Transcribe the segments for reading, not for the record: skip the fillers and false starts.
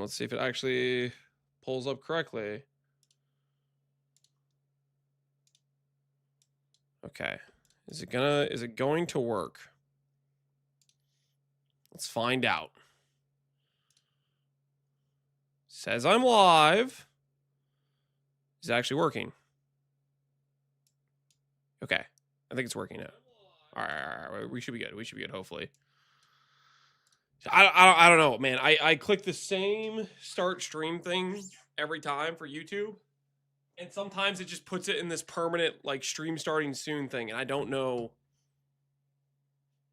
Let's see if it actually pulls up correctly. Okay. Is it going to work? Let's find out. Says I'm live. Is it actually working? Okay. I think it's working now. All right. We should be good. We should be good, hopefully. I don't know, man. I click the same start stream thing every time for YouTube. And sometimes it just puts it in this permanent, like, stream starting soon thing. And I don't know.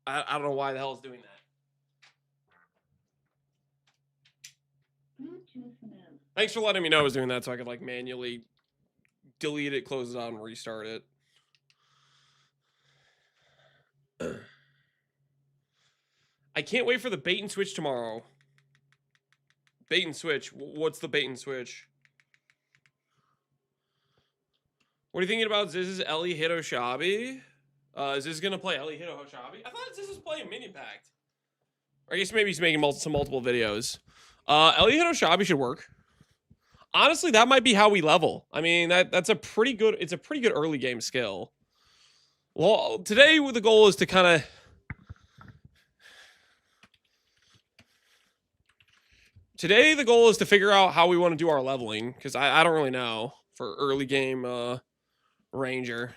I don't know why the hell it's doing that. Thanks for letting me know I was doing that so I could, like, manually delete it, close it out, and restart it. I can't wait for the bait and switch tomorrow. Bait and switch. What's the bait and switch? What are you thinking about Ziz's Ellie hit BowShabi? Is Ziz gonna play Ellie hit BowShabi? I thought Ziz was playing Mini Pact. Or I guess maybe he's making some multiple videos. Ellie hit BowShabi should work. Honestly, that might be how we level. I mean, that's a pretty good. It's a pretty good early game skill. Well, today the goal is to kind of. Today the goal is to figure out how we want to do our leveling because I don't really know for early game Ranger.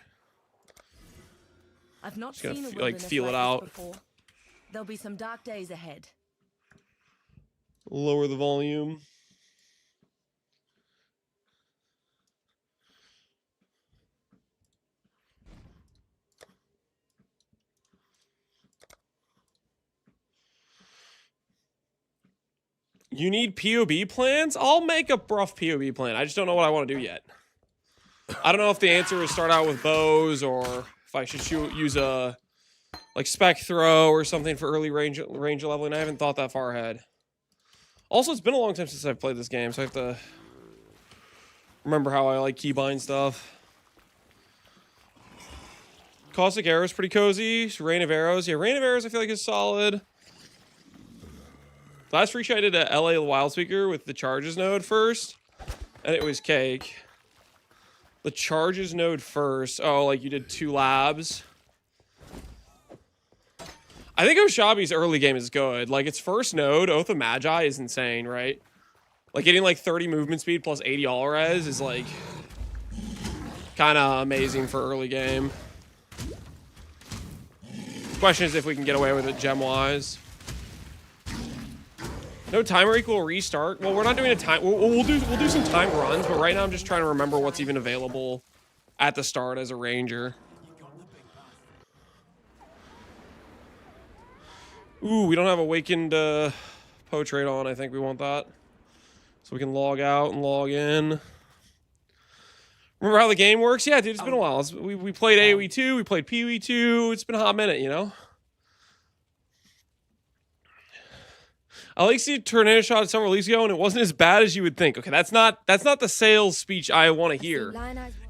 I've not just gonna seen a like feel it out. Before. There'll be some dark days ahead. Lower the volume. You need POB plans? I'll make a rough POB plan. I just don't know what I want to do yet. I don't know if the answer is start out with bows or if I should use a like spec throw or something for early range leveling. I haven't thought that far ahead. Also, it's been a long time since I've played this game, so I have to remember how I like keybind stuff. Caustic Arrow is pretty cozy. Rain of Arrows. Yeah, Rain of Arrows I feel like is solid. Last free I did a LA Wild Speaker with the Charges node first, and it was cake. The Charges node first. Oh, like you did 2 labs. I think BowShabi's early game is good. Like its first node, Oath of Magi, is insane, right? Like getting like 30 movement speed plus 80 all res is like kind of amazing for early game. Question is if we can get away with it gem wise. No timer equal restart. Well, we're not doing a time. We'll do some time runs, but right now I'm just trying to remember what's even available at the start as a ranger. Ooh, we don't have awakened portrait on. I think we want that, so we can log out and log in. Remember how the game works? Yeah, dude, it's been a while. We played AoE 2, we played PoE 2. It's been a hot minute, you know. I like seeing Tornado shot at some release ago, and it wasn't as bad as you would think. Okay, that's not the sales speech I want to hear.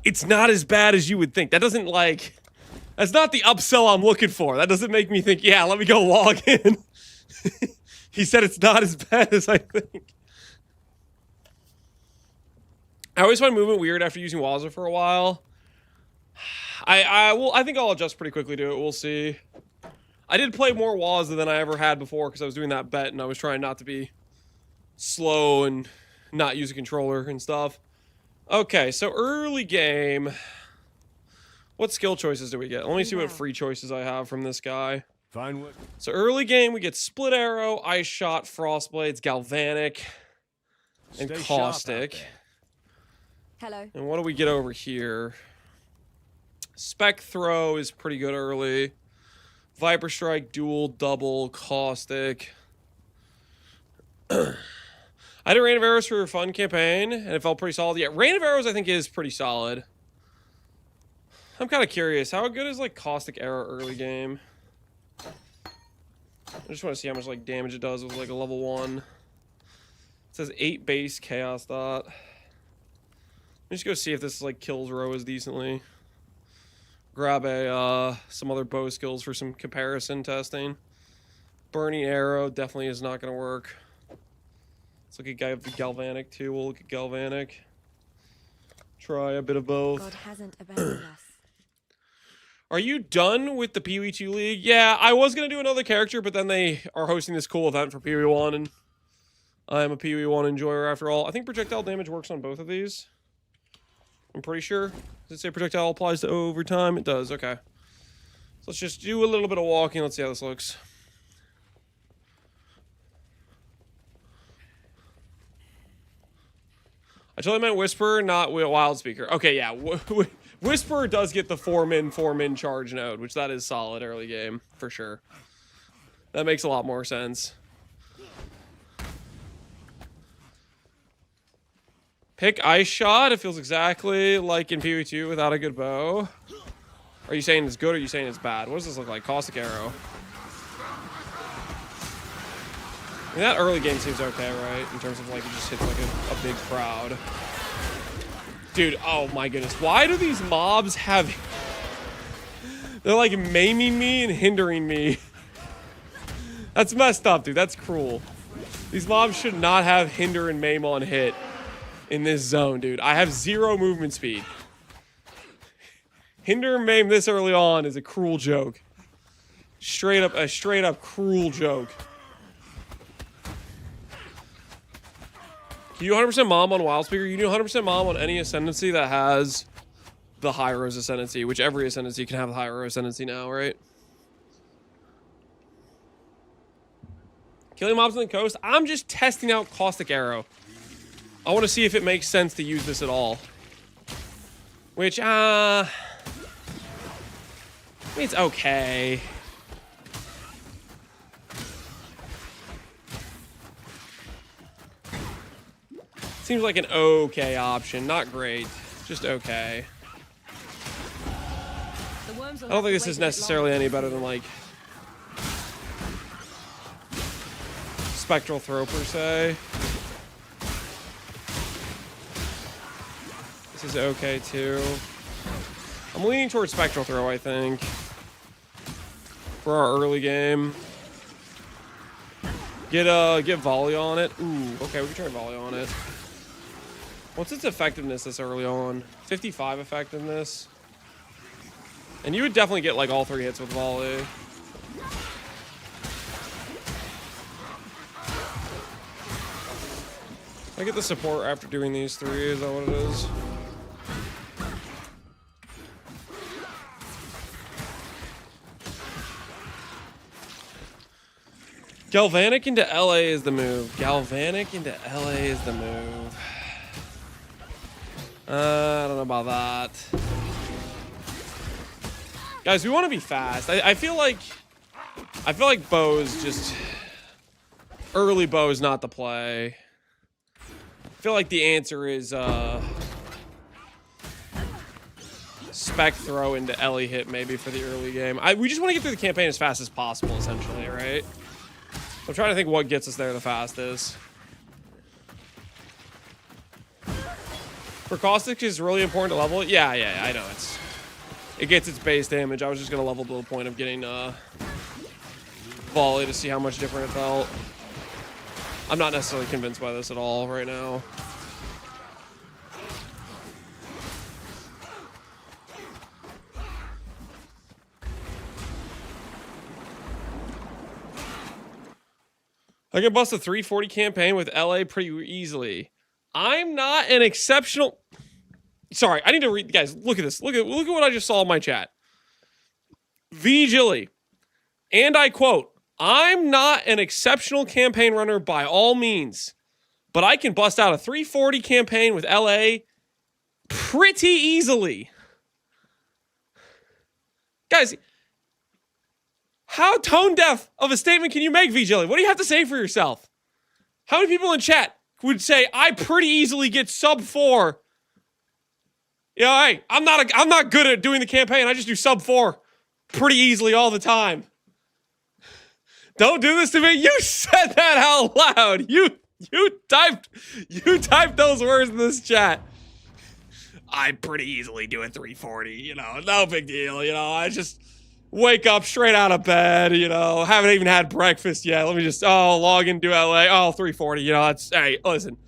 It's not as bad as you would think. That doesn't like. That's not the upsell I'm looking for. That doesn't make me think, yeah, let me go log in. He said it's not as bad as I think. I always find movement weird after using Waza for a while. I think I'll adjust pretty quickly to it. We'll see. I did play more Waza than I ever had before because I was doing that bet and I was trying not to be slow and not use a controller and stuff. Okay, so early game. What skill choices do we get? Let me see what free choices I have from this guy. Fine. So early game, we get Split Arrow, Ice Shot, Frostblades, Galvanic, and Caustic. Hello. And what do we get over here? Spec Throw is pretty good early. Viper Strike, Dual, Double, Caustic. I did Rain of Arrows for a fun campaign, and it felt pretty solid. Yeah, Rain of Arrows I think is pretty solid. I'm kind of curious. How good is, like, Caustic Arrow early game? I just want to see how much, like, damage it does with, like, a level 1. It says 8 base Chaos Dot. Let me just go see if this, like, kills Roas decently. Grab some other bow skills for some comparison testing. Burning Arrow definitely is not going to work. Let's look at Galvanic too. We'll look at Galvanic. Try a bit of both. God hasn't abandoned us. Are you done with the Pee Wee 2 League? Yeah, I was going to do another character, but then they are hosting this cool event for Pee Wee 1, and I'm a Pee Wee 1 enjoyer after all. I think projectile damage works on both of these. I'm pretty sure. Does it say projectile applies to overtime? It does, okay. So let's just do a little bit of walking. Let's see how this looks. I totally meant Whisper, not Wild Speaker. Okay, yeah. Whisper does get the 4-min charge node, which that is solid early game, for sure. That makes a lot more sense. Pick Ice Shot. It feels exactly like in PvE2 without a good bow. Are you saying it's good or are you saying it's bad? What does this look like? Caustic Arrow. I mean, that early game seems okay, right? In terms of like it just hits like a big crowd. Dude, oh my goodness. Why do these mobs have... They're like maiming me and hindering me. That's messed up, dude. That's cruel. These mobs should not have hinder and maim on hit in this zone, dude. I have 0 movement speed. Hinder and maim this early on is a cruel joke. A straight up cruel joke. Can you 100% mom on Wild Speaker? You do 100% mom on any Ascendancy that has the High Rose Ascendancy, which every Ascendancy can have the High Rose Ascendancy now, right? Killing mobs on the coast? I'm just testing out Caustic Arrow. I want to see if it makes sense to use this at all. Which, I mean, it's okay. Seems like an okay option. Not great. Just okay. I don't think this is necessarily any better than, like, Spectral Throw, per se. This is okay, too. I'm leaning towards Spectral Throw, I think. For our early game. Get Volley on it. Ooh, okay, we can try Volley on it. What's its effectiveness this early on? 55 effectiveness. And you would definitely get like all 3 hits with Volley. I get the support after doing these 3, is that what it is? Galvanic into LA is the move. Galvanic into LA is the move. I don't know about that. Guys, we want to be fast. I feel like bow's just... Early bow is not the play. I feel like the answer is Spec Throw into Ellie hit maybe for the early game. We just want to get through the campaign as fast as possible, essentially, right? I'm trying to think what gets us there the fastest. For Caustic is really important to level it. Yeah, I know. It gets its base damage. I was just going to level to the point of getting Volley to see how much different it felt. I'm not necessarily convinced by this at all right now. I can bust a 340 campaign with LA pretty easily. I'm not an exceptional... Sorry, I need to read... Guys, look at this. Look at what I just saw in my chat. V-Gilly. And I quote, I'm not an exceptional campaign runner by all means, but I can bust out a 340 campaign with LA pretty easily. Guys, how tone deaf of a statement can you make, V-Gilly? What do you have to say for yourself? How many people in chat would say, I pretty easily get sub 4. You know, hey, I'm not good at doing the campaign. I just do sub 4 pretty easily all the time. Don't do this to me. You said that out loud. You typed those words in this chat. I pretty easily do a 340, you know, no big deal, you know. Wake up straight out of bed, you know, haven't even had breakfast yet. Let me just, log into LA. Oh, 340, you know, that's, hey, listen,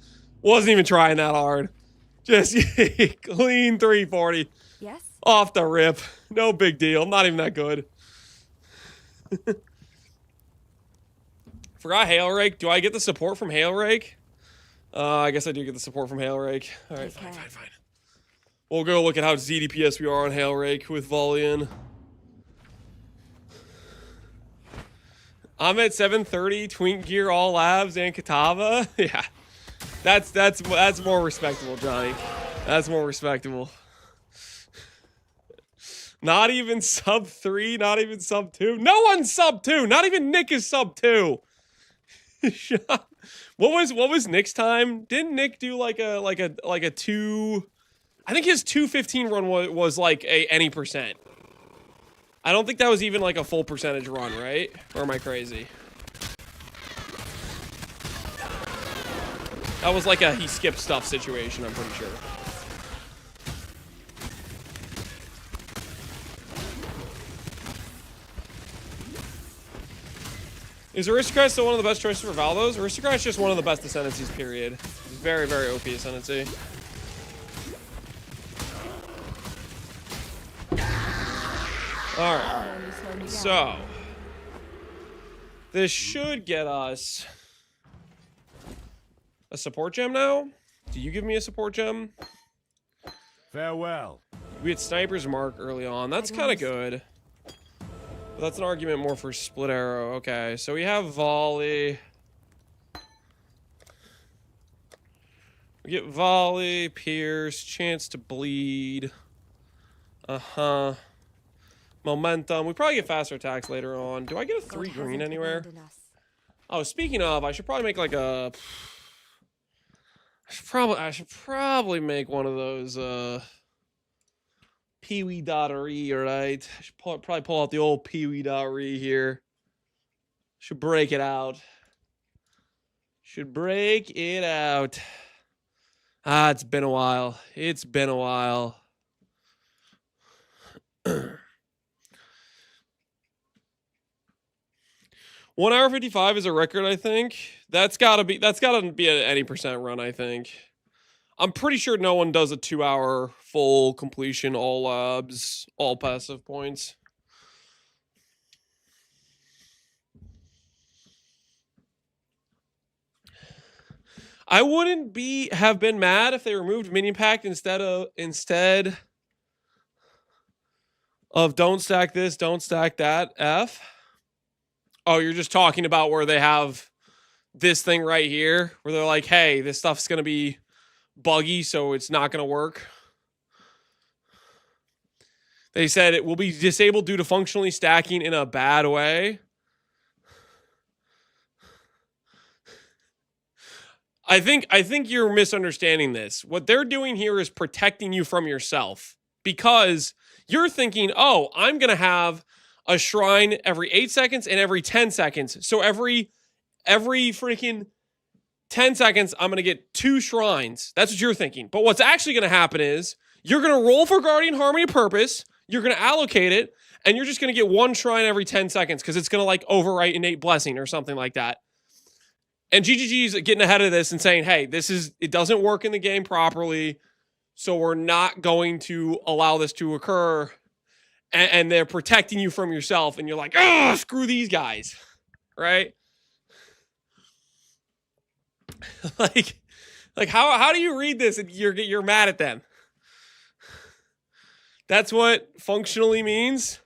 wasn't even trying that hard. Just clean 340. Yes? Off the rip. No big deal. Not even that good. Forgot Hail Rake. Do I get the support from Hail Rake? I guess I do get the support from Hail Rake. All right, fine. We'll go look at how ZDPS we are on Hail Rake with Volian. I'm at 730, Twink Gear, all labs, and Katava. Yeah, that's more respectable, Johnny. That's more respectable. Not even sub 3, not even sub 2. No one's sub 2. Not even Nick is sub 2. What was Nick's time? Didn't Nick do like a 2? I think his 2:15 run was like any percent. I don't think that was even like a full percentage run, right? Or am I crazy? That was like a he skipped stuff situation, I'm pretty sure. Is Aristocrat still one of the best choices for Valdos? Aristocrat's just one of the best Ascendancies, period. It's very, very OP Ascendancy. Alright. So. This should get us a support gem now? Do you give me a support gem? Farewell. We had Sniper's Mark early on. That's kind of good. But that's an argument more for Split Arrow. Okay, so we have Volley. We get Volley, Pierce, Chance to Bleed. Uh-huh. Momentum. We probably get faster attacks later on. Do I get a 3 green anywhere? Oh, speaking of, I should probably make like a... I should probably make one of those, Pee-wee.re, right? I should probably pull out the old Pee-wee.re here. Should break it out. Should break it out. Ah, it's been a while. It's been a while. 1 hour 55 is a record, I think. That's gotta be an any percent run, I think. I'm pretty sure no one does a 2 hour full completion, all labs, all passive points. I wouldn't have been mad if they removed Minion Pact instead of don't stack this, don't stack that, F. Oh, you're just talking about where they have this thing right here, where they're like, hey, this stuff's going to be buggy, so it's not going to work. They said it will be disabled due to functionally stacking in a bad way. I think you're misunderstanding this. What they're doing here is protecting you from yourself, because you're thinking, oh, I'm going to have a shrine every 8 seconds and every 10 seconds. So every freaking 10 seconds, I'm going to get 2 shrines. That's what you're thinking. But what's actually going to happen is you're going to roll for Guardian Harmony of Purpose, you're going to allocate it, and you're just going to get 1 shrine every 10 seconds because it's going to like overwrite Innate Blessing or something like that. And GGG's getting ahead of this and saying, hey, it doesn't work in the game properly, so we're not going to allow this to occur. And they're protecting you from yourself, and you're like, oh, screw these guys, right? like how do you read this and you're mad at them? That's what functionally means.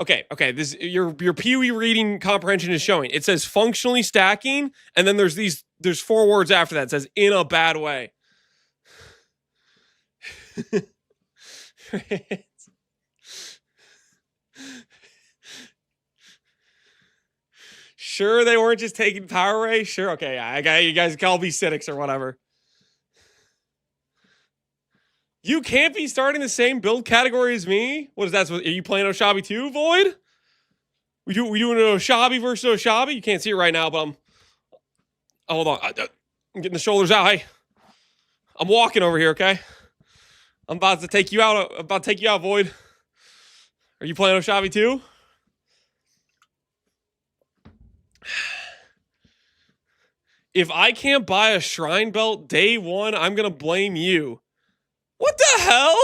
Okay. This your Pee-wee reading comprehension is showing. It says functionally stacking, and then there's 4 words after that. It says in a bad way. Sure, they weren't just taking Power Ray? Sure, okay, you guys can all be cynics or whatever. You can't be starting the same build category as me? What is that? Are you playing BowShabi too, Void? We doing an BowShabi versus BowShabi? You can't see it right now, but hold on. I'm getting the shoulders out. Hey, I'm walking over here, okay? I'm about to take you out, Void. Are you playing Oshabi too? If I can't buy a shrine belt day one, I'm gonna blame you. What the hell?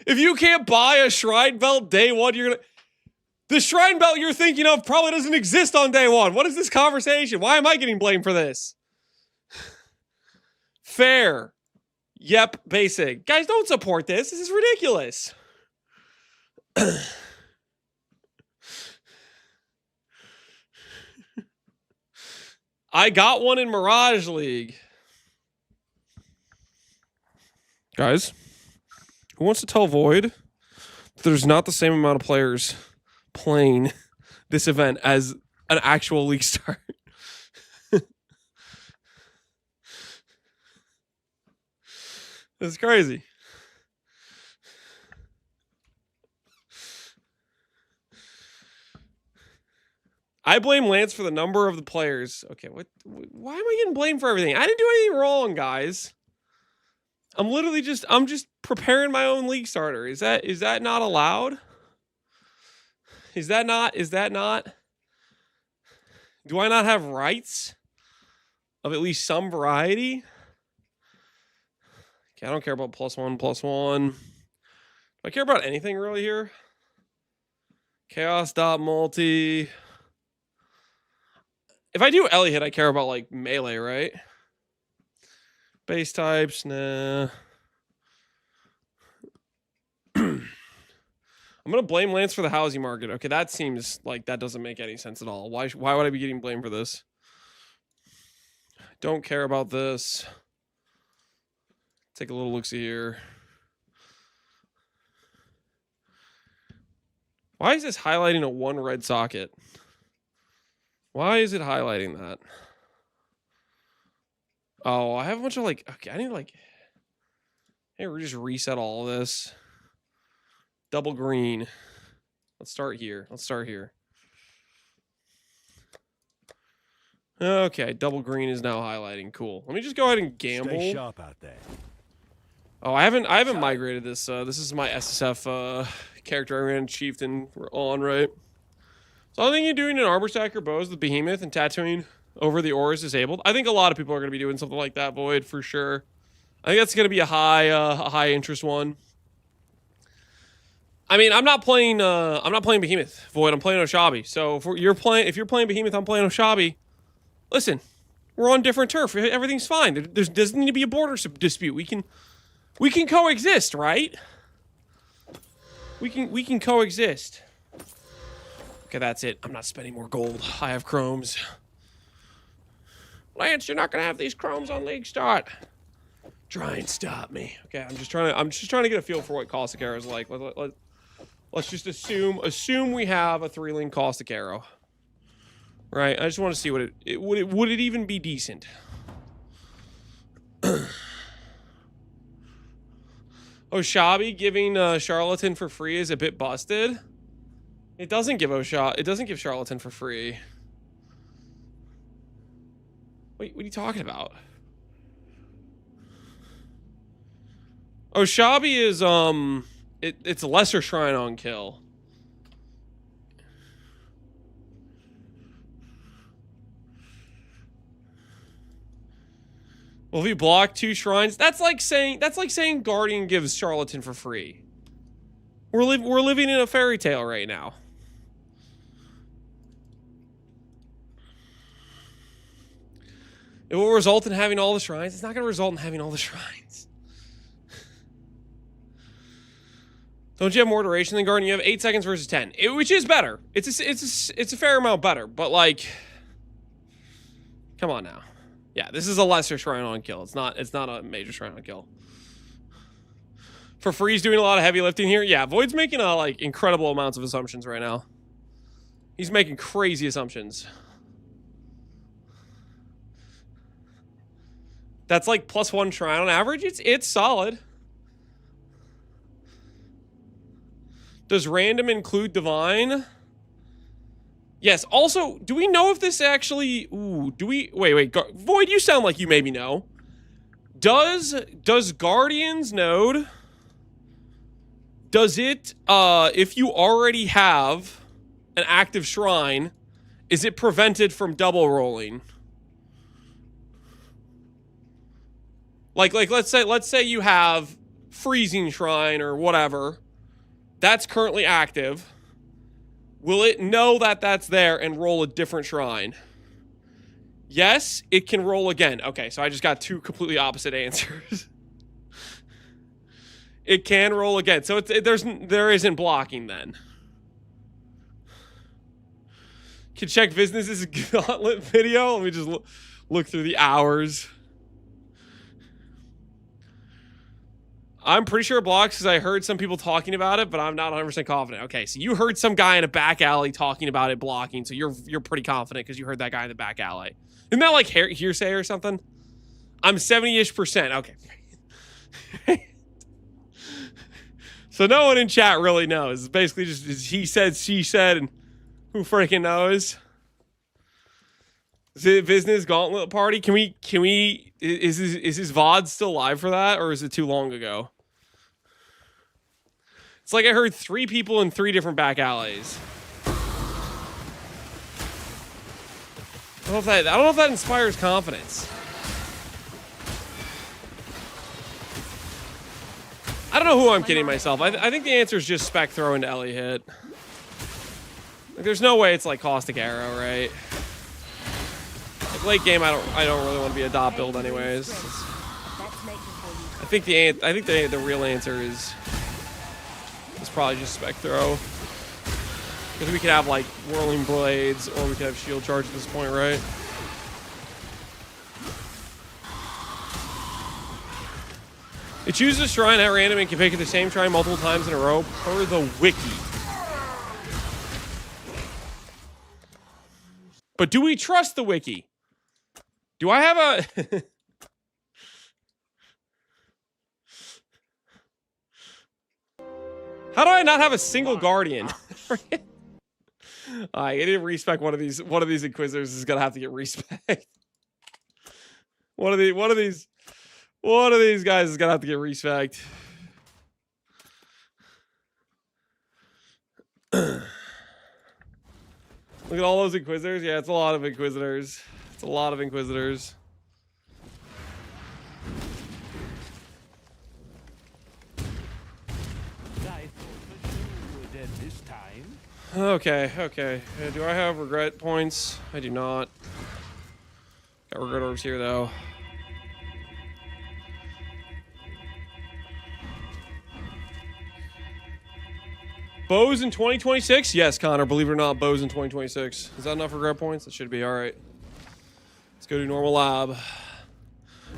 If you can't buy a shrine belt day one, you're gonna... The shrine belt you're thinking of probably doesn't exist on day one. What is this conversation? Why am I getting blamed for this? Fair. Yep, basic. Guys, don't support this. This is ridiculous. I got one in Mirage League. Guys, who wants to tell Void that there's not the same amount of players playing this event as an actual league start? It's crazy. I blame Lance for the number of the players. Okay, why am I getting blamed for everything? I didn't do anything wrong, guys. I'm just preparing my own league starter. Is that not allowed? Is that not? Do I not have rights of at least some variety? Okay, I don't care about +1, +1. Do I care about anything really here? Chaos.multi. If I do Ellie hit, I care about like melee, right? Base types, nah. I'm gonna blame Lance for the housing market. Okay, that seems like that doesn't make any sense at all. Why would I be getting blamed for this? Don't care about this. Take a little look-see here. Why is this highlighting a 1 red socket? Why is it highlighting that? Oh, I have a bunch of like, okay, I need like, hey, we just reset all of this. Double green. Let's start here. Okay, double green is now highlighting. Cool. Let me just go ahead and gamble. Stay sharp out there. Oh, I haven't migrated this. This is my SSF character I ran Chieftain on, right? So I think you're doing an armor stacker bows with Behemoth and tattooing over the ore is disabled. I think a lot of people are going to be doing something like that, Void, for sure. I think that's going to be a high interest one. I mean, I'm not playing Behemoth, Void. I'm playing Oshabi. So if you're playing Behemoth, I'm playing Oshabi. Listen, we're on different turf. Everything's fine. There doesn't need to be a border dispute. We can coexist, right? We can coexist. Okay, that's it. I'm not spending more gold. I have chromes. Lance, you're not gonna have these chromes on League Start. Try and stop me. Okay, I'm just trying to get a feel for what Caustic Arrow is like. Let's just assume we have a 3-link Caustic Arrow. Right? I just want to see what would it even be decent. Oshabi giving Charlatan for free is a bit busted. It doesn't give Charlatan for free. Wait, what are you talking about? Oshabi is it's a lesser shrine on kill. Well, if you block 2 shrines, that's like saying Guardian gives Charlatan for free. We're living in a fairy tale right now. It will result in having all the shrines. It's not going to result in having all the shrines. Don't you have more duration than Guardian? You have 8 seconds versus 10, which is better. It's a fair amount better, but like, come on now. Yeah, this is a lesser shrine on kill. It's not a major shrine on kill. For free, he's doing a lot of heavy lifting here. Yeah, Void's making like incredible amounts of assumptions right now. He's making crazy assumptions. That's like +1 shrine on average. It's solid. Does random include divine? Yes. Also, do we know if this actually... Ooh, do we... Wait. Void, you sound like you maybe know. Does Guardian's node Does it, if you already have an active shrine, is it prevented from double rolling? Like let's say you have freezing shrine or whatever. That's currently active. Will it know that that's there and roll a different shrine? Yes, it can roll again. Okay, so I just got two completely opposite answers. It can roll again. So there isn't blocking then. Can check businesses gauntlet video. Let me just look through the hours. I'm pretty sure it blocks because I heard some people talking about it, but I'm not 100% confident. Okay, so you heard some guy in a back alley talking about it blocking, so you're pretty confident because you heard that guy in the back alley. Isn't that like hearsay or something? I'm 70-ish%. Okay. So no one in chat really knows. It's basically just he said, she said, and who freaking knows? Is it business gauntlet party? Can we is his VOD still live for that, or is it too long ago? It's like I heard 3 people in 3 different back alleys. I don't know if that inspires confidence. I don't know who I'm kidding myself. I think the answer is just spec throw into Ellie hit. Like, there's no way it's like caustic arrow, right? Like, late game, I don't really want to be a dot build anyways. I think the real answer is probably just spec throw. Because we could have like whirling blades, or we could have shield charge at this point, right? It chooses a shrine at random and can pick the same shrine multiple times in a row per the wiki. But do we trust the wiki? Do I have a... How do I not have a single guardian? I need to respec one of these inquisitors is gonna have to get respec. One of these guys is gonna have to get respec. Look at all those inquisitors. Yeah, it's a lot of inquisitors. It's a lot of inquisitors. Okay. Do I have regret points? I do not. Got regret orbs here, though. Bows in 2026? Yes, Connor. Believe it or not, bows in 2026. Is that enough regret points? That should be all right. Let's go to normal lab.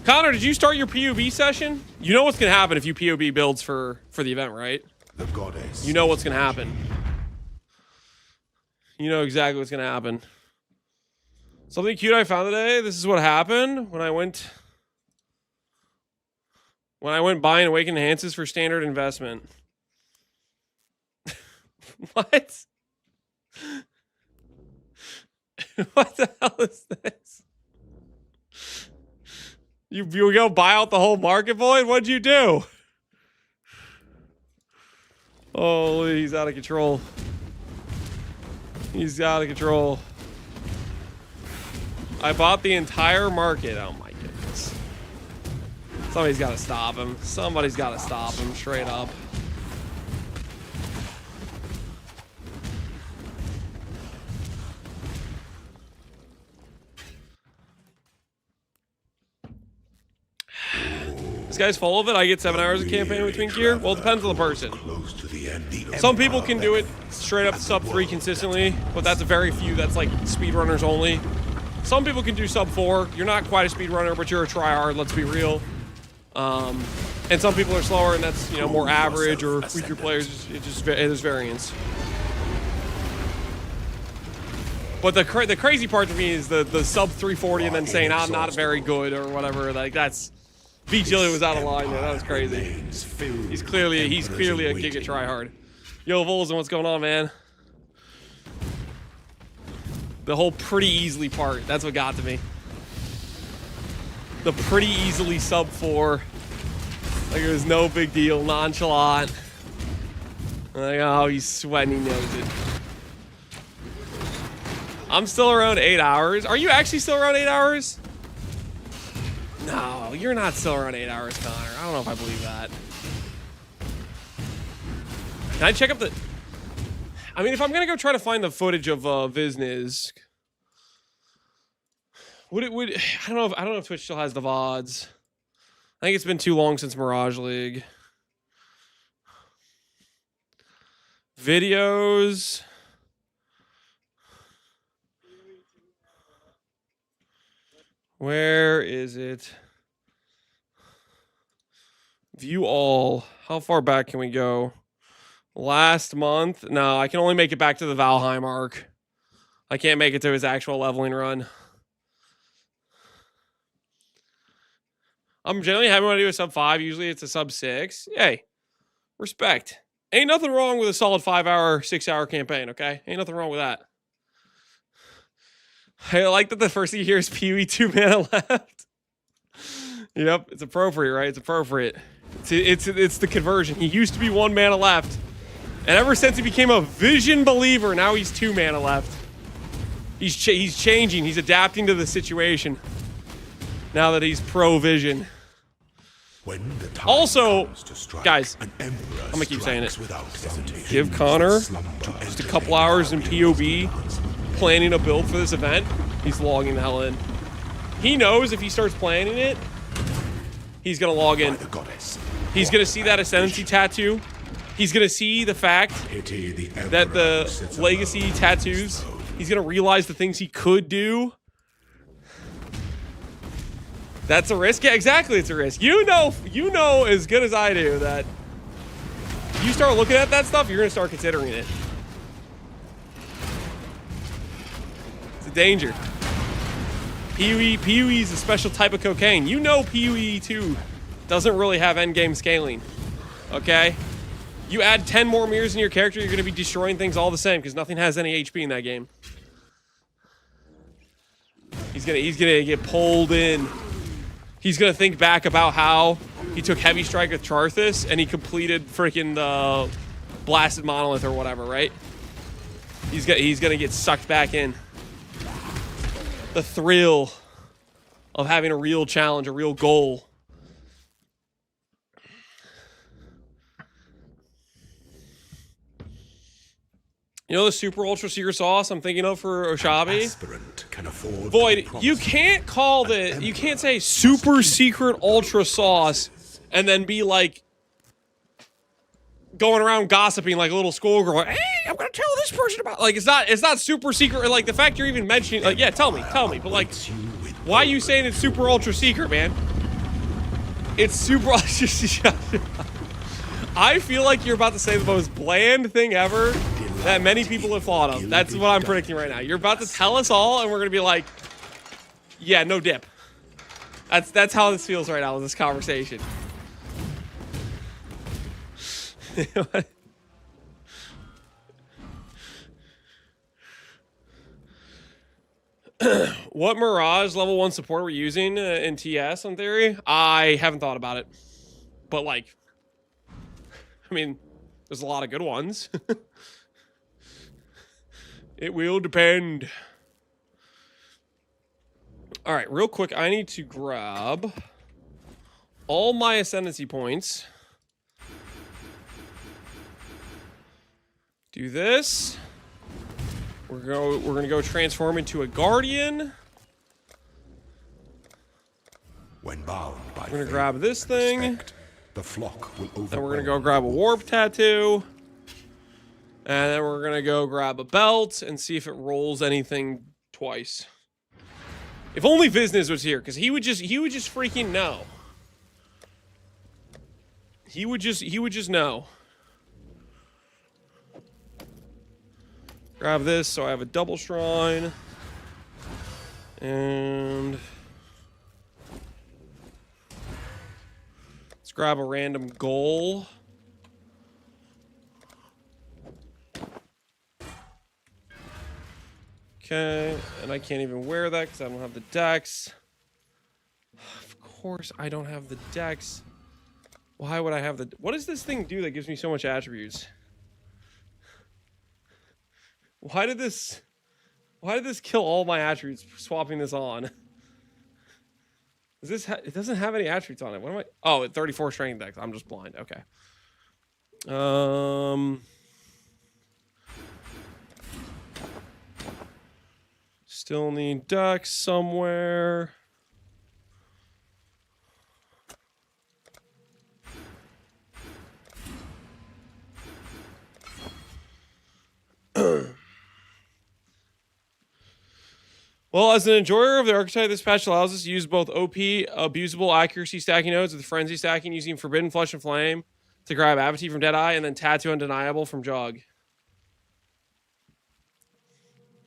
Connor, did you start your POB session? You know what's going to happen if you POB builds for the event, right? The goddess. You know what's going to happen. You know exactly what's going to happen. Something cute I found today. This is what happened when I went buying Awakened Enhances for standard investment. What? What the hell is this? You go buy out the whole market, Void? What'd you do? Oh, he's out of control. He's out of control. I bought the entire market. Oh my goodness. Somebody's got to stop him. Somebody's got to stop him straight up. This guy's full of it. I get 7 hours of campaign between gear. Well, it depends on the person. Some people can do it straight up sub 3 consistently, but that's a very few. That's like speedrunners only. Some people can do sub 4. You're not quite a speedrunner, but you're a tryhard. Let's be real. And some people are slower, and that's, you know, more average or weaker players. There's variance. But the crazy part to me is the sub 340 and then saying I'm not very good or whatever. Like that's. Vigilio was out of line there. That was crazy. He's clearly a giga tryhard. Yo, Volzen, what's going on, man? The whole pretty easily part. That's what got to me. The pretty easily sub 4. Like it was no big deal. Nonchalant. Like, oh, he's sweating, he knows it. I'm still around 8 hours. Are you actually still around 8 hours? No, you're not still around 8 hours, Connor. I don't know if I believe that. Can I check up the... I mean, if I'm gonna go try to find the footage of Vizniz, would I don't know if Twitch still has the VODs. I think it's been too long since Mirage League. Videos. Where is it? View all. How far back can we go? Last month? No, I can only make it back to the Valheim arc. I can't make it to his actual leveling run. I'm generally happy when I do a sub 5. Usually it's a sub 6. Hey, respect. Ain't nothing wrong with a solid 5-hour, 6-hour campaign, okay? Ain't nothing wrong with that. I like that the first thing you hear is Pee-wee 2 mana left. Yep, it's appropriate, right? It's appropriate. It's the conversion. He used to be 1 mana left. And ever since he became a vision believer, now he's 2 mana left. He's changing. He's adapting to the situation. Now that he's pro-vision. Also, guys, I'm gonna keep saying it. Give Connor just a couple hours in POB planning a build for this event. He's logging the hell in. He knows if he starts planning it, he's gonna log in. He's gonna see that Ascendancy tattoo. He's gonna see the fact that the legacy tattoos, he's gonna realize the things he could do. That's a risk? Yeah, exactly, it's a risk. You know as good as I do that you start looking at that stuff, you're gonna start considering it. It's a danger. Pee-wee's a special type of cocaine. You know Pee-wee 2 doesn't really have endgame scaling. Okay? You add 10 more mirrors in your character, you're gonna be destroying things all the same because nothing has any HP in that game. He's gonna get pulled in. He's gonna think back about how he took Heavy Strike with Charthus and he completed freaking the Blasted Monolith or whatever, right? He's gonna get sucked back in. The thrill of having a real challenge, a real goal. You know the super ultra secret sauce I'm thinking of for BowShabi? Void, you can't call you can't say super secret ultra sauce and then be like going around gossiping like a little schoolgirl. Hey, I'm gonna tell this person about, like, it's not super secret. Like the fact you're even mentioning, like, yeah, tell me, but like, why are you saying it's super ultra secret, man? It's super ultra. I feel like you're about to say the most bland thing ever that many people have thought of. That's what I'm predicting right now. You're about to tell us all, and we're gonna be like, yeah, no dip. That's how this feels right now with this conversation. What Mirage level 1 support we're using in TS in theory? I haven't thought about it. But like, I mean, there's a lot of good ones. It will depend. All right, real quick, I need to grab all my Ascendancy points. Do this. We're gonna go transform into a Guardian. When bound by we're gonna grab this thing. Respect, the flock will then we're gonna go grab a warp tattoo. And then we're gonna go grab a belt and see if it rolls anything twice. If only Vizniz was here, because he would just freaking know. He would just know. Grab this so I have a double shrine. And let's grab a random goal. Okay, and I can't even wear that because I don't have the dex. Of course I don't have the dex. Why would I have the... What does this thing do that gives me so much attributes? Why did this kill all my attributes swapping this on? Is this it doesn't have any attributes on it. What am I? Oh, at 34 strength dex. I'm just blind. Okay. Still need dex somewhere. Well, as an enjoyer of the archetype, this patch allows us to use both OP, abusable accuracy stacking nodes with frenzy stacking using Forbidden Flesh and Flame to grab Apathy from Deadeye and then Tattoo Undeniable from Jog.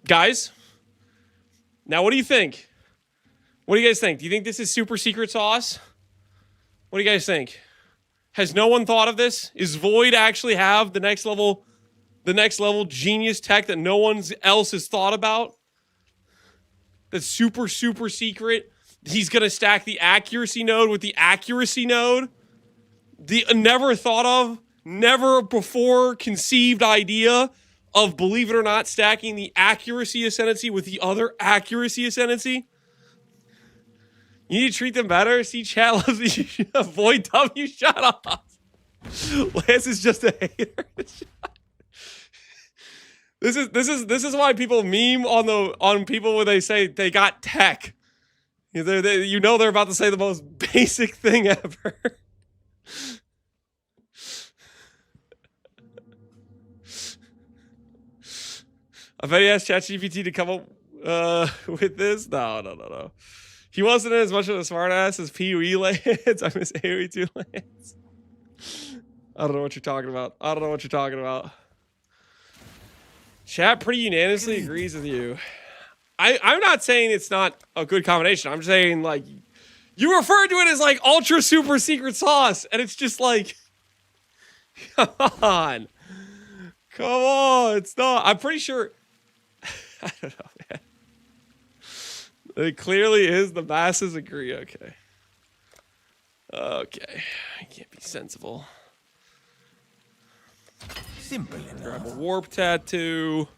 Guys, now what do you think? What do you guys think? Do you think this is super secret sauce? What do you guys think? Has no one thought of this? Is Void actually have the next level genius tech that no one else has thought about? That's super, super secret. He's going to stack the accuracy node with the accuracy node. The never thought of, never before conceived idea of, believe it or not, stacking the accuracy ascendancy with the other accuracy ascendancy. You need to treat them better. See, chat loves you. Avoid W. Shut up. Lance is just a hater. This is why people meme on people when they say they got tech. You know they're about to say the most basic thing ever. I bet he asked ChatGPT to come up with this. No. He wasn't as much of a smartass as PoE Lance. I miss AoE 2 Lance. I don't know what you're talking about. Chat pretty unanimously agrees with you. I'm not saying it's not a good combination. I'm saying, like, you referred to it as, like, ultra super secret sauce, and it's just like, come on. It's not. I'm pretty sure. I don't know, man. It clearly is. The masses agree. Okay. I can't be sensible. Simple enough. Grab a warp tattoo.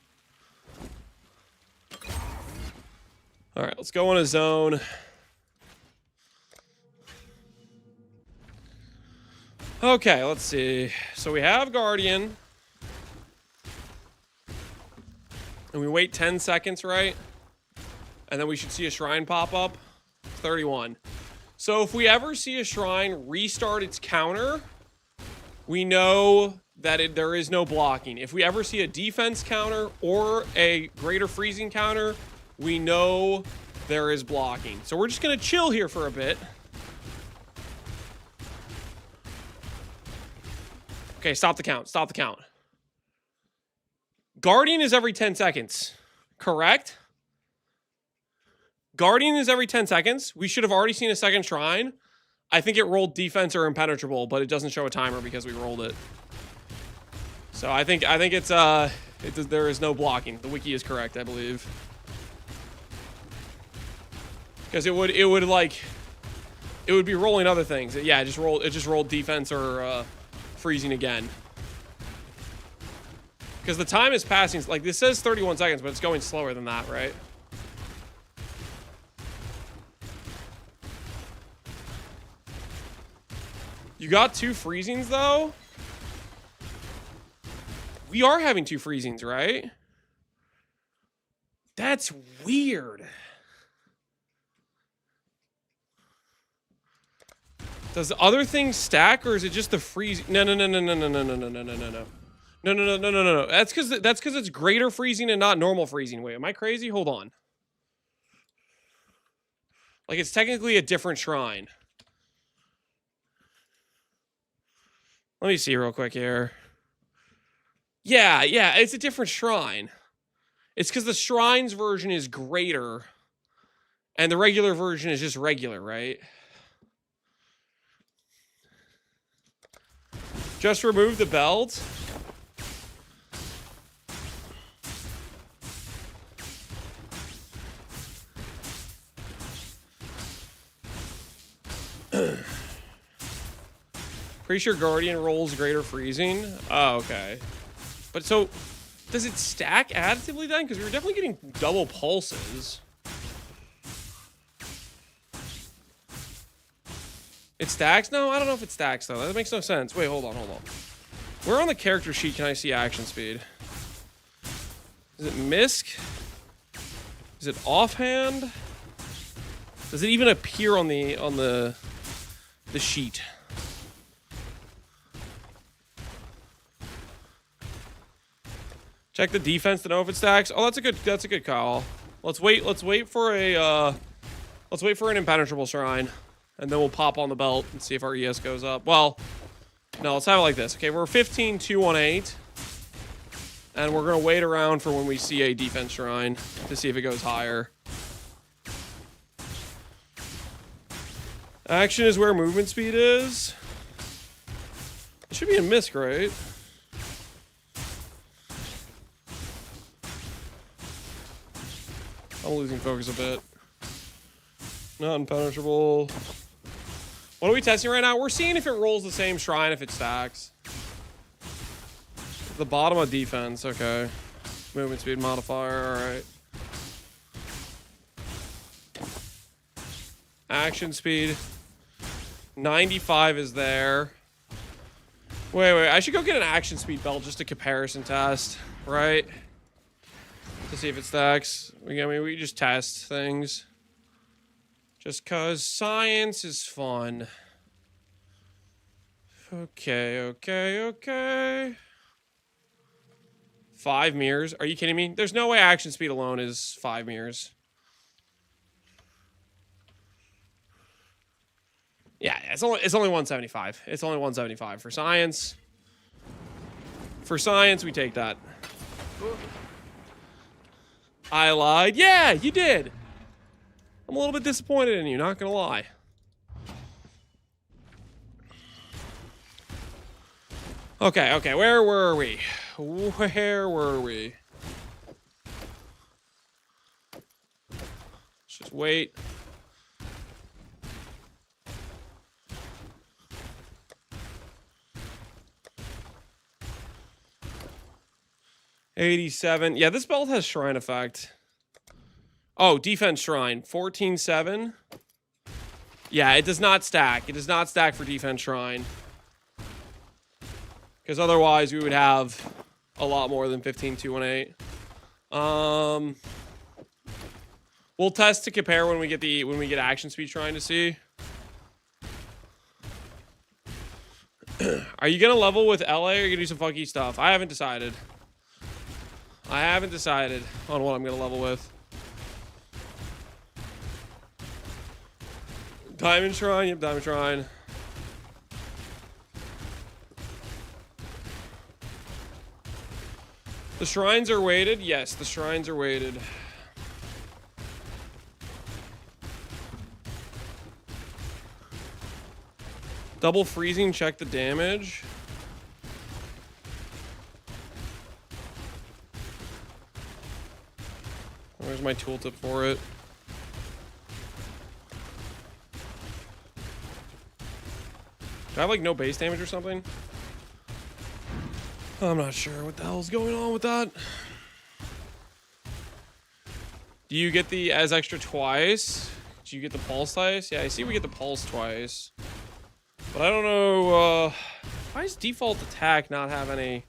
All right, let's go on a zone. Okay, let's see. So we have Guardian. And we wait 10 seconds, right? And then we should see a shrine pop up. 31. So if we ever see a shrine restart its counter, we know that there is no blocking. If we ever see a defense counter or a greater freezing counter, we know there is blocking. So we're just gonna chill here for a bit. Okay, stop the count. Guardian is every 10 seconds, correct? Guardian is every 10 seconds. We should have already seen a second shrine. I think it rolled defense or impenetrable, but it doesn't show a timer because we rolled it. So I think it's there is no blocking. The wiki is correct, I believe. Because it would be rolling other things. Yeah, it just rolled defense or freezing again. Because the time is passing, like this says 31 seconds, but it's going slower than that, right? You got 2 freezings though? We are having 2 freezings, right? That's weird. Does the other thing stack, or is it just the freeze? No. That's because it's greater freezing and not normal freezing. Wait, am I crazy? Hold on. Like, it's technically a different shrine. Let me see real quick here. Yeah, it's a different shrine. It's because the shrine's version is greater, and the regular version is just regular, right? Just remove the belt. Pretty sure Guardian rolls greater freezing. Oh, okay. But so Does it stack additively then? Because we were definitely getting double pulses. It stacks? No, I don't know if it stacks though. That makes no sense. Wait, hold on. Where on the character sheet can I see action speed? Is it misc? Is it offhand? Does it even appear on the sheet? Check the defense to know if it stacks. Oh, that's a good call. Let's wait for an impenetrable shrine, and then we'll pop on the belt and see if our ES goes up. Well, no, let's have it like this. Okay, we're 15-218, and we're gonna wait around for when we see a defense shrine to see if it goes higher. Action is where movement speed is. It should be a misc, right? I'm losing focus a bit. Not impenetrable. What are we testing right now? We're seeing if it rolls the same shrine if it stacks. The bottom of defense, okay. Movement speed modifier, alright. Action speed. 95 is there. Wait, I should go get an action speed belt just a comparison test, right? To see if it stacks. I mean, we just test things. Just cause science is fun. Okay. 5 mirrors? Are you kidding me? There's no way action speed alone is 5 mirrors. Yeah, it's only 175. It's only 175 for science. For science, we take that. I lied. Yeah, you did. I'm a little bit disappointed in you, not gonna lie. Okay, where were we? Let's just wait. $87. Yeah, this belt has shrine effect. Oh, defense shrine. 14-7. Yeah, it does not stack. It does not stack for defense shrine. Because otherwise we would have a lot more than 15-218. We'll test to compare when we get action speed shrine to see. Are you gonna level with LA or are you gonna do some funky stuff? I haven't decided. I haven't decided on what I'm gonna level with. Diamond Shrine, yep, Diamond Shrine. The shrines are weighted? Yes, the shrines are weighted. Double freezing, check the damage. Where's my tooltip for it? Do I have like no base damage or something? I'm not sure what the hell's going on with that. Do you get the as extra twice? Do you get the pulse twice? Yeah, I see we get the pulse twice. But I don't know, why does default attack not have any?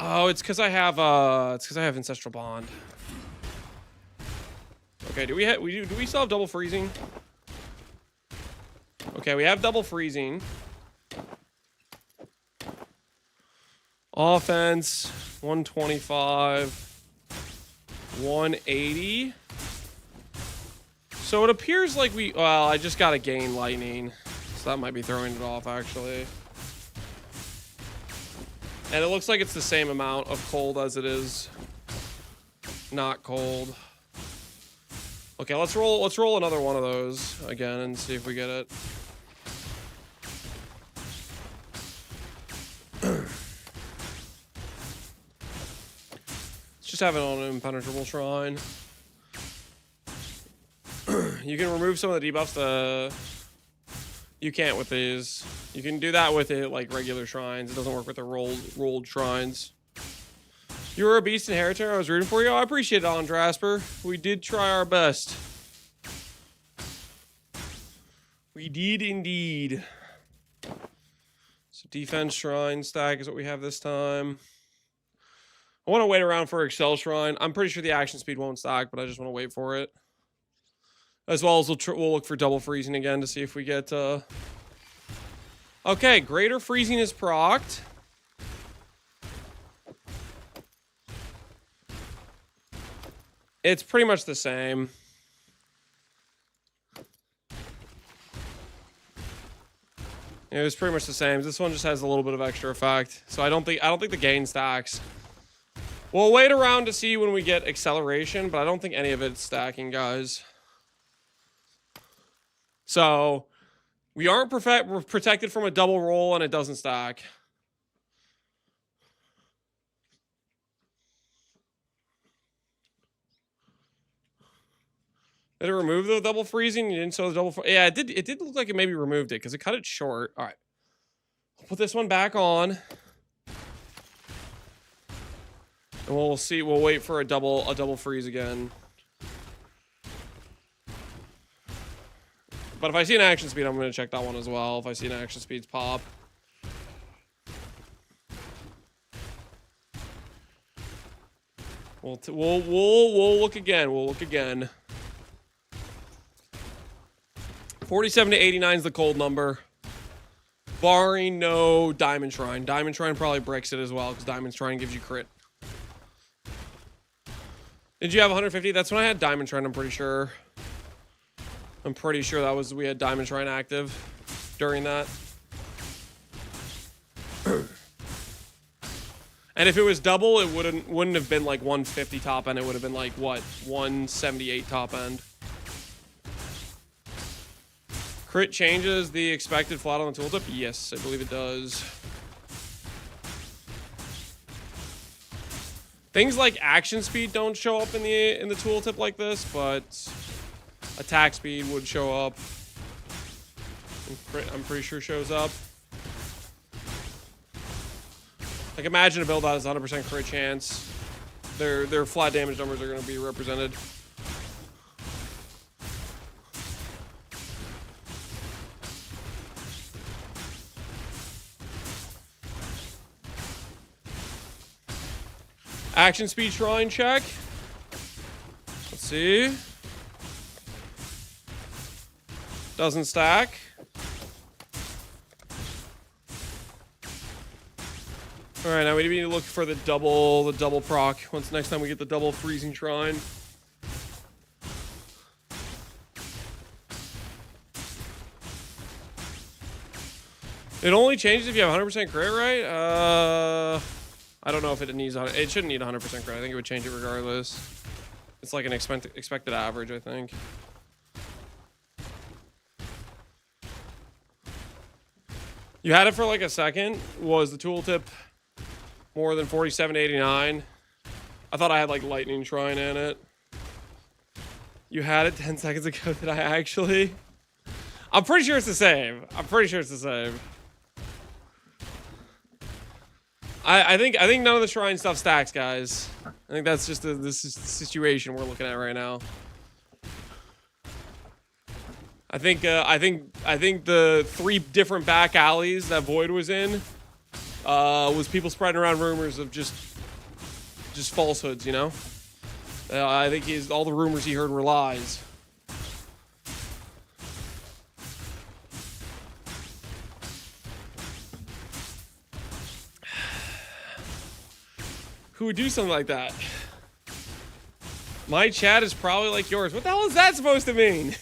Oh, it's because I have Ancestral Bond. Okay, do we still have double freezing? Okay, we have double freezing. Offense, 125, 180. So it appears like well, I just got to gain lightning. So that might be throwing it off, actually. And it looks like it's the same amount of cold as it is not cold. Okay, let's roll another one of those again and see if we get it. Let's just have it on an impenetrable shrine. You can remove some of the debuffs. You can't with these. You can do that with it like regular shrines. It doesn't work with the rolled shrines. You were a beast in Inheritor. I was rooting for you. I appreciate it, Andrasper. We did try our best. We did indeed. So defense shrine stack is what we have this time. I want to wait around for Excel shrine. I'm pretty sure the action speed won't stack, but I just want to wait for it. As well as we'll look for double freezing again to see if we get... Okay, greater freezing is procced. It's pretty much the same. It was pretty much the same. This one just has a little bit of extra effect. So I don't think the gain stacks. We'll wait around to see when we get acceleration, but I don't think any of it's stacking, guys. So we aren't protected from a double roll and it doesn't stack. Did it remove the double freezing? You didn't show the double. Yeah, it did. It did look like it maybe removed it because it cut it short. All right, I'll put this one back on, and we'll see. We'll wait for a double freeze again. But if I see an action speed, I'm gonna check that one as well. If I see an action speeds pop. We'll look again. We'll look again. 47 to 89 is the cold number. Barring no Diamond Shrine. Diamond Shrine probably breaks it as well, because Diamond Shrine gives you crit. Did you have 150? That's when I had Diamond Shrine, I'm pretty sure. I'm pretty sure that was, we had Diamond Shrine active during that. And if it was double, it wouldn't have been like 150 top end. It would have been like, what, 178 top end. Crit changes the expected flat on the tooltip? Yes, I believe it does. Things like action speed don't show up in the tooltip like this, but attack speed would show up. And crit, I'm pretty sure shows up. Like imagine a build that has 100% crit chance. Their flat damage numbers are going to be represented. Action speed shrine check. Let's see. Doesn't stack. All right, now we need to look for the double proc. Once next time we get the double freezing shrine. It only changes if you have 100% crit, right? I don't know if it needs. It shouldn't need 100% crit. I think it would change it regardless. It's like an expected average, I think. You had it for like a second. Was the tooltip more than 47 to 89? I thought I had like lightning shrine in it. You had it 10 seconds ago. Did I actually? I'm pretty sure it's the same. I'm pretty sure it's the same. I think none of the shrine stuff stacks, guys. I think that's just this is the situation we're looking at right now. I think the 3 different back alleys that Void was in was people spreading around rumors of just falsehoods, you know. I think all the rumors he heard were lies. Who would do something like that? My chat is probably like yours. What the hell is that supposed to mean?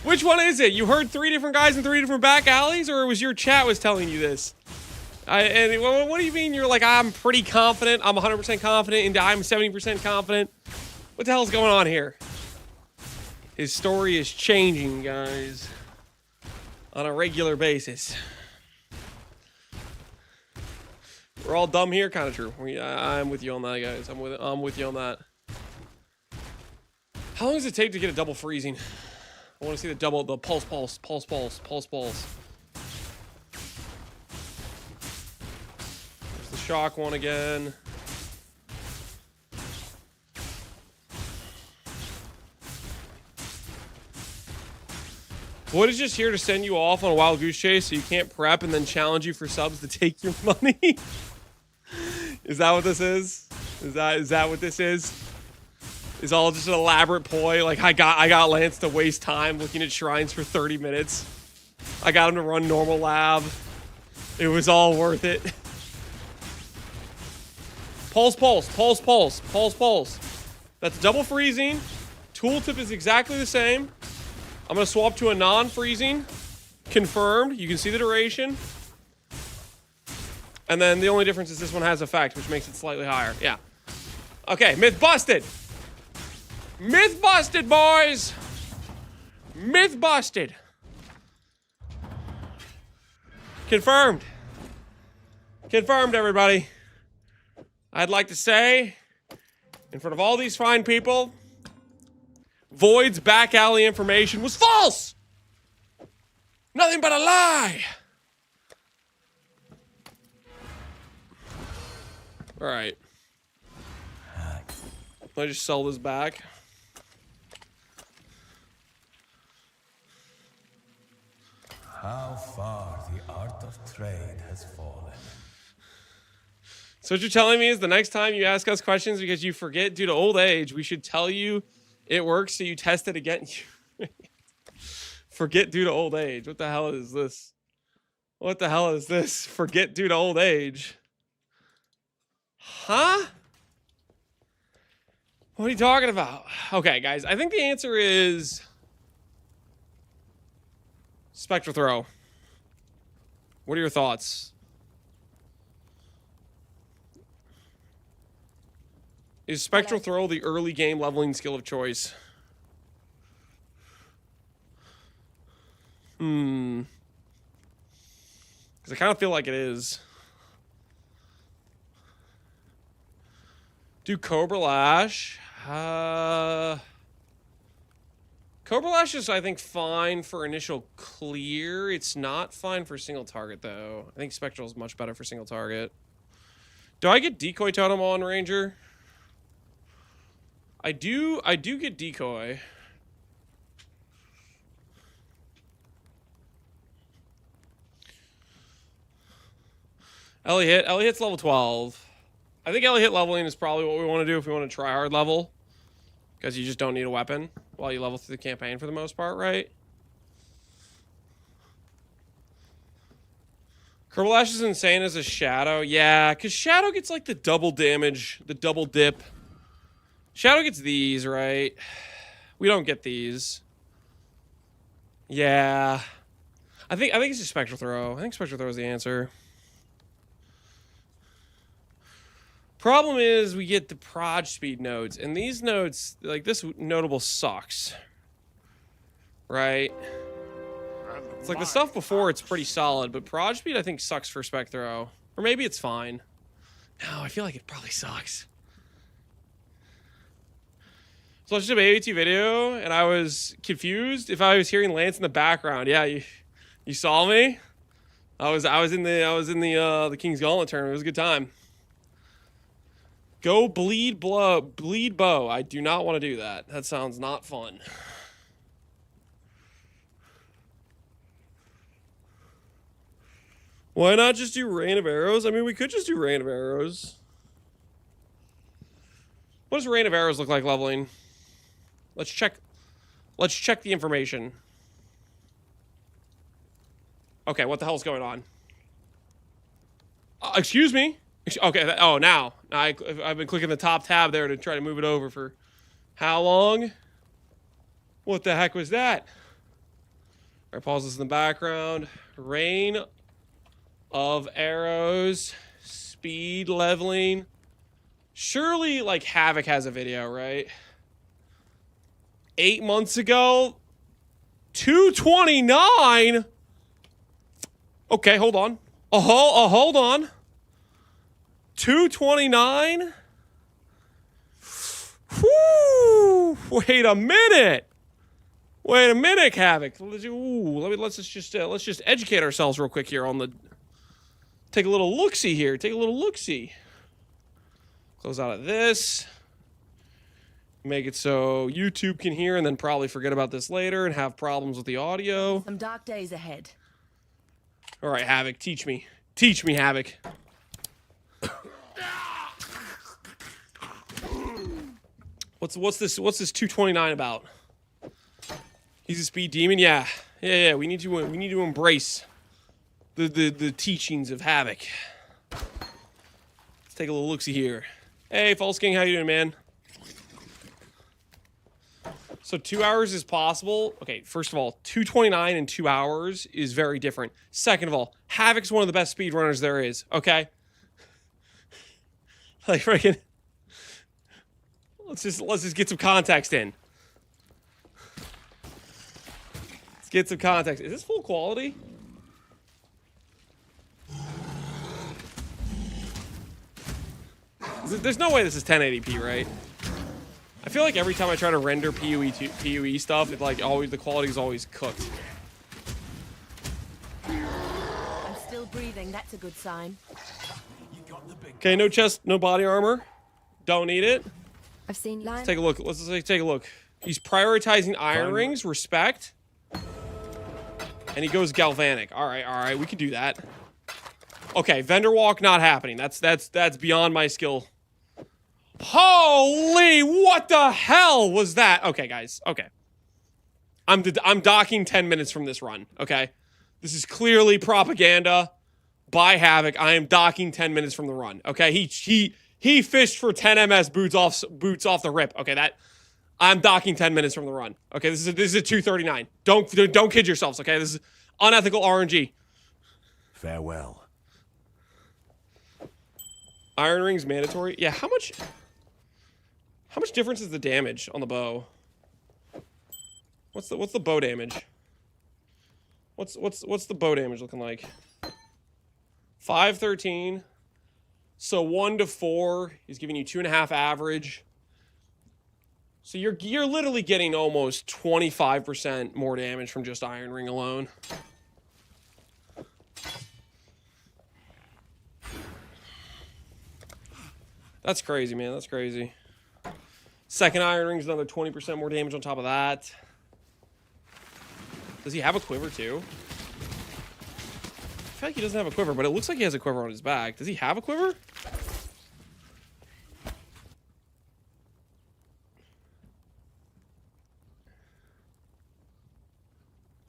Which one is it? You heard 3 different guys in 3 different back alleys, or was your chat was telling you this? And what do you mean you're like, I'm pretty confident, I'm 100% confident, and I'm 70% confident? What the hell's going on here? His story is changing, guys, on a regular basis. We're all dumb here, kind of true. I'm with you on that, guys. I'm with you on that. How long does it take to get a double freezing? I want to see the pulse. There's the shock one again. Void is just here to send you off on a wild goose chase so you can't prep and then challenge you for subs to take your money. Is that what this is? Is that what this is? Is all just an elaborate ploy? Like I got Lance to waste time looking at shrines for 30 minutes. I got him to run normal lab. It was all worth it. Pulse, pulse, pulse, pulse, pulse, pulse. That's double freezing. Tooltip is exactly the same. I'm gonna swap to a non-freezing. Confirmed. You can see the duration. And then the only difference is this one has effect, which makes it slightly higher. Yeah. Okay, myth busted. Myth busted, boys. Myth busted. Confirmed. Confirmed, everybody. I'd like to say, in front of all these fine people, Void's back alley information was false! Nothing but a lie! Alright. Let me just sell this back. How far the art of trade has fallen. So what you're telling me is the next time you ask us questions because you forget due to old age, we should tell you it works so you test it again. Forget due to old age. What the hell is this? What the hell is this? Forget due to old age. Huh? What are you talking about? Okay, guys, I think the answer is Spectral Throw. What are your thoughts? Is Spectral Throw the early game leveling skill of choice? Because I kind of feel like it is. Do Cobra Lash. Cobra Lash is, I think, fine for initial clear. It's not fine for single target, though. I think Spectral is much better for single target. Do I get Decoy Totem on Ranger? I do get Decoy. Ellie hit's level 12. I think Ellie hit leveling is probably what we want to do if we want to try hard level. Because you just don't need a weapon while you level through the campaign for the most part, right? Kerbalash is insane as a Shadow. Yeah, because Shadow gets like the double damage, the double dip. Shadow gets these, right? We don't get these. Yeah. I think it's just Spectral Throw. I think Spectral Throw is the answer. Problem is we get the proj speed nodes, and these nodes, like this notable sucks. Right? It's like the stuff before it's pretty solid, but proj speed I think sucks for Spectro. Or maybe it's fine. No, I feel like it probably sucks. So I watched a AAT video, and I was confused if I was hearing Lance in the background. Yeah, you saw me. I was in the King's Gauntlet tournament. It was a good time. Go bleed bow. I do not want to do that. That sounds not fun. Why not just do Rain of Arrows? I mean, we could just do Rain of Arrows. What does Rain of Arrows look like leveling? Let's check the information. Okay, what the hell's going on? Excuse me? Okay, oh, now. I've been clicking the top tab there to try to move it over for how long? What the heck was that? All right, pause this in the background. Rain of Arrows. Speed leveling. Surely, like, Havoc has a video, right? 8 months ago? 229? Okay, hold on. Hold on. 229? Whoo! Wait a minute. Wait a minute, Havoc. Let's just educate ourselves real quick here on the. Take a little look-see here. Take a little look-see. Close out of this. Make it so YouTube can hear and then probably forget about this later and have problems with the audio. Some dark days ahead. All right, Havoc, teach me. Teach me, Havoc. What's this 229 about? He's a speed demon? Yeah. Yeah, we need to embrace the teachings of Havoc. Let's take a little look-see here. Hey, False King, how you doing, man? So 2 hours is possible. Okay, first of all, 229 in 2 hours is very different. Second of all, Havoc's one of the best speedrunners there is, okay? Like, freaking... Let's just get some context in. Let's get some context. Is this full quality? There's no way this is 1080p, right? I feel like every time I try to render PoE stuff, it like always the quality is always cooked. I'm still breathing. That's a good sign. Okay, no chest, no body armor. Don't need it. I've seen lines. Let's take a look. Let's take a look. He's prioritizing iron rings, respect. And he goes galvanic. All right, we can do that. Okay, vendor walk not happening. That's beyond my skill. Holy, what the hell was that? Okay, guys. Okay. I'm docking 10 minutes from this run, okay? This is clearly propaganda by Havoc. I am docking 10 minutes from the run, okay? He fished for 10 MS boots off the rip. Okay, I'm docking 10 minutes from the run. Okay, this is a 239. Don't kid yourselves, okay? This is unethical RNG. Farewell. Iron rings mandatory. Yeah, how much difference is the damage on the bow? What's the bow damage? What's the bow damage looking like? 513. So 1 to 4 is giving you 2.5 average. So you're literally getting almost 25% more damage from just iron ring alone. That's crazy, man. That's crazy. Second iron ring's another 20% more damage on top of that. Does he have a quiver too? I feel like he doesn't have a quiver, but it looks like he has a quiver on his back. Does he have a quiver?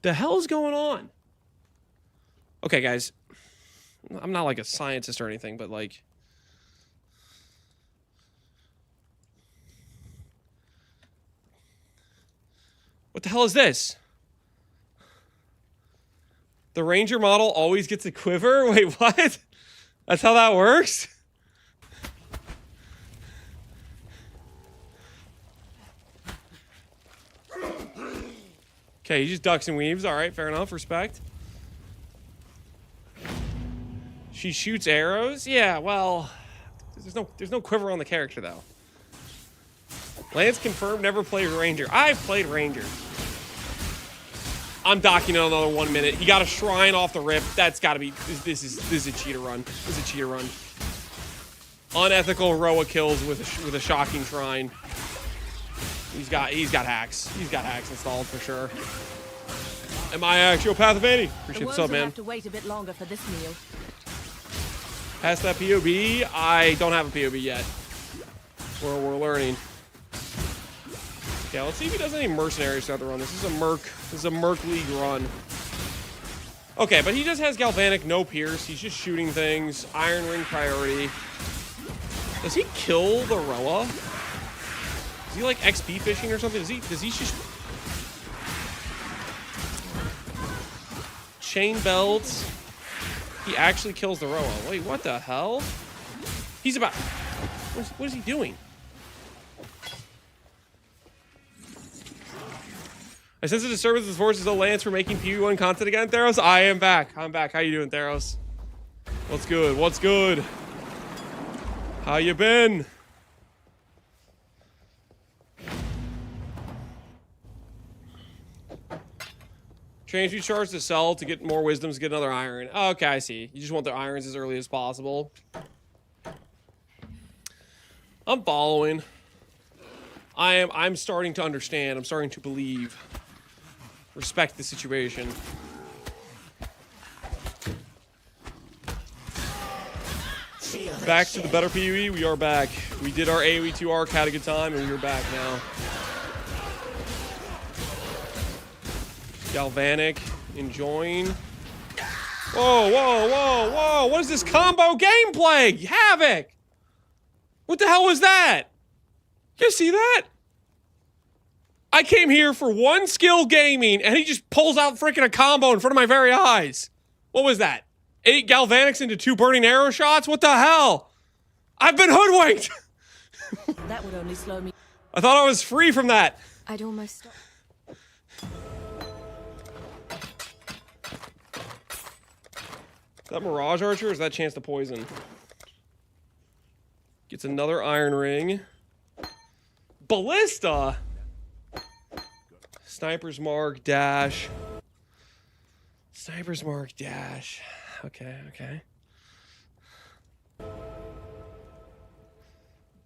The hell's going on? Okay, guys. I'm not like a scientist or anything, but like... What the hell is this? The Ranger model always gets a quiver? Wait, what? That's how that works? Okay, he just ducks and weaves. All right, fair enough. Respect. She shoots arrows? Yeah, well, there's no quiver on the character, though. Lance confirmed never played Ranger. I've played Ranger. I'm docking it another 1 minute. He got a shrine off the rip. That's got to be... This is a cheater run. This is a cheater run. Unethical Roa kills with a shocking shrine. He's got hacks. He's got hacks installed for sure. Am I actual Path of 80? Appreciate the sub, man. Have to wait a bit longer for this meal. Past that POB, I don't have a POB yet. We're learning. Okay, let's see if he does any mercenaries throughout the run. This is a Merc League run. Okay, but he just has Galvanic, no Pierce. He's just shooting things. Iron Ring priority. Does he kill the Roa? Is he like XP fishing or something? Does he just... Chain belts. He actually kills the Roa. Wait, what the hell? He's about... What is he doing? I sense a disturbance of forces of Lance for making PU1 content again, Theros. I am back. I'm back. How you doing, Theros? What's good? What's good? How you been? Change your charge to sell to get more wisdoms, get another iron. Oh, okay, I see. You just want the irons as early as possible. I'm following. I'm starting to understand. I'm starting to believe. Respect the situation. Back to the better PoE. We are back. We did our AoE 2 arc, had a good time, and we're back now. Galvanic, enjoying. Whoa, whoa, whoa, whoa! What is this combo gameplay? Havoc! What the hell was that? You see that? I came here for one skill gaming, and he just pulls out freaking a combo in front of my very eyes. What was that? 8 Galvanics into 2 burning arrow shots? What the hell? I've been hoodwinked! That would only slow me. I thought I was free from that. I'd almost stop. Is that Mirage Archer or is that Chance to Poison? Gets another Iron Ring. Ballista! Sniper's Mark, Dash. Sniper's Mark, Dash. Okay, okay.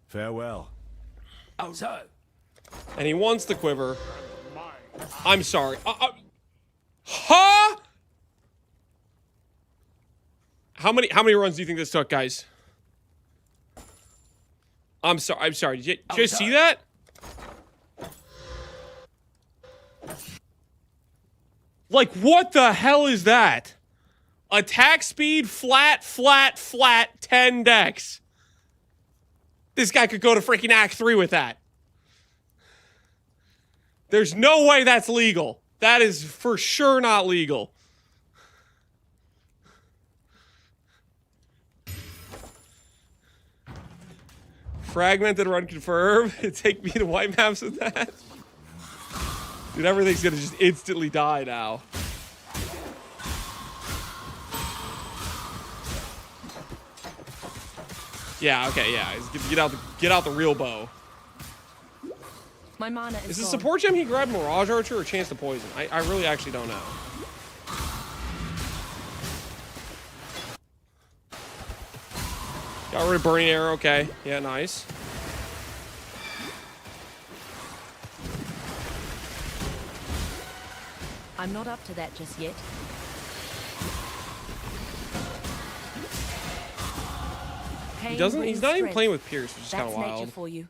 Farewell. Outside. And he wants the quiver. I'm sorry. Huh? How many runs do you think this took, guys? I'm sorry. Did you see that? Like, what the hell is that? Attack speed, flat, 10 dex. This guy could go to freaking Act 3 with that. There's no way that's legal. That is for sure not legal. Fragmented run confirmed. Take me to white maps with that. Dude, everything's gonna just instantly die now. Yeah, okay, yeah. Get out the real bow. My mana is Is the gone. support gem he grabbed Mirage Archer or Chance to Poison? I really actually don't know. Got rid of Burning Arrow, okay. Yeah, nice. I'm not up to that just yet. He's not even playing with Pierce, which is kind of That's wild. nature for you.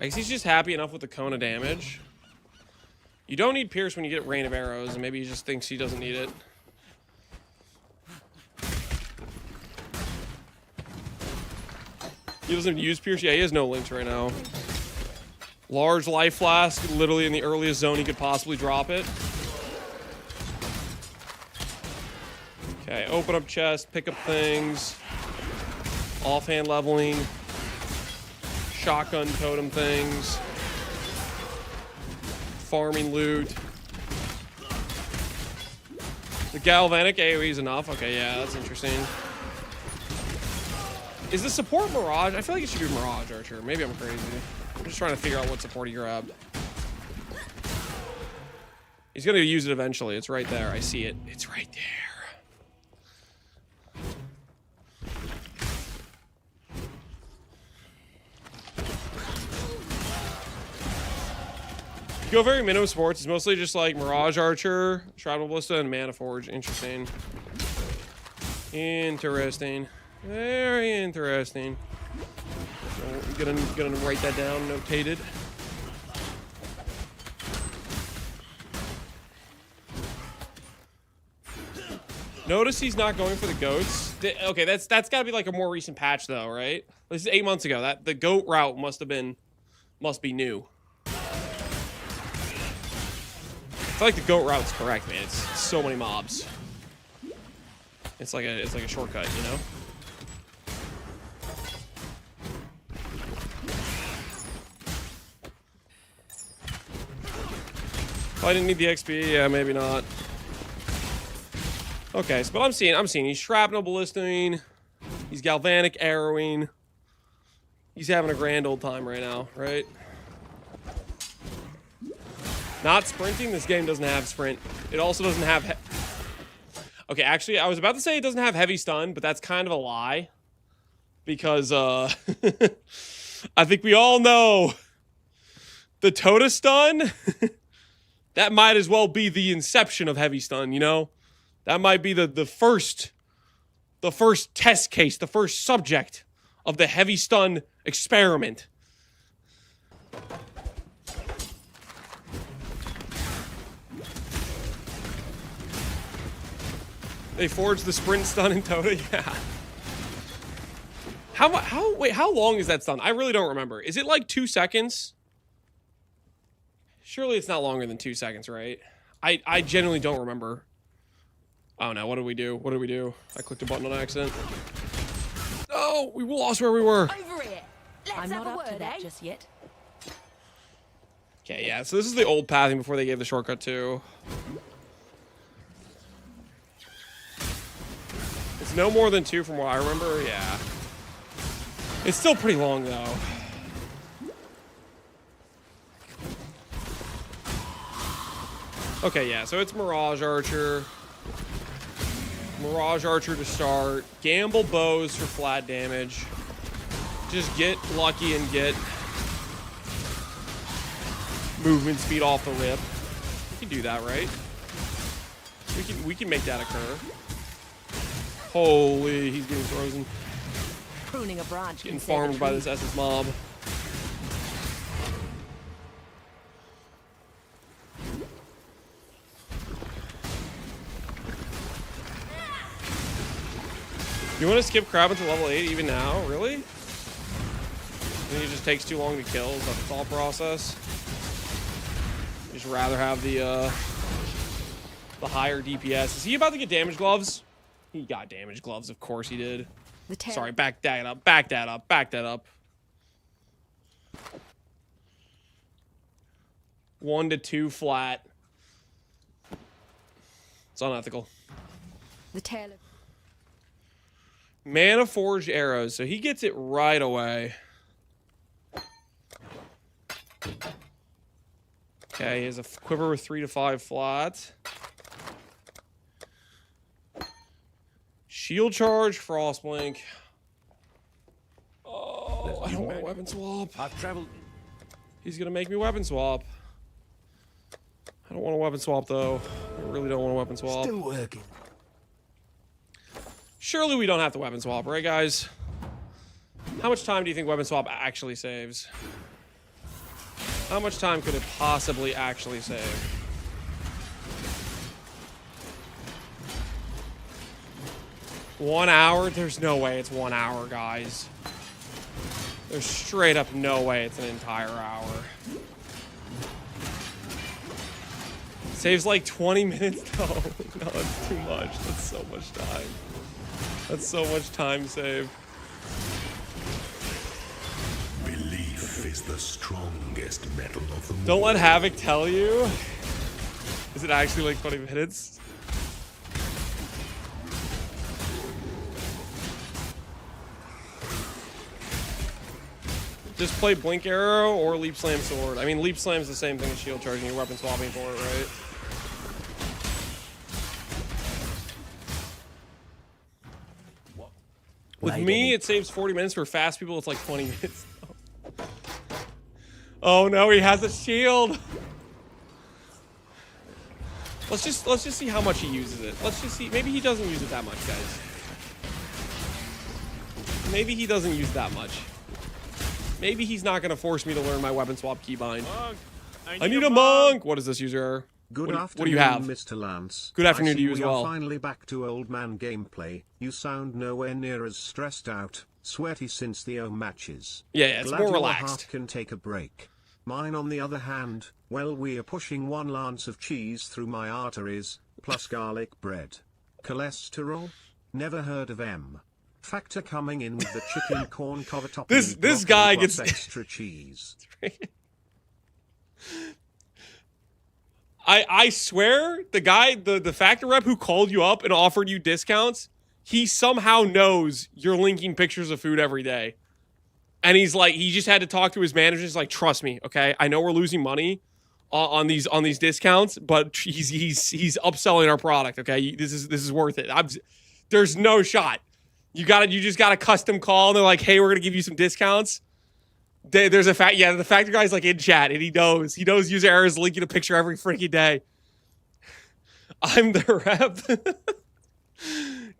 I guess he's just happy enough with the Kona damage. You don't need Pierce when you get Rain of Arrows, and maybe he just thinks he doesn't need it. He doesn't use Pierce? Yeah, he has no links right now. Large life flask, literally in the earliest zone he could possibly drop it. Okay, open up chest, pick up things. Offhand leveling. Shotgun totem things. Farming loot. The Galvanic AoE is enough. Okay, yeah, that's interesting. Is the support Mirage? I feel like it should be Mirage Archer. Maybe I'm crazy. I'm just trying to figure out what support he grabbed. He's gonna use it eventually. It's right there. I see it. It's right there. You go very minimum sports. It's mostly just like Mirage Archer, Shroud Ballista, and Mana Forge. Interesting. Interesting. Very interesting. Gonna write that down, notated. Notice he's not going for the goats. Okay, that's got to be like a more recent patch though, right? This is 8 months ago. That the goat route must be new. I feel like the goat route's correct, man. It's so many mobs. It's like a shortcut, you know? If I didn't need the XP, yeah, maybe not. Okay, so but I'm seeing he's shrapnel ballisting, he's galvanic arrowing. He's having a grand old time right now, right? Not sprinting. This game doesn't have sprint. It also doesn't have... Okay, actually, I was about to say it doesn't have heavy stun, but that's kind of a lie. Because, I think we all know The ToTA stun? That might as well be the inception of heavy stun, you know? That might be the first test case, the first subject of the heavy stun experiment. They forged the sprint stun in ToTA? Yeah. How long is that stun? I really don't remember. Is it like 2 seconds? Surely it's not longer than 2 seconds, right? I genuinely don't remember. Oh no, what did we do? What did we do? I clicked a button on accident. Oh, we lost where we were. Over it. I'm not up to that just yet. Okay, yeah, so this is the old pathing before they gave the shortcut too. It's no more than 2 from what I remember, yeah. It's still pretty long though. Okay, yeah, so it's Mirage Archer. Mirage Archer to start. Gamble bows for flat damage. Just get lucky and get movement speed off the rip. We can do that, right? We can make that occur. Holy, he's getting frozen. Pruning a branch. Getting farmed by this SS mob. You want to skip crab until level 8 even now? Really? I think it just takes too long to kill. Is that the thought process? Just rather have the higher DPS. Is he about to get damage gloves? He got damage gloves. Of course he did. Sorry, back that up. Back that up. Back that up. 1 to 2 flat. It's unethical. The tail of Mana forged arrows, so he gets it right away. Okay, he has a quiver with 3 to 5 flat. Shield charge, frost blink. Oh, I don't want a weapon swap. I've traveled. He's gonna make me weapon swap. I don't want a weapon swap though. I really don't want a weapon swap. Still working. Surely we don't have to weapon swap, right, guys? How much time do you think weapon swap actually saves? How much time could it possibly actually save? One hour? There's no way it's 1 hour, guys. There's straight up no way it's an entire hour. Saves like 20 minutes? No, no, that's too much. That's so much time. That's so much time saved. Belief is the strongest metal of them. Don't let Havoc tell you. Is it actually like 20 minutes? Just play Blink Arrow or Leap Slam Sword. I mean, Leap Slam is the same thing as shield charging. You're weapon swapping for it, right? With me, it saves 40 minutes. For fast people, it's like 20 minutes. Oh no, he has a shield. Let's just see how much he uses it. Let's just see. Maybe he doesn't use it that much, guys. Maybe he doesn't use that much. Maybe he's not gonna force me to learn my weapon swap keybind. I need a monk. What is this user? Good afternoon, what do you have? Mr. Lance. Good afternoon I see to you as we well. are finally back to old man gameplay. You sound nowhere near as stressed out, sweaty since the O matches. Yeah, it's Glad more your relaxed. heart can take a break. Mine, on the other hand, well, we are pushing 1 lance of cheese through my arteries, plus garlic bread. Cholesterol? Never heard of M. Factor coming in with the chicken corn cover topping. This guy plus gets extra cheese. I swear, the guy, the factor rep who called you up and offered you discounts, he somehow knows you're linking pictures of food every day. And he's like, he just had to talk to his manager. He's like, trust me, okay? I know we're losing money on these discounts, but he's upselling our product, okay? This is worth it. There's no shot. You just got a custom call, and they're like, hey, we're gonna give you some discounts. There's a fact. Yeah, the factor guy's like in chat, and he knows user errors linking a picture every freaking day. I'm the rep.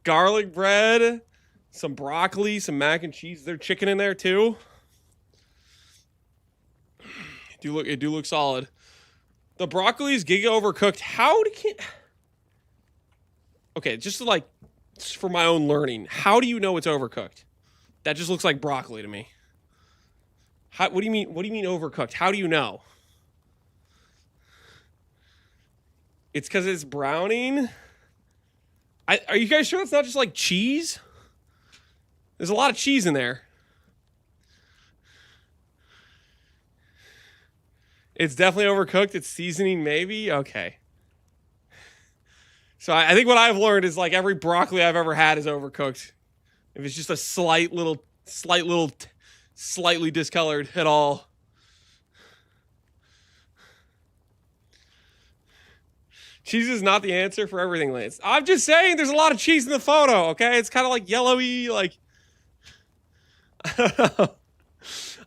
Garlic bread, some broccoli, some mac and cheese. There's chicken in there too. It do look solid. The broccoli is giga overcooked. Okay, just for my own learning, how do you know it's overcooked? That just looks like broccoli to me. What do you mean? What do you mean overcooked? How do you know? It's because it's browning. Are you guys sure it's not just like cheese? There's a lot of cheese in there. It's definitely overcooked. It's seasoning, maybe. Okay. So I think what I've learned is like every broccoli I've ever had is overcooked. If it's just a slightly discolored at all. Cheese is not the answer for everything, Lance. I'm just saying there's a lot of cheese in the photo, okay? It's kind of like yellowy, like... I don't know.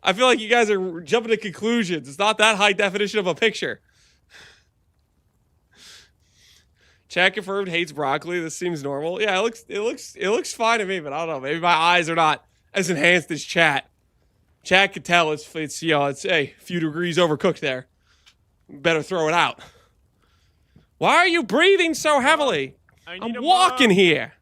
I feel like you guys are jumping to conclusions. It's not that high definition of a picture. Chat confirmed hates broccoli. This seems normal. Yeah, it looks fine to me, but I don't know. Maybe my eyes are not as enhanced as chat. Chat could tell it's a few degrees overcooked there. Better throw it out. Why are you breathing so heavily? I'm walking here.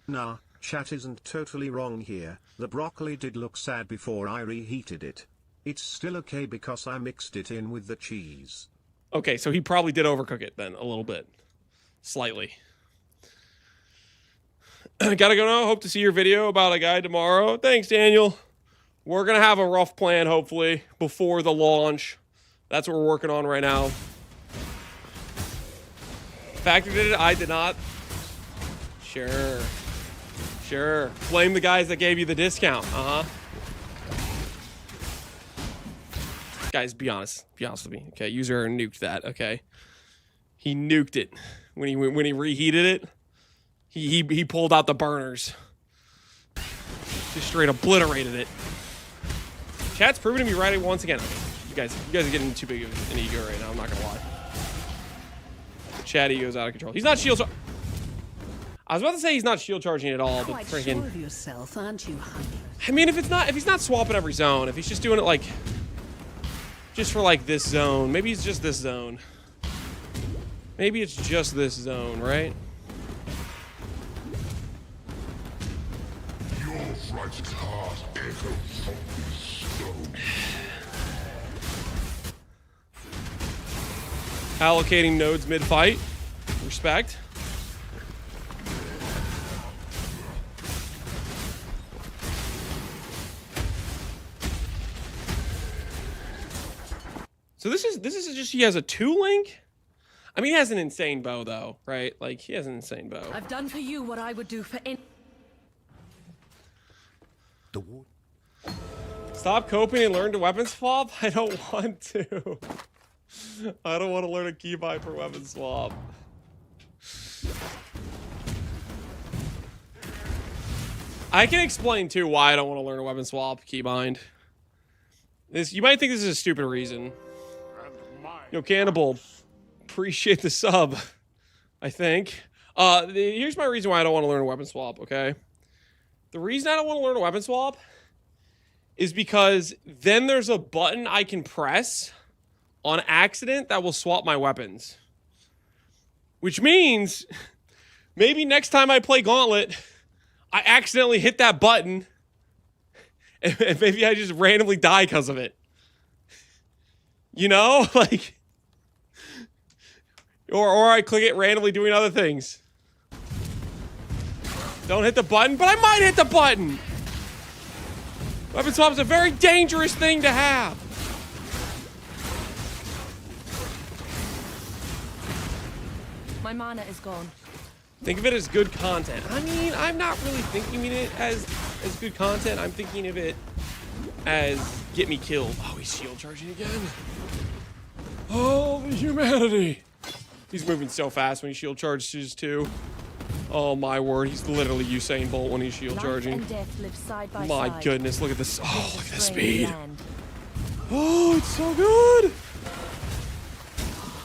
Nah, chat isn't totally wrong here. The broccoli did look sad before I reheated it. It's still okay because I mixed it in with the cheese. Okay, so he probably did overcook it then a little bit. Slightly. Gotta go now. Hope to see your video about a guy tomorrow. Thanks, Daniel. We're gonna have a rough plan, hopefully, before the launch. That's what we're working on right now. Factor did it, I did not. Sure. Blame the guys that gave you the discount. Guys, be honest. Be honest with me. Okay, user nuked that, okay? He nuked it. When he reheated it, he pulled out the burners. Just straight obliterated it. Chat's proven to be right once again. You guys are getting too big of an ego right now, I'm not gonna lie. The chat ego's out of control. He's not shield I was about to say he's not shield charging at all, but freaking. Sure of yourself, aren't you, honey? I mean, if he's not swapping every zone, if he's just doing it like just for like this zone, maybe it's just this zone. Maybe it's just this zone, right? Your frightened heart echoes from this stone. Allocating nodes mid-fight. Respect. So this is just he has a 2-link? I mean, he has an insane bow, though, right? Like, he has an insane bow. I've done for you what I would do for any... Stop coping and learn to weapon swap? I don't want to. I don't want to learn a keybind for weapon swap. I can explain, too, why I don't want to learn a weapon swap keybind. You might think this is a stupid reason. Yo, Cannibal, appreciate the sub, I think. Here's my reason why I don't want to learn a weapon swap, okay? The reason I don't want to learn a weapon swap is because then there's a button I can press on accident that will swap my weapons. Which means maybe next time I play Gauntlet, I accidentally hit that button and maybe I just randomly die because of it. You know? Like... Or I click it randomly doing other things. Don't hit the button, but I might hit the button! Weapon swap is a very dangerous thing to have. My mana is gone. Think of it as good content. I mean, I'm not really thinking of it as good content. I'm thinking of it as get me killed. Oh, he's shield charging again. Oh, the humanity. He's moving so fast when he shield charges too. Oh my word, he's literally Usain Bolt when he's shield charging. Life and death live side by My side. goodness, look at this. Oh, look at the speed. Oh, it's so good.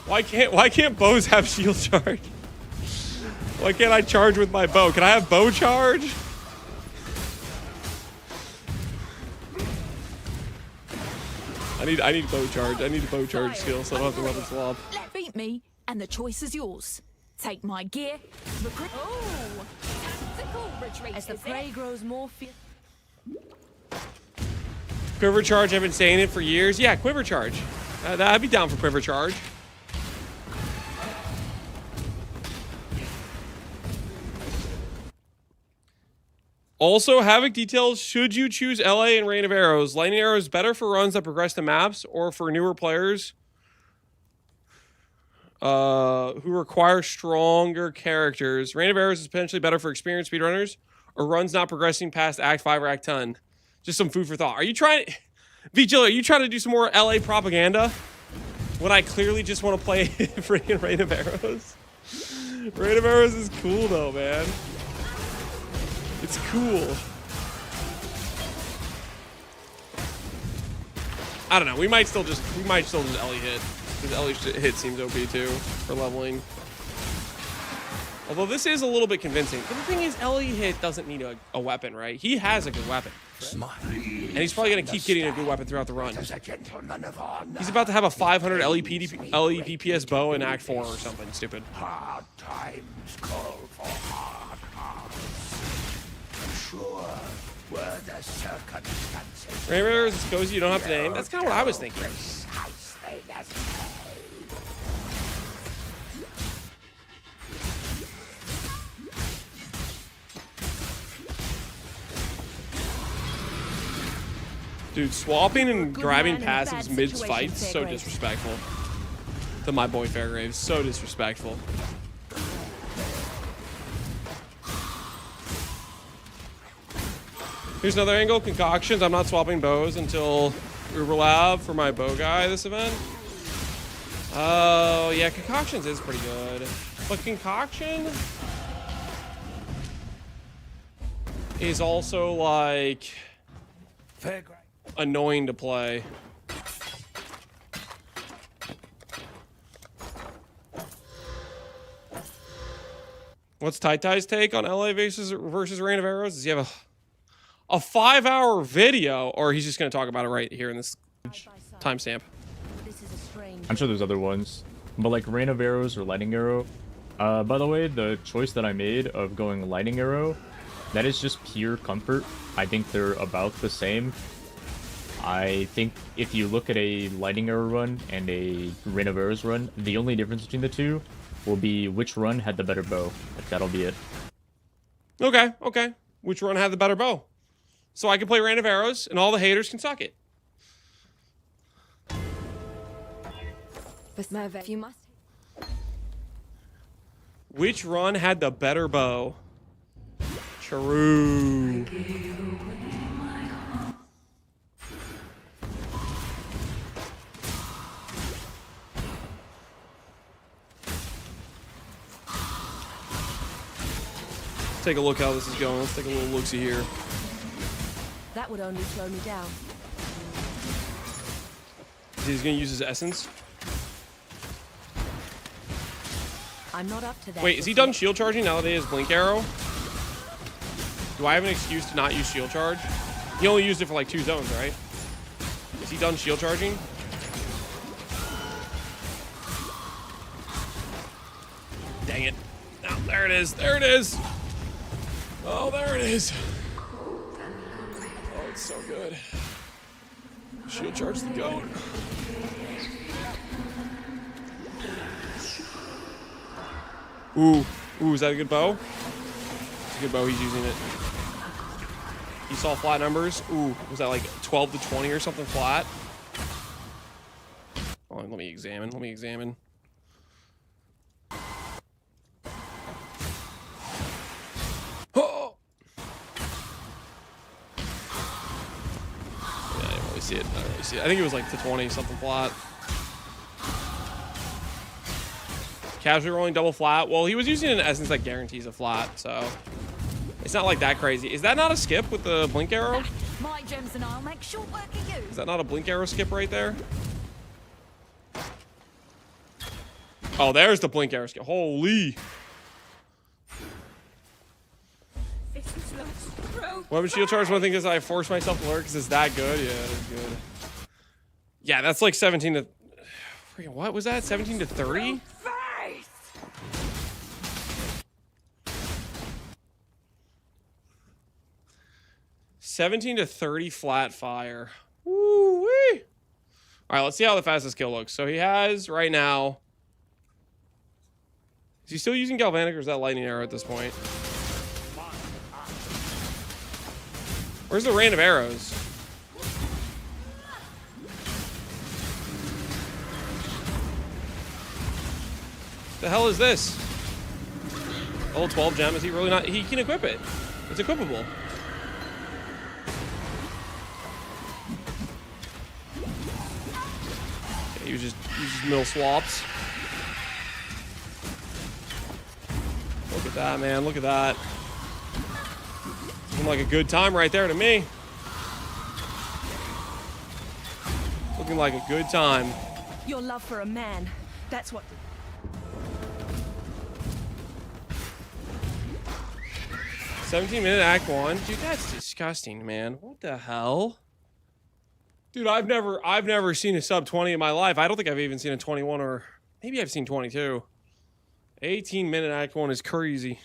Why can't bows have shield charge? Why can't I charge with my bow? Can I have bow charge? I need bow charge. I need a bow charge skill so I don't have to weapon swap. Beat me, and the choice is yours. Take my gear. Oh, tactical retreat. As the prey grows more fierce. Quiver charge, I've been saying it for years. Yeah, quiver charge. I'd be down for quiver charge. Also, Havoc details, should you choose LA and Rain of Arrows? Lightning Arrows better for runs that progress the maps or for newer players who require stronger characters. Rain of Arrows is potentially better for experienced speedrunners or runs not progressing past Act 5 or Act 10. Just some food for thought. Are you trying... VGill, are you trying to do some more LA propaganda when I clearly just want to play freaking Rain of Arrows? Rain of Arrows is cool though, man. It's cool. I don't know. We might still just Ellie hit because Ellie hit seems OP too for leveling. Although this is a little bit convincing. But the thing is, Ellie hit doesn't need a weapon, right? He has a good weapon, and he's probably gonna keep getting a good weapon throughout the run. He's about to have a 500 LEPPS bow in Act 4 or something stupid. Hard times call for hard hearts. Sure were the circumstances. Rainbow is cozy, you don't have to name. That's kind of what I was thinking. Dude, swapping and grabbing passives mid-fight, so disrespectful. To my boy Fairgraves, so disrespectful. Here's another angle, concoctions. I'm not swapping bows until Uber Lab for my bow guy this event. Oh, yeah, concoctions is pretty good. But concoction is also like annoying to play. What's Tai Tai's take on LA versus Rain of Arrows? Does he have a 5-hour video, or he's just going to talk about it right here in this timestamp? I'm sure there's other ones, but like Rain of Arrows or Lightning Arrow. By the way, the choice that I made of going Lightning Arrow, that is just pure comfort. I think they're about the same. I think if you look at a Lightning Arrow run and a Rain of Arrows run, the only difference between the two will be which run had the better bow. Like, that'll be it. Okay, okay. Which run had the better bow? So I can play Rain of Arrows, and all the haters can suck it. Which run had the better bow? True. Take a look how this is going. Let's take a little look-see here. That would only slow me down. He's gonna use his essence. I'm not up to that. Wait, is he done shield charging now that he has blink arrow? Do I have an excuse to not use shield charge? He only used it for like 2 zones, right? Is he done shield charging? Dang it. Oh, there it is. There it is. Oh, there it is. Oh, it's so good. Shield charge the goat. Ooh, is that a good bow? It's a good bow, he's using it. He saw flat numbers. Ooh, was that like 12 to 20 or something flat? Oh, let me examine, Oh! Yeah, I didn't really see it, I think it was like to 20, something flat. Casually rolling double flat. Well, he was using an essence that guarantees a flat, so it's not like that crazy. Is that not a skip with the blink arrow? My gems and I'll make short work of you. Is that not a blink arrow skip right there? Oh, there's the blink arrow skip. Holy. Weapon shield charge. One thing is I force myself to lurk because it's that good. Yeah, it is good. Yeah, that's like 17 to... Freaking what was that? 17 to 30? 17 to 30 flat fire. Woo-wee. All right, let's see how the fastest kill looks. So he has right now... Is he still using galvanic or is that lightning arrow at this point? Where's the rain of arrows? The hell is this? Level 12 gem, is he really not? He can equip it. It's equipable. Okay, he just middle swaps. Look at that, man. Look at that. Looking like a good time right there to me. Looking like a good time. Your love for a man. That's what... 17-minute Act 1. Dude, that's disgusting, man. What the hell? Dude, I've never seen a sub 20 in my life. I don't think I've even seen a 21 or maybe I've seen 22. 18-minute Act 1 is crazy.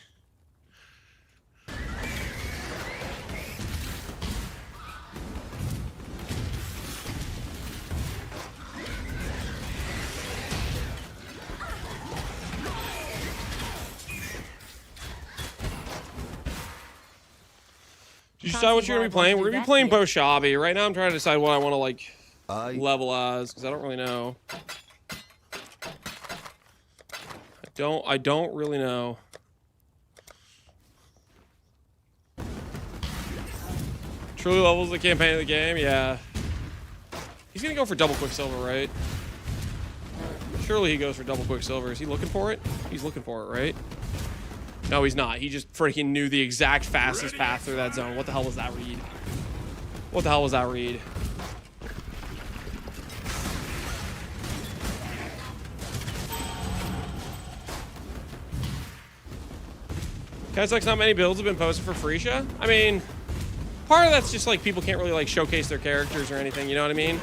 Did you decide what you're gonna be playing? We're gonna be playing BowShabi. Right now I'm trying to decide what I want to like level as, because I don't really know. I don't really know. Truly levels the campaign of the game, yeah. He's gonna go for double Quicksilver, right? Surely he goes for double Quicksilver. Is he looking for it? He's looking for it, right? No, he's not. He just freaking knew the exact fastest path through that zone. What the hell was that read? What the hell was that read? Guys, like, not many builds have been posted for Freesia. I mean, part of that's just like people can't really like showcase their characters or anything. You know what I mean?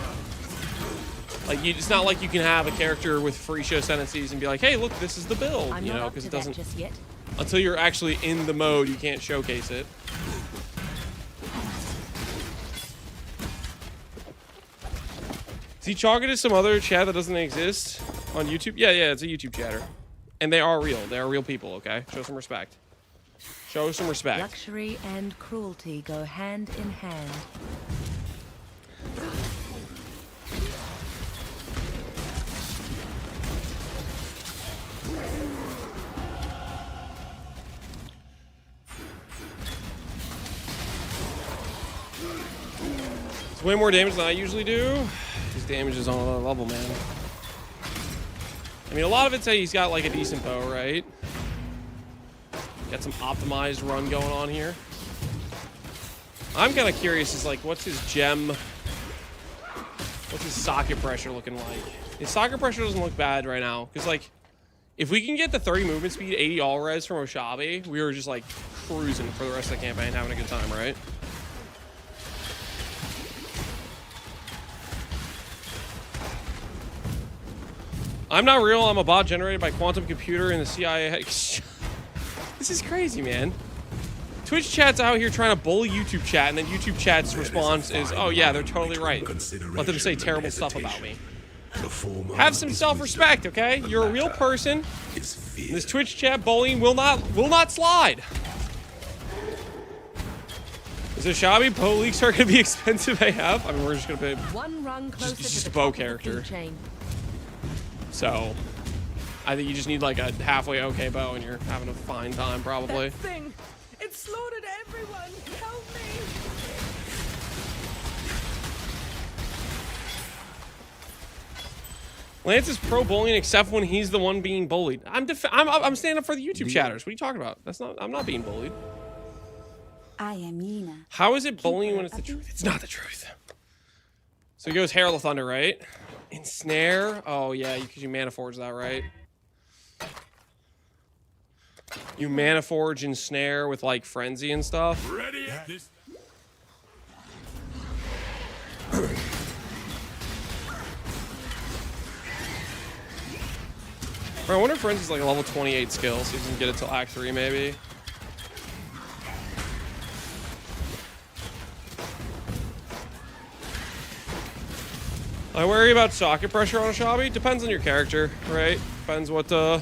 Like, it's not like you can have a character with Freesia ascendancies and be like, hey, look, this is the build. You know, because it doesn't. Just yet. Until you're actually in the mode, you can't showcase it. Is he talking to some other chat that doesn't exist on YouTube? Yeah, it's a YouTube chatter. And they are real. They are real people, okay? Show some respect. Show some respect. Luxury and cruelty go hand in hand. It's way more damage than I usually do. His damage is on another level, man. I mean, a lot of it's that he's got like a decent bow, right? Got some optimized run going on here. I'm kind of curious, is like, what's his gem? What's his socket pressure looking like? His socket pressure doesn't look bad right now. Because, like, if we can get the 30 movement speed, 80 all res from BowShabi, we were just like cruising for the rest of the campaign, having a good time, right? I'm not real. I'm a bot generated by quantum computer in the CIA. This is crazy, man. Twitch chat's out here trying to bully YouTube chat, and then YouTube chat's response is, oh yeah, they're totally right. Let them say terrible stuff about me. Have some self-respect, okay? You're a real person. This Twitch chat bullying will not slide. Is BowShabi bow leaks are going to be expensive AF? I mean, we're just going to pay. One rung closer Just to a the bow top of the character. food chain. So, I think you just need like a halfway okay bow and you're having a fine time, probably. That thing! It slaughtered everyone! Help me! Lance is pro bullying except when he's the one being bullied. I'm standing up for the YouTube chatters. What are you talking about? I'm not being bullied. I am NieNie. How is it bullying when it's the truth? It's not the truth. So he goes Herald of Thunder, right? Ensnare. Oh yeah, because you mana forge that, right? You mana forge Ensnare with like frenzy and stuff. Ready? Bro, I wonder if frenzy's like a level 28 skill, so he doesn't get it till Act 3 maybe. I worry about socket pressure on a Shabi. Depends on your character, right? Depends what kind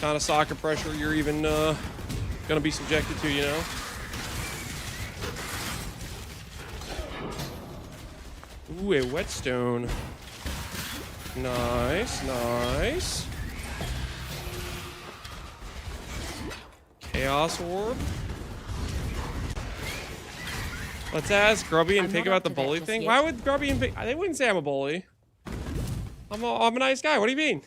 of socket pressure you're even gonna be subjected to, you know? Ooh, a whetstone. Nice, nice. Chaos orb. Let's ask Grubby and Pig about the bully thing. Why would Grubby and Pig? They wouldn't say I'm a bully. I'm a nice guy. What do you mean?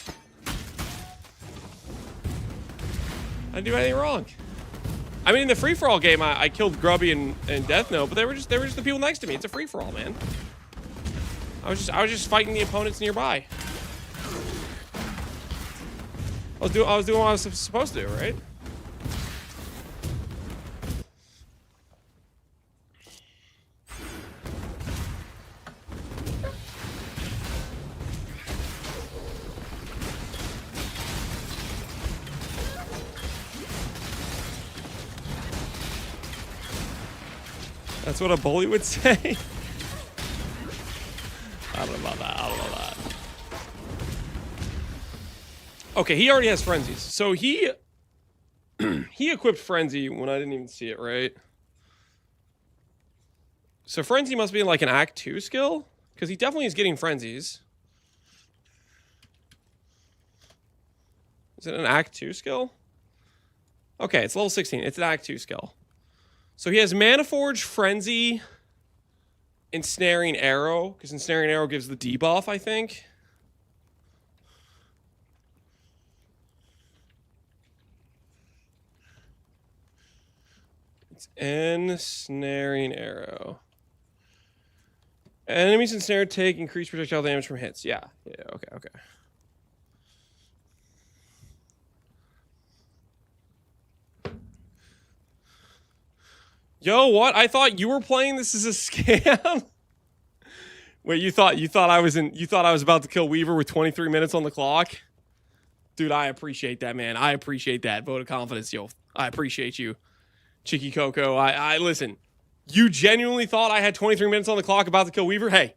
I didn't do anything wrong. I mean, in the free-for-all game, I killed Grubby and Death Note, but they were just the people next to me. It's a free-for-all, man. I was just fighting the opponents nearby. I was doing what I was supposed to do, right? That's what a bully would say. I don't know about that. I don't know that. Okay, he already has frenzies. So he equipped frenzy when I didn't even see it, right? So frenzy must be like an Act 2 skill, because he definitely is getting frenzies. Is it an Act 2 skill? Okay, it's level 16. It's an Act 2 skill. So he has Mana Forge, Frenzy, Ensnaring Arrow, because Ensnaring Arrow gives the debuff, I think. It's Ensnaring Arrow. Enemies ensnared take increased projectile damage from hits. Yeah, okay. Yo, what? I thought you were playing this as a scam. Wait, you thought I was about to kill Weaver with 23 minutes on the clock? Dude, I appreciate that, man. I appreciate that. Vote of confidence, yo. I appreciate you. Chicky Coco, I listen. You genuinely thought I had 23 minutes on the clock about to kill Weaver? Hey,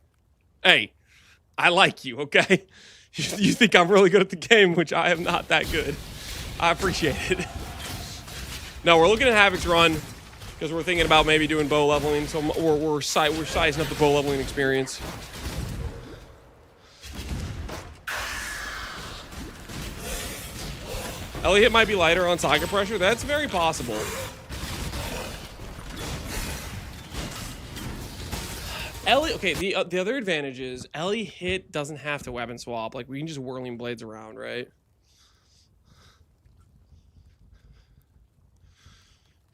I like you, okay? You think I'm really good at the game, which I am not that good. I appreciate it. No, we're looking at Havoc's run. Because we're thinking about maybe doing bow leveling, so we're sizing up the bow leveling experience. Elliot might be lighter on socket pressure. That's very possible. Okay, the other advantage is Elliot doesn't have to weapon swap. Like, we can just whirling blades around, right?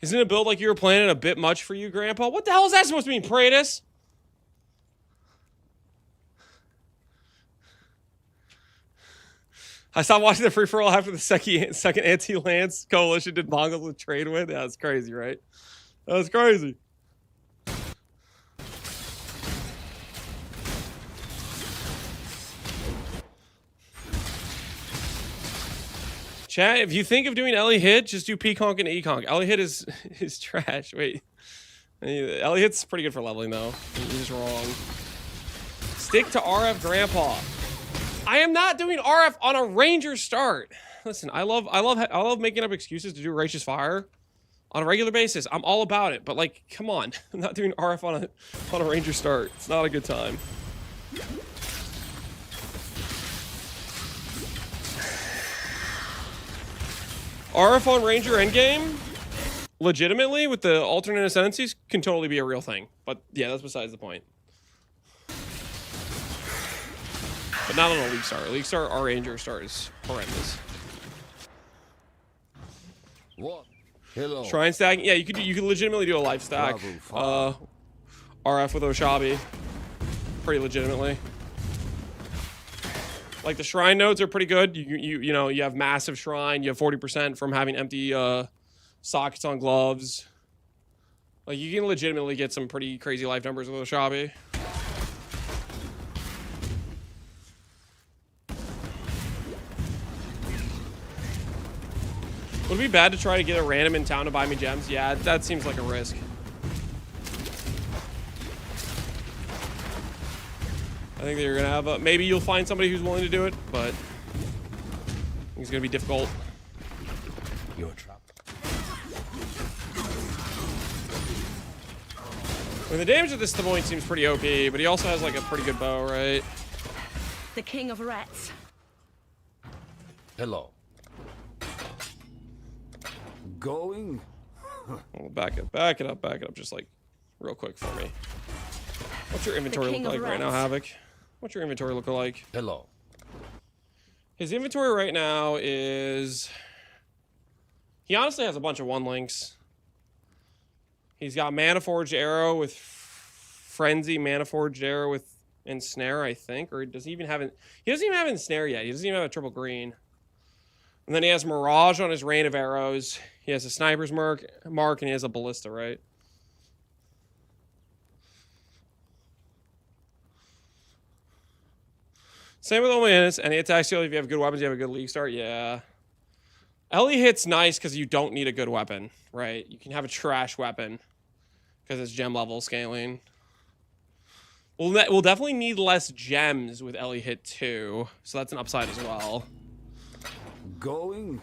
Isn't a build like you were planning a bit much for you, Grandpa? What the hell is that supposed to mean, Praetus? I stopped watching the free-for-all after the second anti-Lance coalition did Mongols with trade with. Yeah, that's crazy, right? That's crazy. Chat, if you think of doing Ellie Hit, just do P-Conk and E-Conk. Ellie Hit is trash. Wait. Ellie Hit's pretty good for leveling, though. He's wrong. Stick to RF Grandpa. I am not doing RF on a Ranger start. Listen, I love making up excuses to do Righteous Fire on a regular basis. I'm all about it. But, like, come on. I'm not doing RF on a Ranger start. It's not a good time. RF on Ranger endgame, legitimately, with the alternate ascendancies, can totally be a real thing. But, yeah, that's besides the point. But not on a League start. League start, our Ranger start is horrendous. Hello. Shrine stacking. Yeah, you could legitimately do a life stack. RF with BowShabi. Pretty legitimately. Like the shrine nodes are pretty good. You know, you have massive shrine. You have 40% from having empty sockets on gloves. Like you can legitimately get some pretty crazy life numbers with BowShabi. Would it be bad to try to get a random in town to buy me gems? Yeah, that seems like a risk. I think that you're gonna have maybe you'll find somebody who's willing to do it, but I think it's gonna be difficult. You're trapped. I mean, the damage at this point seems pretty OP, but he also has like a pretty good bow, right? The king of rats. Hello. Going? Well, back it up, just like real quick for me. What's your inventory look like right now, Havoc? What's your inventory look like? Hello. His inventory right now is... He honestly has a bunch of one links. He's got Mana Forged Arrow with Frenzy, Mana Forged Arrow with Ensnare, I think. Or does he even have it? He doesn't even have Ensnare yet. He doesn't even have a triple green. And then he has Mirage on his Rain of Arrows. He has a Sniper's mark, and he has a Ballista, right? Same with only hits. Any attack skill, if you have good weapons, you have a good league start. Yeah. Ellie hits nice because you don't need a good weapon, right? You can have a trash weapon because it's gem level scaling. We'll definitely need less gems with Ellie hit too, so that's an upside as well. Going?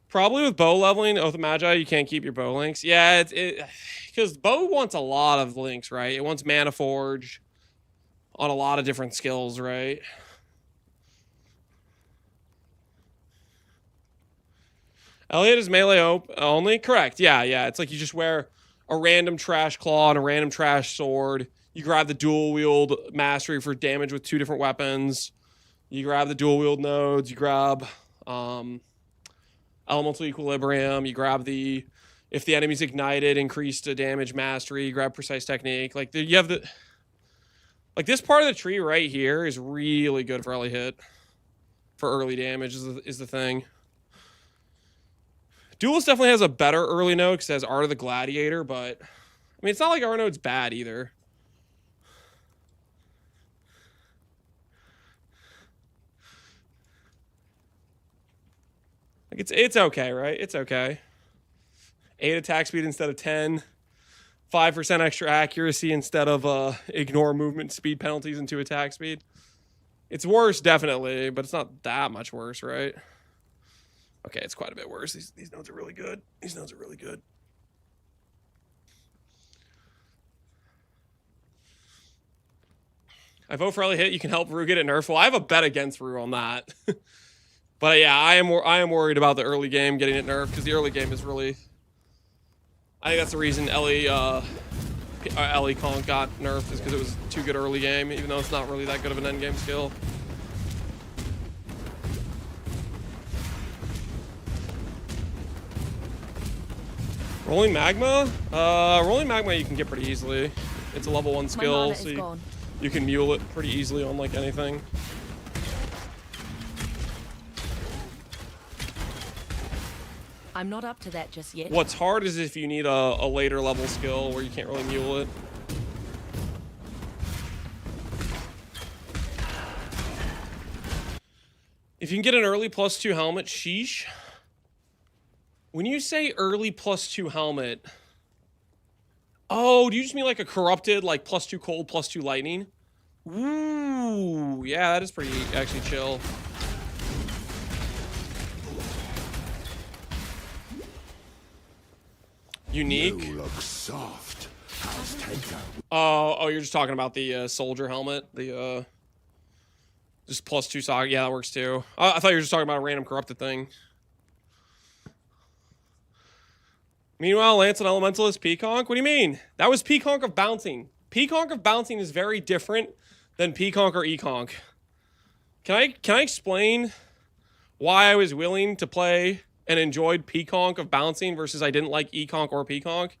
Probably with bow leveling, Oath of Magi, you can't keep your bow links. Yeah, because bow wants a lot of links, right? It wants Mana Forge on a lot of different skills, right? Elliot is melee only? Correct. Yeah. It's like you just wear a random trash claw and a random trash sword. You grab the dual wield mastery for damage with 2 different weapons. You grab the dual wield nodes. You grab elemental equilibrium. You grab the, if the enemy's ignited, increased damage mastery. You grab precise technique. Like you have the, like this part of the tree right here is really good for early hit. For early damage is the thing. Duelist definitely has a better early node because it has Art of the Gladiator, but I mean, it's not like our node's bad either. Like it's okay, right? It's okay. 8 attack speed instead of 10. 5% extra accuracy instead of ignore movement speed penalties and 2 attack speed. It's worse, definitely, but it's not that much worse, right? Okay, it's quite a bit worse. These nodes are really good. These nodes are really good. I vote for early hit. You can help Rue get it nerfed. Well, I have a bet against Rue on that. But yeah, I am worried about the early game getting it nerfed because the early game is really. I think that's the reason Ellie Conk got nerfed is because it was too good early game, even though it's not really that good of an end game skill. Rolling Magma? Rolling Magma you can get pretty easily. It's a level 1 skill, so you can mule it pretty easily on like anything. I'm not up to that just yet. What's hard is if you need a later level skill where you can't really mule it. If you can get an early +2 helmet, sheesh. When you say early +2 helmet, oh, do you just mean like a corrupted, like +2 cold, +2 lightning? Ooh, yeah, that is pretty actually chill. Unique. You look soft. How's ToTA? Oh, you're just talking about the soldier helmet, the just +2 socket. Yeah, that works too. I thought you were just talking about a random corrupted thing. Meanwhile, Lance and Elementalist Peaconk? What do you mean? That was Peaconk of Bouncing. Peaconk of Bouncing is very different than Peaconk or Econk. Can I explain why I was willing to play and enjoyed Peaconk of bouncing versus I didn't like Econk or Peaconk.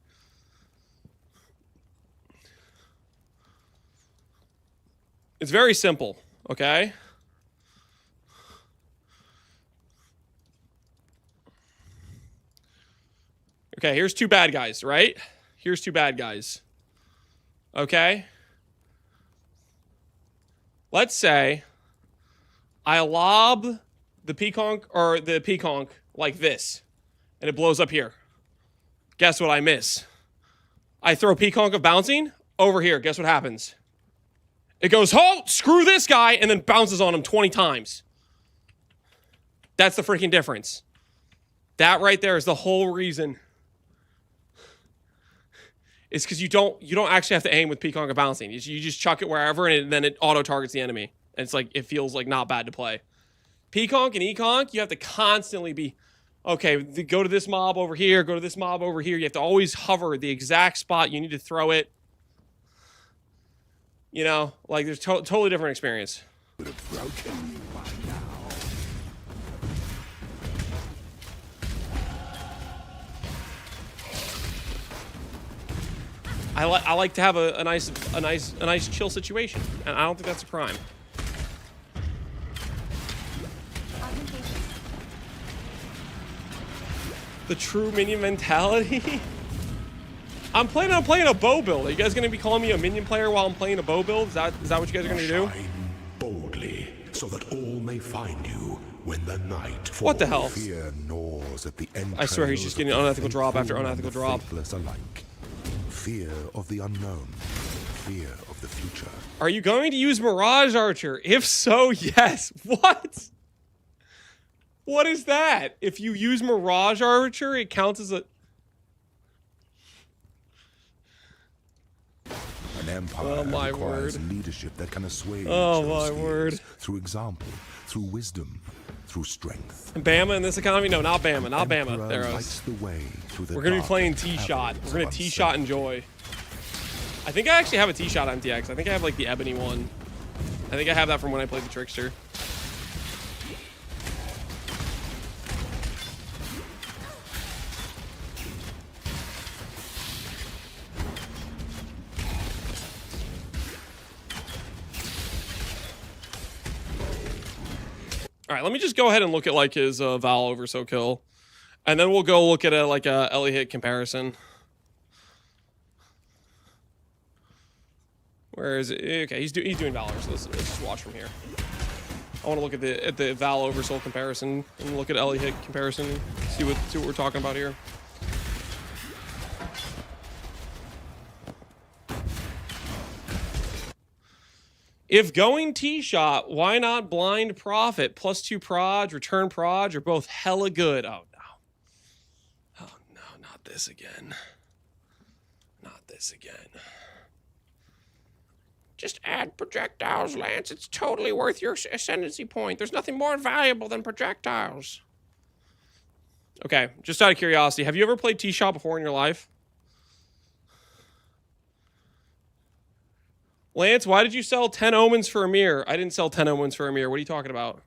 It's very simple, okay? Okay, here's two bad guys, right? Here's two bad guys. Okay? Let's say I lob the Peaconk like this, and it blows up here. Guess what I miss? I throw Peaconk of bouncing over here. Guess what happens? It goes, oh, screw this guy, and then bounces on him 20 times. That's the freaking difference. That right there is the whole reason. It's because you don't actually have to aim with Peaconk of bouncing. You just chuck it wherever, and then it auto-targets the enemy. And it's like, it feels like not bad to play. Peaconk and Econk, you have to constantly be, okay, go to this mob over here, go to this mob over here. You have to always hover the exact spot you need to throw it. You know, like there's totally different experience. Would have broken you by now. I like to have a nice chill situation, and I don't think that's a crime. The true minion mentality. I'm planning on playing a bow build. Are you guys gonna be calling me a minion player while I'm playing a bow build? Is that what you guys are gonna do? Shine boldly, so that all may find you when the night falls. What the hell? Fear gnaws at the I swear he's just getting unethical drop after unethical drop. Alike. Fear of the unknown, fear of the future. Are you going to use Mirage Archer? If so, yes. What? What is that? If you use Mirage Archer, it counts as a... An empire Oh, my requires word. leadership that can assuage Oh, those my fears word. through example, through wisdom, through strength. Bama in this economy? No, not Bama. Not Bama. Emperor Theros. lights the way through the We're going to be dark playing T-Shot. We're going to T-Shot Enjoy. I think I actually have a T-Shot MTX. I think I have, like, the Ebony one. I think I have that from when I played the Trickster. All right, let me just go ahead and look at like his Val overso kill, and then we'll go look at a Ellie hit comparison. Where is it? Okay, he's doing Valor. So let's just watch from here. I want to look at the Val oversoul comparison and look at Ellie hit comparison. See what we're talking about here. If going T-Shot, why not Blind Prophet? +2 proj, return proj are both hella good. Oh, no. Oh, no, not this again. Not this again. Just add projectiles, Lance. It's totally worth your ascendancy point. There's nothing more valuable than projectiles. Okay, just out of curiosity, have you ever played T-Shot before in your life? Lance, why did you sell 10 omens for a mirror? I didn't sell 10 omens for a mirror. What are you talking about?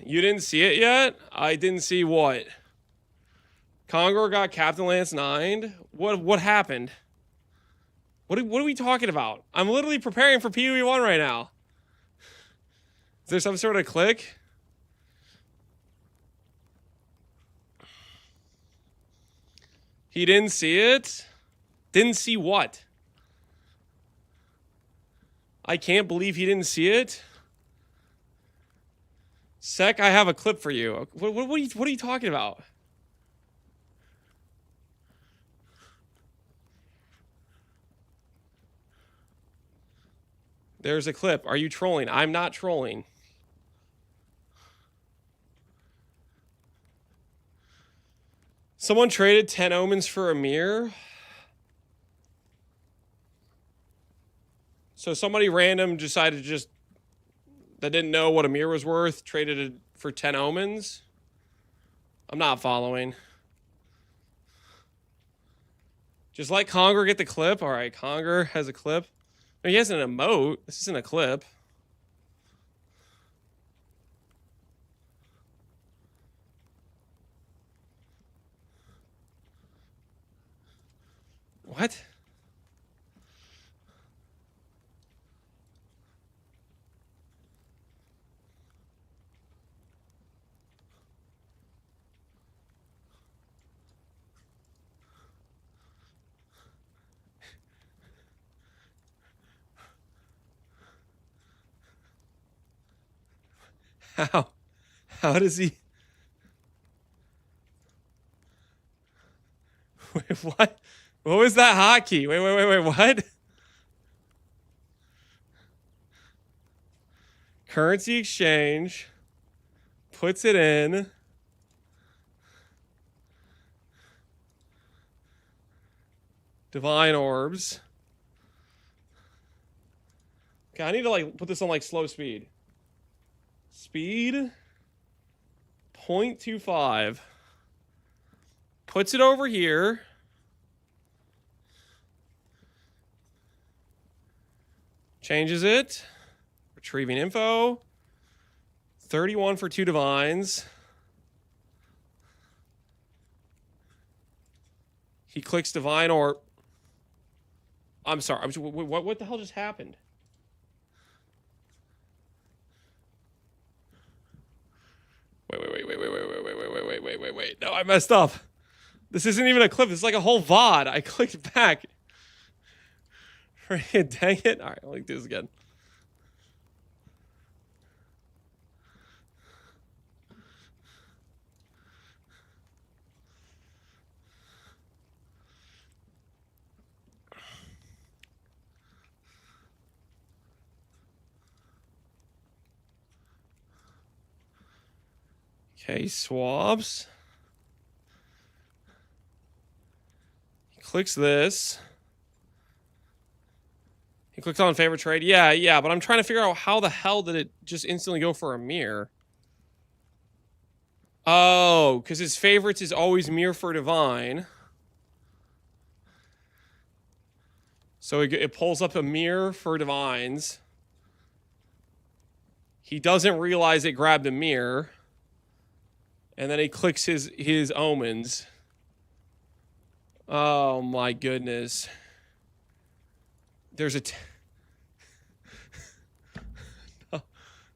You didn't see it yet? I didn't see what? Kongor got Captain Lance 9'd? What happened? What are we talking about? I'm literally preparing for PoE1 right now. Is there some sort of click? He didn't see it? Didn't see what? I can't believe he didn't see it. Sec, I have a clip for you. What are you talking about? There's a clip. Are you trolling? I'm not trolling. Someone traded 10 omens for a mirror. So somebody random decided to that didn't know what a mirror was worth, traded it for 10 omens. I'm not following. Just let Conger get the clip. All right, Conger has a clip. No, he has an emote. This isn't a clip. What? How? How does he? Wait, what? What was that hotkey? Wait, what? Currency exchange. Puts it in. Divine orbs. Okay, I need to like put this on like slow speed. Speed 0.25. Puts it over here. Changes it. Retrieving info. 31 for 2 divines. He clicks divine orb. I'm sorry. What the hell just happened? Wait. No, I messed up. This isn't even a clip. This is like a whole VOD. I clicked back. Dang it. All right, let me do this again. Okay, swabs. He clicks this. He clicks on favorite trade. Yeah, but I'm trying to figure out how the hell did it just instantly go for a mirror? Oh, because his favorites is always mirror for divine. So it pulls up a mirror for divines. He doesn't realize it grabbed a mirror. And then he clicks his omens. Oh my goodness. There's a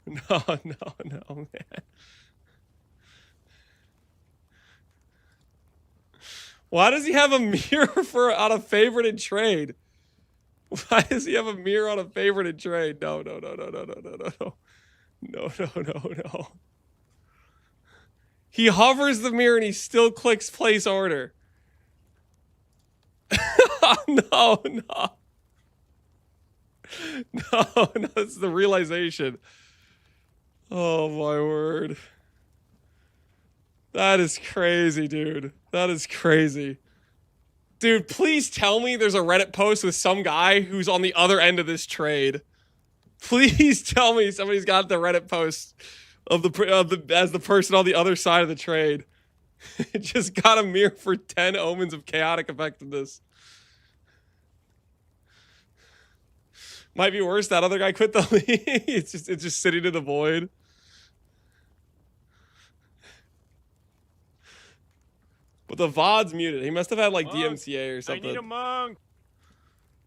no, man. Why does he have a mirror for on a favorited trade? Why does he have a mirror on a favorited trade? No. No. He hovers the mirror and he still clicks place order. No. It's the realization. Oh my word. That is crazy, dude. That is crazy. Dude, please tell me there's a Reddit post with some guy who's on the other end of this trade. Please tell me somebody's got the Reddit post of the person on the other side of the trade. It just got a mirror for 10 omens of chaotic effectiveness. Might be worse. That other guy quit the league. It's just sitting in the void. But the VOD's muted. He must have had like DMCA or something. I need a monk.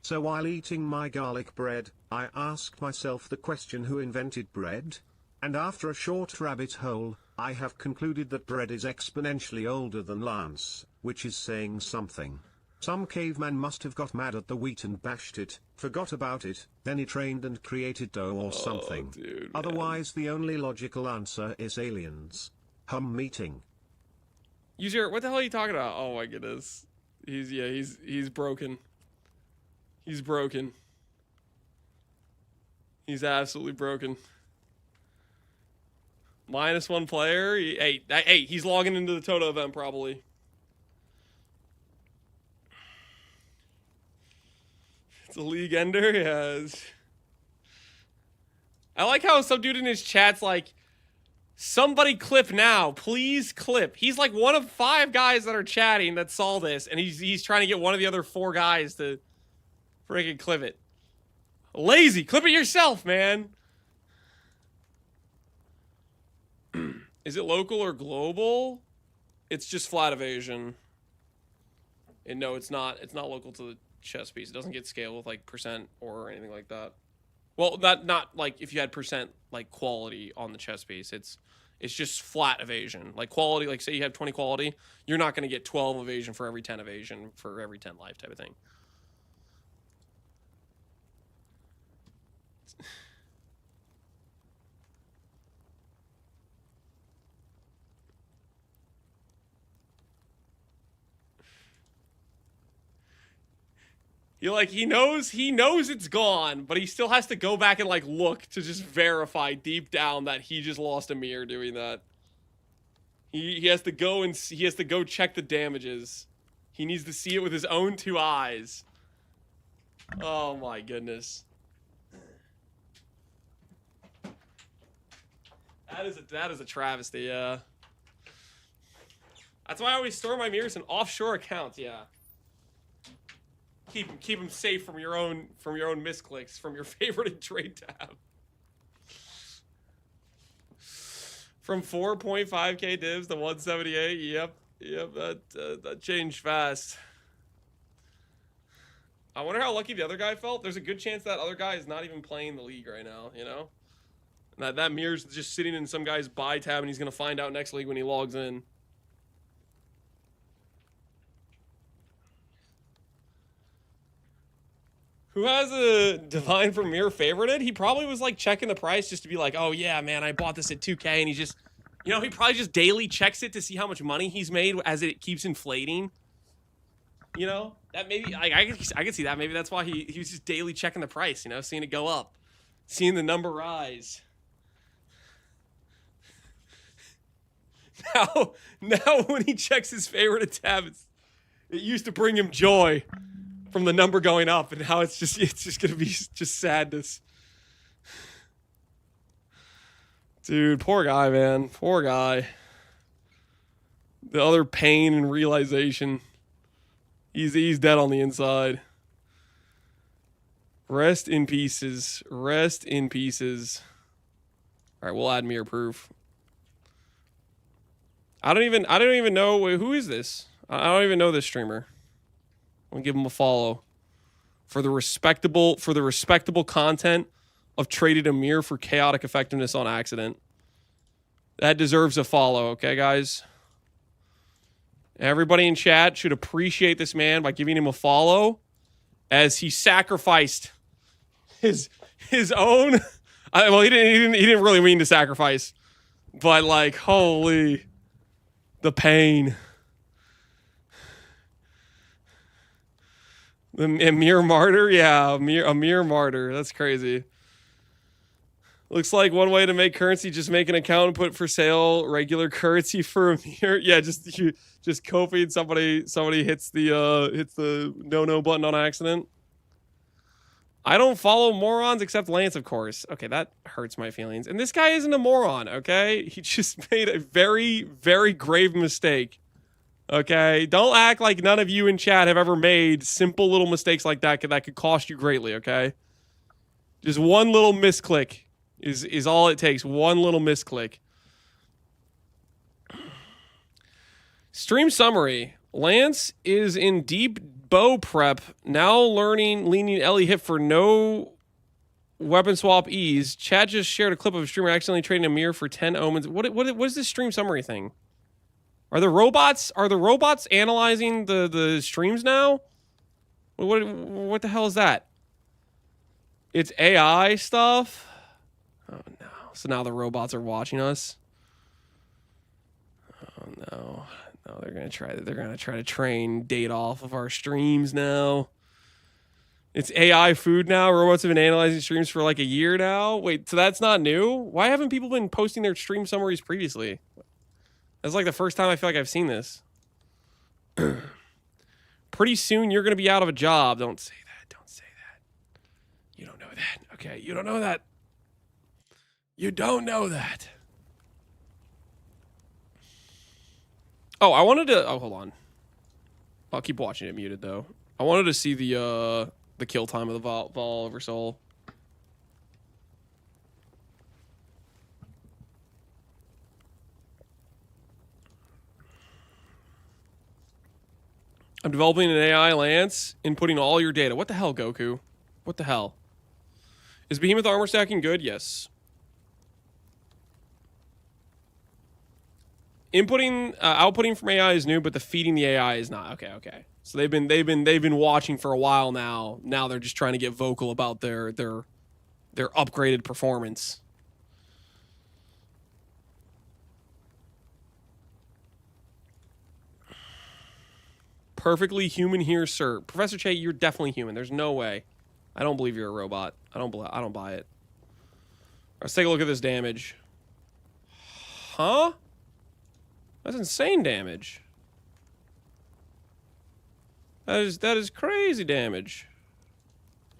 So while eating my garlic bread, I asked myself the question, who invented bread? And after a short rabbit hole, I have concluded that bread is exponentially older than Lance, which is saying something. Some caveman must have got mad at the wheat and bashed it, forgot about it, then he trained and created dough or something. Dude, otherwise, the only logical answer is aliens. Meeting. User, what the hell are you talking about? Oh my goodness. He's broken. He's broken. He's absolutely broken. -1 player. Hey, he's logging into the ToTA event probably. It's a league ender, yes. I like how some dude in his chat's like, Somebody clip now. Please clip. He's like one of 5 guys that are chatting that saw this, and he's trying to get one of the other 4 guys to freaking clip it. Lazy. Clip it yourself, man. Is it local or global? It's just flat evasion. And no, it's not. It's not local to the chess piece. It doesn't get scaled with like percent or anything like that. Well, not like if you had percent like quality on the chess piece. It's just flat evasion. Like quality, like say you have 20 quality, you're not going to get 12 evasion for every 10 evasion for every 10 life type of thing. You're like, he knows it's gone, but he still has to go back and like look to just verify deep down that he just lost a mirror doing that. He has to go and he has to go check the damages. He needs to see it with his own 2 eyes. Oh my goodness. That is a travesty, yeah. That's why I always store my mirrors in offshore accounts, yeah. Keep them safe from your own misclicks from your favorite trade tab. From 4.5k divs to 178. Yep, that changed fast. I wonder how lucky the other guy felt. There's a good chance that other guy is not even playing the league right now, you know? That mirror's just sitting in some guy's buy tab and he's gonna find out next league when he logs in. Who has a Divine Premier favorited? He probably was like checking the price just to be like, oh yeah, man, I bought this at 2K, and he just, you know, he probably just daily checks it to see how much money he's made as it keeps inflating. You know, that maybe I could see that. Maybe that's why he was just daily checking the price, you know, seeing it go up, seeing the number rise. Now when he checks his favorite tabs, it used to bring him joy from the number going up, and how it's just gonna be just sadness. Dude, poor guy, man. Poor guy. The other pain and realization. He's dead on the inside. Rest in pieces. Rest in pieces. All right, we'll add mirror proof. I don't even know who is this. I don't even know this streamer. I'm gonna give him a follow for the respectable content of traded a mirror for chaotic effectiveness on accident. That deserves a follow, okay, guys? Everybody in chat should appreciate this man by giving him a follow, as he sacrificed his own. Well, he didn't really mean to sacrifice, but like, holy, the pain. A mere martyr? Yeah, a mere martyr. That's crazy. Looks like one way to make currency, just make an account and put for sale regular currency for a mirror. Yeah, just Kofi and somebody hits the no button on accident. I don't follow morons except Lance, of course. Okay, that hurts my feelings. And this guy isn't a moron, okay? He just made a very, very grave mistake. Okay, don't act like none of you in chat have ever made simple little mistakes like that could cost you greatly, okay? Just one little misclick is all it takes. One little misclick. Stream summary. Lance is in deep bow prep, now leaning Ellie hip for no weapon swap ease. Chad just shared a clip of a streamer accidentally trading a mirror for 10 omens. What is this stream summary thing? Are the robots analyzing the streams now? What the hell is that? It's AI stuff? Oh no. So now the robots are watching us? Oh no. No, they're gonna try to train data off of our streams now. It's AI food now. Robots have been analyzing streams for like a year now. Wait, so that's not new? Why haven't people been posting their stream summaries previously? That's like the first time I feel like I've seen this. Pretty soon you're going to be out of a job. Don't say that. Don't say that. You don't know that. Okay, you don't know that. You don't know that. Oh, I wanted to... Oh, hold on. I'll keep watching it muted, though. I wanted to see the kill time of the Vol over Soul. I'm developing an AI, Lance, inputting all your data. What the hell, Goku? What the hell? Is Behemoth armor stacking good? Yes. Inputting, outputting from AI is new, but the feeding the AI is not. Okay, okay. So they've been watching for a while now. Now they're just trying to get vocal about their upgraded performance. Perfectly human here, sir. Professor Che, you're definitely human. There's no way. I don't believe you're a robot. I don't buy it. Let's take a look at this damage. Huh? That's insane damage. That is crazy damage.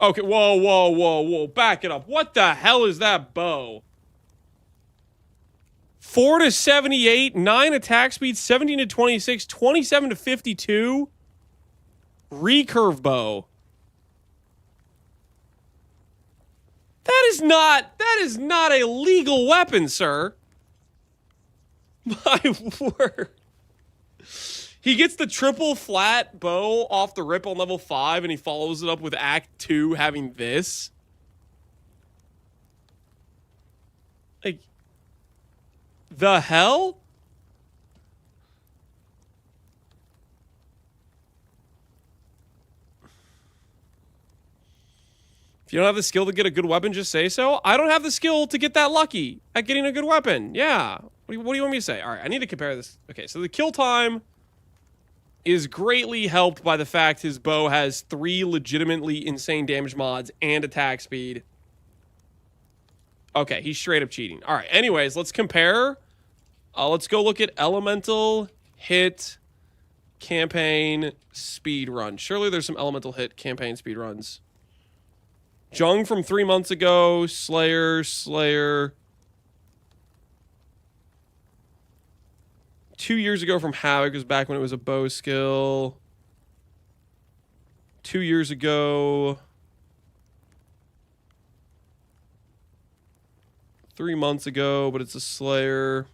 Okay, whoa, whoa, whoa, whoa. Back it up. What the hell is that bow? 4 to 78, 9 attack speed, 17 to 26, 27 to 52. Recurve bow. That is not a legal weapon, sir. My word. He gets the triple flat bow off the rip on level 5, and he follows it up with Act 2 having this. Like, the hell? If you don't have the skill to get a good weapon, just say so. I don't have the skill to get that lucky at getting a good weapon. Yeah. What do you want me to say? All right, I need to compare this. Okay, so the kill time is greatly helped by the fact his bow has 3 legitimately insane damage mods and attack speed. Okay, he's straight up cheating. All right, anyways, let's compare. Let's go look at elemental hit campaign speed run. Surely there's some elemental hit campaign speed runs. Jung from 3 months ago. Slayer. 2 years ago from Havoc was back when it was a bow skill. 2 years ago. 3 months ago, but it's a Slayer.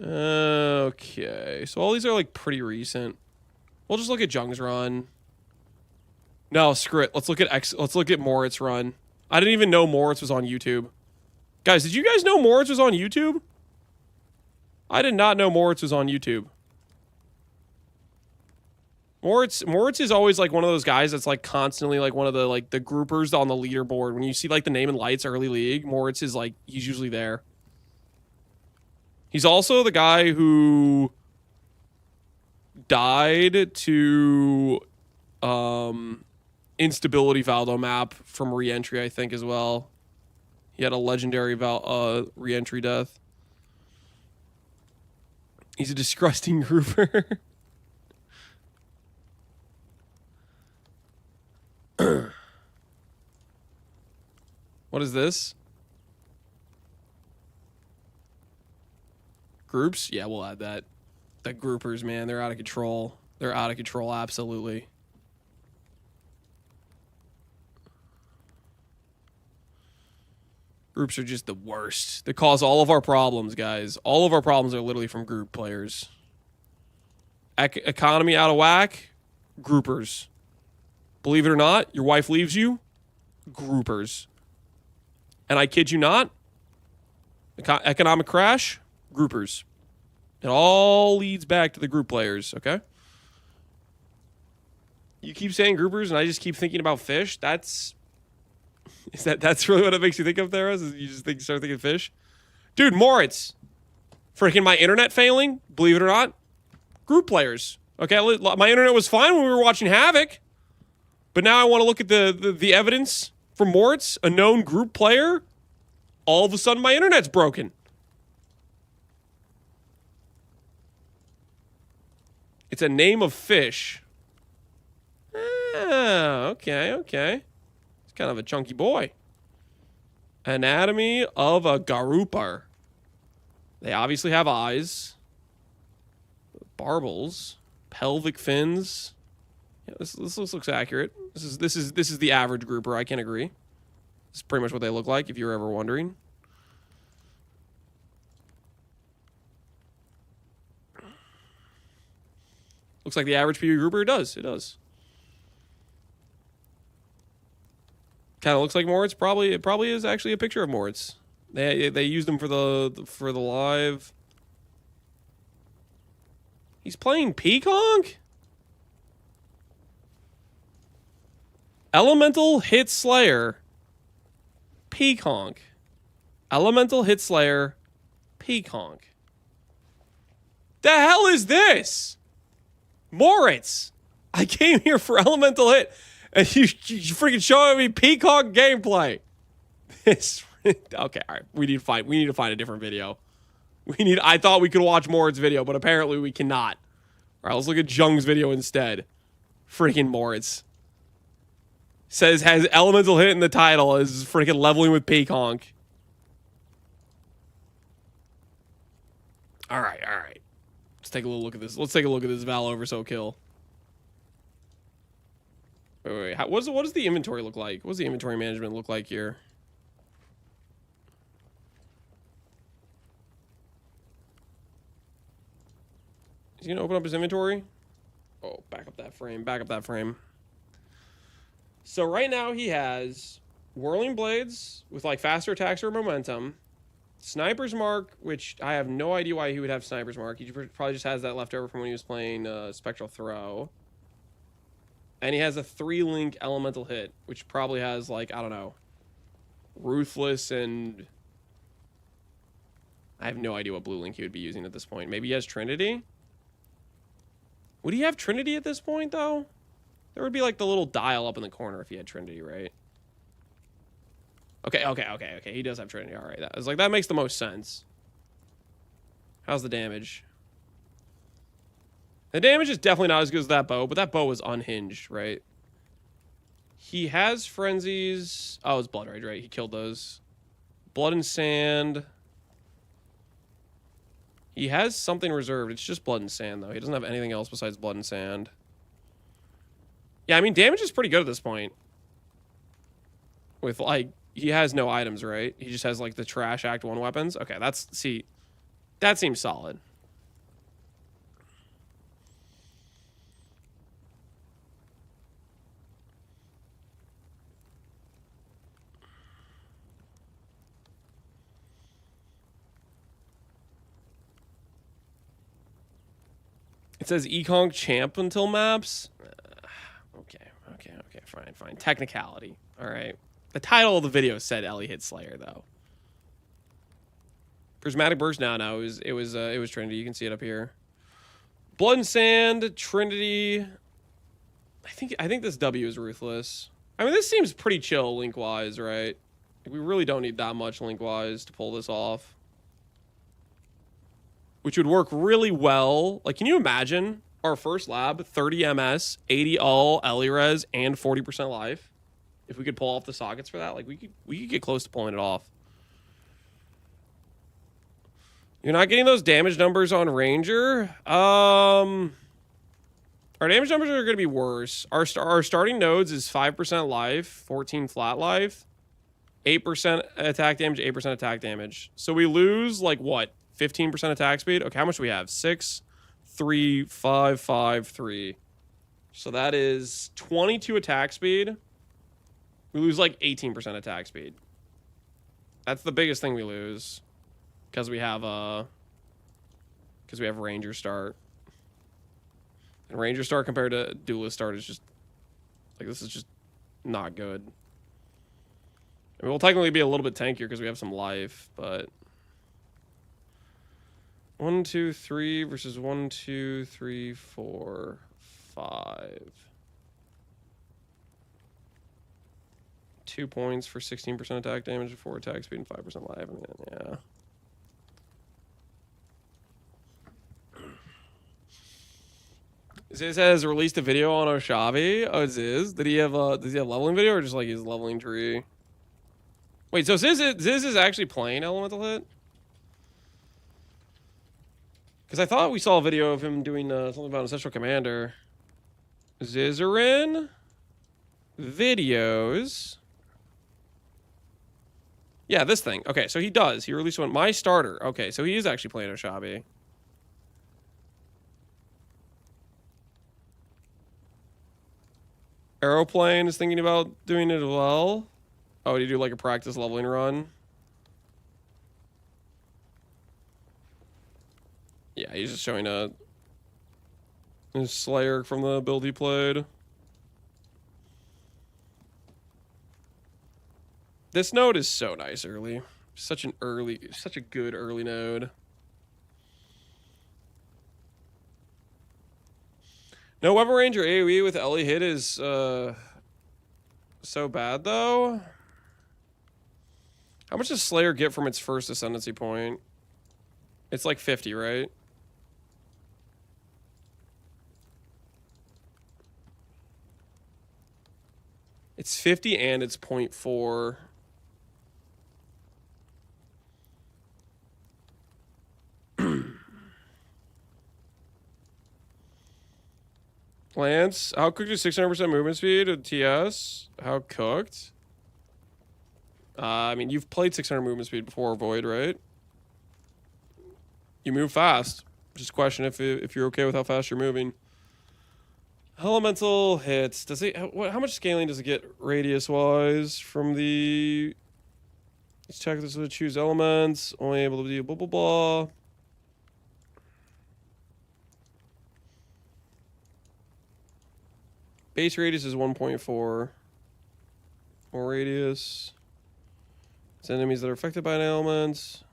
Okay, so all these are like pretty recent. We'll just look at Jung's run. No, screw it. Let's look at Moritz run. I didn't even know Moritz was on YouTube. Guys, did you guys know Moritz was on YouTube? I did not know Moritz was on YouTube. Moritz is always like one of those guys that's like constantly like one of the like the groupers on the leaderboard. When you see like the name and lights early league, Moritz is like he's usually there. He's also the guy who died to instability Valdo map from re-entry, I think, as well. He had a legendary re-entry death. He's a disgusting grouper. What is this? Groups? Yeah, we'll add that. The groupers, man, they're out of control. They're out of control, absolutely. Groups are just the worst. They cause all of our problems, guys. All of our problems are literally from group players. Economy out of whack? Groupers. Believe it or not, your wife leaves you? Groupers. And I kid you not, economic crash? Groupers. It all leads back to the group players, okay? You keep saying groupers, and I just keep thinking about fish. That's really what it makes you think of there? Is you just start thinking fish? Dude, Moritz. Freaking my internet failing, believe it or not. Group players. Okay, my internet was fine when we were watching Havoc. But now I want to look at the evidence from Moritz, a known group player. All of a sudden, my internet's broken. It's a name of fish. Ah, okay. It's kind of a chunky boy. Anatomy of a Garupa. They obviously have eyes. Barbels. Pelvic fins. Yeah, this looks accurate. This is the average grouper. I can agree. This is pretty much what they look like, if you're ever wondering. Looks like the average PvP grouper. It does. It does. Kind of looks like Moritz. It probably is actually a picture of Moritz. They used him for the live. He's playing Peacock? Elemental Hit Slayer. Peacock. Elemental Hit Slayer. Peacock. The hell is this? Moritz. I came here for Elemental Hit, and you freaking showing me Peacock gameplay. This okay, all right. We need to find a different video. I thought we could watch Moritz video, but apparently we cannot. All right, let's look at Jung's video instead. Freaking Moritz. Says has Elemental Hit in the title, is freaking leveling with Peacock. All right. Let's take a little look at this. Let's take a look at this Val Oversoul kill. Wait. What does the inventory look like? What does the inventory management look like here? Is he gonna open up his inventory? Oh, back up that frame. So right now he has Whirling Blades with like faster attacks or momentum. Sniper's Mark, which I have no idea why he would have Sniper's Mark. He probably just has that left over from when he was playing Spectral Throw. And he has a 3-link Elemental Hit, which probably has like, I don't know, Ruthless and... I have no idea what blue link he would be using at this point. Maybe he has Trinity? Would he have Trinity at this point, though? There would be, like, the little dial up in the corner if he had Trinity, right? Okay. He does have Trinity. All right. That makes the most sense. How's the damage? The damage is definitely not as good as that bow, but that bow was unhinged, right? He has Frenzies. Oh, it's Blood Rage, right? He killed those. Blood and Sand. He has something reserved. It's just Blood and Sand, though. He doesn't have anything else besides Blood and Sand. Yeah, I mean, damage is pretty good at this point. With, like, he has no items, right? He just has, like, the trash Act 1 weapons. Okay, that seems solid. It says Econk champ until maps. Okay, fine. Technicality. All right. The title of the video said Ellie hit Slayer though. Prismatic Burst. No. It was Trinity. You can see it up here. Blood and Sand, Trinity. I think this W is Ruthless. I mean, this seems pretty chill link wise, right? We really don't need that much link wise to pull this off. Which would work really well. Like, can you imagine our first lab, 30 MS, 80 all, Ellie res, and 40% life? If we could pull off the sockets for that, like, we could get close to pulling it off. You're not getting those damage numbers on Ranger. Our damage numbers are going to be worse. Our starting nodes is 5% life, 14 flat life, 8% attack damage, 8% attack damage. So we lose, like, what? 15% attack speed. Okay, how much do we have? 6, 3, 5, 5, 3. So that is 22 attack speed. We lose like 18% attack speed. That's the biggest thing we lose. Because we have Ranger start. And Ranger start compared to Duelist start is just like, this is just not good. I mean, we'll technically be a little bit tankier because we have some life, but 1, 2, 3 versus 1, 2, 3, 4, 5. 2 points for 16% attack damage, 4 attack speed, and 5% life. I mean, yeah. Ziz has released a video on BowShabi. Oh, Ziz, does he have leveling video or just like his leveling tree? Wait, so Ziz is actually playing Elemental Hit? Because I thought we saw a video of him doing something about Ancestral Commander. Zizarin? Videos. Yeah, this thing. Okay, so he does. He released one. My starter. Okay, so he is actually playing BowShabi. Aeroplane is thinking about doing it as well. Oh, did you do like a practice leveling run? Yeah, he's just showing a Slayer from the build he played. This node is so nice early. Such a good early node. No weapon range or AoE with Ellie hit is so bad though. How much does Slayer get from its first ascendancy point? It's like 50, right? It's 50 and it's 0.4. Lance, how cooked is 600% movement speed with TS? How cooked? I mean, you've played 600 movement speed before, Void, right? You move fast. Just question if you're okay with how fast you're moving. Elemental hits. Does it? How much scaling does it get radius-wise from the? Let's check this. Choose elements. Only able to do blah blah blah. Base radius is 1.4. More radius. It's enemies that are affected by an element.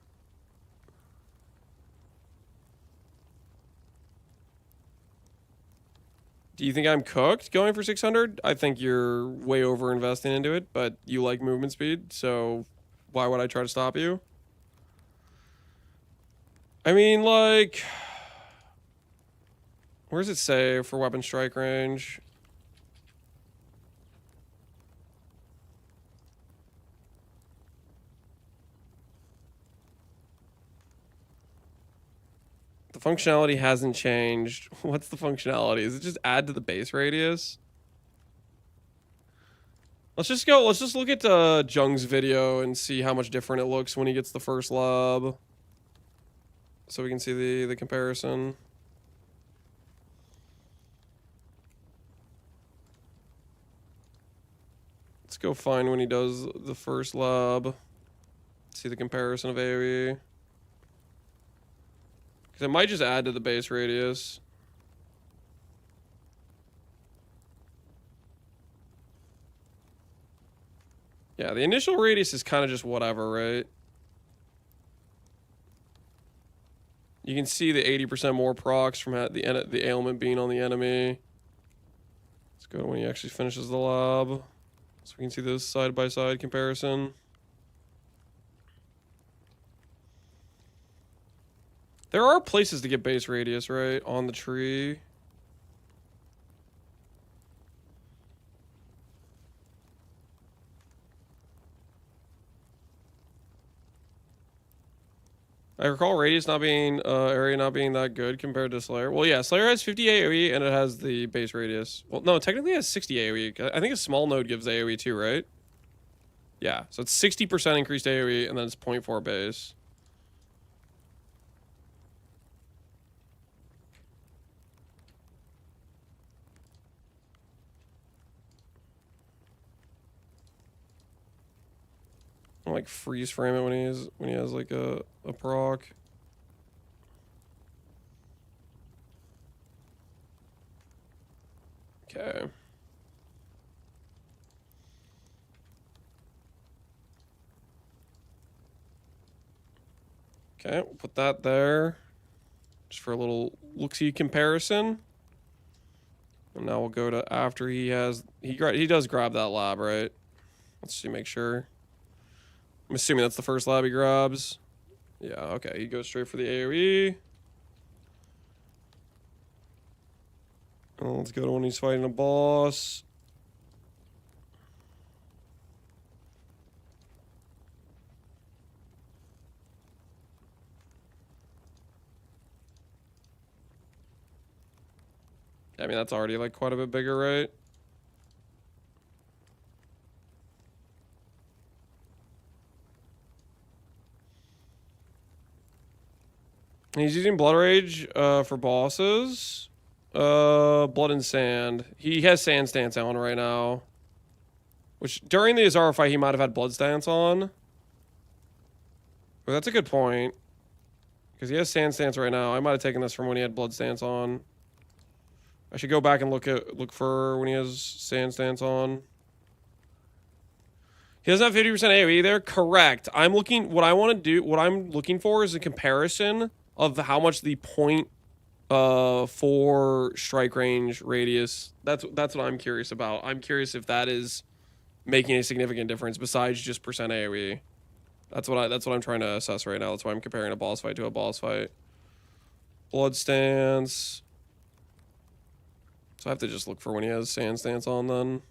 Do you think I'm cooked going for 600? I think you're way over investing into it, but you like movement speed, so why would I try to stop you? I mean, like, where does it say for weapon strike range? The functionality hasn't changed. What's the functionality? Is it just add to the base radius? Let's just look at Jung's video and see how much different it looks when he gets the first lob. So we can see the comparison. Let's go find when he does the first lob. See the comparison of AoE. Because it might just add to the base radius. Yeah, the initial radius is kind of just whatever, right? You can see the 80% more procs from the ailment being on the enemy. Let's go to when he actually finishes the lob. So we can see this side-by-side comparison. There are places to get base radius, right? On the tree. I recall radius not being, area not being that good compared to Slayer. Well, yeah, Slayer has 50 AoE and it has the base radius. Well, no, technically it has 60 AoE. I think a small node gives AoE too, right? Yeah, so it's 60% increased AoE and then it's 0.4 base. I'll, like, freeze frame it when he has like a proc. Okay. Okay, we'll put that there. Just for a little look-see comparison. And now we'll go to after he has... He does grab that lab, right? Let's see, make sure. I'm assuming that's the first lab he grabs. Yeah, okay. He goes straight for the AoE. Let's go to when he's fighting a boss. I mean, that's already like quite a bit bigger, right? He's using Blood Rage for bosses. Blood and Sand. He has Sand Stance on right now. Which, during the Azara fight, he might have had Blood Stance on. But that's a good point. Because he has Sand Stance right now. I might have taken this from when he had Blood Stance on. I should go back and look for when he has Sand Stance on. He doesn't have 50% AoE there? Correct. I'm looking... What I'm looking for is a comparison of how much the point for strike range radius. That's what I'm curious about. I'm curious if that is making a significant difference besides just percent AoE. That's what I'm trying to assess right now. That's why I'm comparing a boss fight to a boss fight. Blood Stance. So I have to just look for when he has Sand Stance on then.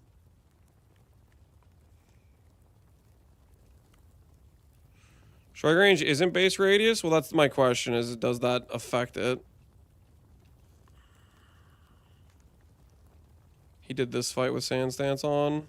Strike range isn't base radius? Well, that's my question, is does that affect it? He did this fight with Sand Stance on.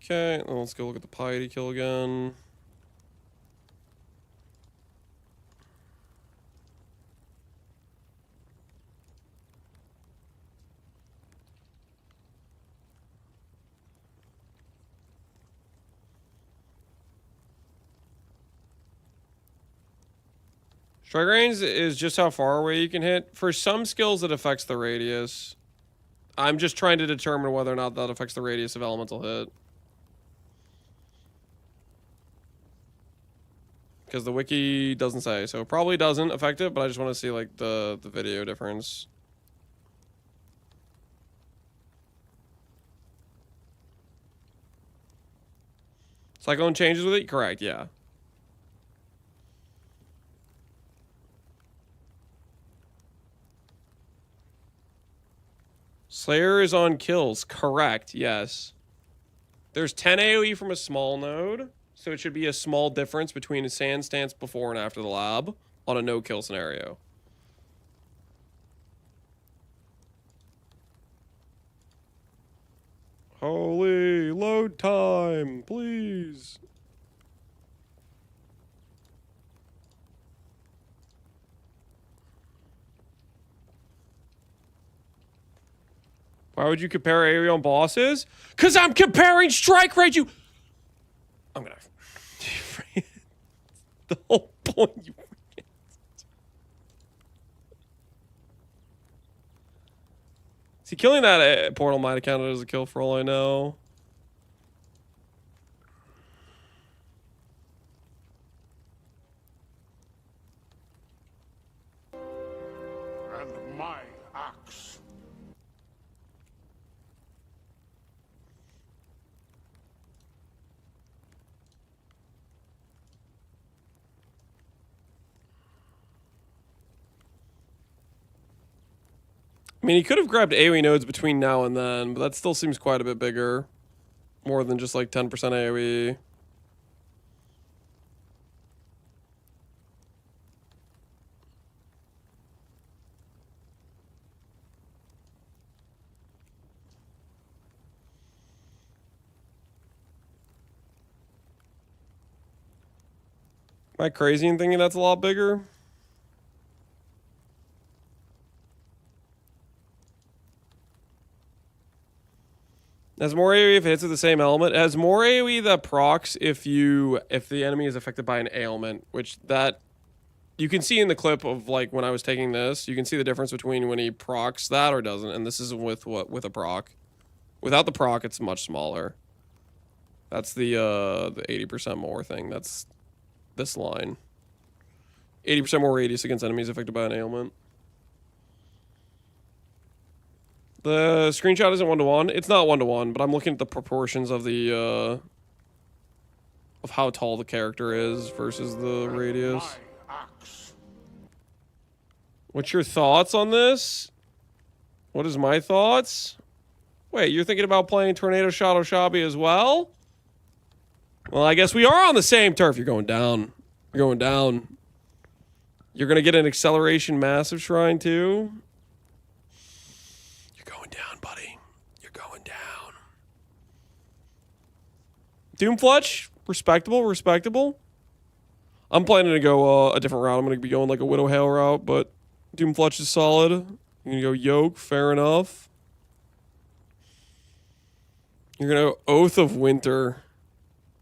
Okay, well, let's go look at the piety kill again. Strike range is just how far away you can hit. For some skills, it affects the radius. I'm just trying to determine whether or not that affects the radius of elemental hit. Because the wiki doesn't say, so it probably doesn't affect it, but I just want to see like the video difference. Cyclone changes with it? Correct, yeah. Slayer is on kills. Correct, yes. There's 10 AoE from a small node. So it should be a small difference between a Sand Stance before and after the lab on a no-kill scenario. Holy, load time, please. Why would you compare AoE on bosses? Because I'm comparing strike rate, you... I'm gonna... the whole point, you... See, killing that portal might have counted as a kill for all I know. And my axe. I mean, he could have grabbed AoE nodes between now and then, but that still seems quite a bit bigger. More than just like 10% AoE. Am I crazy in thinking that's a lot bigger? Has more AoE if it hits with the same element. It has more AoE that procs if the enemy is affected by an ailment, which that you can see in the clip of like when I was taking this. You can see the difference between when he procs that or doesn't, and this is with a proc. Without the proc, it's much smaller. That's the 80% more thing. That's this line. 80% more radius against enemies affected by an ailment. The screenshot isn't 1-to-1. It's not 1-to-1, but I'm looking at the proportions of the of how tall the character is versus the radius. What's your thoughts on this? What is my thoughts? Wait, you're thinking about playing Tornado Shot BowShabi as well? Well, I guess we are on the same turf. You're going down. You're going down. You're going to get an Acceleration Massive Shrine, too? You're going down, buddy. You're going down. Doomfletch, respectable, respectable. I'm planning to go a different route. I'm going to be going like a Widow Hail route, but Doomfletch is solid. You're going to go Yoke, fair enough. You're going to go Oath of Winter.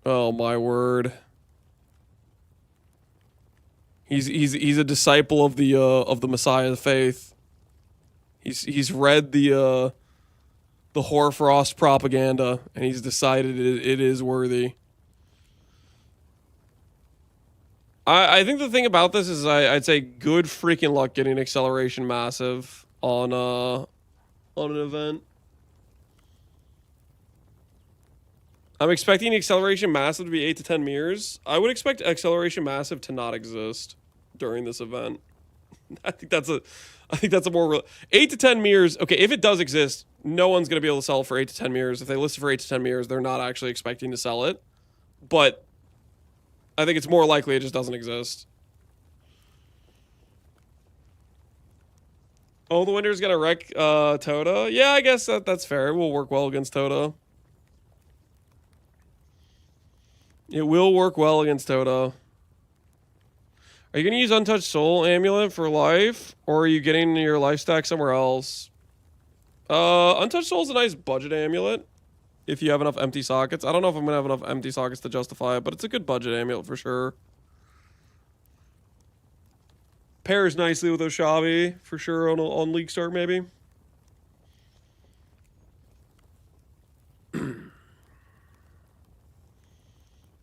Oh, my word. He's a disciple of the Messiah faith. He's read the Hoarfrost propaganda, and he's decided it is worthy. I think the thing about this is I'd say good freaking luck getting Acceleration Massive on an event. I'm expecting Acceleration Massive to be 8 to 10 mirrors. I would expect Acceleration Massive to not exist during this event. I think that's a more 8 to 10 mirrors. Okay, if it does exist, no one's gonna be able to sell it for 8 to 10 mirrors. If they list it for 8 to 10 mirrors, they're not actually expecting to sell it. But I think it's more likely it just doesn't exist. Oh, the winter's gonna wreck ToTA. Yeah, I guess that's fair. It will work well against ToTA. It will work well against ToTA. Are you going to use Untouched Soul Amulet for life? Or are you getting your life stack somewhere else? Untouched Soul is a nice budget amulet. If you have enough empty sockets. I don't know if I'm going to have enough empty sockets to justify it, but it's a good budget amulet for sure. Pairs nicely with BowShabi for sure on League Start maybe.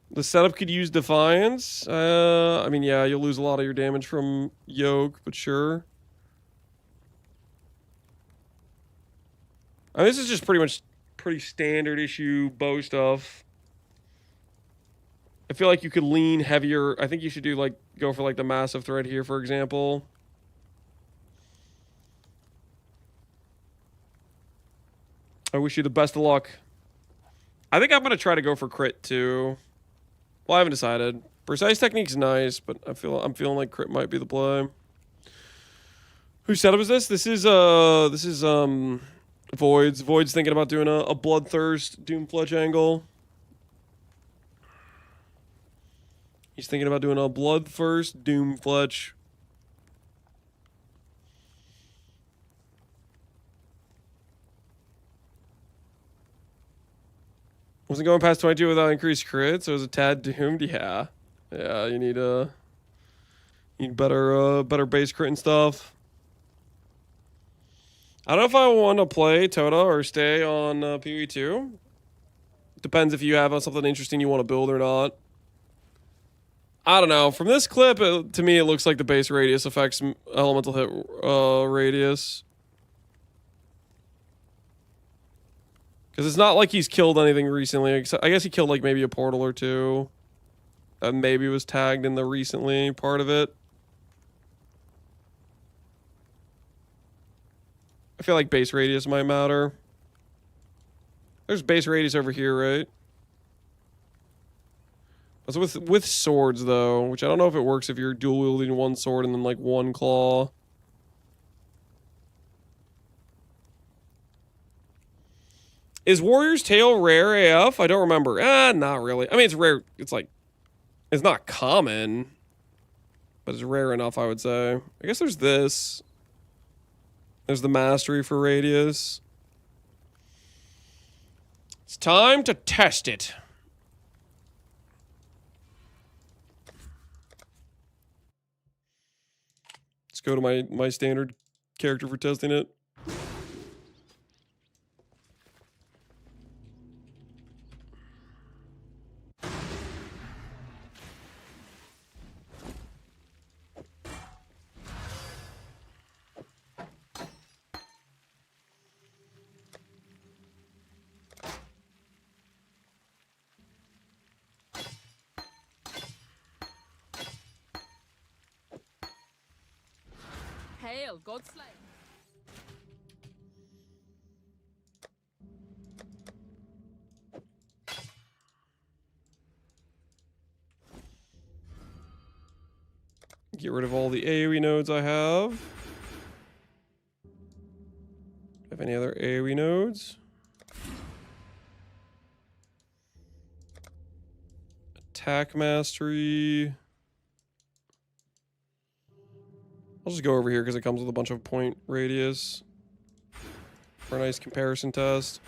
The setup could use Defiance. I mean, yeah, you'll lose a lot of your damage from Yoke, but sure. I mean, this is just pretty standard issue bow stuff. I feel like you could lean heavier. I think you should go for like the massive thread here, for example. I wish you the best of luck. I think I'm gonna try to go for crit too. Well, I haven't decided. Precise technique's nice, but I'm feeling like crit might be the play. Whose setup is this? This is Void's. Void's thinking about doing a Bloodthirst Doomfletch angle. He's thinking about doing a Bloodthirst Doomfletch. Wasn't going past 22 without increased crit, so it was a tad doomed. Yeah, you need better base crit and stuff. I don't know if I want to play ToTA or stay on PoE2. Depends if you have something interesting you want to build or not. I don't know. From this clip, to me, it looks like the base radius affects elemental hit radius. Because it's not like he's killed anything recently. Except, I guess he killed like maybe a portal or two. That maybe was tagged in the recently part of it. I feel like base radius might matter. There's base radius over here, right? That's with swords, though. Which I don't know if it works if you're dual wielding one sword and then like one claw. Is Warrior's Tale rare AF? I don't remember. Not really. I mean, it's rare. It's like, it's not common, but it's rare enough, I would say. I guess there's this. There's the mastery for radius. It's time to test it. Let's go to my standard character for testing it. Hail, God Slayer. Get rid of all the AoE nodes I have. Have any other AoE nodes? Attack mastery. I'll just go over here because it comes with a bunch of point radius for a nice comparison test.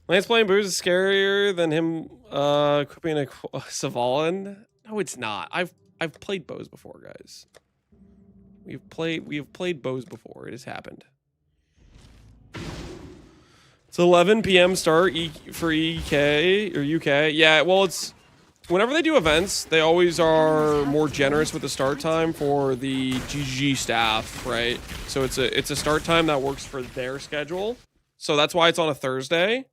Lance playing Booze is scarier than him equipping a Savalan. No, it's not. I've played bows before, guys. We have played bows before. It has happened. It's 11 p.m. start for EK or UK. Yeah, well, it's whenever they do events, they always are more generous with the start time for the GG staff, right? So it's a start time that works for their schedule. So that's why it's on a Thursday.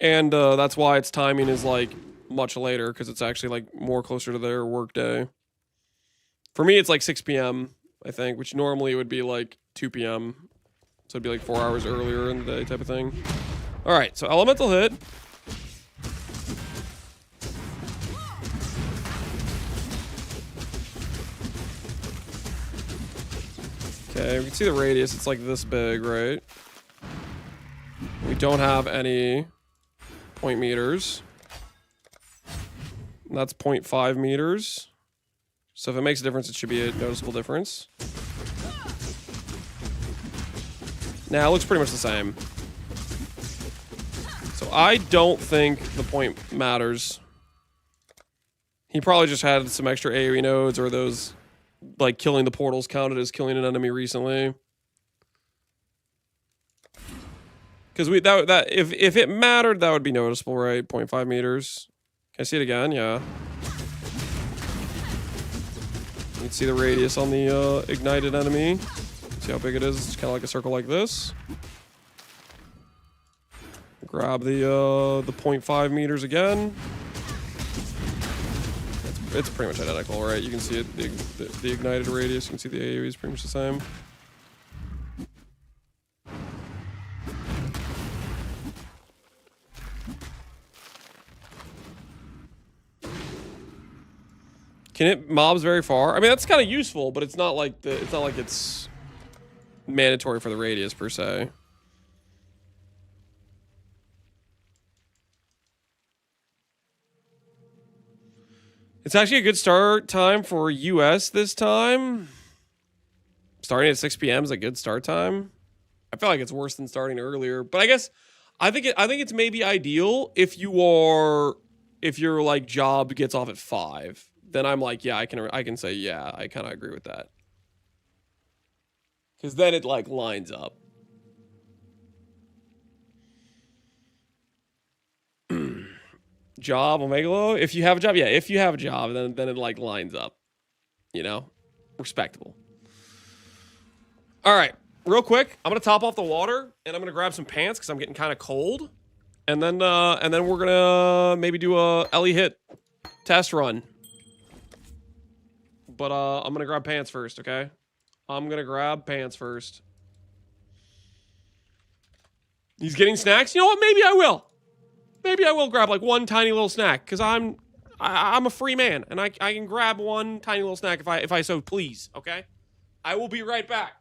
And that's why its timing is like much later because it's actually like more closer to their work day. For me, it's like 6 p.m. I think, which normally would be like 2 p.m. So it'd be like 4 hours earlier in the day type of thing. All right, so elemental hit. Okay, we can see the radius. It's like this big, right? We don't have any point meters. And that's 0.5 meters. So if it makes a difference, it should be a noticeable difference. Nah, it looks pretty much the same. So I don't think the point matters. He probably just had some extra AoE nodes or those, like, killing the portals counted as killing an enemy recently. Because if it mattered, that would be noticeable, right? 0.5 meters. Can I see it again? Yeah. You can see the radius on the ignited enemy. See how big it is? It's kind of like a circle like this. Grab the 0.5 meters again. It's pretty much identical, right? You can see it, the ignited radius. You can see the AoE is pretty much the same. Can it mobs very far? I mean, that's kind of useful, but it's not like it's mandatory for the radius per se. It's actually a good start time for US this time. Starting at 6 p.m. is a good start time. I feel like it's worse than starting earlier, but I guess I think it's maybe ideal if your like job gets off at 5. Then I'm like, yeah, I can say yeah, I kind of agree with that. Cuz then it like lines up. Job, Omegalo, if you have a job, yeah, if you have a job, then it like lines up. You know? Respectable. All right, real quick, I'm going to top off the water and I'm going to grab some pants cuz I'm getting kind of cold. And then we're going to maybe do a Ellie hit test run. But I'm gonna grab pants first, okay? I'm gonna grab pants first. He's getting snacks? You know what? Maybe I will. Maybe I will grab like one tiny little snack, because I'm a free man, and I can grab one tiny little snack if I so please, okay? I will be right back.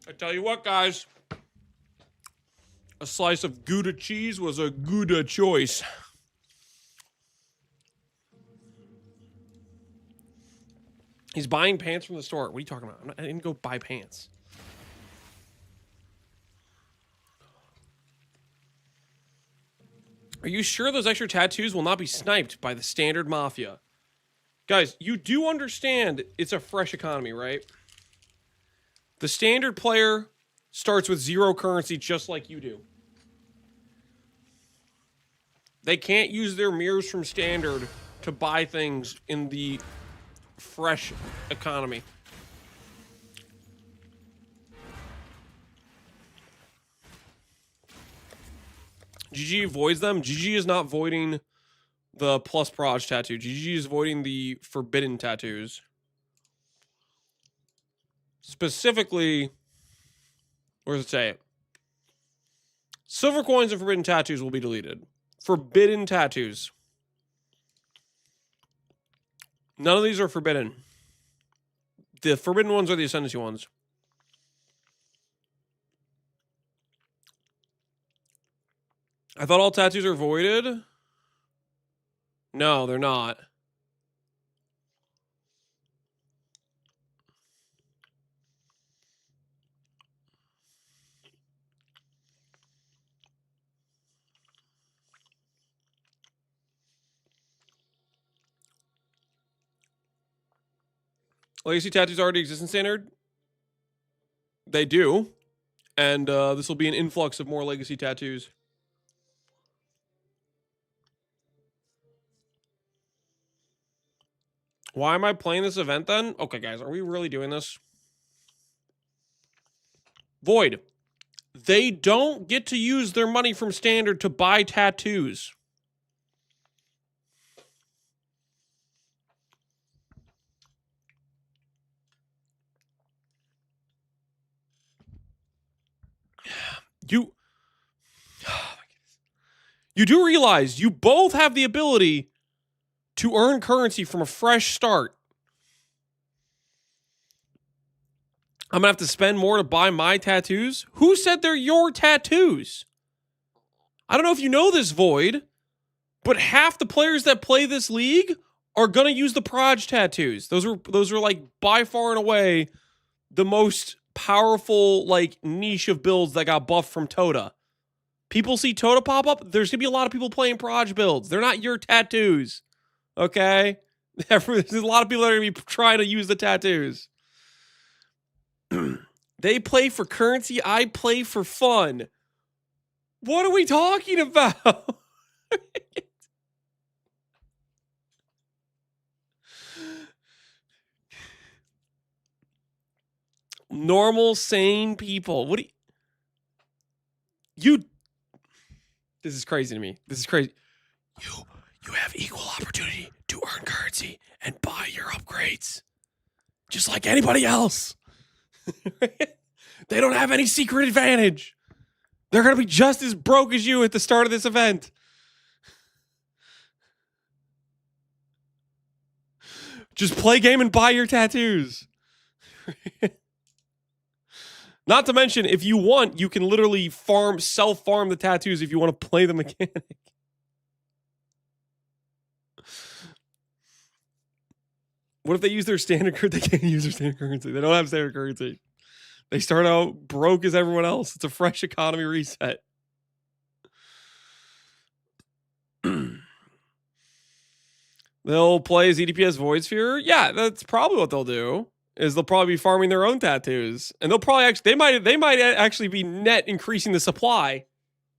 I tell you what, guys. A slice of Gouda cheese was a Gouda choice. He's buying pants from the store. What are you talking about? I didn't go buy pants. Are you sure those extra tattoos will not be sniped by the standard mafia? Guys, you do understand it's a fresh economy, right? The standard player starts with 0 currency just like you do. They can't use their mirrors from standard to buy things in the fresh economy. GG avoids them. GG is not voiding the plus proj tattoo. GG is voiding the forbidden tattoos. Specifically, where does it say it? Silver coins and forbidden tattoos will be deleted. Forbidden tattoos. None of these are forbidden. The forbidden ones are the Ascendancy ones. I thought all tattoos are voided. No, they're not. Legacy tattoos already exist in standard? They do. And this will be an influx of more legacy tattoos. Why am I playing this event then? Okay, guys, are we really doing this? Void. They don't get to use their money from standard to buy tattoos. You do realize you both have the ability to earn currency from a fresh start. I'm going to have to spend more to buy my tattoos? Who said they're your tattoos? I don't know if you know this, Void, but half the players that play this league are going to use the proj tattoos. Those are like by far and away the most powerful like niche of builds that got buffed from ToTA. People see ToTA pop up. There's going to be a lot of people playing Proj builds. They're not your tattoos. Okay? There's a lot of people that are going to be trying to use the tattoos. They play for currency. I play for fun. What are we talking about? Normal, sane people. What do you... This is crazy to me. This is crazy. You have equal opportunity to earn currency and buy your upgrades. Just like anybody else. They don't have any secret advantage. They're going to be just as broke as you at the start of this event. Just play game and buy your tattoos. Not to mention, if you want, you can literally self-farm the tattoos if you want to play the mechanic. What if they use their standard currency? They can't use their standard currency. They don't have standard currency. They start out broke as everyone else. It's a fresh economy reset. They'll play as EDPS Void Sphere. Yeah, that's probably what they'll do. Is they'll probably be farming their own tattoos, and they'll probably actually they might actually be net increasing the supply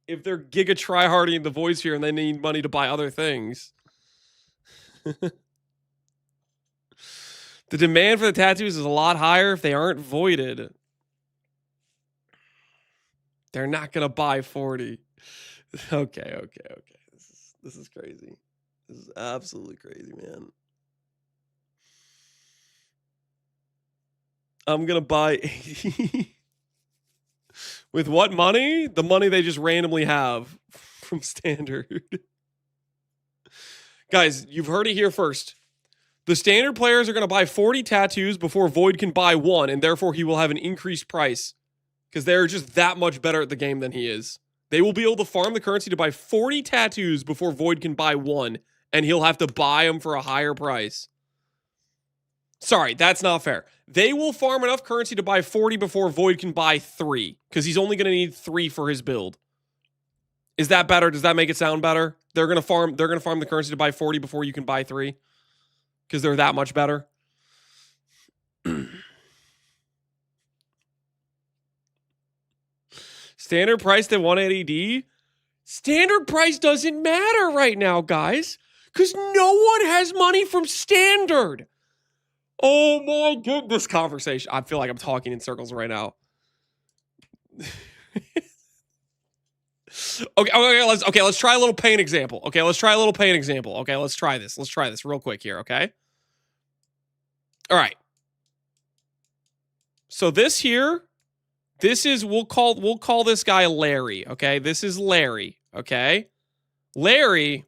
if they're giga tryharding the Void Sphere and they need money to buy other things. The demand for the tattoos is a lot higher if they aren't voided. They're not gonna buy 40. Okay. This is crazy. This is absolutely crazy, man. I'm gonna buy 80. With what money? The money they just randomly have from standard. Guys, you've heard it here first. The standard players are going to buy 40 tattoos before Void can buy one, and therefore he will have an increased price because they're just that much better at the game than he is. They will be able to farm the currency to buy 40 tattoos before Void can buy one, and he'll have to buy them for a higher price. Sorry, that's not fair. They will farm enough currency to buy 40 before Void can buy 3, because he's only going to need 3 for his build. Is that better? Does that make it sound better? They're going to farm the currency to buy 40 before you can buy 3. Because they're that much better. Standard price at 180D? Standard price doesn't matter right now, guys. Because no one has money from standard. Oh my goodness, conversation. I feel like I'm talking in circles right now. Let's try a little pain example. Okay, let's try this. Let's try this real quick here, okay? All right. So this here, we'll call this guy Larry, okay? This is Larry, okay? Larry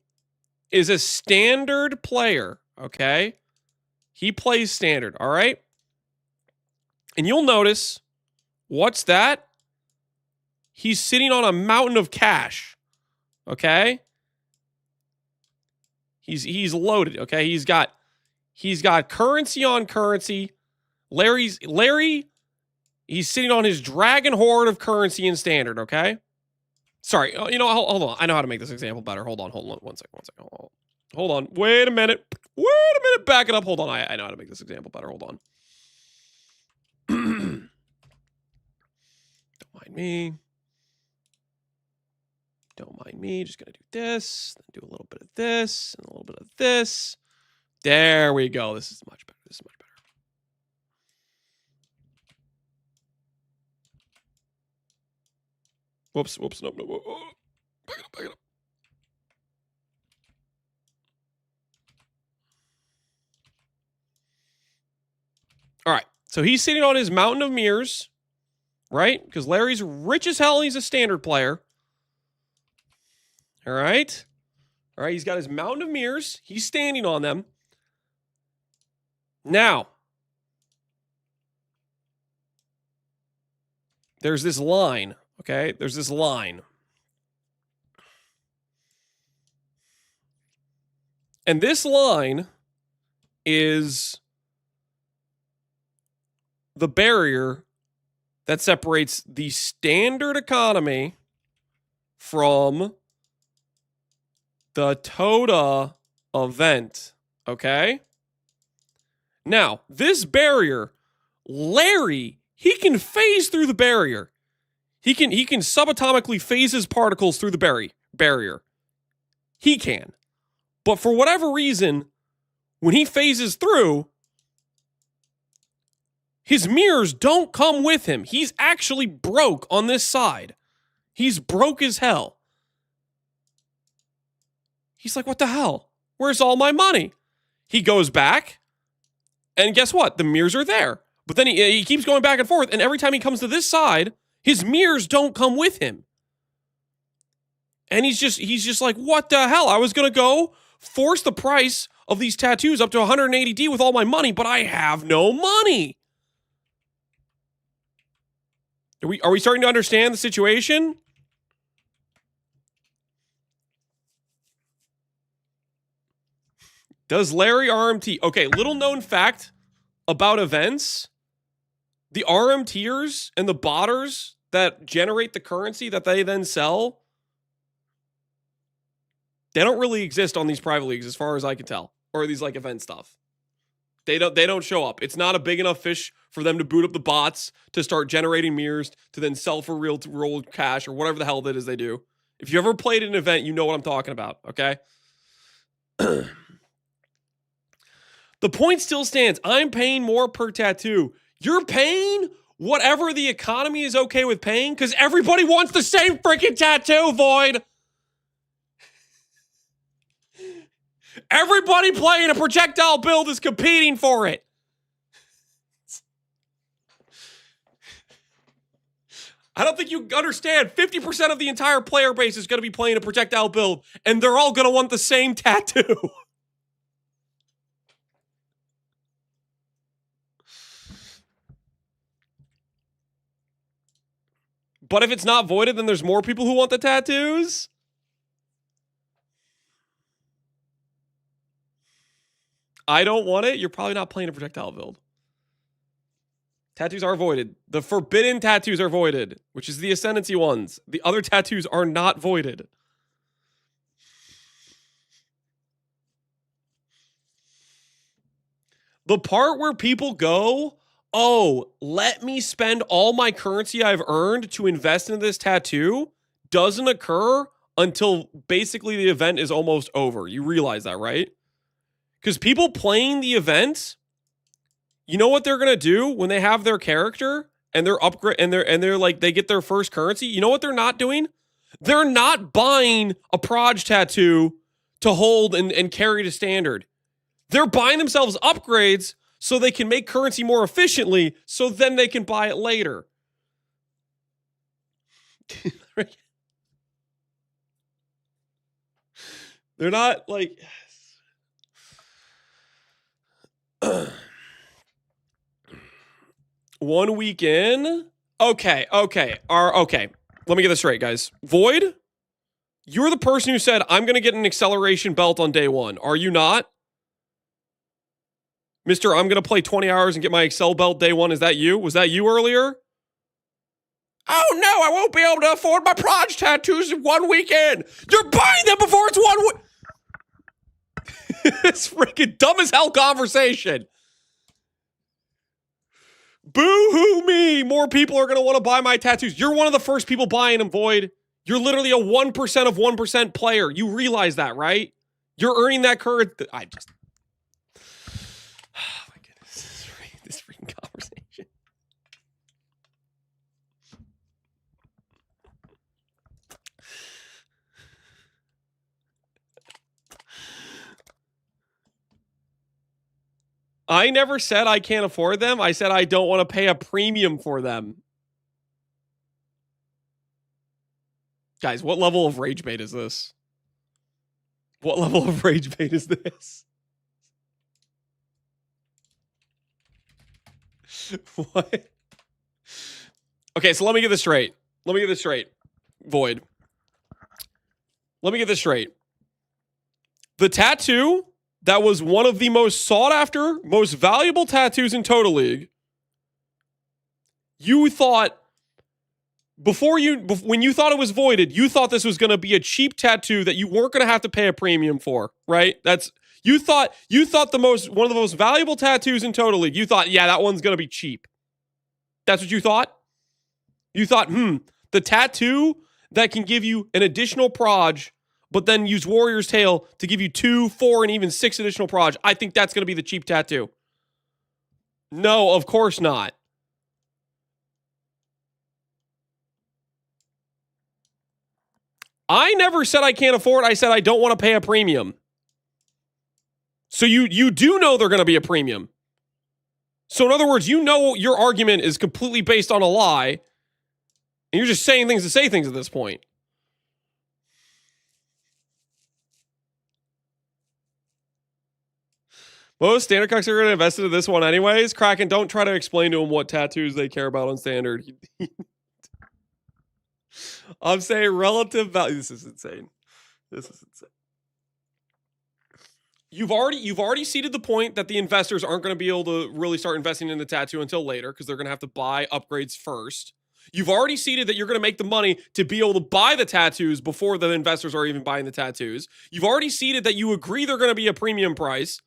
is a standard player, okay? He plays standard, all right? And you'll notice, what's that? He's sitting on a mountain of cash. Okay? He's loaded, okay? He's got currency on currency. Larry, he's sitting on his dragon hoard of currency in standard, okay? Sorry, hold on. I know how to make this example better. Hold on. One second. Hold on. Wait a minute. Back it up. Hold on. I know how to make this example better. Hold on. Don't mind me. Just gonna do this, then do a little bit of this, and a little bit of this. There we go. This is much better. Whoops. No. Back it up. All right. So he's sitting on his mountain of mirrors, right? Because Larry's rich as hell and he's a standard player. All right. He's got his mountain of mirrors. He's standing on them. Now, there's this line, okay? There's this line. And this line is the barrier that separates the standard economy from the ToTA event, okay? Now, this barrier, Larry, he can phase through the barrier. He can subatomically phase his particles through the barrier. He can. But for whatever reason, when he phases through, his mirrors don't come with him. He's actually broke on this side. He's broke as hell. He's like, what the hell? Where's all my money? He goes back, and guess what? The mirrors are there. But then he keeps going back and forth, and every time he comes to this side, his mirrors don't come with him. And he's just like, what the hell? I was going to go force the price of these tattoos up to 180D with all my money, but I have no money. Are we starting to understand the situation? Does Larry RMT? Okay, little known fact about events. The RMTers and the botters that generate the currency that they then sell, they don't really exist on these private leagues as far as I can tell. Or these like event stuff. They don't show up. It's not a big enough fish for them to boot up the bots to start generating mirrors to then sell for real cash or whatever the hell that is they do. If you ever played an event, you know what I'm talking about, okay? The point still stands. I'm paying more per tattoo. You're paying whatever the economy is okay with paying because everybody wants the same freaking tattoo, Void. Everybody playing a projectile build is competing for it. I don't think you understand. 50% of the entire player base is going to be playing a projectile build, and they're all going to want the same tattoo. But if it's not voided, then there's more people who want the tattoos? I don't want it. You're probably not playing a projectile build. Tattoos are voided. The forbidden tattoos are voided, which is the Ascendancy ones. The other tattoos are not voided. The part where people go, oh, let me spend all my currency I've earned to invest in this tattoo, doesn't occur until basically the event is almost over. You realize that, right? Because people playing the event, you know what they're gonna do when they have their character and they're upgrade and they're like they get their first currency. You know what they're not doing? They're not buying a proj tattoo to hold and carry to standard. They're buying themselves upgrades so they can make currency more efficiently, so then they can buy it later. They're not like. One week in? Okay. Let me get this straight, guys. Void, you're the person who said, I'm going to get an acceleration belt on day one. Are you not? Mister, I'm going to play 20 hours and get my Excel belt day one. Is that you? Was that you earlier? Oh, no, I won't be able to afford my proj tattoos in 1 weekend. You're buying them before it's 1 week. It's freaking dumb as hell conversation. Boo-hoo me. More people are going to want to buy my tattoos. You're one of the first people buying them, Void. You're literally a 1% of 1% player. You realize that, right? You're earning that current. I just. Oh, my goodness. This freaking conversation. I never said I can't afford them. I said I don't want to pay a premium for them. Guys, what level of rage bait is this? What level of rage bait is this? What? Okay, so let me get this straight. Void. Let me get this straight. The tattoo that was one of the most sought after, most valuable tattoos in ToTA League, you thought When you thought it was voided, you thought this was going to be a cheap tattoo that you weren't going to have to pay a premium for, right? You thought one of the most valuable tattoos in Total League. You thought, yeah, that one's going to be cheap. That's what you thought? You thought, the tattoo that can give you an additional proj, but then use Warrior's Tale to give you 2, 4, and even 6 additional proj. I think that's going to be the cheap tattoo. No, of course not. I never said I can't afford it. I said I don't want to pay a premium. So you do know they're going to be a premium. So in other words, you know your argument is completely based on a lie, and you're just saying things to say things at this point. Most standard cucks are going to invest into this one anyways. Kraken, don't try to explain to them what tattoos they care about on standard. I'm saying relative value. This is insane. You've already seeded the point that the investors aren't going to be able to really start investing in the tattoo until later because they're going to have to buy upgrades first. You've already seeded that you're going to make the money to be able to buy the tattoos before the investors are even buying the tattoos. You've already seeded that you agree they're going to be a premium price.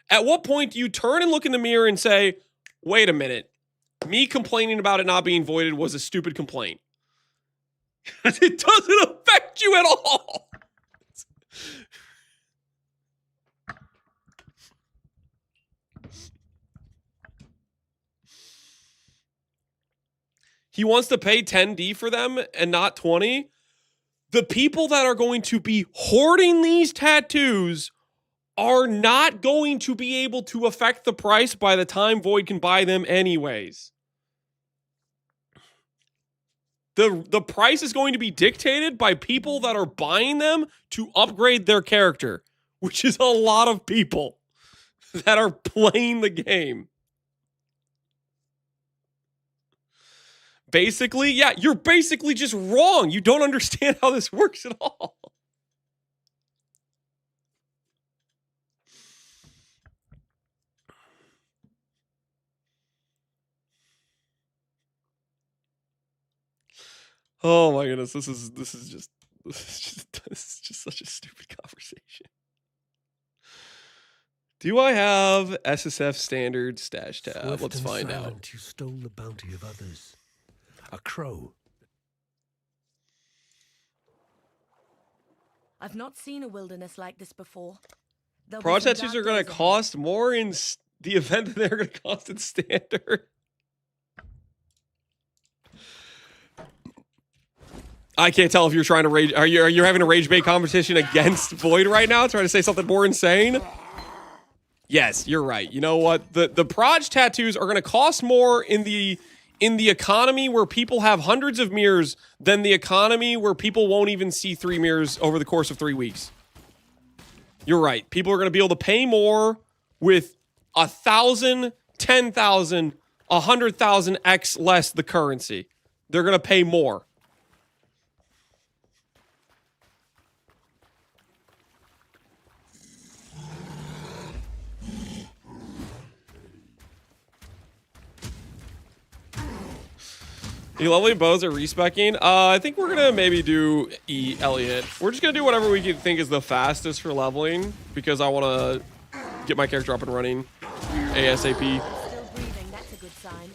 At what point do you turn and look in the mirror and say, wait a minute, me complaining about it not being voided was a stupid complaint? It doesn't affect you at all. He wants to pay 10D for them and not 20. The people that are going to be hoarding these tattoos are not going to be able to affect the price by the time Void can buy them anyways. The price is going to be dictated by people that are buying them to upgrade their character, which is a lot of people that are playing the game. Basically, yeah, you're basically just wrong. You don't understand how this works at all. Oh my goodness, this is just such a stupid conversation. Do I have SSF standard stash tab? Let's find out. You stole the bounty of others. A crow. I've not seen a wilderness like this before. Proj tattoos are going to cost more in the event than they're going to cost in standard. I can't tell if you're trying to rage. Are you having a rage bait competition against Void right now, trying to say something more insane? Yes, you're right. You know what? The Proj tattoos are going to cost more in the economy where people have hundreds of mirrors than the economy where people won't even see 3 mirrors over the course of 3 weeks. You're right. People are going to be able to pay more with 1,000, 10,000, 100,000 X less the currency. They're going to pay more. You lovely bows are respecking. I think we're gonna maybe do Elliot. We're just gonna do whatever we can think is the fastest for leveling because I want to get my character up and running ASAP. Still breathing, that's a good sign.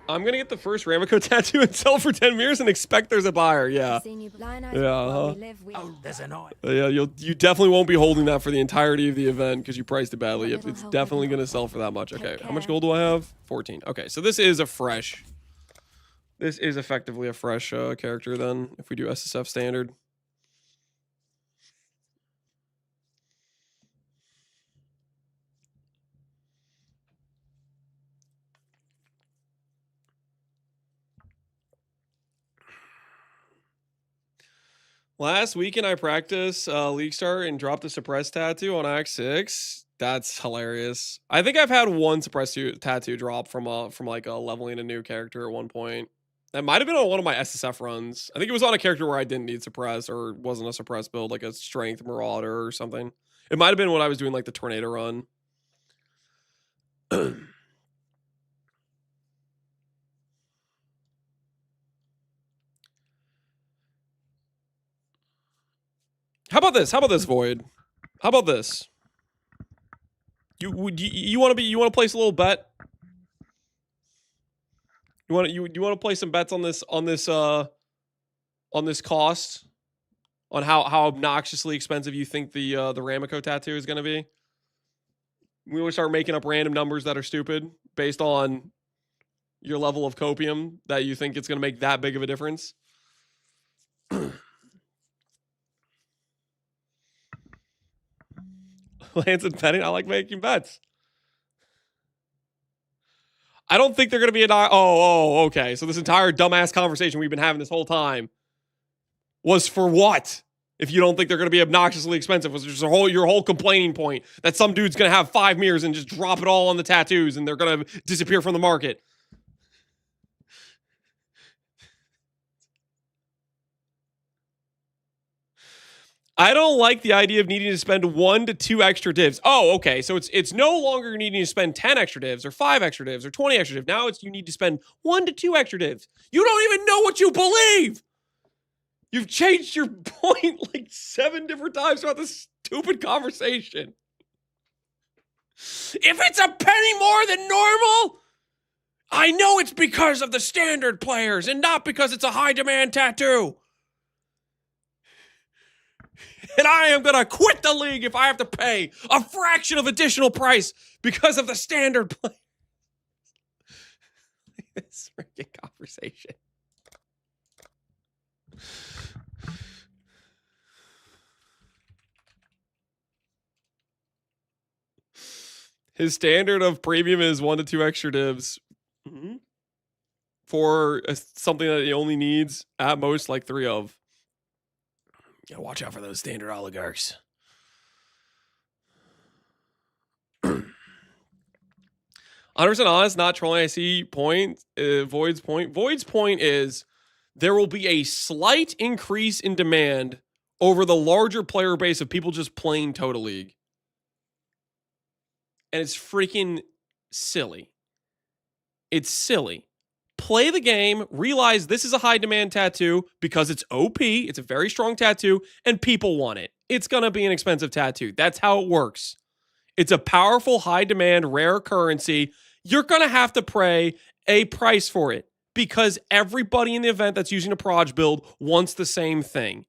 I'm gonna get the first Ramiko tattoo and sell for 10 mirrors and expect there's a buyer. Yeah. Yeah. Yeah. You definitely won't be holding that for the entirety of the event because you priced it badly. It's definitely gonna sell for that much. Okay. How much gold do I have? 14. Okay. So this is effectively a fresh character then if we do SSF standard. Last weekend, I practiced League Start and dropped a Suppress tattoo on Act 6. That's hilarious. I think I've had one Suppress tattoo drop from like a leveling a new character at one point. That might have been on one of my SSF runs. I think it was on a character where I didn't need Suppress or wasn't a Suppress build, like a Strength Marauder or something. It might have been when I was doing like the Tornado run. How about this? How about this, Void? How about this? You want to place a little bet? You want to play some bets on this cost, on how obnoxiously expensive you think the Ramico tattoo is going to be? We want to start making up random numbers that are stupid based on your level of copium that you think it's going to make that big of a difference. Lance and betting. I like making bets. I don't think they're going to be okay. So this entire dumbass conversation we've been having this whole time was for what? If you don't think they're going to be obnoxiously expensive, was just your whole complaining point that some dude's going to have 5 mirrors and just drop it all on the tattoos and they're going to disappear from the market. I don't like the idea of needing to spend 1 to 2 extra divs. Oh, okay. So it's no longer needing to spend 10 extra divs or 5 extra divs or 20 extra divs. Now it's you need to spend 1 to 2 extra divs. You don't even know what you believe. You've changed your point like 7 different times throughout this stupid conversation. If it's a penny more than normal, I know it's because of the standard players and not because it's a high demand tattoo. And I am going to quit the league if I have to pay a fraction of additional price because of the standard play. This freaking conversation. His standard of premium is 1 to 2 extra divs. Mm-hmm. For something that he only needs at most like 3 of. Gotta watch out for those standard oligarchs. 100% honest, not trolling. I see point. Void's point. Void's point is there will be a slight increase in demand over the larger player base of people just playing ToTA League. And it's freaking silly. It's silly. Play the game, realize this is a high demand tattoo because it's OP, it's a very strong tattoo, and people want it. It's going to be an expensive tattoo. That's how it works. It's a powerful, high demand, rare currency. You're going to have to pay a price for it because everybody in the event that's using a Proj build wants the same thing.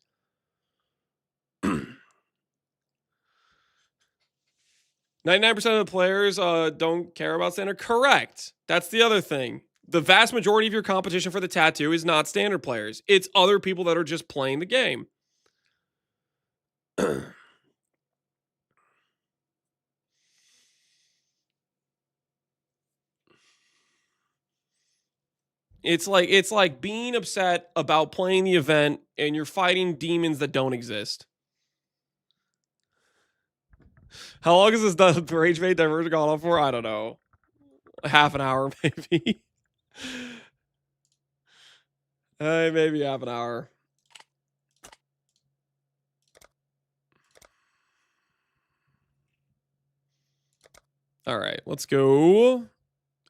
99% of the players don't care about standard. Correct. That's the other thing. The vast majority of your competition for the tattoo is not standard players. It's other people that are just playing the game. It's like being upset about playing the event and you're fighting demons that don't exist. How long has this Rage Bait Diversion gone on for? I don't know. Half an hour, maybe. Maybe half an hour. All right, let's go.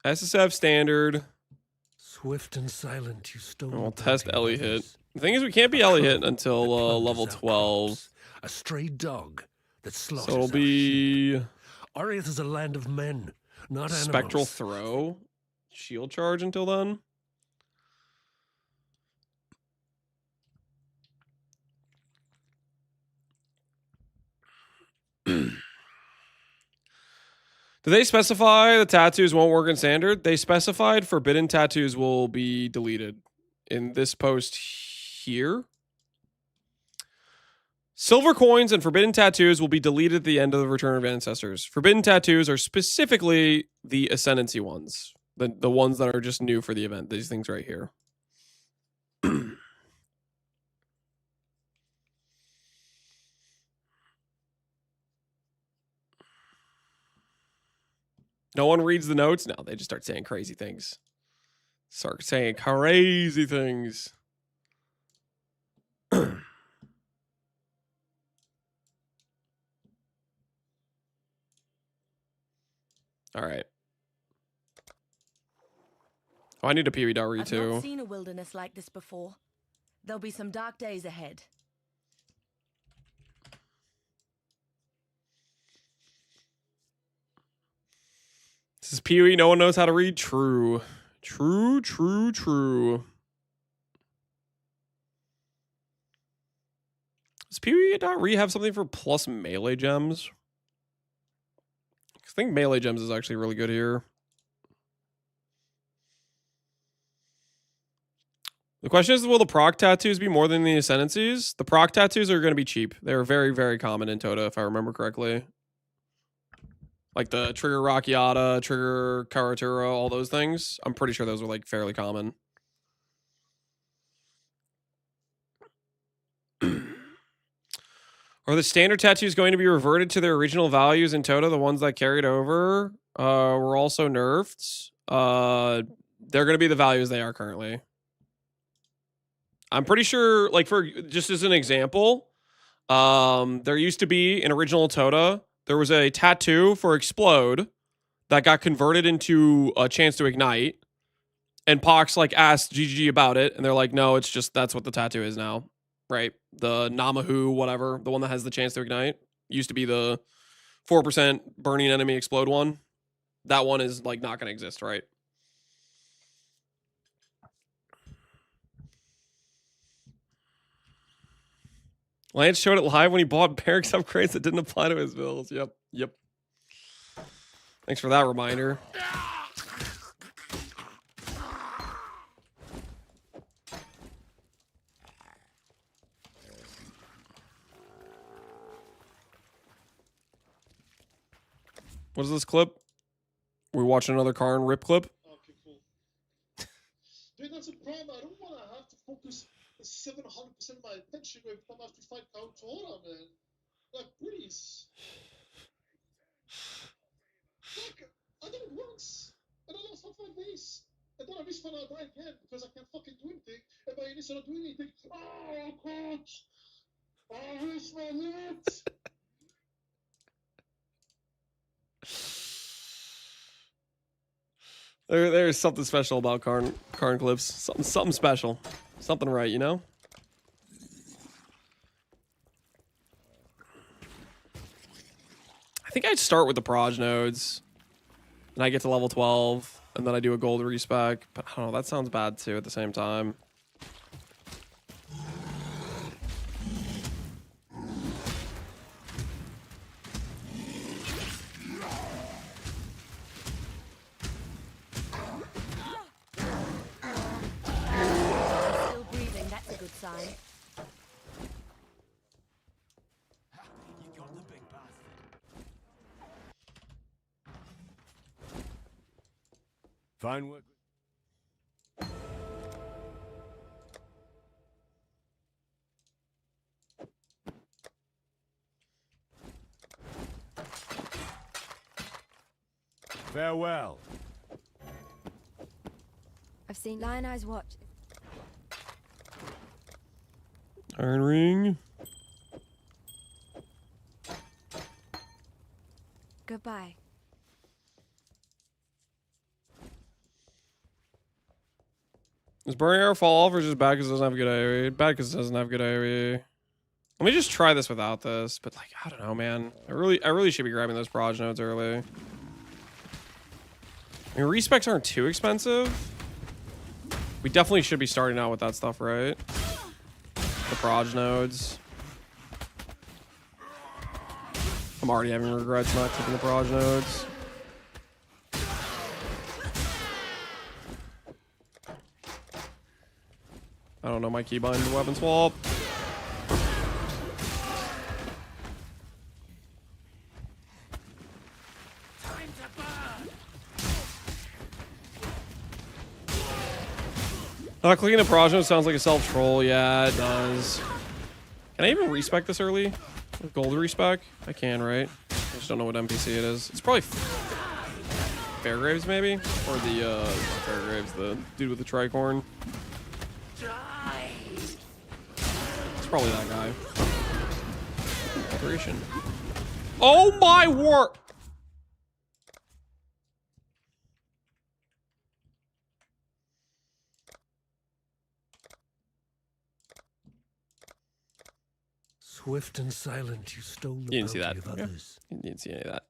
SSF standard. Swift and silent, you stole. We'll test Ellie hit. The thing is, we can't be Ellie hit until level 12. A stray dog that slaughters. So it'll be. Ariath is a land of men, not animals. Spectral throw. Shield charge until then. Do they specify the tattoos won't work in standard? They specified forbidden tattoos will be deleted in this post here. Silver coins and forbidden tattoos will be deleted at the end of the Return of Ancestors. Forbidden tattoos are specifically the Ascendancy ones. The ones that are just new for the event. These things right here. No one reads the notes? No, they just start saying crazy things. Start saying crazy things. All right. Oh, I need a PB.re I've too. not seen a wilderness like this before. There'll be some dark days ahead. This is Pee-wee. No one knows how to read. True. True, true, true. Does Pee-wee.re have something for plus melee gems? I think melee gems is actually really good here. The question is, will the proc tattoos be more than the ascendancies? The proc tattoos are going to be cheap. They're very, very common in ToTA, if I remember correctly. Like the trigger Rockiata, trigger Karatura, all those things. I'm pretty sure those are like fairly common. Are the standard tattoos going to be reverted to their original values in ToTA? The ones that carried over were also nerfed. They're going to be the values they are currently. I'm pretty sure, like, for just as an example, there used to be an original ToTA. There was a tattoo for Explode that got converted into a chance to ignite. And Pox like asked GGG about it, and they're like, no, it's just that's what the tattoo is now. Right? The Namahu, whatever, the one that has the chance to ignite. Used to be the 4% burning enemy explode one. That one is like not gonna exist, right? Lance showed it live when he bought barracks upgrades that didn't apply to his bills. Yep. Yep. Thanks for that reminder. What is this clip? We watching another Karn rip clip? Okay, cool. Dude, that's a problem. I don't want to have to focus 700% of my attention every time I have to fight ToTA, man. Like, please. Like, I did it once, and I lost half my base. And then I wish when I die again because I can't fucking do anything. And my initial not doing anything. Oh, coach! I wish my limit! There's something special about Karn clips. Something special. Something right, you know? I think I'd start with the proj nodes. And I get to level 12. And then I do a gold respec. But I don't know, that sounds bad too at the same time. Still breathing, that's a good sign. Fine work. Farewell. I've seen Lion Eyes watch. Iron Ring. Goodbye. Does Burning Arrow fall off or just bad because it doesn't have a good AoE? Bad because it doesn't have good AoE. Let me just try this without this, but like I don't know, man. I really should be grabbing those proj nodes early. I mean, respecs aren't too expensive. We definitely should be starting out with that stuff, right? The proj nodes. I'm already having regrets not taking the proj nodes. I don't know my keybind weapon swap. Not clicking the proj node sounds like a self-troll. Yeah, it does. Can I even respec this early? Gold respec? I can, right? I just don't know what NPC it is. It's probably Fairgraves, maybe? Or the, Fairgraves, the dude with the tricorn. It's probably that guy. Operation. Oh my word! Swift and silent, you stole the You didn't see bounty that. of Okay. others. You didn't see any of that.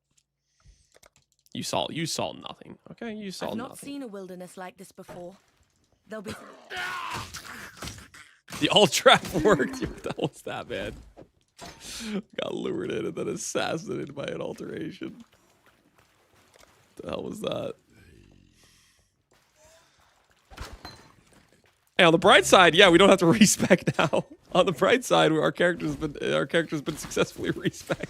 You saw nothing. Okay, you saw I've not nothing. seen a wilderness like this before. There'll be The alt trap worked. That was that bad. Got lured in and then assassinated by an alteration. The hell was that? Hey, on the bright side, yeah, we don't have to respec now. On the bright side, our character's been successfully respec.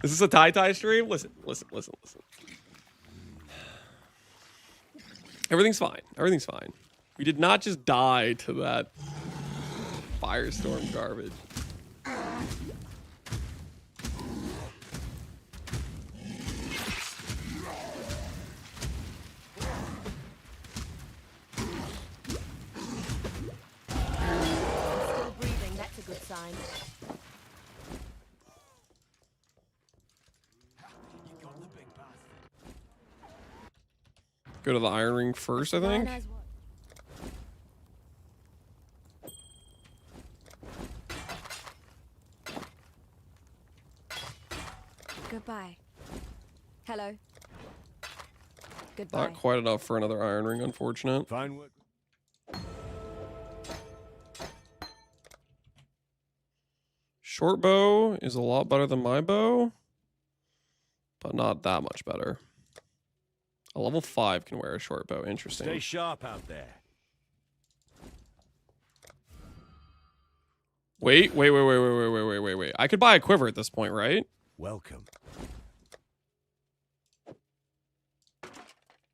Is this a tie stream? Listen. Everything's fine. Everything's fine. We did not just die to that firestorm garbage. still breathing. That's a good sign. Go to the iron ring first, I think. Lion Eyes Watch. Goodbye. Hello. Goodbye. Not quite enough for another iron ring, unfortunate. Fine work. Short bow is a lot better than my bow, but not that much better. A level 5 can wear a short bow. Interesting. Stay sharp out there. Wait. I could buy a quiver at this point, right? Welcome.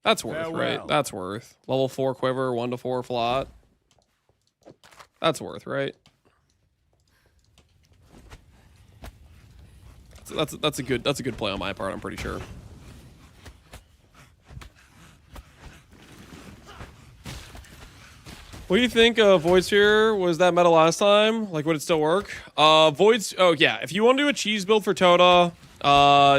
That's worth, right? Farewell. That's worth. Level 4 quiver, 1 to 4 flat. That's worth, right? That's a good play on my part, I'm pretty sure. What do you think of Void Sphere? Was that meta last time? Like, would it still work? Voids. Oh yeah, if you want to do a cheese build for ToTA,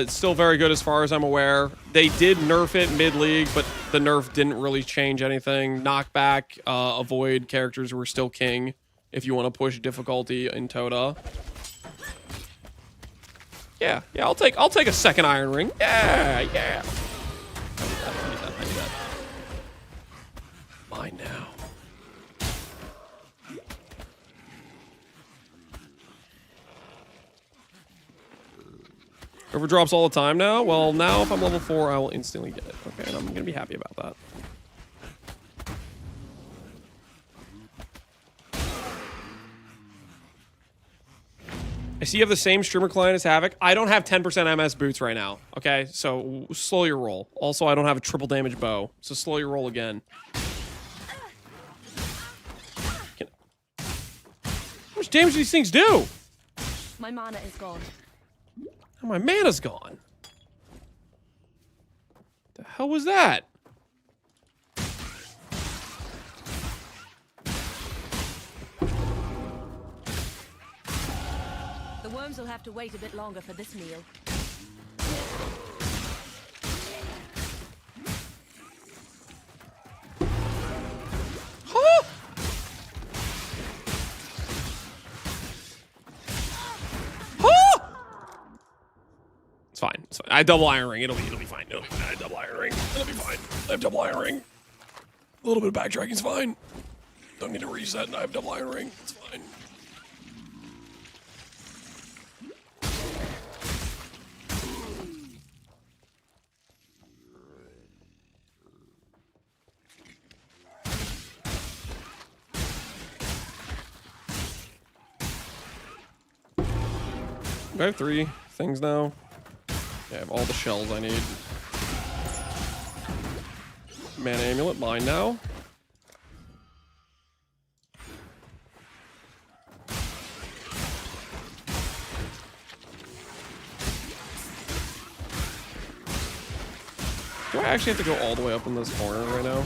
it's still very good as far as I'm aware. They did nerf it mid-league, but the nerf didn't really change anything. Knockback, avoid characters were still king if you want to push difficulty in ToTA. Yeah, I'll take a second iron ring. Yeah. I need that. Mine now. River drops all the time now? Well, now if I'm level 4, I will instantly get it. Okay, and I'm going to be happy about that. I see you have the same streamer client as Havoc. I don't have 10% MS boots right now. Okay, so slow your roll. Also, I don't have a triple damage bow, so slow your roll again. How much damage do these things do? My mana is gone. Oh, my mana's gone. The hell was that? The worms will have to wait a bit longer for this meal. Huh? Huh? It's fine. It's fine. I have double iron ring. It'll be fine. It'll be fine. I have double iron ring. It'll be fine. I have double iron ring. A little bit of backtracking's fine. Don't need to reset, and I have double iron ring. It's fine. I have 3 things now. Yeah, I have all the shells I need. Mana amulet, mine now. Do I actually have to go all the way up in this corner right now?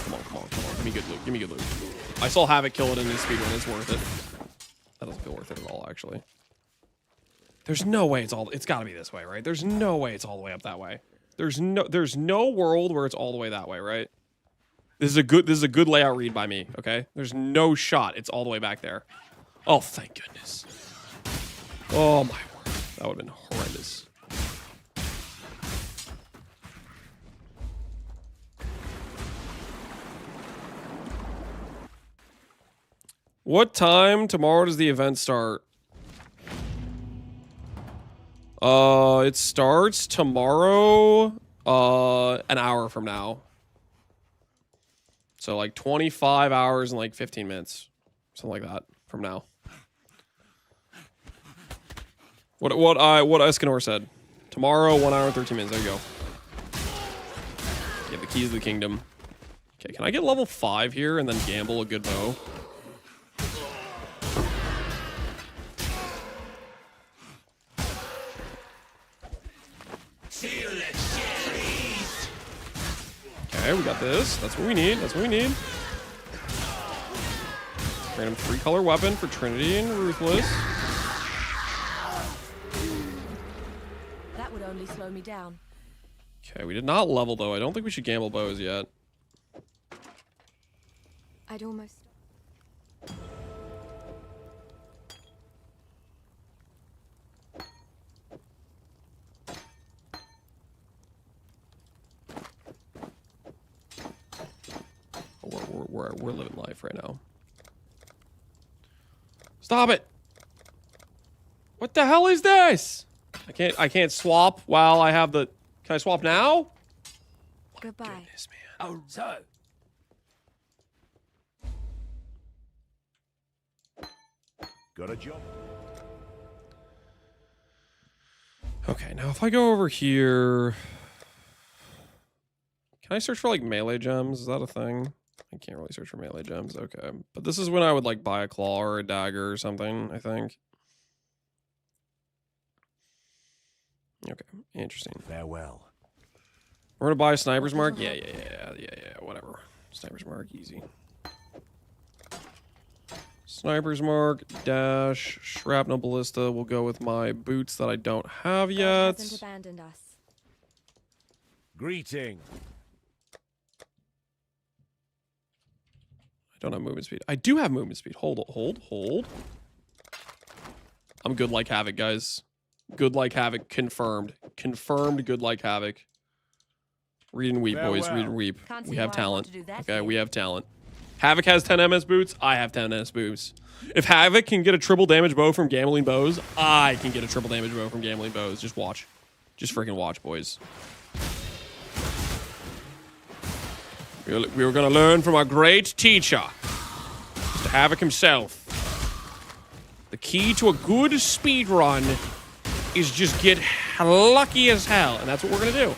Come on. Give me good loot. Give me good loot. I saw Havoc kill it in his speedrun. It's worth it. That doesn't feel worth it at all, actually. There's no way it's gotta be this way, right? There's no way it's all the way up that way. There's no world where it's all the way that way, right? This is a good layout read by me, okay? There's no shot. It's all the way back there. Oh, thank goodness. Oh my word. That would have been horrendous. What time tomorrow does the event start? It starts tomorrow, an hour from now. So like 25 hours and like 15 minutes. Something like that from now. What Escanor said. Tomorrow, 1 hour and 13 minutes. There you go. Get the keys of the kingdom. Okay, can I get level 5 here and then gamble a good bow? Okay, we got this. That's what we need. That's what we need. Random 3-color weapon for Trinity and Ruthless. That would only slow me down. Okay, we did not level though. I don't think we should gamble bows yet. I'd almost. We're living life right now. Stop it! What the hell is this? I can't swap while I have the. Can I swap now? Goodbye. Goodness, man. Oh, so. Got a job. Okay, now if I go over here, can I search for like melee gems? Is that a thing? I can't really search for melee gems. Okay, but this is when I would like buy a claw or a dagger or something, I think. Okay, interesting. Farewell. We're gonna buy a sniper's mark. Yeah. Whatever. Sniper's mark, easy. Sniper's mark dash shrapnel ballista. We'll go with my boots that I don't have yet. Hasn't abandoned us. Greeting. I don't have movement speed. I do have movement speed. Hold. I'm good like Havoc, guys. Good like Havoc. Confirmed. Confirmed good like Havoc. Read and weep, boys. Read and weep. We have talent. Okay, we have talent. Havoc has 10 MS boots. I have 10 MS boots. If Havoc can get a triple damage bow from gambling bows, I can get a triple damage bow from gambling bows. Just watch. Just freaking watch, boys. We were going to learn from our great teacher, Mr. Havoc himself. The key to a good speed run is just get lucky as hell. And that's what we're going to do.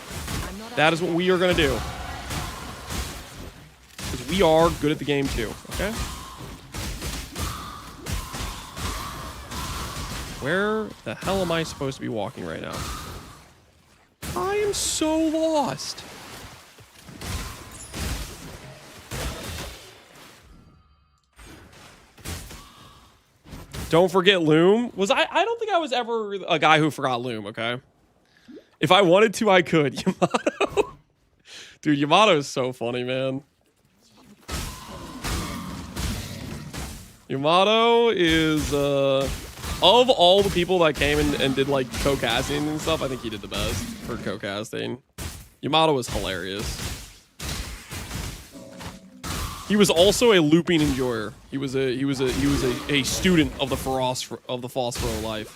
That is what we are going to do. Because we are good at the game too, okay? Where the hell am I supposed to be walking right now? I am so lost. Don't forget Loom. I don't think I was ever a guy who forgot Loom, okay? If I wanted to, I could. Yamato. Dude, Yamato is so funny, man. Yamato is, of all the people that came and did, like, co-casting and stuff, I think he did the best for co-casting. Yamato was hilarious. He was also a looping enjoyer. He was a student of the Phosphoro life.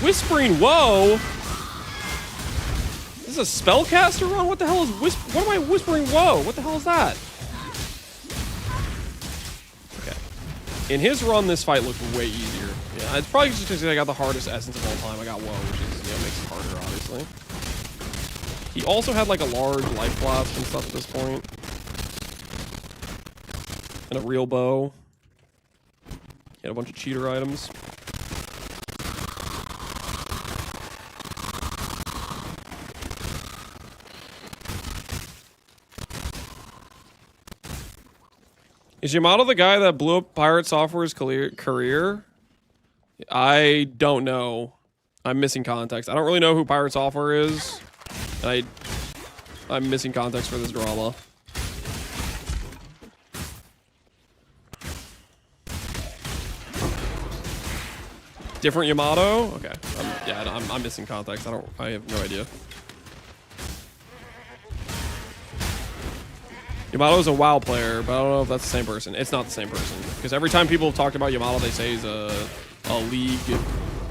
Whispering Woe? This is a spellcaster run? What the hell is what am I whispering Woe? What the hell is that? Okay. In his run, this fight looked way easier. Yeah, it's probably just because I got the hardest essence of all time. I got Woe, which is, you know, makes it harder, obviously. He also had like a large life blast and stuff at this point. And a real bow. He had a bunch of cheater items. Is Yamato the guy that blew up Pirate Software's career? I don't know. I'm missing context. I don't really know who Pirate Software is. And I'm missing context for this drama. Different Yamato? Okay. I'm missing context. I have no idea. Yamato's a WoW player, but I don't know if that's the same person. It's not the same person. Because every time people have talked about Yamato, they say he's a league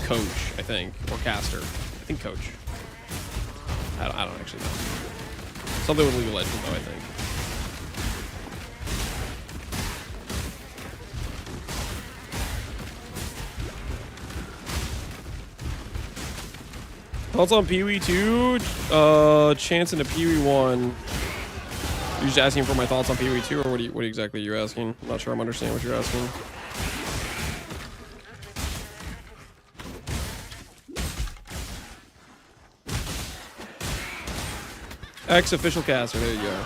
coach, I think. Or caster. I think coach. I don't actually know. Something with League of Legends, though, I think. Thoughts on Pee-wee 2? Chance into Pee-wee 1. You're just asking for my thoughts on Pee-wee 2, or what exactly are you asking? I'm not sure I'm understanding what you're asking. Ex-official caster, there you go.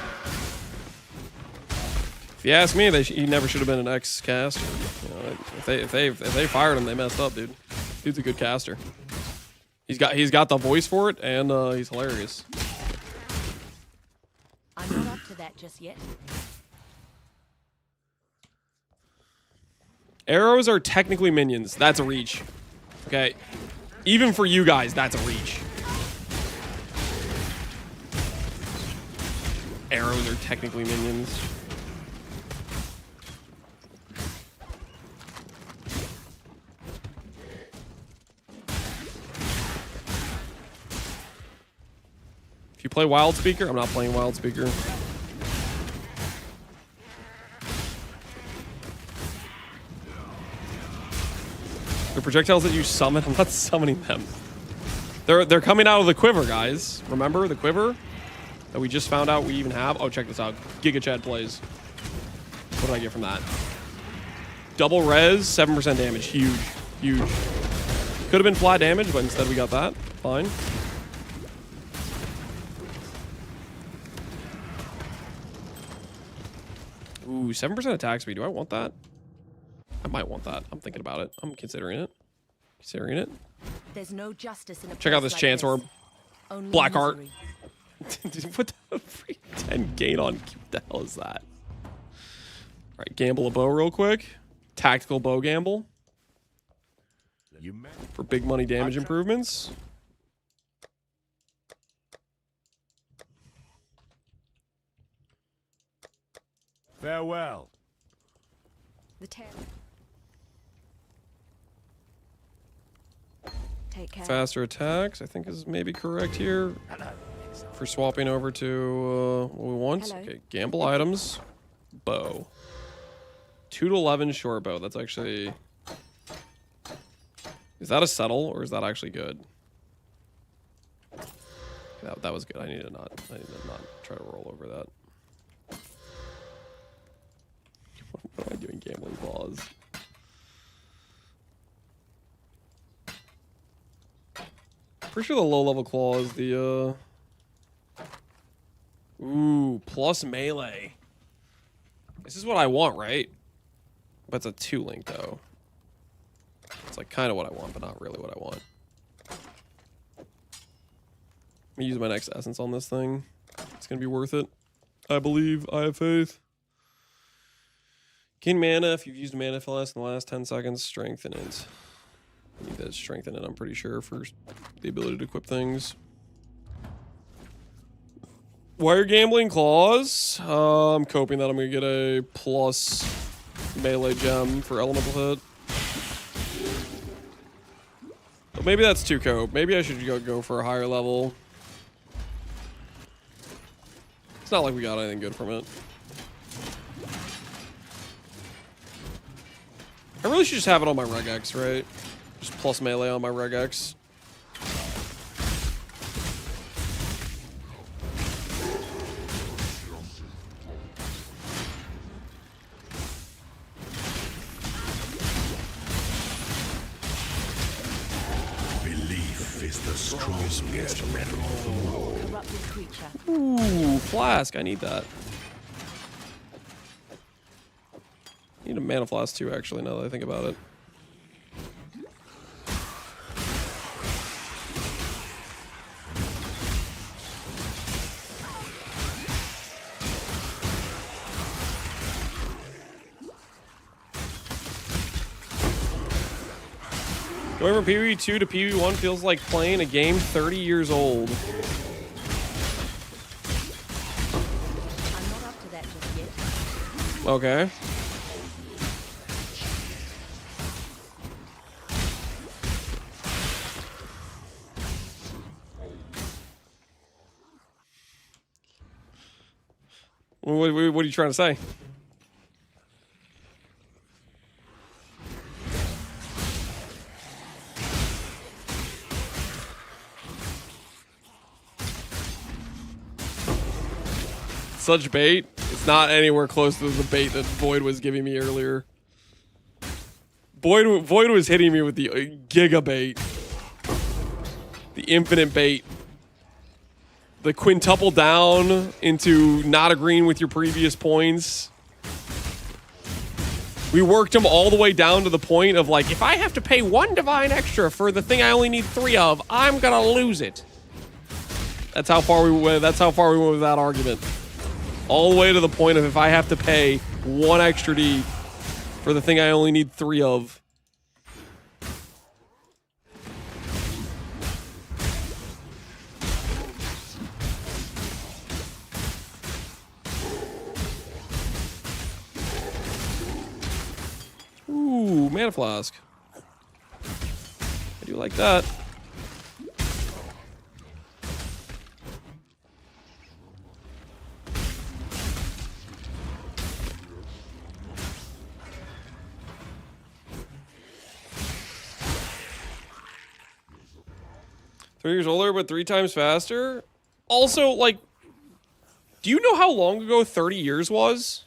If you ask me, he never should have been an ex-caster. You know, if they fired him, they messed up, dude. Dude's a good caster. He's got the voice for it, and he's hilarious. I'm not up to that just yet. Arrows are technically minions. That's a reach. Okay. Even for you guys, that's a reach. Arrows are technically minions. If you play Wild Speaker, I'm not playing Wild Speaker. The projectiles that you summon, I'm not summoning them. They're coming out of the quiver, guys. Remember the quiver that we just found out we even have? Oh, check this out. Giga Chad plays. What did I get from that? Double res, 7% damage. Huge. Huge. Could have been flat damage, but instead we got that. Fine. Ooh, 7% attack speed. Do I want that? I might want that. I'm thinking about it. I'm considering it. Considering it. There's no justice in a Check out this place chance like orb. Only Black heart. misery. What the free 10 gain on? What the hell is that? Alright, gamble a bow real quick. Tactical bow gamble. For big money damage improvements. Farewell. The tail. Take care. Faster attacks, I think is maybe correct here. For swapping over to what we want. Hello. Okay, gamble items. Bow. 2 to 11 short bow. That's actually... Is that a settle or is that actually good? That was good. I need to not try to roll over that. What am I doing? Gambling claws. Pretty sure the low level claw is the ooh, plus melee. This is what I want, right? But it's a 2 link though. It's like kind of what I want, but not really what I want. Let me use my next essence on this thing. It's gonna be worth it. I believe. I have faith. Gain mana if you've used mana for less in the last 10 seconds. Strengthen it. I need to strengthen it, I'm pretty sure, for the ability to equip things. Wire gambling claws. I'm coping that I'm gonna get a plus melee gem for elemental hit. But maybe that's too cope. Maybe I should go for a higher level. It's not like we got anything good from it. I really should just have it on my regex, right? Just plus melee on my regex. Belief is the strongest metal of the world. Corrupted creature. Ooh, flask. I need that. I need a mana flask too, actually, now that I think about it. Going from PvE2 to PvE1 feels like playing a game 30 years old. I'm not up to that just yet. Okay. What are you trying to say? Such bait. It's not anywhere close to the bait that Void was giving me earlier. Void was hitting me with the giga bait. The infinite bait. The quintuple down into not agreeing with your previous points. We worked him all the way down to the point of like, if I have to pay 1 divine extra for the thing I only need 3 of, I'm gonna lose it. That's how far we went. That's how far we went with that argument. All the way to the point of if I have to pay 1 extra D for the thing I only need 3 of. Ooh, mana flask. I do like that. Three years older, but 3 times faster. Also, like, do you know how long ago 30 years was?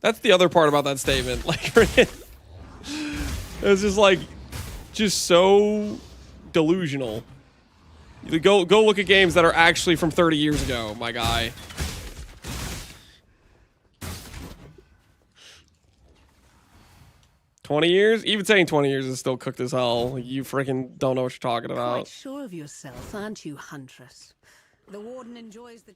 That's the other part about that statement. Like, it's just like, just so delusional. Go look at games that are actually from 30 years ago, my guy. $20 years? Even saying 20 years is still cooked as hell. Like, you freaking don't know what you're talking about. Quite sure of yourself, aren't you, Huntress? The Warden enjoys the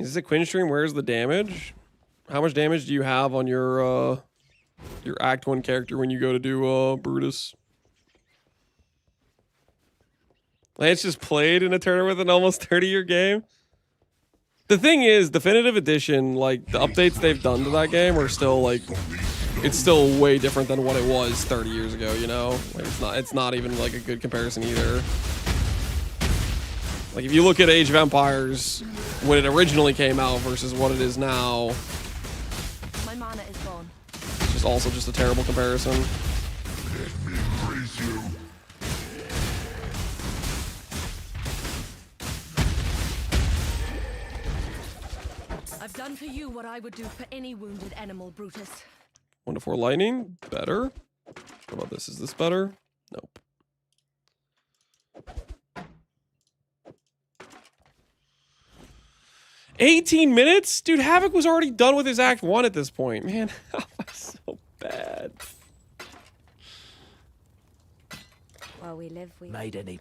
Is this a Quinn stream? Where's the damage? How much damage do you have on your Act 1 character when you go to do Brutus? Lance just played in a tournament with an almost 30-year game. The thing is, Definitive Edition, like, the updates they've done to that game are still, like, it's still way different than what it was 30 years ago, you know? Like, it's not even, like, a good comparison either. Like, if you look at Age of Empires, when it originally came out versus what it is now, My mana is gone. it's just also just a terrible comparison. Let me praise you. I've done for you what I would do for any wounded animal, Brutus. 1 to 4 lightning, better. What about this? Is this better? Nope. $18 minutes? Dude, Havoc was already done with his Act 1 at this point. Man, how am I so bad? While we live, we Made any.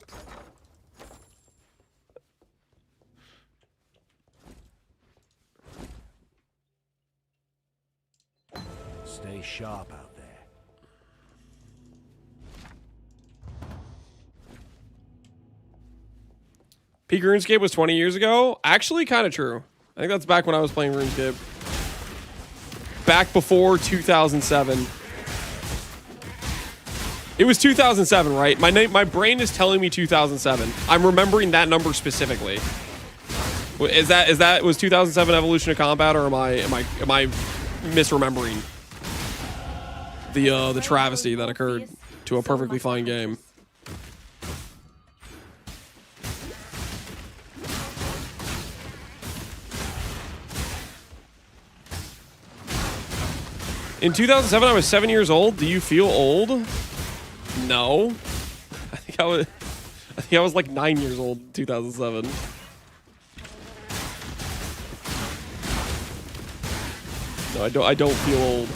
Stay sharp out there. Peak RuneScape was 20 years ago? Actually, kind of true. I think that's back when I was playing RuneScape. Back before 2007. It was 2007, right? My brain is telling me 2007. I'm remembering that number specifically. Was 2007 Evolution of Combat, or am I misremembering the travesty that occurred to a perfectly fine game? In 2007, I was 7 years old. Do you feel old? No. I think I was like 9 years old in 2007. No, I don't feel old.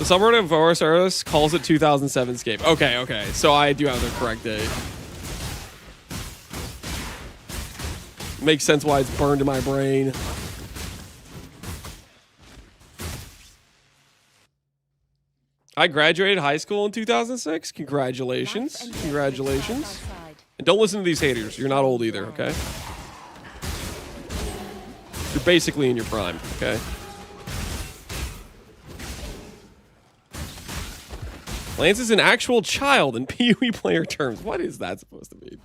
The subreddit of Vorasaurus calls it 2007 Scape. Okay, okay. So I do have the correct date. Makes sense why it's burned in my brain. I graduated high school in 2006. Congratulations. Congratulations. And don't listen to these haters. You're not old either, okay? You're basically in your prime, okay? Lance is an actual child in PoE player terms. What is that supposed to mean?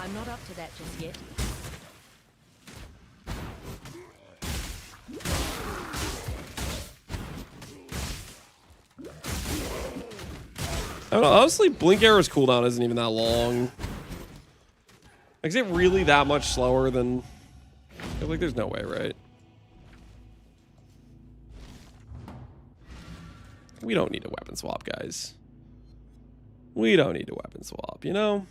I'm not up to that just yet. I don't know, honestly, Blink Arrow's cooldown isn't even that long. Like, is it really that much slower than... I feel like there's no way, right? We don't need a weapon swap, guys. We don't need a weapon swap, you know?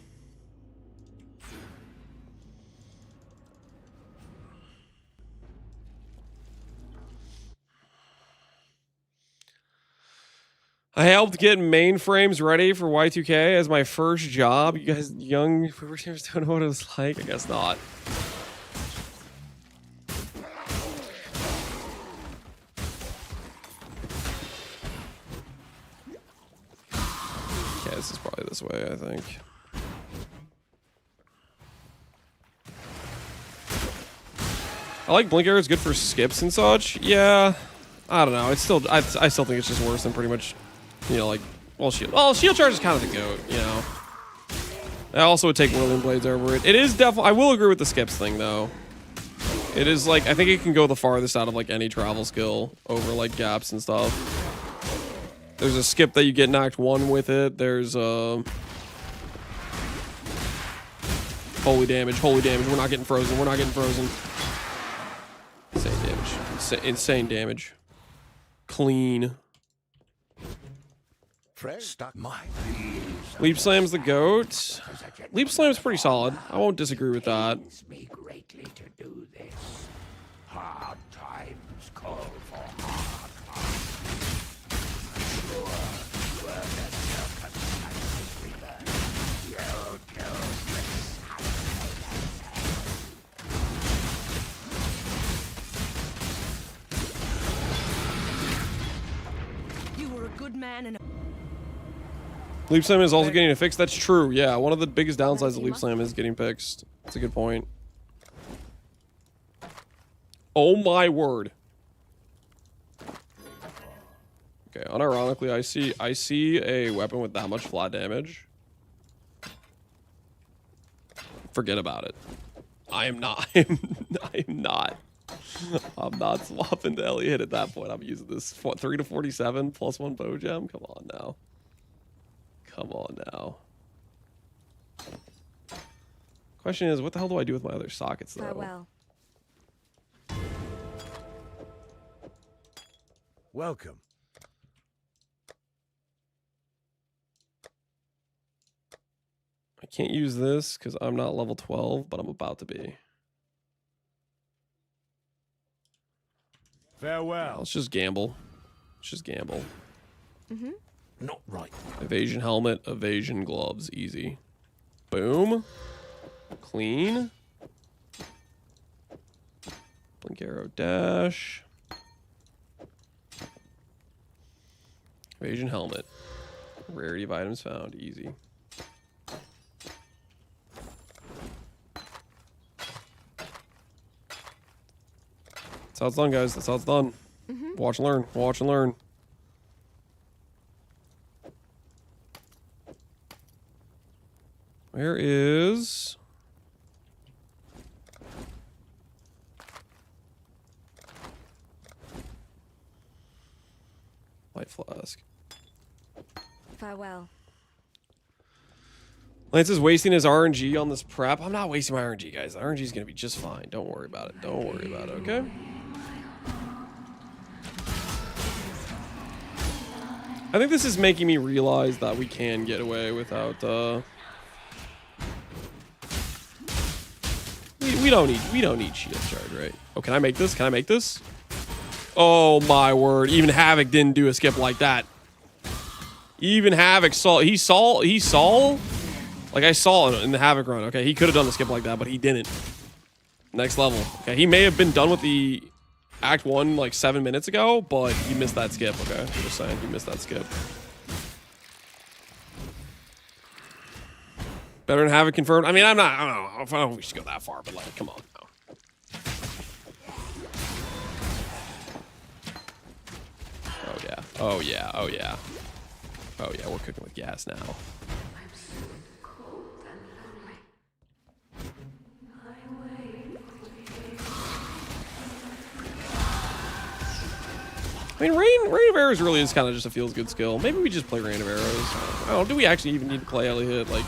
I helped get mainframes ready for Y2K as my first job. You guys young gamers don't know what it was like? I guess not. Okay, this is probably this way, I think. I like Blink Arrow, it's good for skips and such. Yeah. I don't know. It's still I still think it's just worse than pretty much, you know, like, well, shield charge is kind of the GOAT, you know. I also would take Whirling Blades over it. It is definitely, I will agree with the skips thing, though. It is, like, I think it can go the farthest out of, like, any travel skill over, like, gaps and stuff. There's a skip that you get knocked 1 with it. There's, holy damage, holy damage. We're not getting frozen, we're not getting frozen. Insane damage. Insane damage. Clean. Leap Slam's the GOAT. Leap Slam's pretty solid. I won't disagree with that. Hard times call for hard You were a good man and Leap Slam is also getting a fix. That's true. Yeah, one of the biggest downsides of Leap Slam is getting fixed. That's a good point. Oh my word. Okay, unironically, I see a weapon with that much flat damage. Forget about it. I'm not swapping to Elliot at that point. I'm using this 3 to 47 plus 1 bow gem. Come on now. Come on now. Question is, what the hell do I do with my other sockets, though? Farewell. Welcome. I can't use this because I'm not level 12, but I'm about to be. Farewell. Let's just gamble. Let's just gamble. Mm-hmm. Not right. Evasion helmet, evasion gloves, easy. Boom. Clean. Blink arrow dash. Evasion helmet. Rarity of items found, easy. That's how it's done, guys. That's how it's done. Mm-hmm. Watch and learn. Watch and learn. Where is... Light flask. Farewell. Lance is wasting his RNG on this prep. I'm not wasting my RNG, guys. The RNG is going to be just fine. Don't worry about it. Don't worry about it, okay? I think this is making me realize that we can get away without, we don't need shield charge, right? Oh, can I make this? Can I make this? Oh my word. Even Havoc didn't do a skip like that. Even Havoc saw, he saw, like I saw it in the Havoc run. Okay, he could have done the skip like that, but he didn't. Next level. Okay, he may have been done with the Act 1 like 7 minutes ago, but he missed that skip. Okay, I'm just saying, he missed that skip. Better than Havoc confirmed. I mean, I don't know if we should go that far, but like, come on. No. Oh yeah. Oh yeah. Oh yeah. Oh yeah, we're cooking with gas now. I mean, Rain of Arrows really is kind of just a feels good skill. Maybe we just play Rain of Arrows. I don't know. Do we actually even need to play Ellie Hit? Like,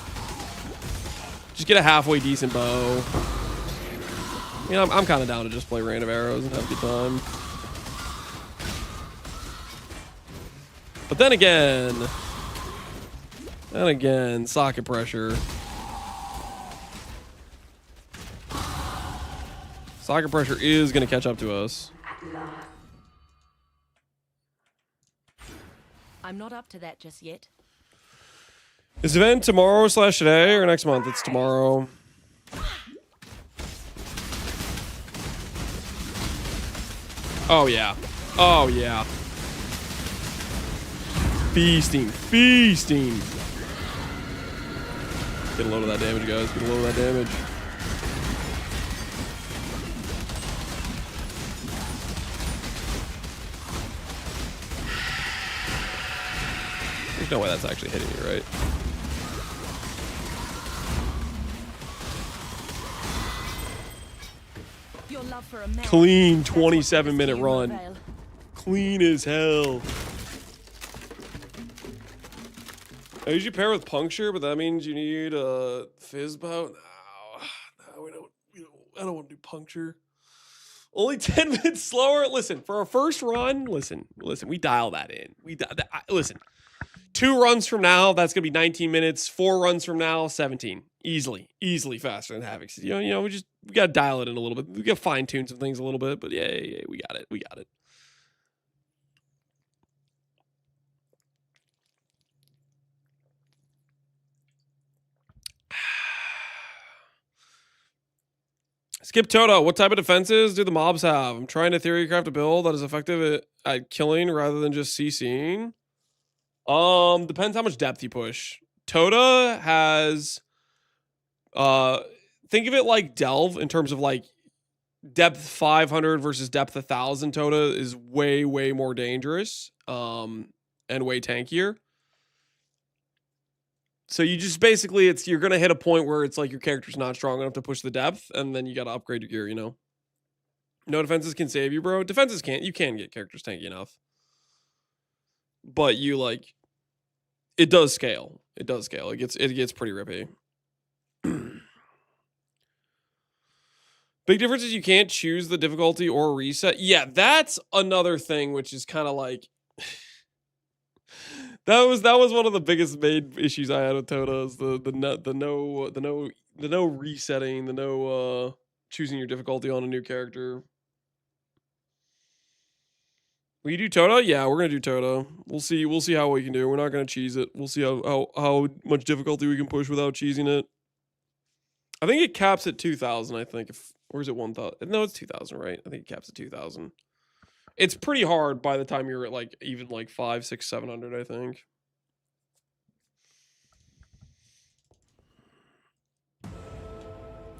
just get a halfway decent bow. I mean, I'm kind of down to just play Rain of Arrows and have a good time. But then again, socket pressure. Socket pressure is going to catch up to us. I'm not up to that just yet. Is the event tomorrow / today or next month? It's tomorrow. Oh yeah. Oh yeah. Feasting. Feasting. Get a load of that damage, guys. Get a load of that damage. There's no way that's actually hitting me, right? Your love for a man, clean 27-minute run. avail. Clean as hell. I usually pair with puncture, but that means you need a fizz bow. No, we don't. I don't want to do puncture. Only 10 minutes slower. Listen, for our first run, listen. We dial that in. Listen. 2 runs from now, that's gonna be 19 minutes. 4 runs from now, 17. Easily faster than Havoc. You know, we gotta dial it in a little bit. We gotta fine tune some things a little bit, but yeah, we got it. Skip ToTA. What type of defenses do the mobs have? I'm trying to theory craft a build that is effective at killing rather than just CCing. Depends how much depth you push. ToTA has, think of it like Delve in terms of like depth 500 versus depth 1,000. ToTA is way more dangerous, and way tankier. So you just basically, you're gonna hit a point where it's like your character's not strong enough to push the depth, and then you gotta upgrade your gear. You know, no defenses can save you, bro. Defenses can't. You can get characters tanky enough. But you like, it does scale. It gets pretty rippy. Big difference is you can't choose the difficulty or reset. Yeah, that's another thing, which is kind of like that was one of the biggest main issues I had with ToTA is the no resetting, the no choosing your difficulty on a new character. Will you do ToTA? Yeah, we're gonna do ToTA. We'll see how we can do. We're not gonna cheese it. We'll see how much difficulty we can push without cheesing it. I think it caps at 2,000. I think or is it 1,000? No, it's 2,000, right? I think it caps at 2,000. It's pretty hard by the time you're at like even like 500, 600, 700. I think.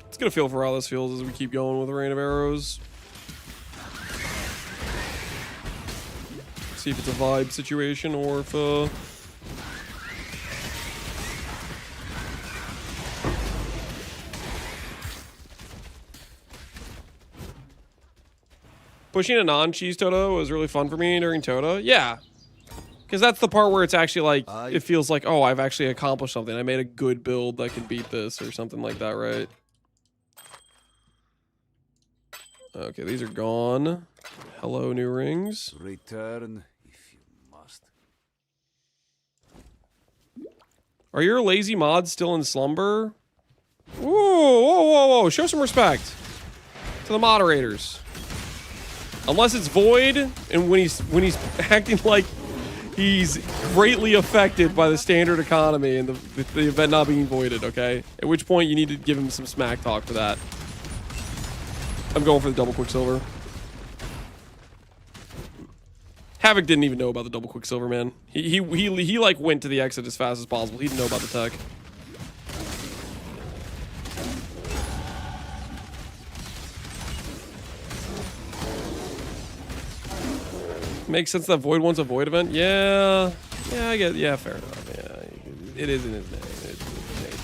Let's get a feel for how this feels as we keep going with the Rain of Arrows. See if it's a vibe situation or if pushing a non-cheese ToTA was really fun for me during ToTA. Yeah, Because that's the part where it's actually like, it feels like, oh, I've actually accomplished something. I made a good build that can beat this or something like that, right? Okay, these are gone. Hello, new rings. Return if you must. Are your lazy mods still in slumber? Whoa, whoa, whoa, whoa. Show some respect to the moderators. Unless it's Void, and when he's acting like he's greatly affected by the standard economy and the event not being voided, okay? At which point you need to give him some smack talk for that. I'm going for the double Quicksilver. Havoc didn't even know about the double Quicksilver, man. He like went to the exit as fast as possible. He didn't know about the tech. Makes sense that Void wants a Void event. Yeah, I get. Yeah, fair enough. Yeah, it is in his name. It's in his name.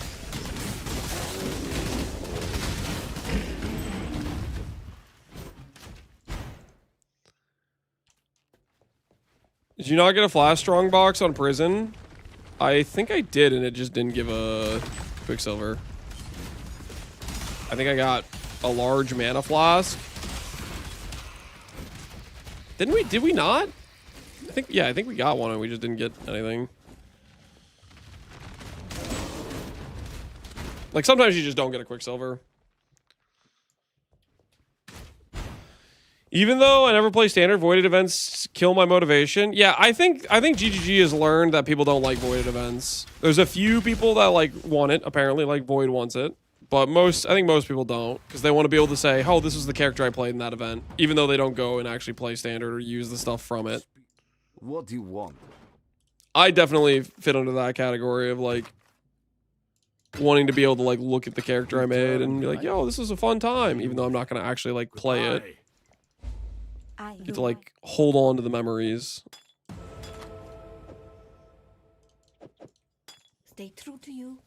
Did you not get a Flash Strong box on Prison? I think I did, and it just didn't give a Quicksilver. I think I got a large mana flask. Didn't we? Did we not? I think we got one, and we just didn't get anything. Like sometimes you just don't get a Quicksilver. Even though I never play standard, voided events kill my motivation. Yeah, I think GGG has learned that people don't like voided events. There's a few people that like want it, apparently, like Void wants it. But I think most people don't, because they want to be able to say, oh, this is the character I played in that event, even though they don't go and actually play standard or use the stuff from it. What do you want? I definitely fit under that category of like wanting to be able to like look at the character I made and be like, yo, this is a fun time, even though I'm not going to actually like play it. You get to like hold on to the memories. Stay true to you.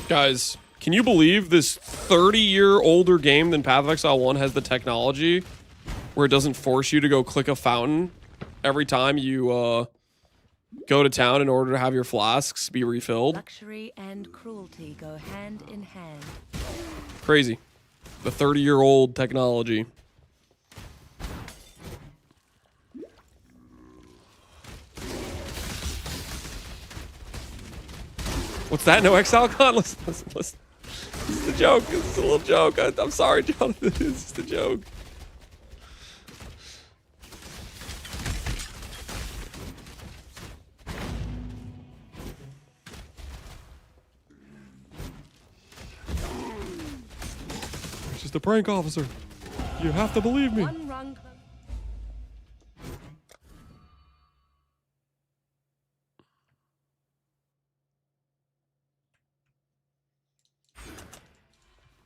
Guys, can you believe this 30-year older game than Path of Exile 1 has the technology where it doesn't force you to go click a fountain every time you go to town in order to have your flasks be refilled? Luxury and cruelty go hand in hand. Crazy. The 30-year-old technology. What's that? No Exile Con? Listen. This is a joke. This is a little joke. I'm sorry, Jonathan. It's just a joke. It's just a prank, officer. You have to believe me. One rung.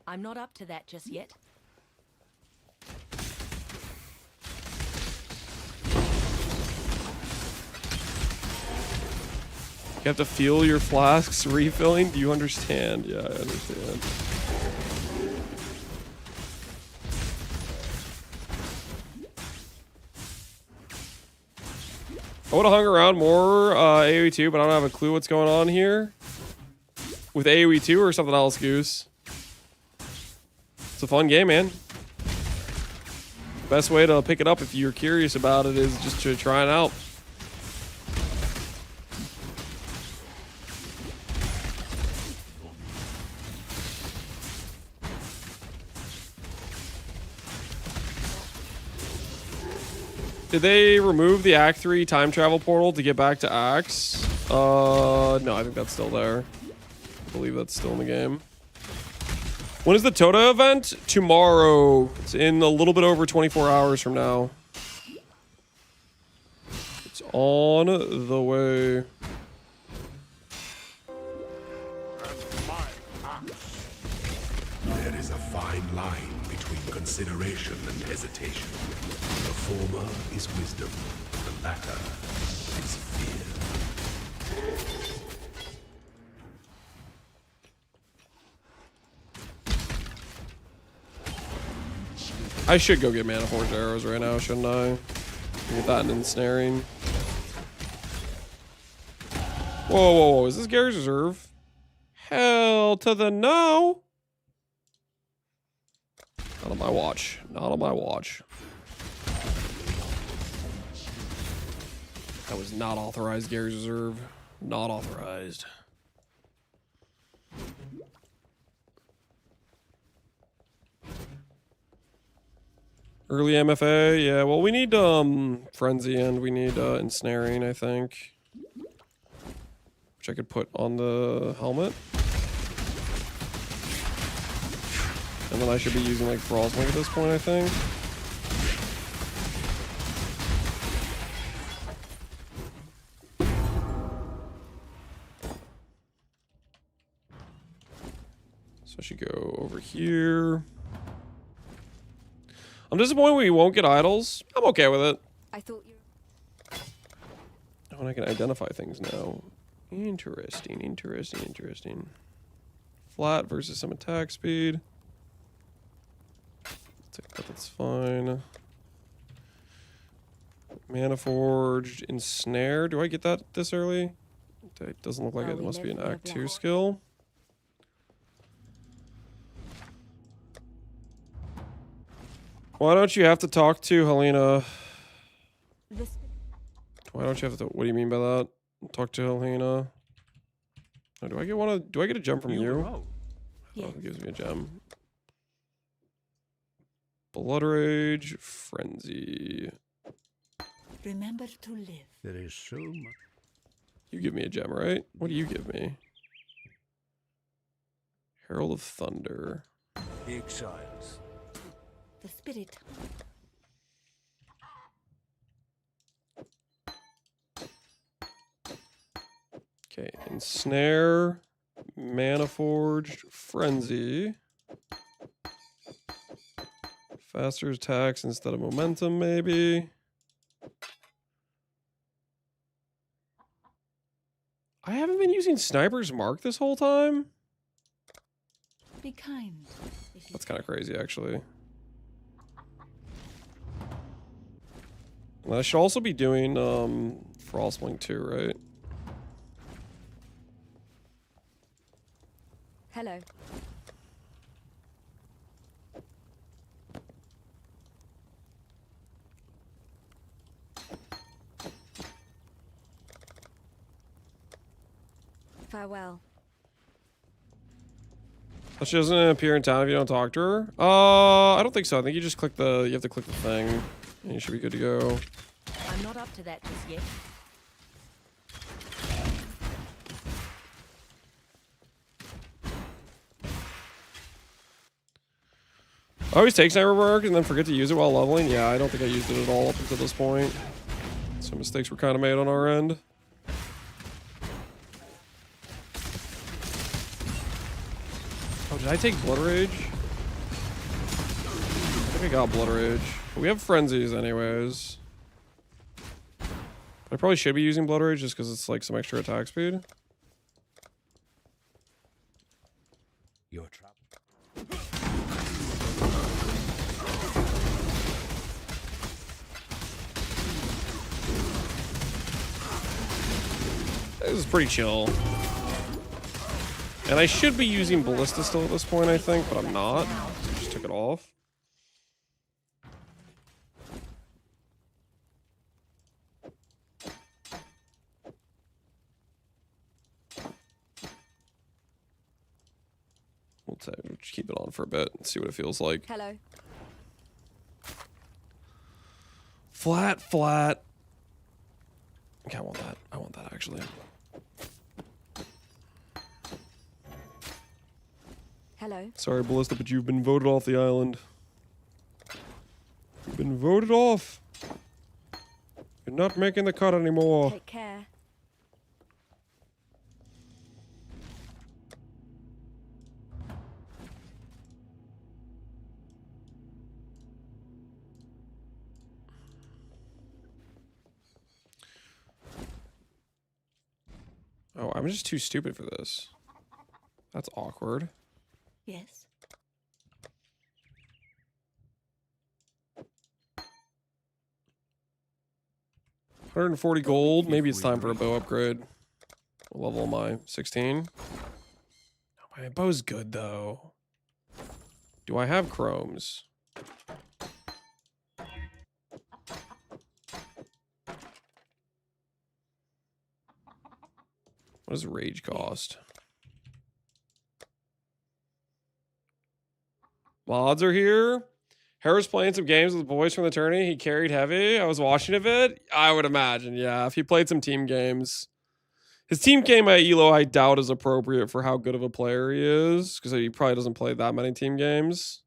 I'm not up to that just yet. You have to feel your flasks refilling? Do you understand? Yeah, I understand. I would have hung around more AoE 2, but I don't have a clue what's going on here. With AoE 2 or something else, Goose? It's a fun game, man. Best way to pick it up if you're curious about it is just to try it out. Did they remove the Act 3 time travel portal to get back to Axe? No, I think that's still there. I believe that's still in the game. When is the ToTA event? Tomorrow. It's in a little bit over 24 hours from now. It's on the way. There is a fine line between consideration and hesitation. The former is wisdom, the matter is fear. I should go get Mana Forge arrows right now, shouldn't I? Get that ensnaring. Whoa, whoa, whoa. Is this Gary's Reserve? Hell to the no. Not on my watch. Not on my watch. That was not authorized, Gary's Reserve. Not authorized. Early MFA, yeah. Well, we need Frenzy and we need Ensnaring, I think. Which I could put on the helmet. And then I should be using like Frostlink at this point, I think. So I should go over here. I'm disappointed we won't get idols. I'm okay with it. I thought you. Oh, and I can identify things now. Interesting, interesting, interesting. Flat versus some attack speed. Take that, that's fine. Mana Forged, Ensnare. Do I get that this early? It doesn't look like it. It must be an Act 2 skill. Why don't you have to talk to Helena? Why don't you have to? What do you mean by that? Talk to Helena. Oh, do I get a gem from you? Yeah. Oh, it gives me a gem. Blood Rage, Frenzy. Remember to live. There is so much. You give me a gem, right? What do you give me? Herald of Thunder. The Exiles. The spirit. Okay, Ensnare, Mana Forged, Frenzy. Faster attacks instead of momentum, maybe. I haven't been using Sniper's Mark this whole time. Be kind. That's kind of crazy, actually. And I should also be doing Frostblink too, right? Hello. Farewell. Oh, she doesn't appear in town if you don't talk to her? I don't think so. I think you just click the, you have to click the thing. And you should be good to go. I'm not up to that just yet. I always take Sniper Mark and then forget to use it while leveling. Yeah, I don't think I used it at all up until this point. Some mistakes were kind of made on our end. Oh, did I take Blood Rage? I think I got Blood Rage. But we have Frenzies anyways. I probably should be using Blood Rage just because it's like some extra attack speed. Your trap. This is pretty chill. And I should be using Ballista still at this point, I think, but I'm not. I just took it off. We'll just keep it on for a bit and see what it feels like. Hello. Flat, flat. Okay, I want that. I want that, actually. Hello. Sorry, Ballista, but you've been voted off the island. You've been voted off. You're not making the cut anymore. Take care. I'm just too stupid for this. That's awkward. Yes. 140 gold. Maybe it's time for a bow upgrade. What level am I? 16? My bow's good, though. Do I have chromes? What does rage cost? Mods are here. Harris playing some games with the boys from the tourney. He carried heavy. I was watching a bit. I would imagine, yeah. If he played some team games. His team game at ELO, I doubt is appropriate for how good of a player he is. Because he probably doesn't play that many team games.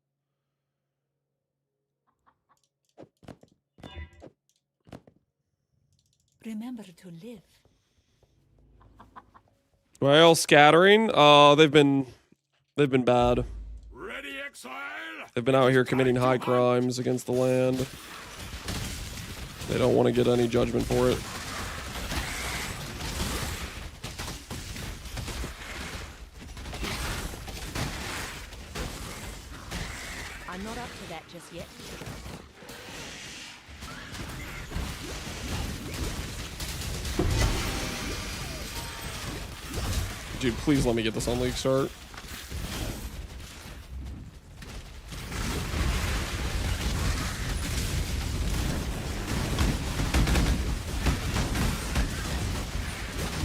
Remember to live. Well, scattering. They've been bad. Ready, Exile? They've been out here committing high crimes against the land. They don't want to get any judgment for it. I'm not up to that just yet. Dude, please let me get this on League Start.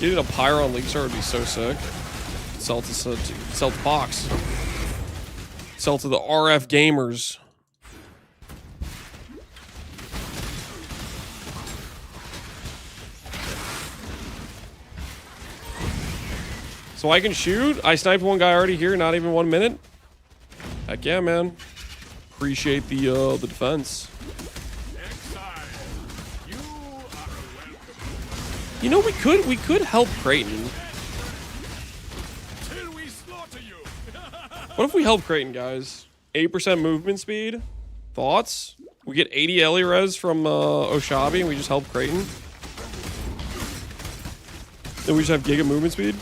Getting a pyro on League Start would be so sick. Sell to box. Sell to the RF gamers. So I can shoot. I sniped one guy already here, not even 1 minute. Heck yeah, man. Appreciate the defense. You know, we could help Creighton. What if we help Creighton, guys? 8% movement speed. Thoughts? We get 80 Ellie res from BowShabi and we just help Creighton. Then we just have giga movement speed.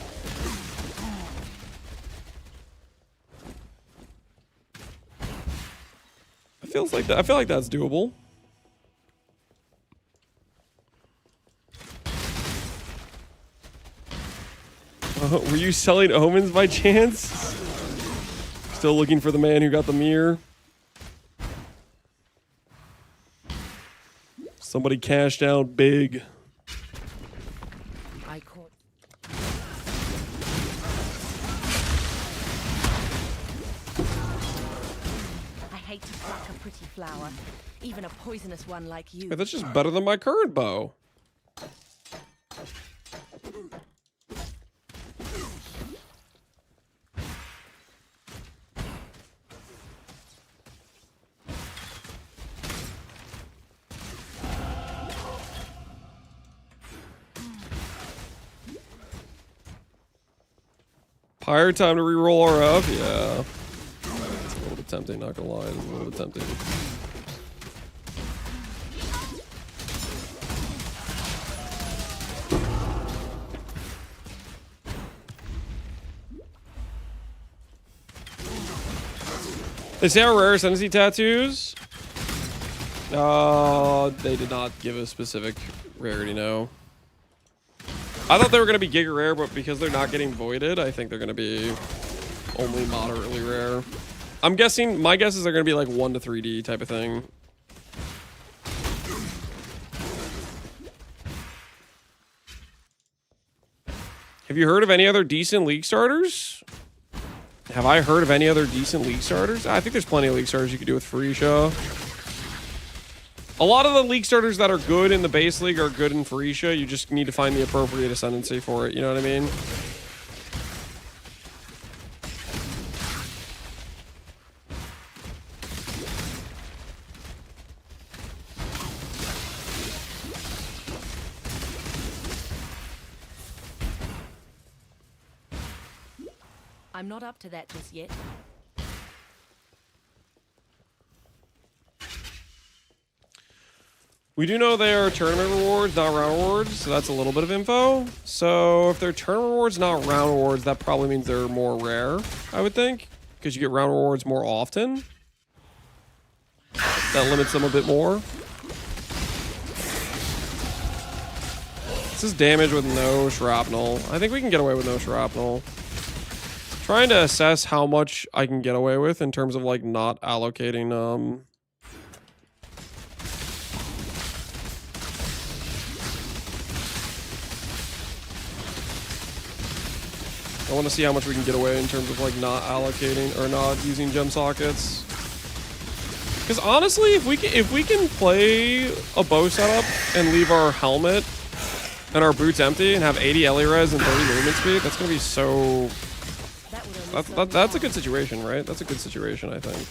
Feels like that. I feel like that's doable. Were you selling omens by chance? Still looking for the man who got the mirror. Somebody cashed out big. I caught. I hate to pluck a pretty flower, even a poisonous one like you. Hey, that's just better than my current bow. Pyre time to reroll RF? Yeah. It's a little bit tempting, not gonna lie. It's a little bit tempting. They say our rare Ascendancy tattoos? They did not give a specific rarity, no. I thought they were going to be giga rare, but because they're not getting voided, I think they're going to be only moderately rare. I'm guessing, my guess is they're going to be like 1 to 3D type of thing. Have you heard of any other decent League starters? Have I heard of any other decent League starters? I think there's plenty of League starters you could do with Furisha. A lot of the League starters that are good in the base league are good in Furisha. You just need to find the appropriate Ascendancy for it. You know what I mean? I'm not up to that just yet. We do know they are tournament rewards, not round rewards, so that's a little bit of info. So if they're tournament rewards, not round rewards, that probably means they're more rare, I would think, because you get round rewards more often. That limits them a bit more. This is damage with no shrapnel. I think we can get away with no shrapnel. Trying to assess how much I can get away with in terms of like not allocating I want to see how much we can get away in terms of like not allocating or not using gem sockets. Because honestly, if we can play a bow setup and leave our helmet and our boots empty and have 80 Ellie res and 30 movement speed, that's gonna be so. That's a good situation, right? That's a good situation, I think.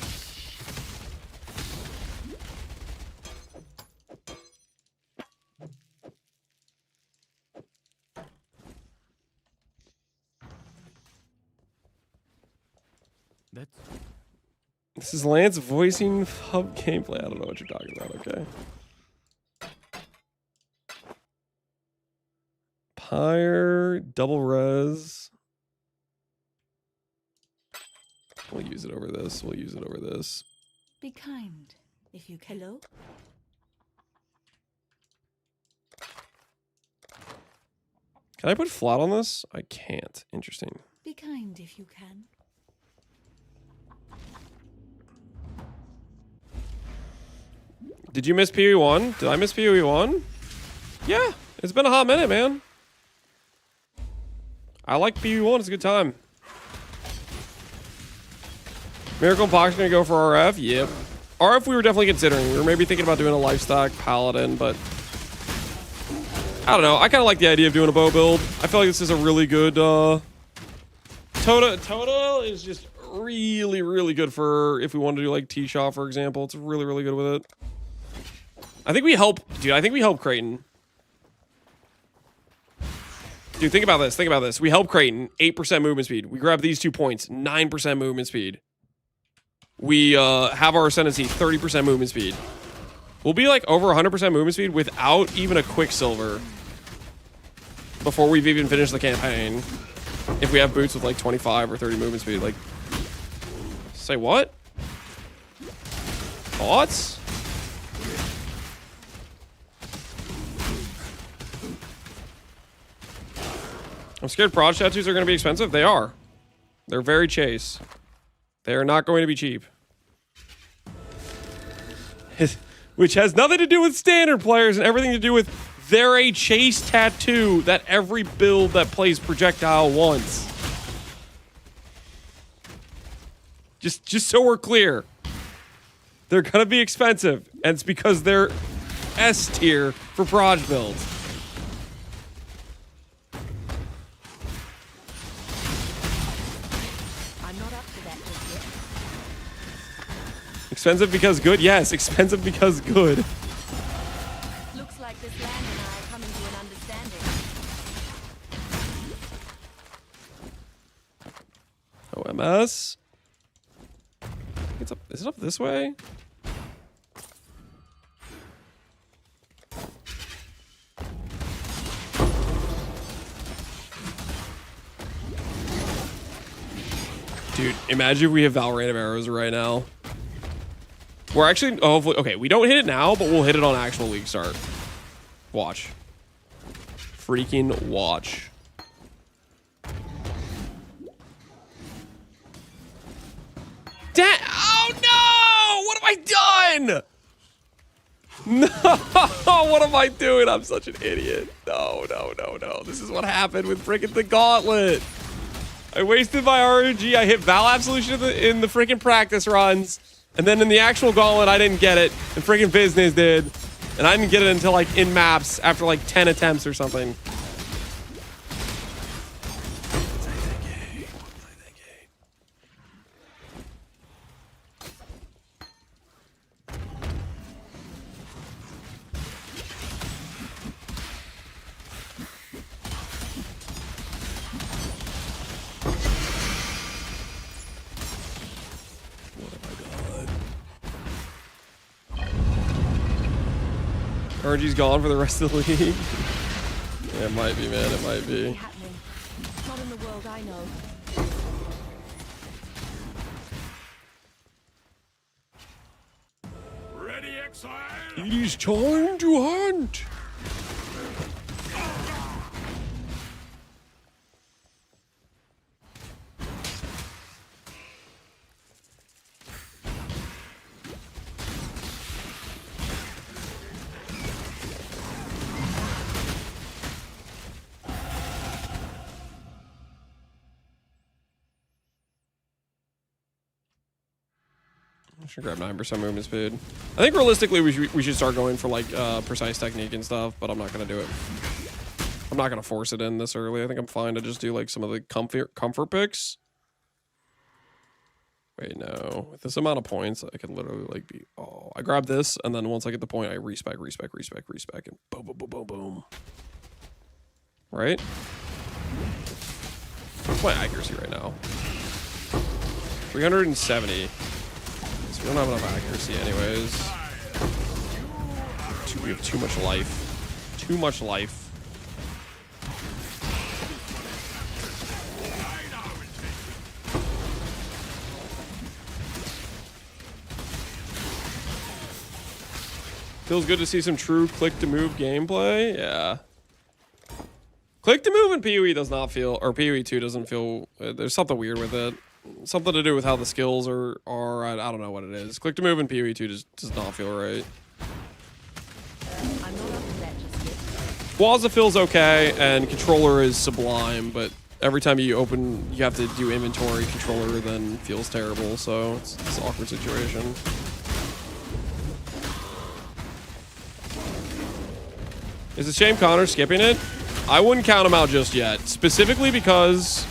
This is Lance voicing hub gameplay. I don't know what you're talking about, okay. Pyre, double res. We'll use it over this. We'll use it over this. Be kind if you hello. Can I put flat on this? I can't. Interesting. Be kind if you can. Did you miss PoE1? Did I miss PoE1? Yeah, it's been a hot minute, man. I like PoE1. It's a good time. Miracle and Pox gonna go for RF? Yep. RF we were definitely considering. We were maybe thinking about doing a lifestack Paladin, but I don't know. I kind of like the idea of doing a bow build. I feel like this is a really good ToTA is just really, really good for if we want to do like T-Shot, for example. It's really, really good with it. I think we help, dude. I think we help Creighton. Dude, think about this. Think about this. We help Creighton. 8% movement speed. We grab these 2 points. 9% movement speed. We have our Ascendancy. 30% movement speed. We'll be like over 100% movement speed without even a Quicksilver before we've even finished the campaign. If we have boots with like 25 or 30 movement speed. Like, say what? Thoughts? I'm scared proj tattoos are going to be expensive. They are. They're very chase. They are not going to be cheap. Which has nothing to do with standard players and everything to do with they're a chase tattoo that every build that plays projectile wants. Just so we're clear. They're going to be expensive. And it's because they're S tier for proj builds. Expensive because good? Yes, expensive because good. Looks like this land and I are coming to an understanding. OMS. It's up, is it up this way? Dude, imagine if we have Valorant of Arrows right now. We're actually, oh, hopefully, okay, we don't hit it now, but we'll hit it on actual league start. Watch. Freaking watch. Oh no! What have I done? No! What am I doing? I'm such an idiot. No. This is what happened with freaking the gauntlet. I wasted my RNG. I hit Val Absolution in the freaking practice runs. And then in the actual gauntlet, I didn't get it. And freaking Business did. And I didn't get it until like in maps after like 10 attempts or something. RNG's gone for the rest of the league. Yeah, it might be, man. It might be. Happening. Not in the world I know. Ready, Exile? It is time to hunt. I should grab 9% movement speed. I think realistically we should start going for like precise technique and stuff, but I'm not gonna do it. I'm not gonna force it in this early. I think I'm fine to just do like some of the comfort picks. Wait, no. With this amount of points, I could literally like be. Oh, I grab this, and then once I get the point, I respec, and boom, boom, boom, boom, boom. Right? What's my accuracy right now? 370. We don't have enough accuracy anyways. We have too much life. Too much life. Feels good to see some true click-to-move gameplay. Yeah. Click-to-move in PoE does not feel, or PoE 2 doesn't feel, there's something weird with it. Something to do with how the skills are I don't know what it is. Click to move in PoE 2 just does not feel right. I'm not up to that just yet. Waza feels okay, and controller is sublime, but every time you open, you have to do inventory, controller then feels terrible, so it's an awkward situation. It's a shame Connor's skipping it. I wouldn't count him out just yet, specifically because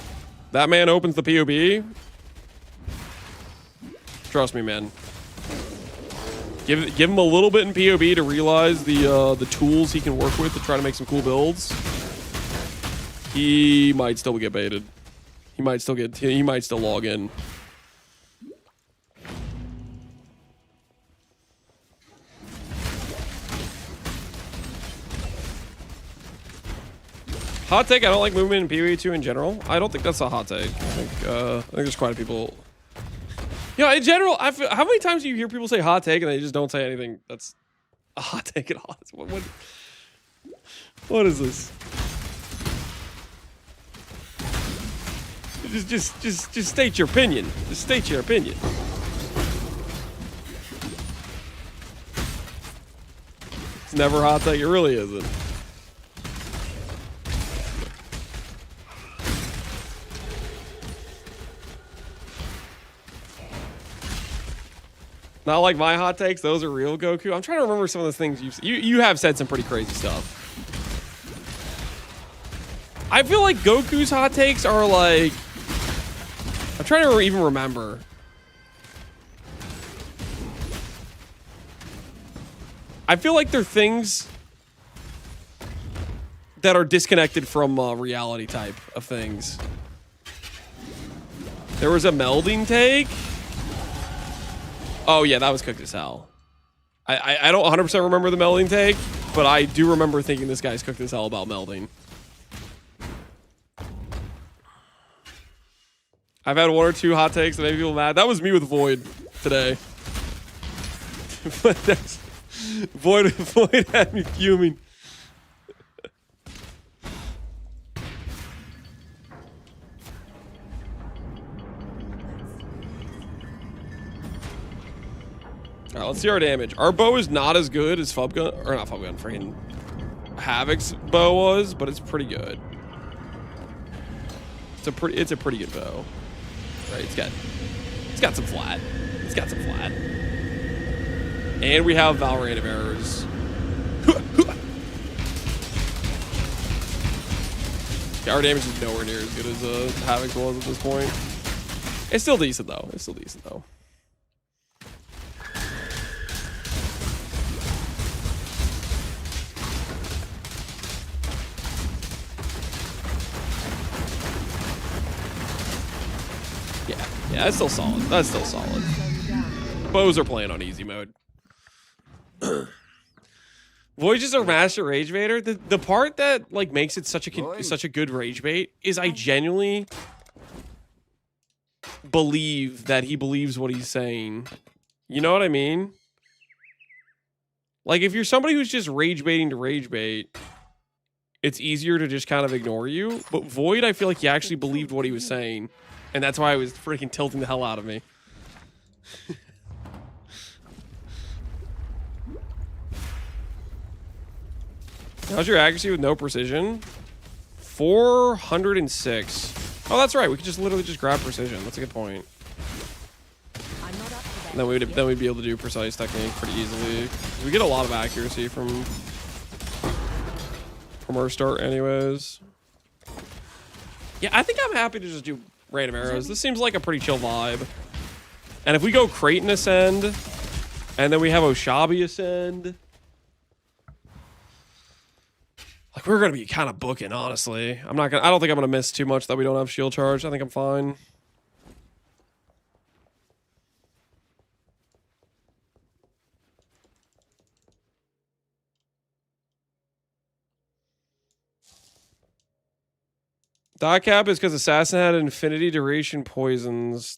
that man opens the POB. Trust me, man. Give him a little bit in POB to realize the tools he can work with to try to make some cool builds. He might still get baited. He might still log in. Hot take, I don't like movement in PoE 2 in general. I don't think that's a hot take. I think there's quite a people. You know, in general, how many times do you hear people say hot take and they just don't say anything that's a hot take at all? What is this? Just state your opinion. Just state your opinion. It's never a hot take. It really isn't. Not like my hot takes. Those are real, Goku. I'm trying to remember some of the things you have said some pretty crazy stuff. I feel like Goku's hot takes are like, I'm trying to even remember. I feel like they're things that are disconnected from reality type of things. There was a melding take. Oh yeah, that was cooked as hell. I don't 100% remember the melding take, but I do remember thinking this guy's cooked as hell about melding. I've had 1 or 2 hot takes that made people mad. That was me with Void today. But that's Void had me fuming. All right, let's see our damage. Our bow is not as good as Fubgun, or not Fubgun, freaking Havoc's bow was, but it's pretty good. It's a pretty good bow. Right, it's got some flat. It's got some flat. And we have Valorant of Errors. Okay, our damage is nowhere near as good as Havoc's was at this point. It's still decent though. It's still decent though. Yeah, that's still solid. That's still solid. Bows are playing on easy mode. Void's just a master rage baiter. The part that like makes it such a good rage bait is I genuinely believe that he believes what he's saying. You know what I mean? Like if you're somebody who's just rage baiting to rage bait, it's easier to just kind of ignore you. But Void, I feel like he actually believed what he was saying, and that's why it was freaking tilting the hell out of me. How's your accuracy with no precision? 406. Oh, that's right. We could just literally just grab precision. That's a good point. And then we'd be able to do precise technique pretty easily. We get a lot of accuracy from our start, anyways. Yeah, I think I'm happy to just do random arrows. This seems like a pretty chill vibe. And if we go Kraton Ascend, and then we have BowShabi Ascend. Like, we're going to be kind of booking, honestly. I don't think I'm going to miss too much that we don't have shield charge. I think I'm fine. Dot cap is because Assassin had infinity duration poisons.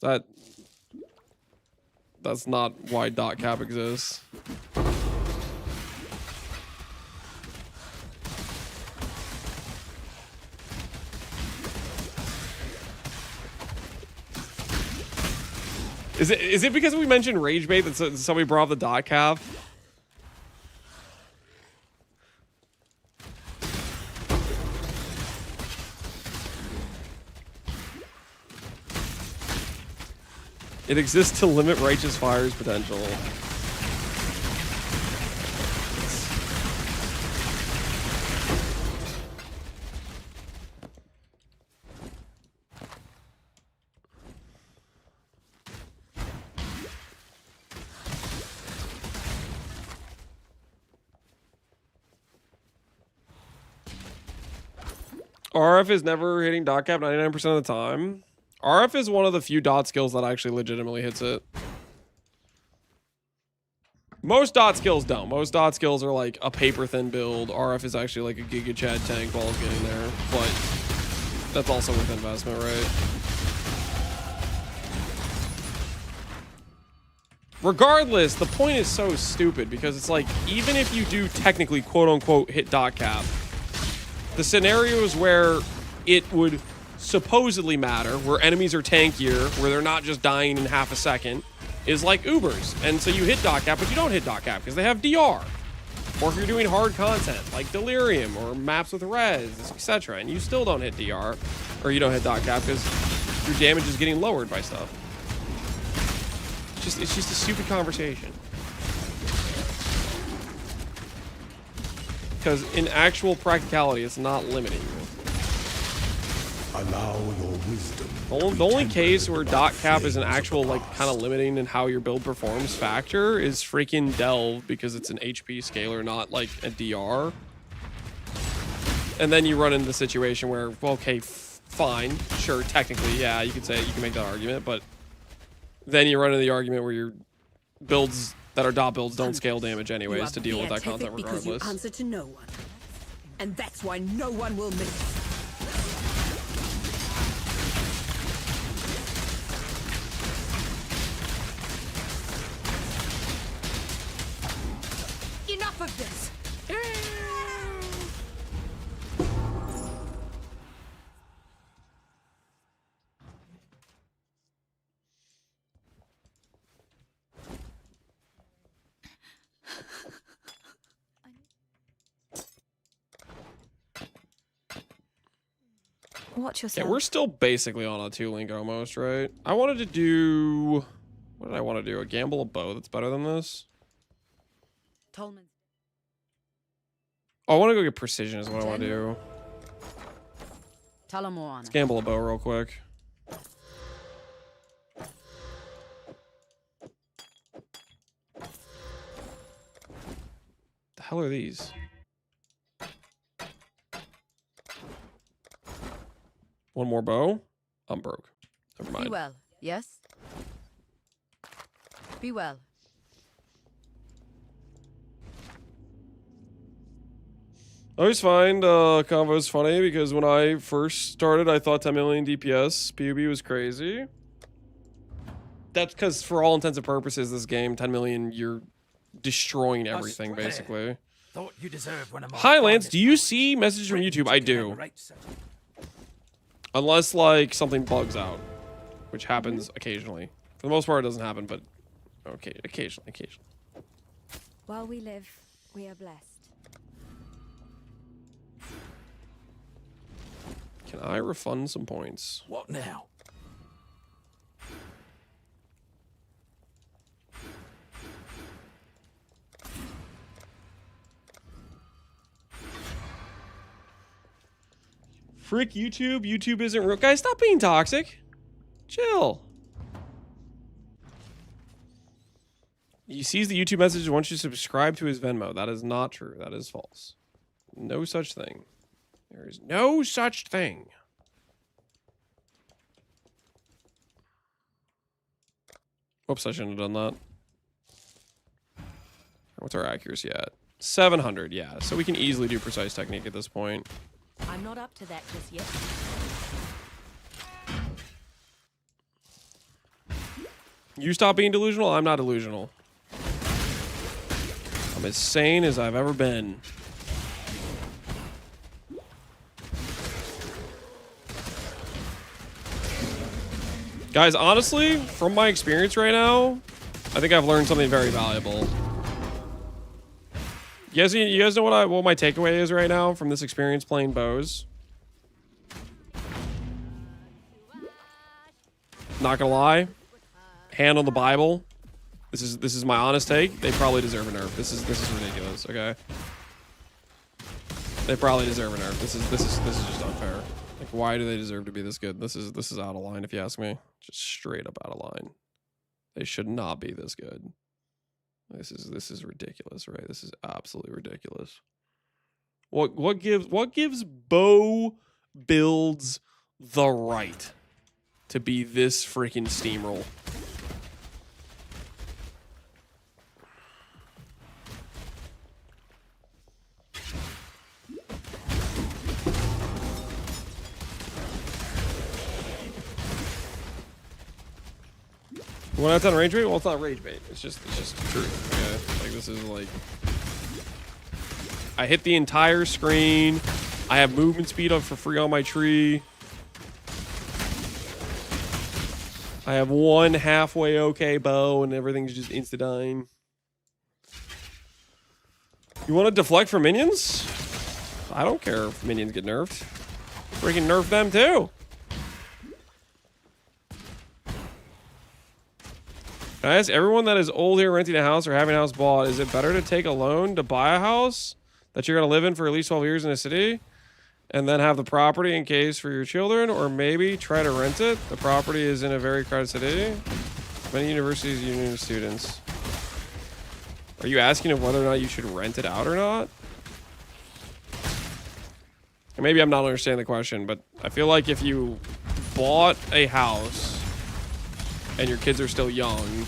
That's not why dot cap exists. Is it because we mentioned rage bait that somebody brought up the dot cap? It exists to limit Righteous Fire's potential. RF is never hitting dot cap 99% of the time. RF is one of the few dot skills that actually legitimately hits it. Most dot skills don't. Most dot skills are like a paper thin build. RF is actually like a Giga Chad tank while it's getting there. But that's also worth investment, right? Regardless, the point is so stupid because it's like, even if you do technically quote unquote hit dot cap, the scenarios where it would supposedly matter, where enemies are tankier, where they're not just dying in half a second, is like Ubers. And so you hit dot cap, but you don't hit dot cap because they have DR. Or if you're doing hard content like Delirium or maps with res, etc., and you still don't hit DR, or you don't hit dot cap because your damage is getting lowered by stuff. It's just a stupid conversation. Because in actual practicality, it's not limiting you. Allow your wisdom. The only case where dot cap is an actual, like, kind of limiting in how your build performs factor is freaking Delve, because it's an HP scaler, not like a DR. And then you run into the situation where, well, okay, fine, sure, technically, yeah, you can make that argument, but then you run into the argument where your builds that are dot builds don't scale damage anyways to deal with that content regardless. Because you answer to no one, and that's why no one will miss. Enough of this. Watch yourself. Yeah, we're still basically on a 2-link almost, right? I wanted to do... What did I want to do? A gamble of bow that's better than this? Tolman. Oh, I want to go get precision is what I want to do. Talamorana. Let's gamble a bow real quick. The hell are these? One more bow? I'm broke. Never mind. Be well, yes? Be well. I always find convos funny because when I first started, I thought 10 million DPS PUB was crazy. That's because for all intents and purposes, this game, 10 million, you're destroying everything, basically. Thought you deserved one of my Hi, Lance. finest Do you moments. see messages from YouTube? I do. Right, sir. Unless, like, something bugs out, which happens occasionally. For the most part, it doesn't happen, but okay, occasionally. While we live, we are blessed. Can I refund some points? What now? Frick YouTube. YouTube isn't real. Guys, stop being toxic. Chill. He sees the YouTube message and wants you to subscribe to his Venmo. That is not true. That is false. No such thing. There is no such thing. Oops, I shouldn't have done that. What's our accuracy at? 700, yeah. So we can easily do precise technique at this point. I'm not up to that just yet. You stop being delusional, I'm not delusional. I'm as sane as I've ever been. Guys, honestly, from my experience right now, I think I've learned something very valuable. You guys know what my takeaway is right now from this experience playing bows? Not gonna lie, hand on the Bible. This is my honest take. They probably deserve a nerf. This is ridiculous. Okay, they probably deserve a nerf. This is just unfair. Like, why do they deserve to be this good? This is out of line, if you ask me. Just straight up out of line. They should not be this good. This is ridiculous, right? This is absolutely ridiculous. What gives bow builds the right to be this freaking steamroll? When I on rage bait, well, it's not rage bait. It's just true. Okay? Like, this is like, I hit the entire screen. I have movement speed up for free on my tree. I have one halfway okay bow, and everything's just insta-dying. You want to deflect for minions? I don't care if minions get nerfed. Freaking nerf them too. Guys, everyone that is old here renting a house or having a house bought, is it better to take a loan to buy a house that you're going to live in for at least 12 years in a city and then have the property in case for your children, or maybe try to rent it? The property is in a very crowded city. Many universities union students. Are you asking of whether or not you should rent it out or not? And maybe I'm not understanding the question, but I feel like if you bought a house and your kids are still young,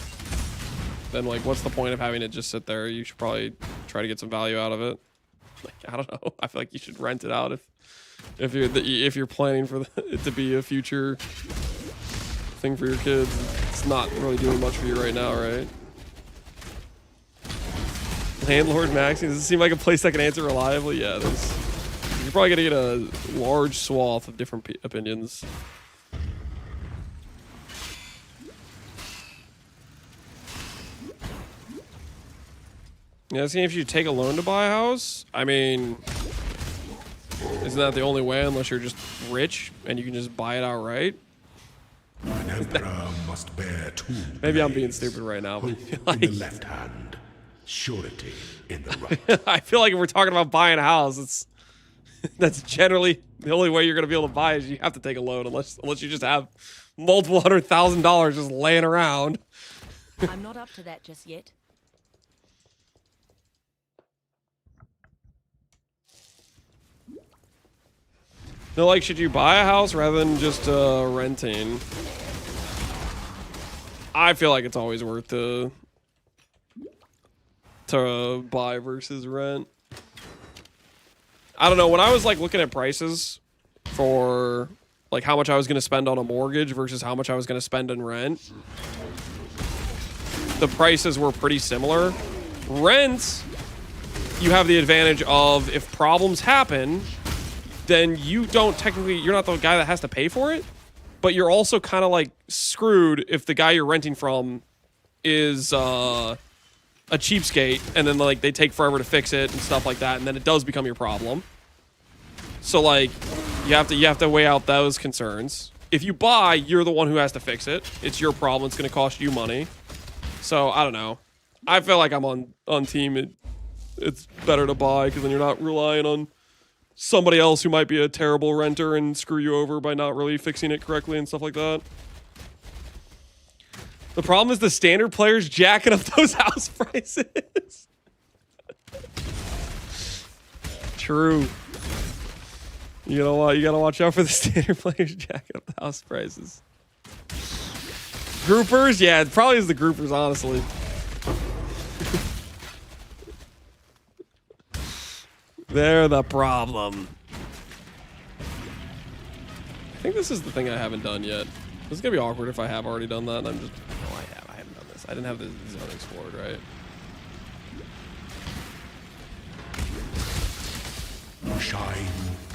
then, like, what's the point of having it just sit there? You should probably try to get some value out of it. Like, I don't know. I feel like you should rent it out if you're planning for it to be a future thing for your kids. It's not really doing much for you right now, right? Landlord maxing, does it seem like a place that can answer reliably? Yeah, you're probably gonna get a large swath of different opinions. Yeah, seeing if you take a loan to buy a house. I mean, isn't that the only way, unless you're just rich and you can just buy it outright? An emperor must bear two. Maybe I'm being stupid right now. But in the left hand, surety in the right. I feel like if we're talking about buying a house, that's generally the only way you're going to be able to buy is you have to take a loan, unless you just have multiple $100,000 just laying around. I'm not up to that just yet. No, like, should you buy a house rather than just renting? I feel like it's always worth to buy versus rent. I don't know. When I was like looking at prices for like how much I was going to spend on a mortgage versus how much I was going to spend in rent, the prices were pretty similar. Rent, you have the advantage of if problems happen, then you don't technically, you're not the guy that has to pay for it, but you're also kind of like screwed if the guy you're renting from is a cheapskate and then like they take forever to fix it and stuff like that, and then it does become your problem. So like you have to weigh out those concerns. If you buy, you're the one who has to fix it. It's your problem. It's going to cost you money. So I don't know. I feel like I'm on team. It's better to buy because then you're not relying on somebody else who might be a terrible renter and screw you over by not really fixing it correctly and stuff like that. The problem is the standard players jacking up those house prices. True. You know what? You gotta watch out for the standard players jacking up the house prices. Groupers? Yeah, it probably is the groupers, honestly. They're the problem. I think this is the thing I haven't done yet. This is gonna be awkward if I have already done that and I'm just... No, I haven't done this. I didn't have the zone explored, right? Shine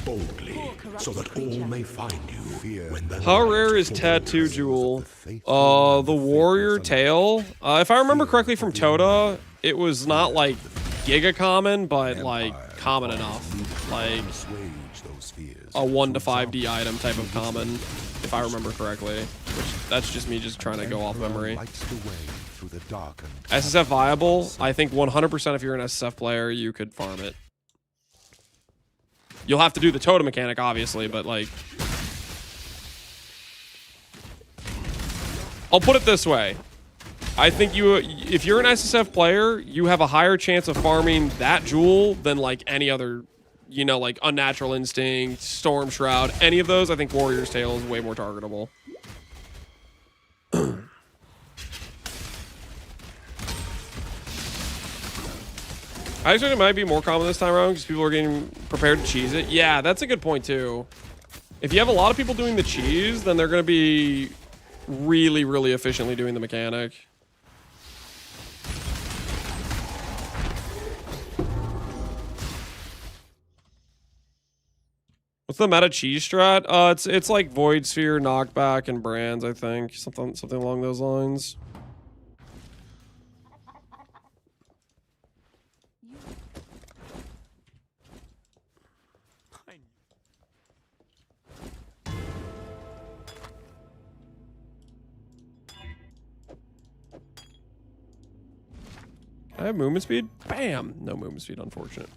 boldly, so that all may find you. When the How light rare is falls, Tattoo Jewel? faithful The warrior tail. If I remember correctly from ToTA, it was not like giga common, but like common enough. Like a 1 to 5D item type of common, if I remember correctly. Which that's just me just trying to go off memory. SSF viable? I think 100% if you're an SSF player, you could farm it. You'll have to do the ToTA mechanic, obviously, but like... I'll put it this way. I think if you're an SSF player, you have a higher chance of farming that jewel than like any other, you know, like Unnatural Instinct, Storm Shroud, any of those. I think Warrior's Tale is way more targetable. I just think it might be more common this time around because people are getting prepared to cheese it. Yeah, that's a good point too. If you have a lot of people doing the cheese, then they're going to be really, really efficiently doing the mechanic. What's the meta cheese strat? It's like Void Sphere, Knockback, and Brands, I think. Something along those lines. I have movement speed? Bam! No movement speed, unfortunate.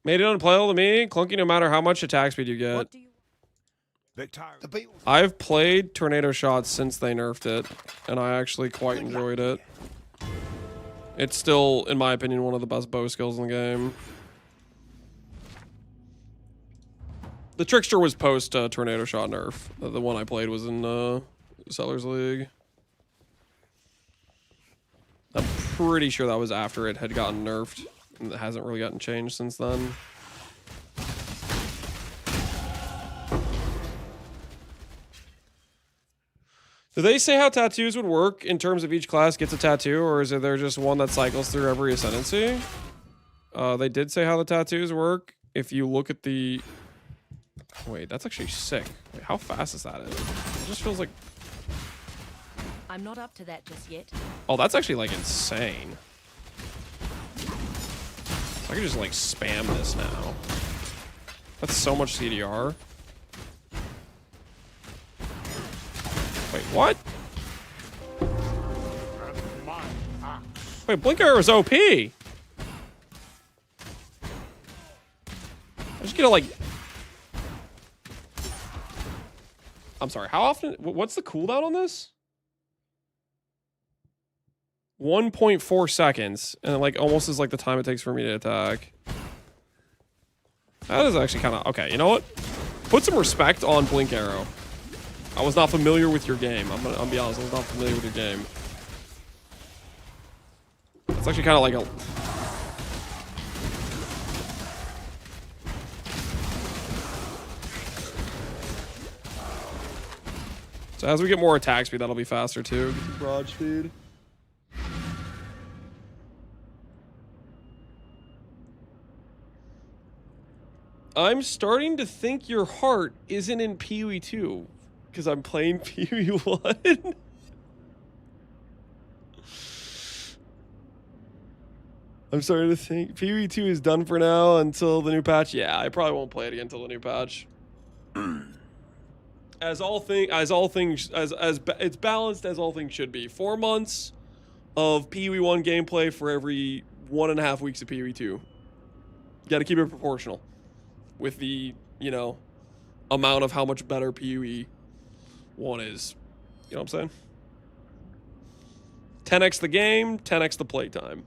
Made it unplayable to me. Clunky no matter how much attack speed you get. I've played Tornado Shots since they nerfed it, and I actually quite enjoyed it. It's still, in my opinion, one of the best bow skills in the game. The Trickster was post Tornado Shot nerf. The one I played was in Sellers League. I'm pretty sure that was after it had gotten nerfed, and it hasn't really gotten changed since then. Did they say how tattoos would work in terms of each class gets a tattoo, or is there just one that cycles through every Ascendancy? They did say how the tattoos work. If you look at the... Wait, that's actually sick. Wait, how fast is that? It just feels like... I'm not up to that just yet. Oh, that's actually like insane. I can just like spam this now. That's so much CDR. Wait, what? Wait, Blink Arrow is OP. I just get to like... I'm sorry, how often... What's the cooldown on this? 1.4 seconds, and it like almost is like the time it takes for me to attack. That is actually kind of... Okay, you know what? Put some respect on Blink Arrow. I was not familiar with your game. I'm gonna be honest, I was not familiar with your game. It's actually kind of like a... So as we get more attack speed, that'll be faster too. Broad speed. I'm starting to think your heart isn't in PoE 2 because I'm playing PoE 1. I'm starting to think PoE 2 is done for now until the new patch. Yeah, I probably won't play it again until the new patch. It's balanced as all things should be. 4 months of PoE 1 gameplay for every 1.5 weeks of PoE 2. You got to keep it proportional with the, you know, amount of how much better PoE 1 is. You know what I'm saying? 10x the game, 10x the playtime.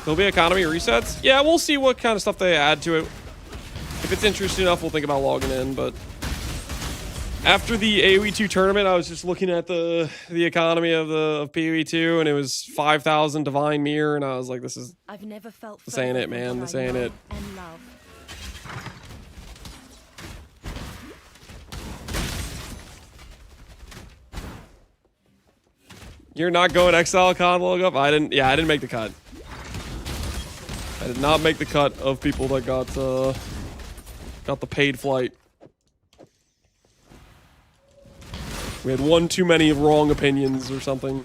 There'll be economy resets? Yeah, we'll see what kind of stuff they add to it. If it's interesting enough, we'll think about logging in, but... After the AoE 2 tournament, I was just looking at the economy of PoE 2, and it was 5,000 Divine Mirror, and I was like, this ain't it, man. This ain't it. You're not going Exile con log up? I didn't make the cut. I did not make the cut of people that got the paid flight. We had one too many wrong opinions or something.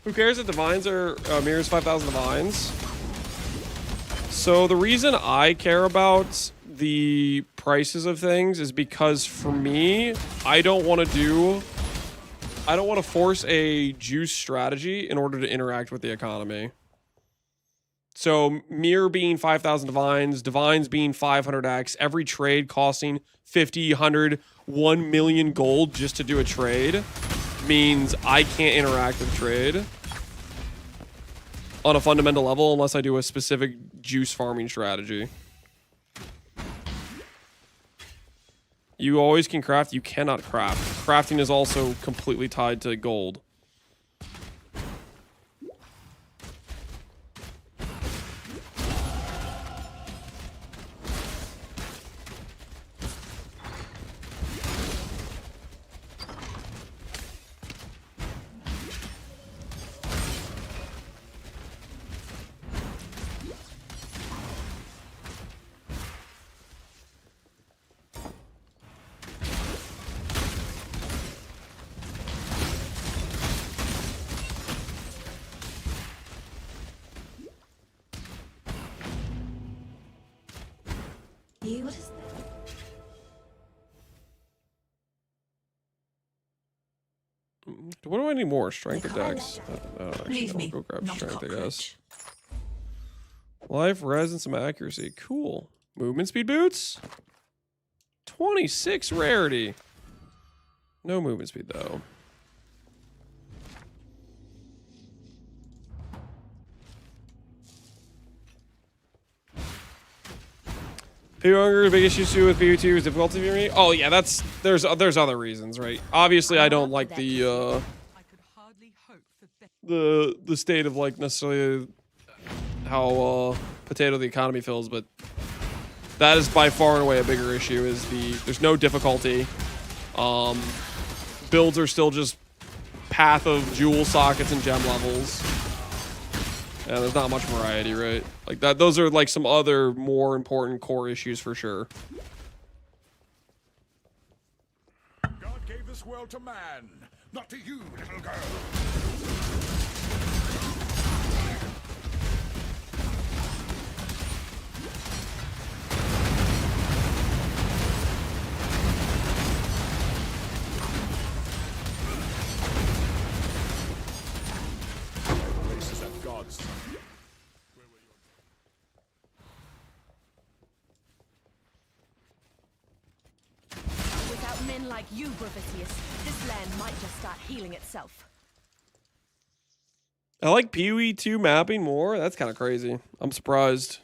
Who cares if divines are mirrors 5,000 divines? So the reason I care about the prices of things is because for me, I don't want to force a juice strategy in order to interact with the economy. So mirror being 5,000 divines, divines being 500x, every trade costing 50, 100, 1 million gold just to do a trade means I can't interact with trade on a fundamental level unless I do a specific juice farming strategy. You always can craft, you cannot craft. Crafting is also completely tied to gold. What is that? What do I need more? Strength or dex? Leave me. Go grab Not a strength, I guess. cockroach. Life, res, and some accuracy. Cool. Movement speed boots? 26 rarity. No movement speed, though. PoE hunger, the biggest issue with PoE 2 is difficulty for me. Oh yeah, there's other reasons, right? Obviously, I don't like the state of like necessarily how potato the economy feels, but that is by far and away a bigger issue. Is there's no difficulty. Builds are still just path of jewel sockets and gem levels. Yeah, there's not much variety, right? Like that. Those are like some other more important core issues for sure. God gave this world to man, not to you, little girl. men like you, Bravitius, this land might just start healing itself. I like PoE 2 mapping more. That's kind of crazy. I'm surprised.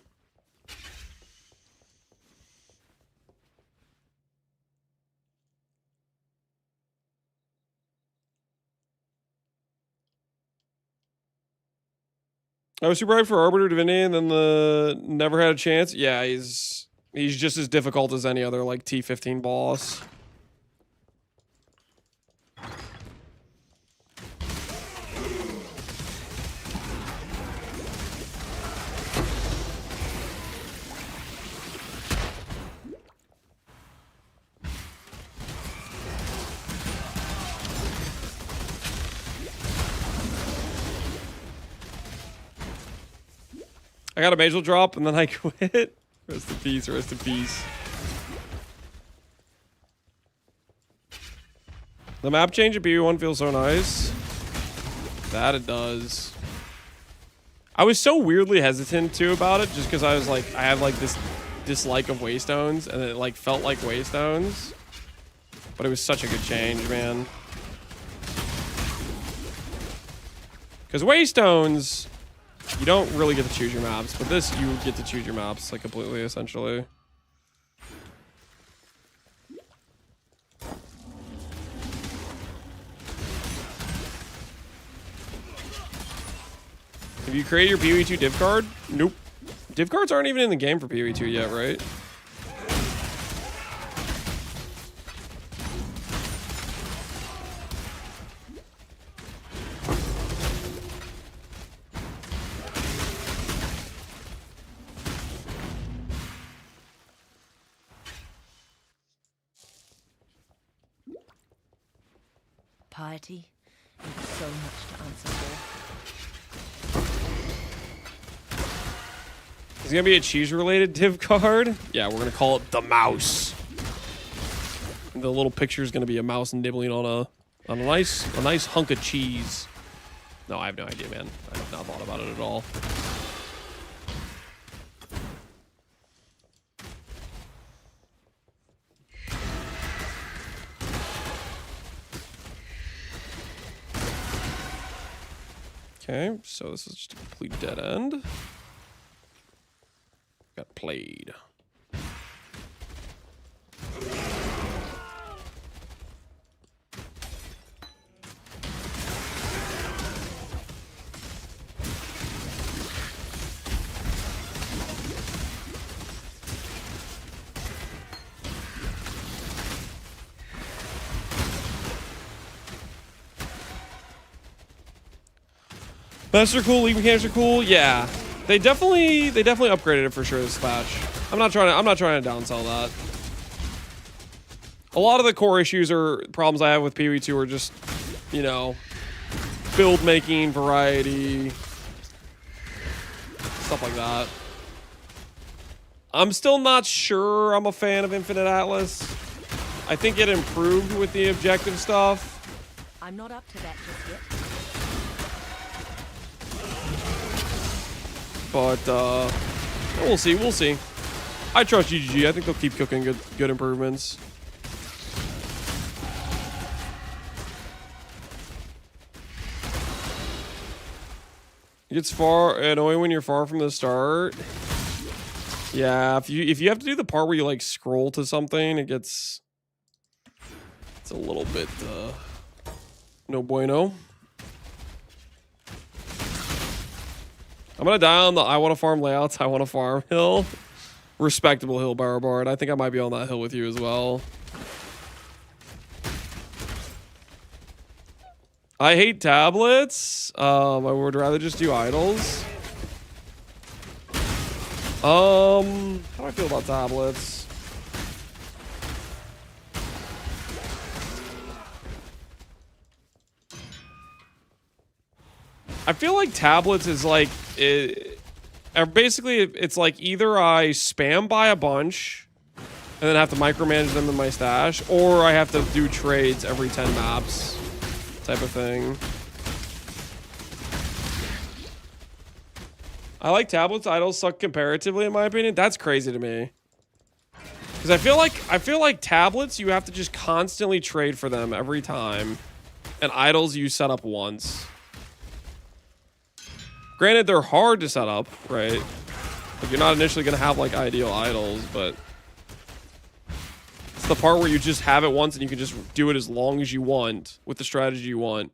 I was super hyped for Arbiter Divinity and then the never had a chance. Yeah, he's just as difficult as any other like T15 boss. I got a major drop and then I quit. Rest in peace, rest in peace. The map change at BB1 feels so nice. That it does. I was so weirdly hesitant too about it just because I was like, I have like this dislike of Waystones and it like felt like Waystones. But it was such a good change, man. Because Waystones, you don't really get to choose your maps, but this you get to choose your maps like completely, essentially. Have you created your PoE 2 div card? Nope. Div cards aren't even in the game for PoE 2 yet, right? Piety, and so much to answer for. Is it gonna be a cheese-related div card? Yeah, we're gonna call it the mouse. And the little picture is gonna be a mouse nibbling on a nice hunk of cheese. No, I have no idea, man. I have not thought about it at all. Okay, so this is just a complete dead end. Got played. Master cool, league mechanics are cool. Yeah, they definitely upgraded it for sure this patch. I'm not trying to downsell that. A lot of the core issues or problems I have with PoE 2 are just, you know, build making, variety, stuff like that. I'm still not sure I'm a fan of Infinite Atlas. I think it improved with the objective stuff. I'm not up to that just yet. But we'll see. We'll see. I trust GGG. I think they'll keep cooking good improvements. It gets far annoying when you're far from the start. Yeah, if you have to do the part where you like scroll to something, it's a little bit no bueno. I'm gonna die on the I want to farm layouts, I want to farm hill. Respectable hill, Barabard. I think I might be on that hill with you as well. I hate tablets. I would rather just do idols. How do I feel about tablets? I feel like tablets is like basically it's like either I spam buy a bunch and then have to micromanage them in my stash, or I have to do trades every 10 maps type of thing. I like tablets. Idols suck comparatively, in my opinion. That's crazy to me. Because I feel like tablets, you have to just constantly trade for them every time. And idols you set up once. Granted, they're hard to set up, right? Like, you're not initially going to have, like, ideal idols, but... It's the part where you just have it once and you can just do it as long as you want with the strategy you want.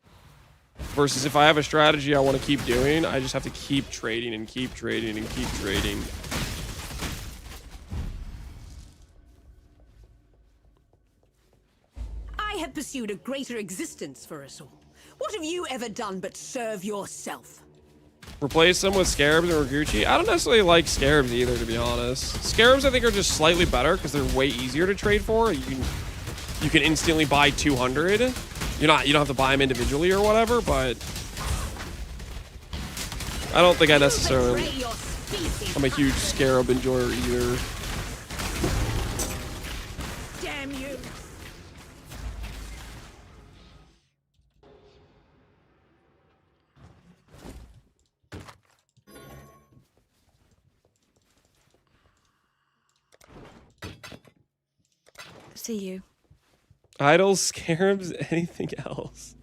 Versus if I have a strategy I want to keep doing, I just have to keep trading and keep trading and keep trading. I have pursued a greater existence for us all. What have you ever done but serve yourself? Replace them with Scarabs and Raguchi. I don't necessarily like Scarabs either, to be honest. Scarabs, I think, are just slightly better because they're way easier to trade for. You can instantly buy 200. You don't have to buy them individually or whatever, but I don't think I necessarily. I'm a huge Scarab enjoyer either. Damn you! See you. Idols, Scarabs, anything else?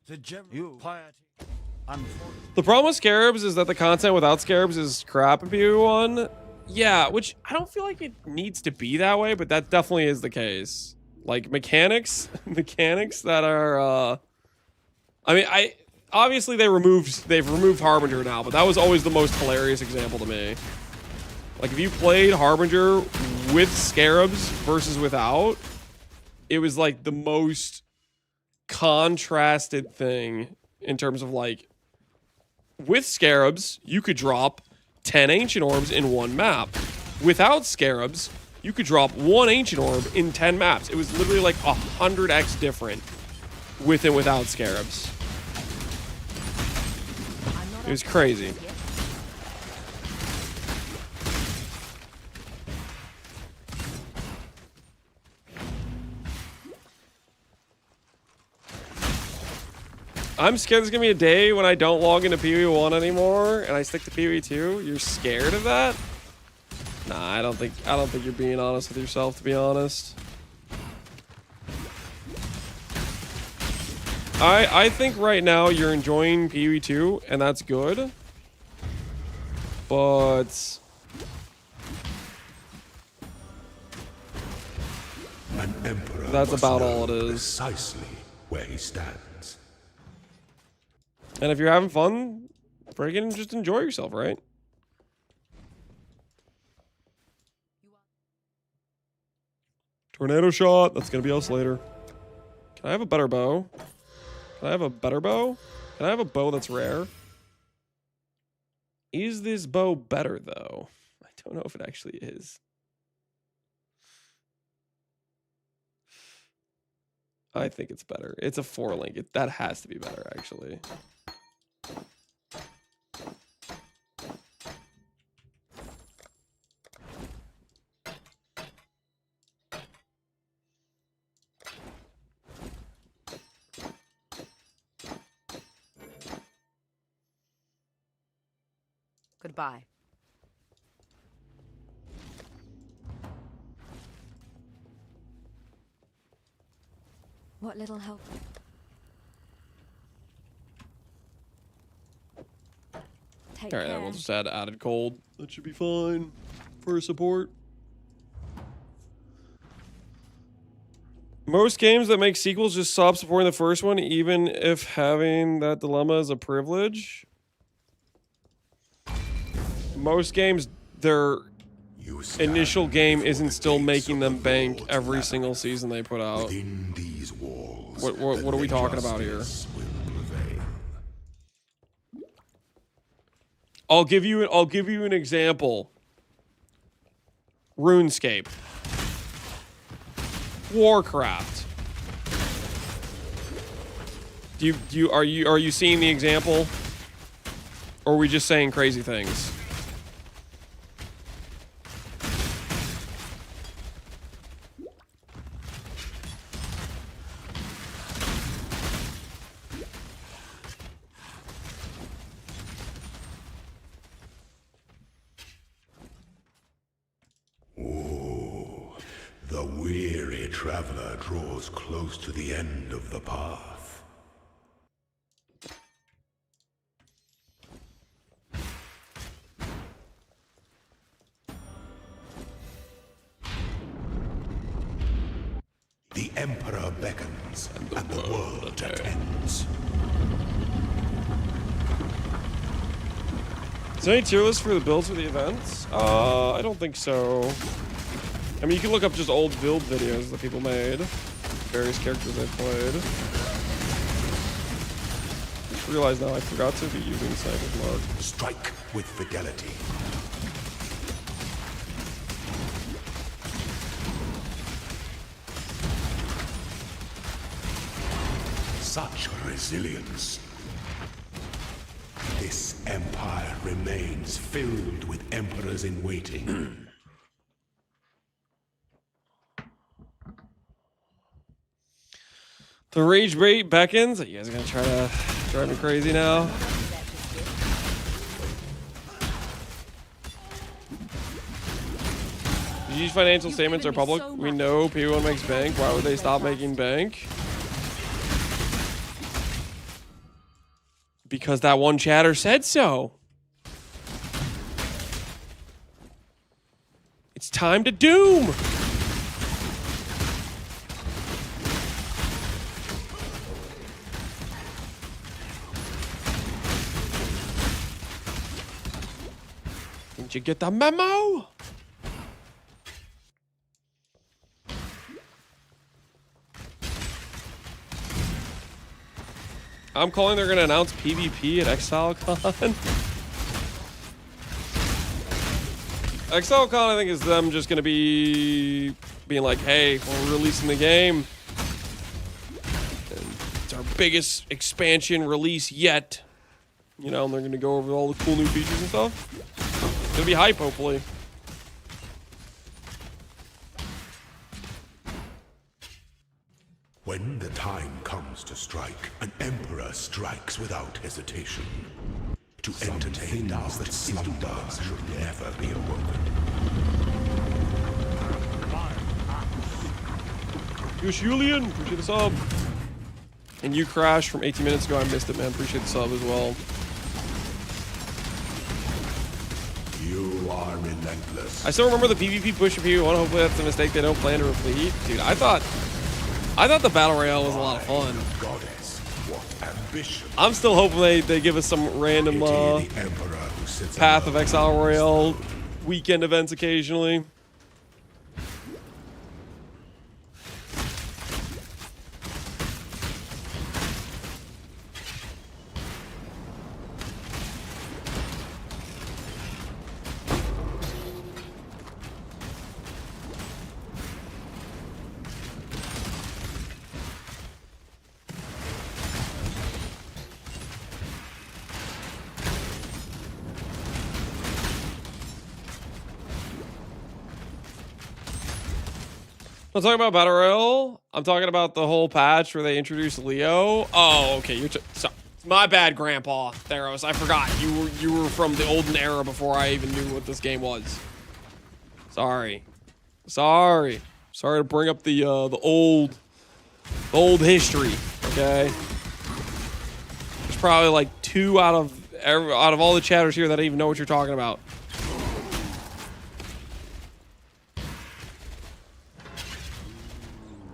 The general piety. The problem with Scarabs is that the content without Scarabs is crap if you won. Yeah, which I don't feel like it needs to be that way, but that definitely is the case. Like mechanics that are I mean, obviously they've removed Harbinger now, but that was always the most hilarious example to me. Like if you played Harbinger with Scarabs versus without, it was like the most contrasted thing in terms of like with Scarabs, you could drop 10 Ancient Orbs in one map. Without Scarabs, you could drop 1 Ancient Orb in 10 maps. It was literally like 100x different with and without Scarabs. It was crazy. I'm scared there's gonna be a day when I don't log into PoE1 anymore and I stick to PoE2. You're scared of that? Nah, I don't think you're being honest with yourself, to be honest. I think right now you're enjoying PoE2 and that's good. But an emperor that's must about know all it is. Precisely where he stands. And if you're having fun, friggin' just enjoy yourself, right? Tornado shot. That's gonna be us later. Can I have a better bow? Can I have a better bow? Can I have a bow that's rare? Is this bow better, though? I don't know if it actually is. I think it's better. It's a 4-link. That has to be better, actually. Goodbye. What little help? Take All right, care. then we'll just add added cold. That should be fine for support. Most games that make sequels just stop supporting the first one, even if having that dilemma is a privilege. Most games, their initial game isn't still making them bank every single season they put out. Within these walls, what are we talking about here? I'll give you an example. RuneScape. Warcraft. Are you seeing the example? Or are we just saying crazy things? The weary traveler draws close to the end of the path. The Emperor beckons, and the world attends. Is there any tier list for the builds for the events? I don't think so. I mean, you can look up just old build videos that people made. Various characters they played. Just realized now I forgot to be using Sniper's Mark. Strike with fidelity. Such resilience. This empire remains filled with emperors in waiting. The rage bait beckons. You guys are gonna try to drive me crazy now. These financial statements are public. We know people makes bank. Why would they stop making bank? Because that one chatter said so. It's time to doom. Did you get the memo? I'm calling they're going to announce PvP at Exile Con. Exile Con, I think, is them just going to be being like, hey, we're releasing the game. And it's our biggest expansion release yet. You know, and they're going to go over all the cool new features and stuff. It's going to be hype, hopefully. When the time comes to strike, an emperor strikes without hesitation. To entertain those that slumber should never be awoken. Gosh, Julian, appreciate the sub. And you crashed from 18 minutes ago. I missed it, man. Appreciate the sub as well. You are relentless. I still remember the PvP push of PvP1. Hopefully that's a mistake they don't plan to repeat. Dude, I thought the Battle Royale was a lot of fun. Goddess, what ambition. I'm still hoping they give us some random Path of Exile Royale weekend events occasionally. I'm talking about Battle Royale. I'm talking about the whole patch where they introduced Leo. Oh, okay. So, my bad, Grandpa Theros. I forgot you were from the olden era before I even knew what this game was. Sorry to bring up the old history. Okay. There's probably like 2 out of all the chatters here that don't even know what you're talking about.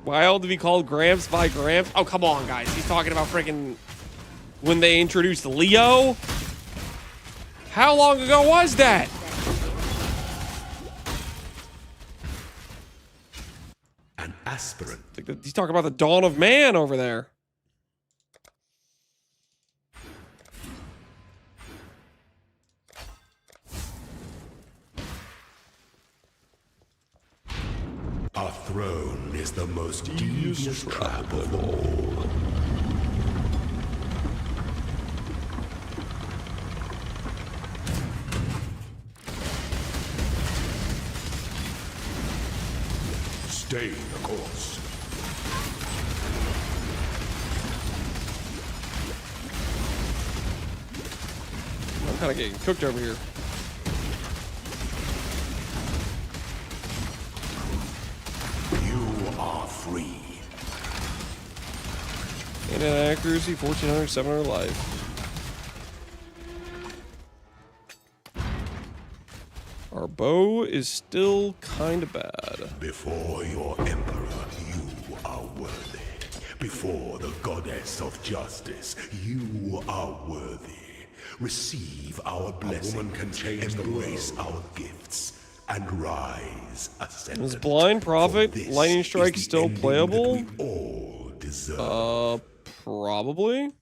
Wild to be called Gramps by Gramps? Oh, come on, guys. He's talking about freaking when they introduced Leo? How long ago was that? An aspirant. He's talking about the dawn of man over there. A throne is the most devious trap of all. Stay the course. I'm kind of getting cooked over here. free. And an accuracy, 1400, 700 life. Our bow is still kind of bad. Before your emperor, you are worthy. Before the goddess of justice, you are worthy. Receive our blessing, can change embrace our gifts, and rise, ascendant. Is Blind Prophet Lightning Strike still playable? We all deserve. Probably.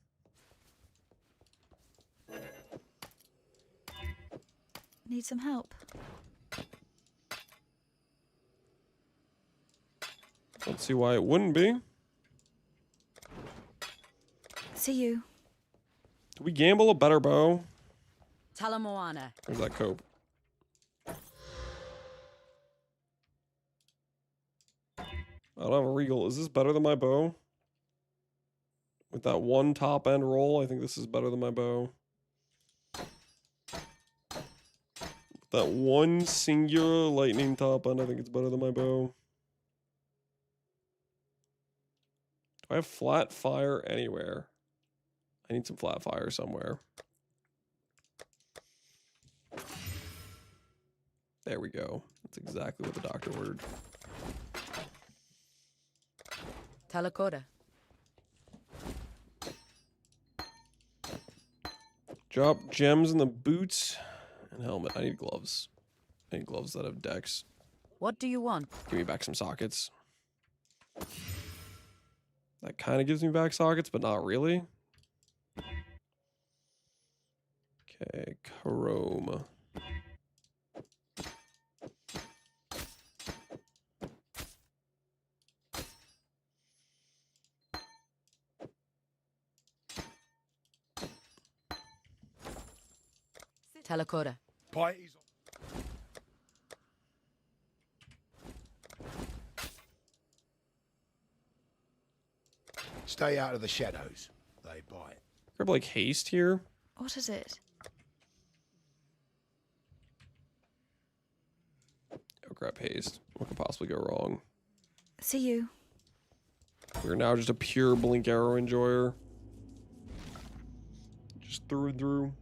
Need some help. Let's see why it wouldn't be. See you. Do we gamble a better bow? Talamoana. Or is that cope? I don't have a regal. Is this better than my bow? With that one top end roll, I think this is better than my bow. That one singular lightning top end, I think it's better than my bow. Do I have flat fire anywhere? I need some flat fire somewhere. There we go. That's exactly what the doctor ordered. Talakota. Drop gems in the boots and helmet. I need gloves. I need gloves that have decks. What do you want? Give me back some sockets. That kind of gives me back sockets, but not really. Okay, chrome. Talakota. Parties. Stay out of the shadows. They bite. Grab like haste here. What is it? Oh, grab haste. What could possibly go wrong? See you. We're now just a pure blink arrow enjoyer. Just through and through.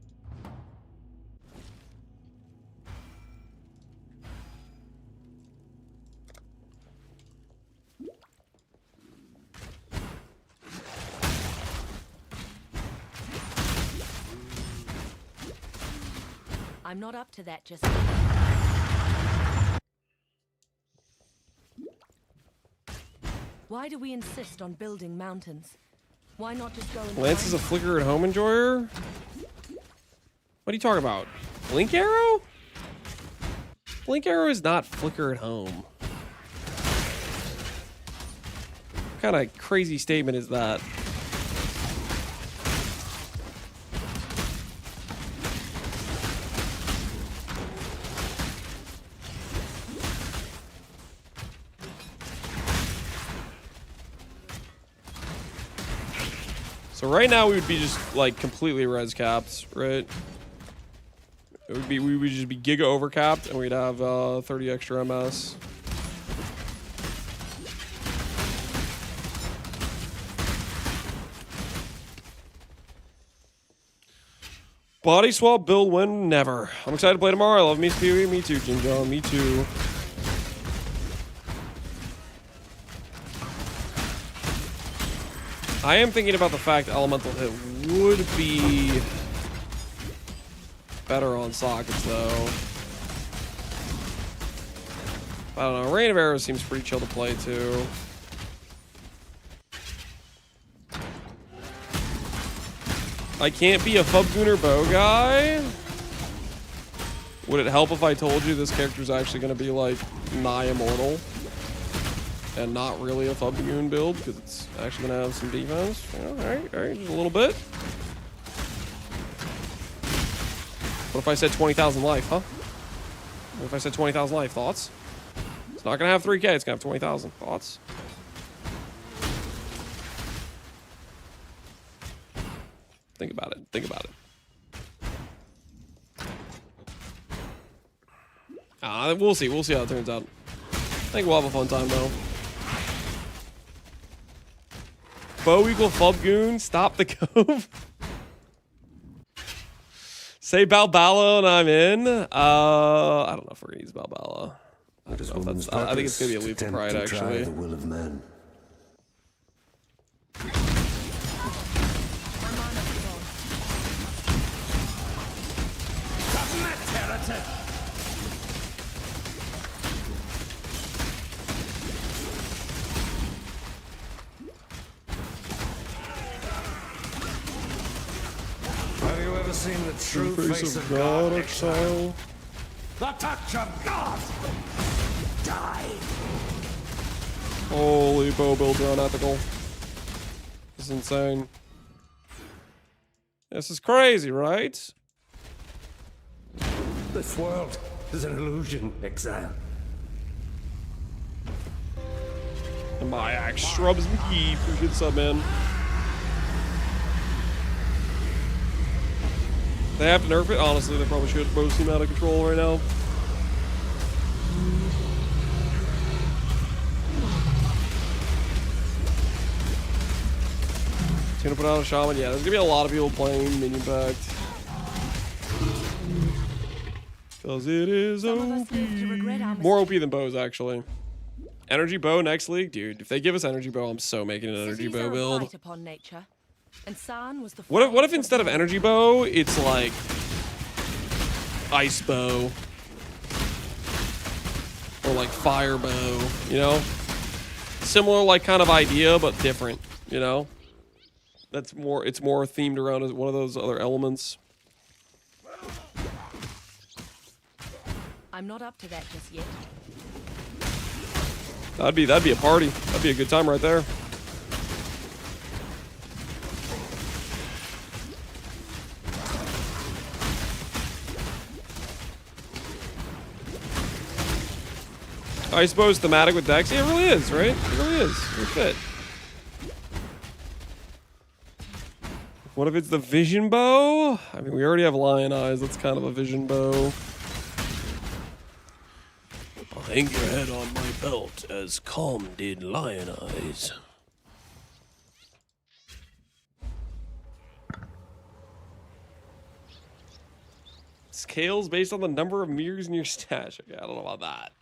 I'm not up to that just yet. Why do we insist on building mountains? Why not just go and Lance is a flicker at home enjoyer? What are you talking about? Blink arrow? Blink arrow is not flicker at home. What kind of crazy statement is that? So right now we would be just like completely res capped, right? It would be, we would just be giga overcapped and we'd have 30 extra MS. Body swap build when? Never. I'm excited to play tomorrow. I love me PvE. Me too, Jim John. Me too. I am thinking about the fact Elemental Hit would be better on sockets, though. I don't know. Rain of Arrows seems pretty chill to play, too. I can't be a Fubgooner bow guy. Would it help if I told you this character's actually going to be, like, nigh immortal? And not really a Fubgoon build, because it's actually going to have some defense. Yeah, alright, just a little bit. What if I said 20,000 life, huh? What if I said 20,000 life? Thoughts? It's not going to have 3k, it's going to have 20,000. Thoughts? Think about it. Think about it. We'll see. We'll see how it turns out. I think we'll have a fun time, though. Bow equal Fubgoon. Stop the cove. Say Balbala and I'm in. I don't know if we're gonna use Balbala. I don't know if that's, I think it's gonna be a Lethal Pride actually. The will of man. Have you ever seen the true face of God, Exile? The touch of God! Die! Holy bow builds are unethical. This is insane. This is crazy, right? This world is an illusion, Exile. And my axe shrubs me for good sub, man. They have to nerf it? Honestly, they probably should. Bows seem out of control right now. It's gonna put out a shaman. Yeah, there's gonna be a lot of people playing minion pact. Cause it is OP. More OP than bows, actually. Energy bow next league? Dude, if they give us energy bow, I'm so making an energy bow build. What if instead of energy bow, it's like ice bow or like fire bow, you know? Similar like kind of idea, but different, you know? That's more, it's more themed around one of those other elements. I'm not up to that just yet. That'd be a party. That'd be a good time right there. I suppose thematic with Dex. Yeah, it really is, right? It really is. It fit. What if it's the vision bow? I mean, we already have lion eyes. That's kind of a vision bow. I'll hang your head on my belt as Calm did lion eyes. Scales based on the number of mirrors in your stash. Okay, I don't know about that.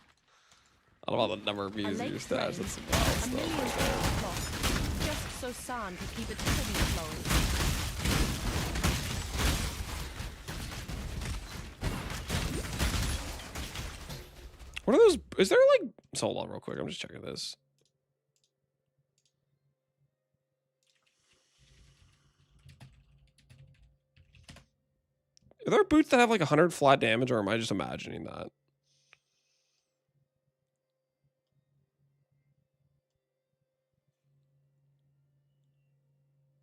I don't know about the number of mirrors in your stash. That's some wild stuff right there. Just so San could keep its tribute flowing. What are those? Is there like? So hold on real quick. I'm just checking this. Are there boots that have like 100 flat damage, or am I just imagining that?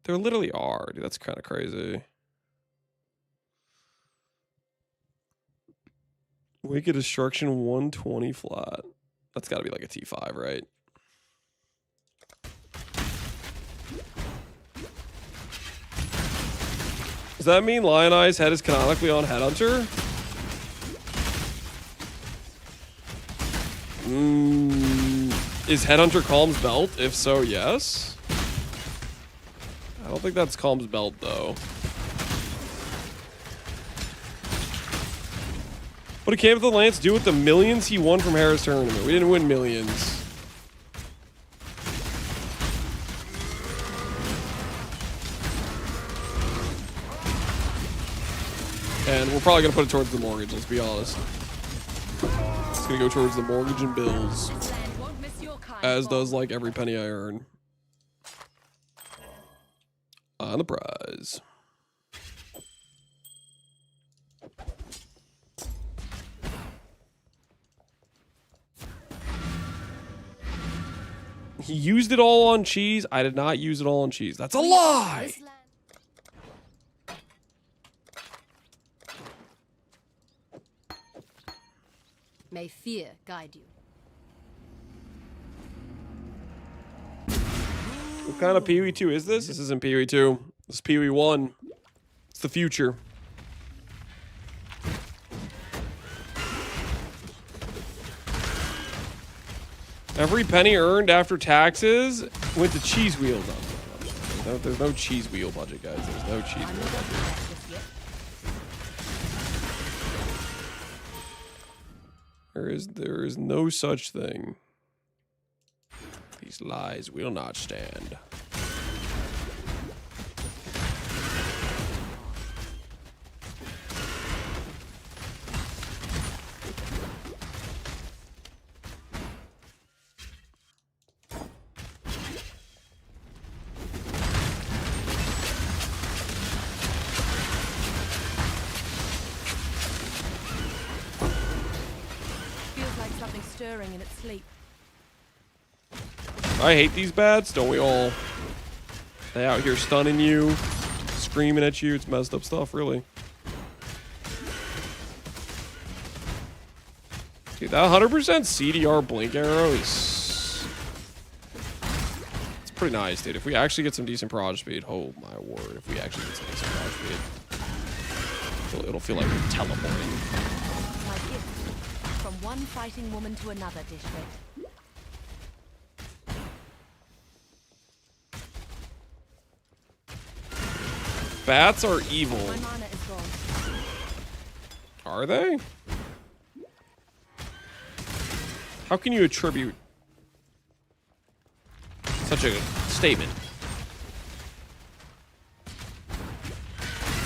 There literally are, dude. That's kind of crazy. Wicked Destruction 120 flat. That's got to be like a T5, right? Does that mean Lion Eye's head is canonically on Headhunter? Is Headhunter Calm's belt? If so, yes. I don't think that's Calm's belt, though. What did Camp of the Lance do with the millions he won from Harris Tournament? We didn't win millions. And we're probably going to put it towards the mortgage, let's be honest. It's going to go towards the mortgage and bills. As does, like, every penny I earn. On the prize. He used it all on cheese. I did not use it all on cheese. That's a lie. May fear guide you. What kind of PoE 2 is this? This isn't PoE 2. This is PoE 1. It's the future. Every penny earned after taxes went to cheese wheels. There's no cheese wheel budget, guys. There's no cheese wheel budget. There is no such thing. These lies will not stand. Stirring in its sleep. I hate these bats, don't we all? They out here stunning you, screaming at you. It's messed up stuff, really. Dude, that 100% CDR blink arrow is... It's pretty nice, dude. If we actually get some decent proj speed, oh my word. If we actually get some decent proj speed, it'll feel like we're teleporting. From one fighting woman to another, district. Bats are evil. My mana is gone. Are they? How can you attribute such a statement?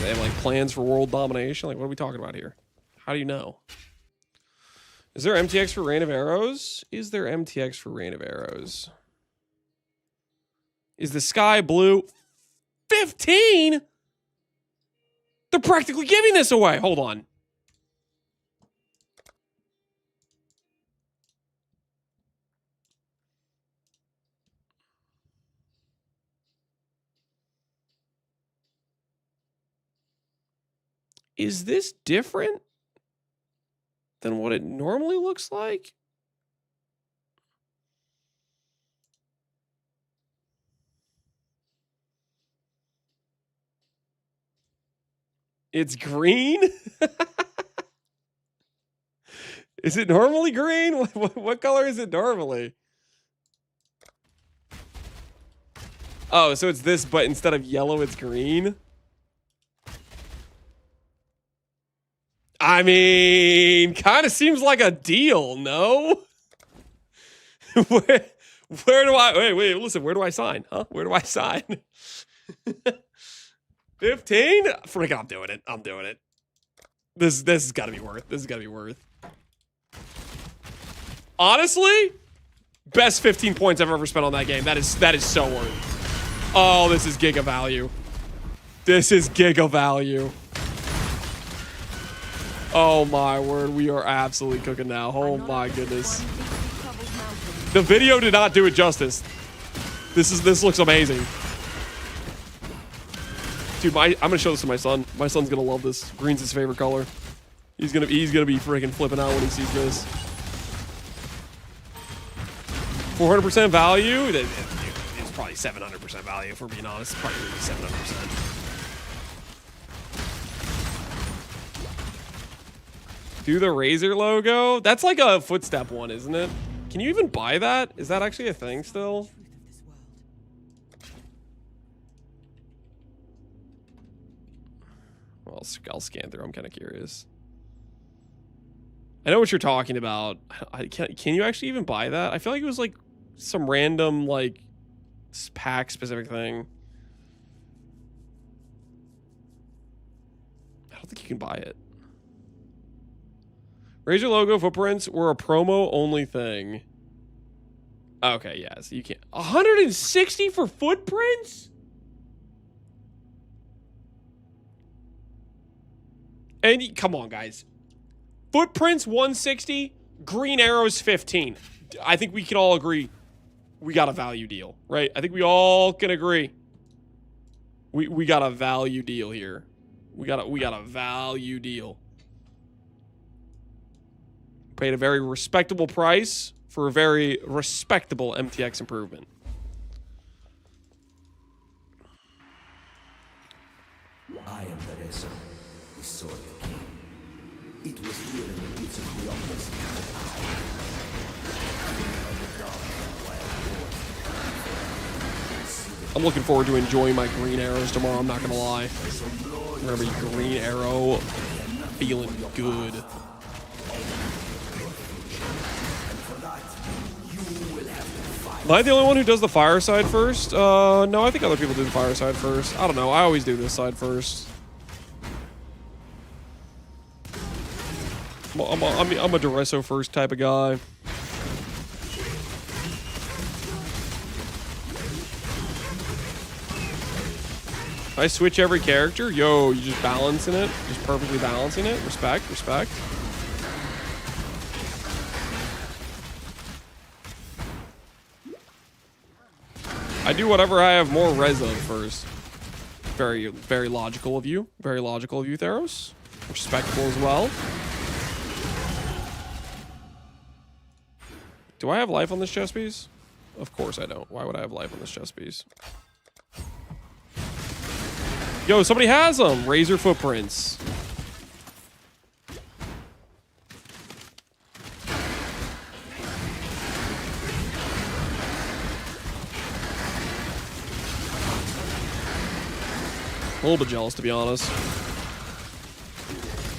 They have like plans for world domination? Like, what are we talking about here? How do you know? Is there MTX for Rain of Arrows? Is there MTX for Rain of Arrows? Is the sky blue? 15? They're practically giving this away. Hold on. Is this different than what it normally looks like? It's green? Is it normally green? What color is it normally? Oh, so it's this, but instead of yellow, it's green? I mean, kind of seems like a deal, no? where do I... Wait, listen, where do I sign? Huh? Where do I sign? 15? Frick, I'm doing it. I'm doing it. This has got to be worth. This has got to be worth. Honestly, best 15 points I've ever spent on that game. That is so worth. Oh, this is giga value. This is giga value. Oh my word, we are absolutely cooking now. Oh my goodness. The video did not do it justice. This looks amazing. Dude, I'm gonna show this to my son. My son's gonna love this. Green's his favorite color. He's gonna be freaking flipping out when he sees this. 400% value? It's probably 700% value, if we're being honest. It's probably gonna be 700%. Do the Razor logo? That's like a footstep one, isn't it? Can you even buy that? Is that actually a thing still? Well, I'll scan through. I'm kind of curious. I know what you're talking about. Can you actually even buy that? I feel like it was like some random like pack specific thing. I don't think you can buy it. Razor logo footprints were a promo only thing. Okay, yeah, so you can't. 160 for footprints? And come on, guys. Footprints 160, green arrows 15. I think we can all agree we got a value deal, right? I think we all can agree. We got a value deal here. We got a value deal. Paid a very respectable price for a very respectable MTX improvement. I am Teresa, the Sword King. It was here in the pits of the office that I see the I'm looking forward to enjoying my green arrows tomorrow. I'm not gonna lie. I'm gonna be green arrow, feeling good. Am I the only one who does the fire side first? No, I think other people do the fire side first. I don't know. I always do this side first. I'm a Duresso first type of guy. I switch every character? Yo, you just balancing it? Just perfectly balancing it? Respect, respect. I do whatever I have more res of first. Very, very logical of you. Very logical of you, Theros. Respectable as well. Do I have life on this chess piece? Of course I don't. Why would I have life on this chess piece? Yo, somebody has them. Razor footprints. A little bit jealous, to be honest.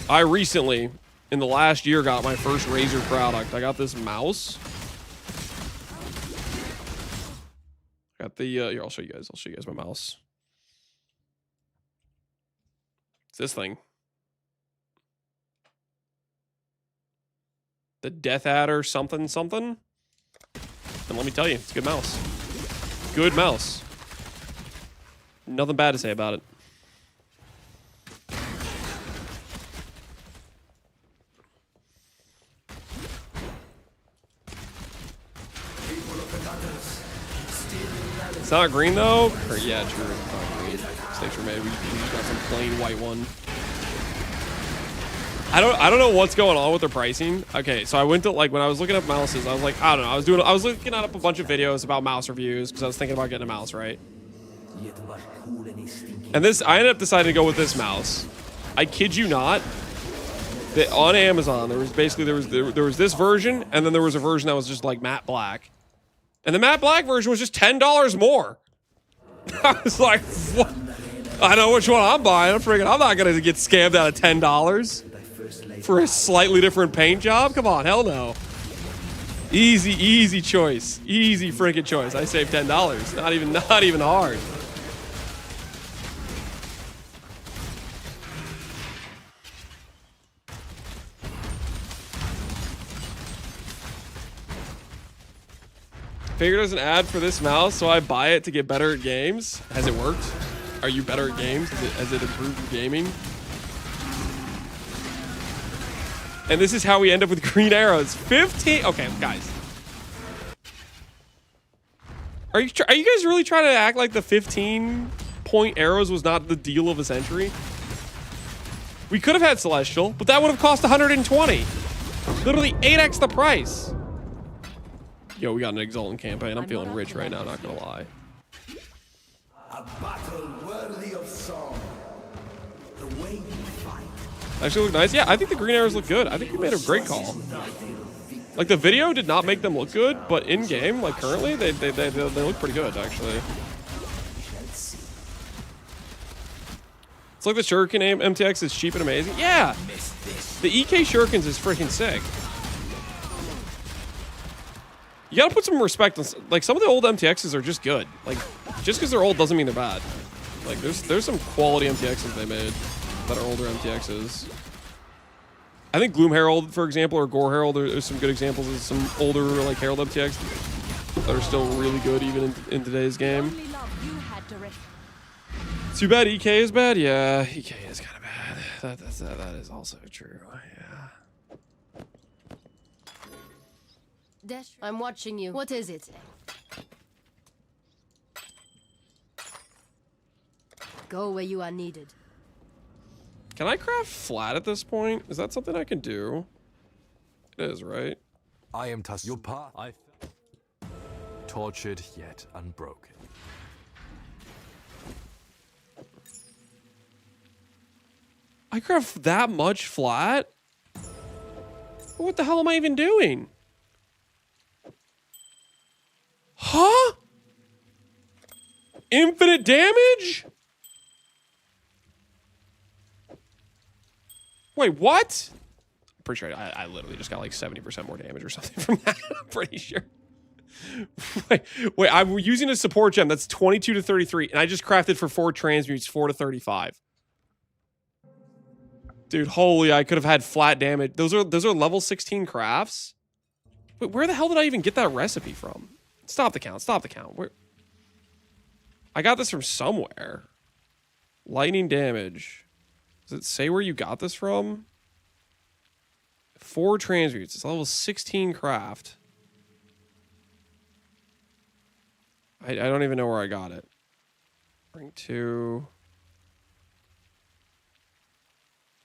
I recently, in the last year, got my first Razer product. I got this mouse. I got the, here, I'll show you guys. I'll show you guys my mouse. It's this thing. The Death Adder something something. And let me tell you, it's a good mouse. Good mouse. Nothing bad to say about it. It's not green though? Or, yeah, true. It's not green. Mistakes were made. We just got some plain white one. I don't know what's going on with their pricing. Okay, so I went to, like, when I was looking up mouses, I was like, I don't know. I was looking up a bunch of videos about mouse reviews because I was thinking about getting a mouse, right? And this, I ended up deciding to go with this mouse. I kid you not. That on Amazon, there was basically there was this version, and then there was a version that was just like matte black. And the matte black version was just $10 more. I was like, what? I know which one I'm buying. I'm not going to get scammed out of $10 for a slightly different paint job. Come on, hell no. Easy choice. Easy freaking choice. I saved $10. Not even hard. Figured there's an ad for this mouse, so I buy it to get better at games. Has it worked? Are you better at games? Has it improved your gaming? And this is how we end up with green arrows. 15. Okay, guys. Are you guys really trying to act like the 15-point arrows was not the deal of a century? We could have had Celestial, but that would have cost 120. Literally 8x the price. Yo, we got an Exalt campaign. I'm feeling rich right now, not gonna lie. A battle worthy of song. The way you fight. Actually look nice. Yeah, I think the green arrows look good. I think we made a great call. Like, the video did not make them look good, but in game, like currently, they look pretty good actually. It's like the Shuriken MTX is cheap and amazing. Yeah, the EK Shurikens is freaking sick. You gotta put some respect on, like, some of the old MTXs are just good. Like, just because they're old doesn't mean they're bad. Like, there's some quality MTXs they made that are older MTXs. I think Gloom Herald, for example, or Gore Herald, there's some good examples of some older, like, Herald MTX that are still really good even in today's game. Too bad EK is bad? Yeah, EK is kind of bad. That is also true, yeah. I'm watching you. What is it? Go where you are needed. Can I craft flat at this point? Is that something I can do? It is, right? I am Your path. Tortured yet unbroken. I craft that much flat? What the hell am I even doing? Huh? Infinite damage? Wait, what? I'm pretty sure I literally just got like 70% more damage or something from that. I'm pretty sure. Wait, I'm using a support gem. That's 22 to 33. And I just crafted for 4 transmutes, 4 to 35. Dude, holy, I could have had flat damage. Those are level 16 crafts? Wait, where the hell did I even get that recipe from? Stop the count. Stop the count. Where? I got this from somewhere. Lightning damage. Does it say where you got this from? 4 transmutes. It's level 16 craft. I don't even know where I got it. Bring 2.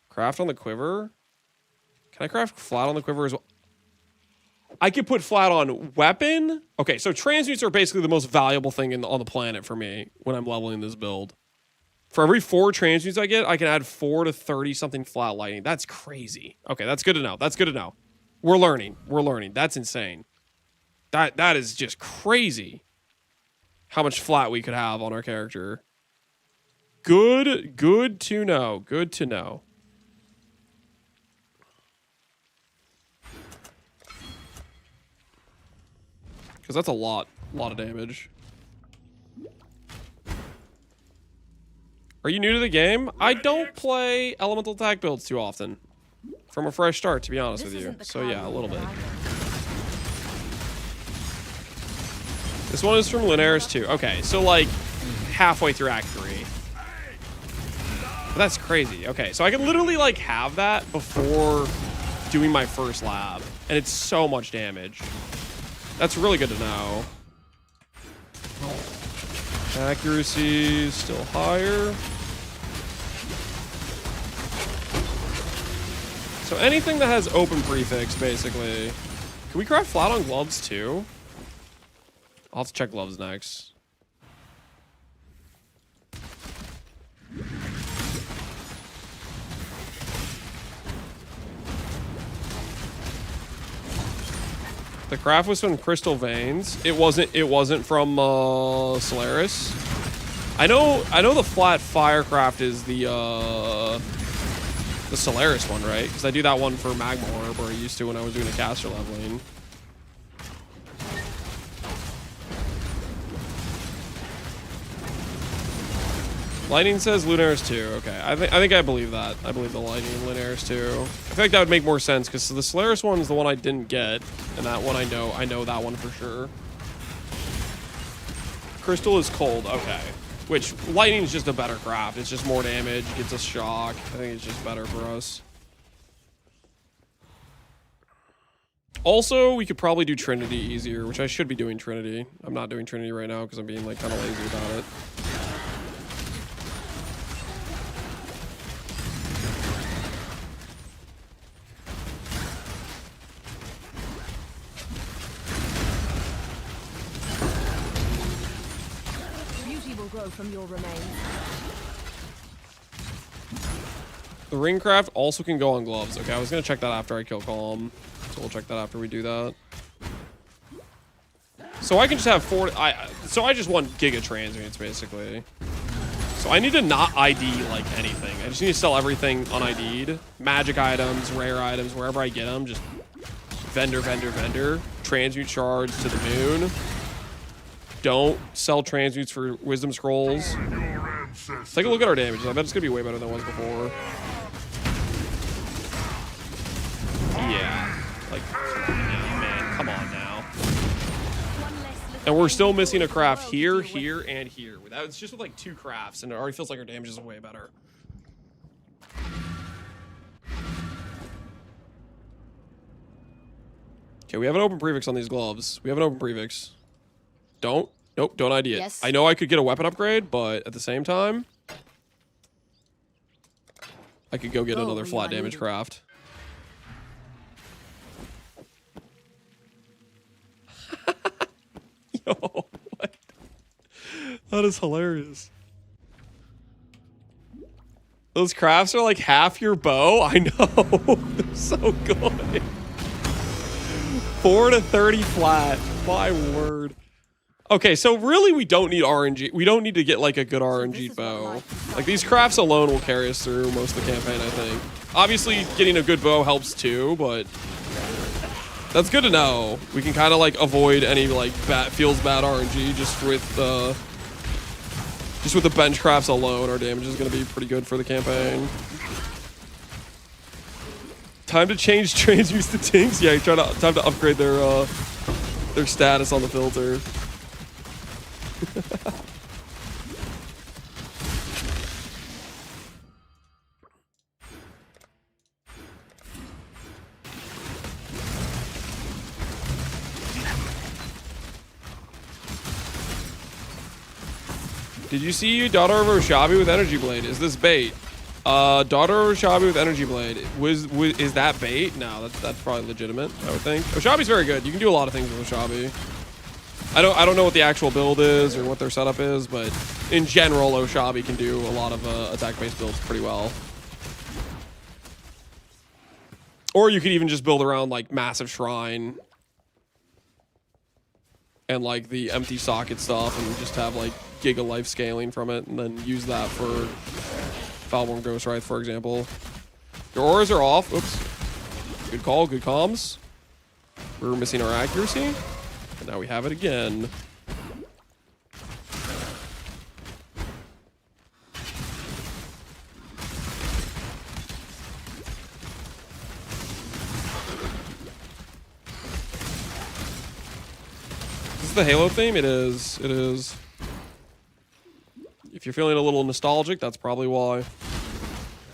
Craft on the quiver? Can I craft flat on the quiver as well? I could put flat on weapon. Okay, so transmutes are basically the most valuable thing on the planet for me when I'm leveling this build. For every 4 transmutes I get, I can add 4 to 30 something flat lightning. That's crazy. Okay, that's good to know. That's good to know. We're learning. We're learning. That's insane. That is just crazy. How much flat we could have on our character. Good to know. Good to know. Because that's a lot of damage. Are you new to the game? I don't play elemental attack builds too often. From a fresh start, to be honest with you. So yeah, a little bit. This one is from Linares 2. Okay, so like halfway through Act 3. But that's crazy. Okay, so I can literally like have that before doing my first lab. And it's so much damage. That's really good to know. Accuracy is still higher. So anything that has open prefix, basically. Can we craft flat on gloves too? I'll have to check gloves next. The craft was from Crystal Veins. It wasn't from Solaris. I know the flat firecraft is the Solaris one, right? Because I do that one for Magma Orb, or I used to when I was doing a caster leveling. Lightning says Lunaris 2. Okay, I think I believe that. I believe the Lightning in Lunaris 2. I feel like that would make more sense because the Solaris one is the one I didn't get, and that one I know that one for sure. Crystal is cold. Okay, which Lightning is just a better craft. It's just more damage, gets us shock. I think it's just better for us. Also, we could probably do Trinity easier, which I should be doing Trinity. I'm not doing Trinity right now because I'm being like kind of lazy about it. Grow from your remains. The ring craft also can go on gloves. Okay, I was gonna check that after I kill Calm, so we'll check that after we do that. So I can just have 4. So I just want Giga Transmutes basically. So I need to not ID like anything. I just need to sell everything unID'd. Magic items, rare items, wherever I get them, just vendor. Transmute shards to the moon. Don't sell transmutes for wisdom scrolls. Take a look at our damage. I bet it's gonna be way better than it was before. Yeah. Like, come on now, man. Come on now. And we're still missing a craft here, and here. It's just with like 2 crafts, and it already feels like our damage is way better. Okay, we have an open prefix on these gloves. We have an open prefix. Nope, don't ID it. Yes. I know I could get a weapon upgrade, but at the same time, I could go get another flat damage craft. Yo, what? That is hilarious. Those crafts are like half your bow. I know. They're so good. 4 to 30 flat. My word. Okay, so really we don't need RNG. We don't need to get like a good RNG bow. Like these crafts alone will carry us through most of the campaign, I think. Obviously getting a good bow helps too, but that's good to know. We can kind of like avoid any like feels bad RNG just with the bench crafts alone. Our damage is going to be pretty good for the campaign. Time to change transmutes to tinks. Yeah, time to upgrade their status on the filter. Did you see Daughter of BowShabi with Energy Blade? Is this bait? Daughter of BowShabi with Energy Blade. Is that bait? No, that's probably legitimate, I would think. BowShabi's very good. You can do a lot of things with BowShabi. I don't know what the actual build is or what their setup is, but in general, BowShabi can do a lot of attack-based builds pretty well. Or you could even just build around like Massive Shrine and like the empty socket stuff and just have like Giga life scaling from it and then use that for Foulborn Ghostwraith, for example. Your auras are off. Oops. Good call, good comms. We were missing our accuracy. And now we have it again. Is this the Halo theme? It is. It is. If you're feeling a little nostalgic, that's probably why.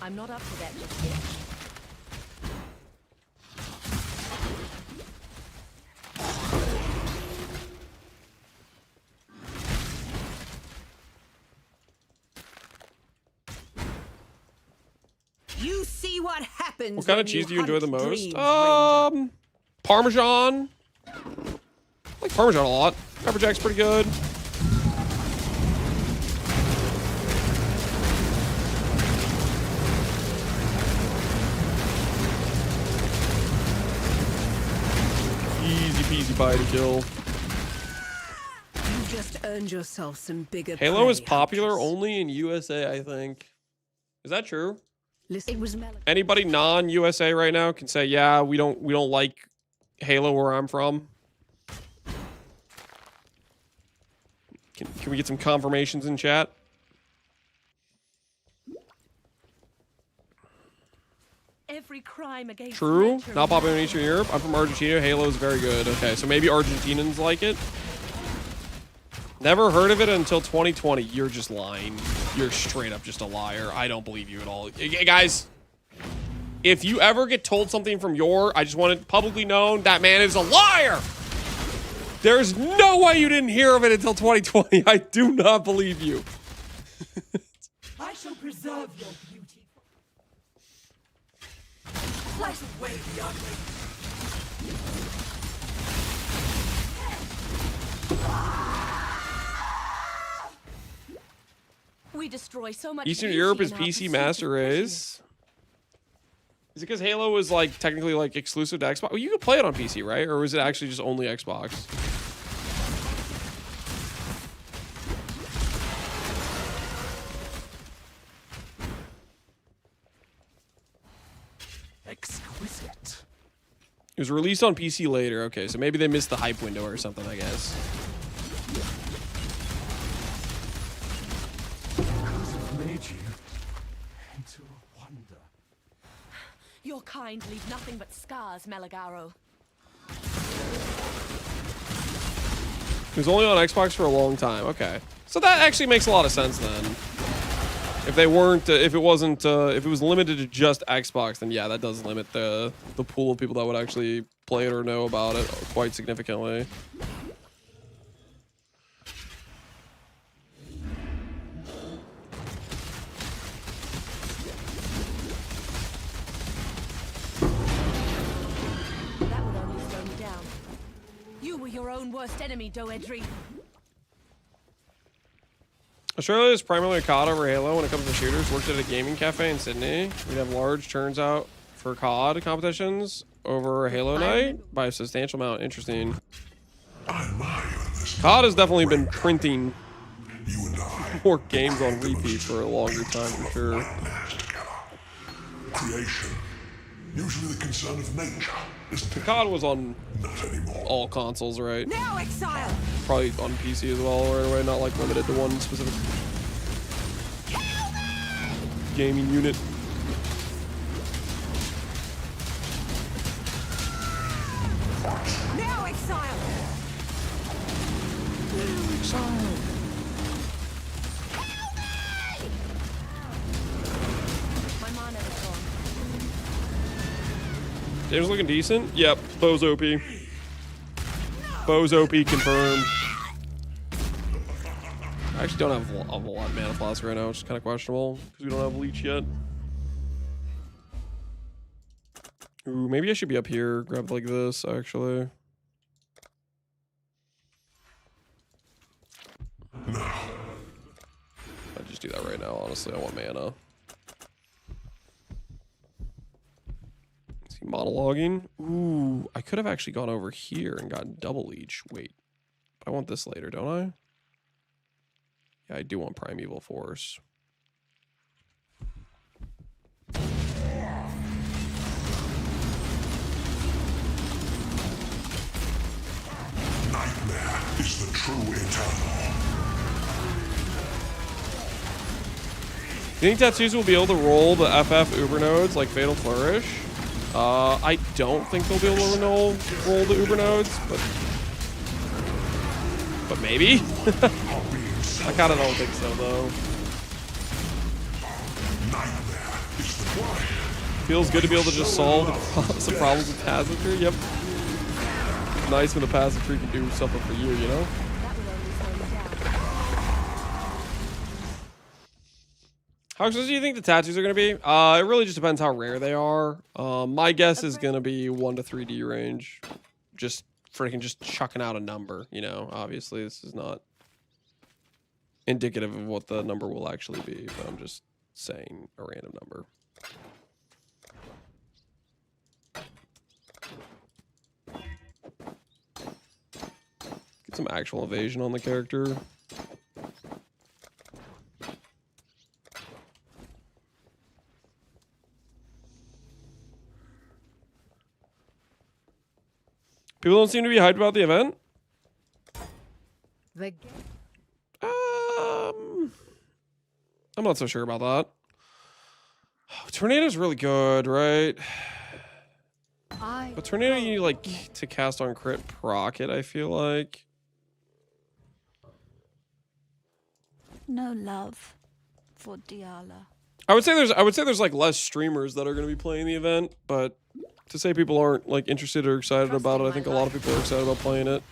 I'm not up to that just yet. You see what happens. What kind of cheese do you enjoy the most? Parmesan. I like Parmesan a lot. Pepper Jack's pretty good. Easy peasy pie to kill. You just earned yourself some bigger. Halo is popular only in USA, I think. Is that true? It was Anybody non-USA right now can say, yeah, we don't like Halo where I'm from. Can we get some confirmations in chat? Every crime against True. nature Not popular in Eastern Europe. I'm from Argentina. Halo is very good. Okay, so maybe Argentinians like it. Never heard of it until 2020. You're just lying. You're straight up just a liar. I don't believe you at all. Guys, if you ever get told something from I just want it publicly known, that man is a liar. There's no way you didn't hear of it until 2020. I do not believe you. I shall preserve your beauty. Flash away the ugly. We destroy so much. Eastern Europe is PC Master Race. Is it because Halo was like technically like exclusive to Xbox? Well, you could play it on PC, right? Or was it actually just only Xbox? Exquisite. It was released on PC later. Okay, so maybe they missed the hype window or something, I guess. Made you into a wonder. Your kind leave nothing but scars, Malagaro. It was only on Xbox for a long time. Okay, so that actually makes a lot of sense then. If they weren't, if it wasn't, if it was limited to just Xbox, then yeah, that does limit the pool of people that would actually play it or know about it quite significantly. That would only slow me down. You were your own worst enemy, Doedri. Australia is primarily a COD over Halo when it comes to shooters. Worked at a gaming cafe in Sydney. We'd have large turns out for COD competitions over Halo night by a substantial amount. Interesting. I admire this COD has definitely been printing more games on repeat for a longer time, for sure. Creation, usually the concern of nature, isn't it? COD was on Not anymore. all consoles, right? Now, Exile! Probably on PC as well, right away, not like limited to one specific gaming unit. Now, Exile! My mana is gone. Game's looking decent. Yep, Bow's OP. Bow's OP confirmed. I actually don't have a lot of mana plus right now, which is kind of questionable because we don't have Leech yet. Ooh, maybe I should be up here, grab like this actually. I'd just do that right now, honestly. I want mana. Is he monologuing? Ooh, I could have actually gone over here and gotten double Leech. Wait, I want this later, don't I? Yeah, I do want Primeval Force. Nightmare is the true eternal. You think Tattoos will be able to roll the FF Uber nodes like Fatal Flourish? I don't think they'll be able to roll the Uber nodes, but maybe. I kind of don't think so though. Feels good to be able to just solve some problems with passive tree. Yep. Nice when the passive tree can do something for you, you know? How expensive do you think the tattoos are going to be? It really just depends how rare they are. My guess is going to be 1 to 3D range. Just freaking just chucking out a number, you know? Obviously, this is not indicative of what the number will actually be, but I'm just saying a random number. Get some actual evasion on the character. People don't seem to be hyped about the event. I'm not so sure about that. Tornado's really good, right? But Tornado you need like to cast on crit proc it, I feel like. No love for Diala. I would say there's like less streamers that are going to be playing the event, but to say people aren't like interested or excited about it, I think a lot of people are excited about playing it.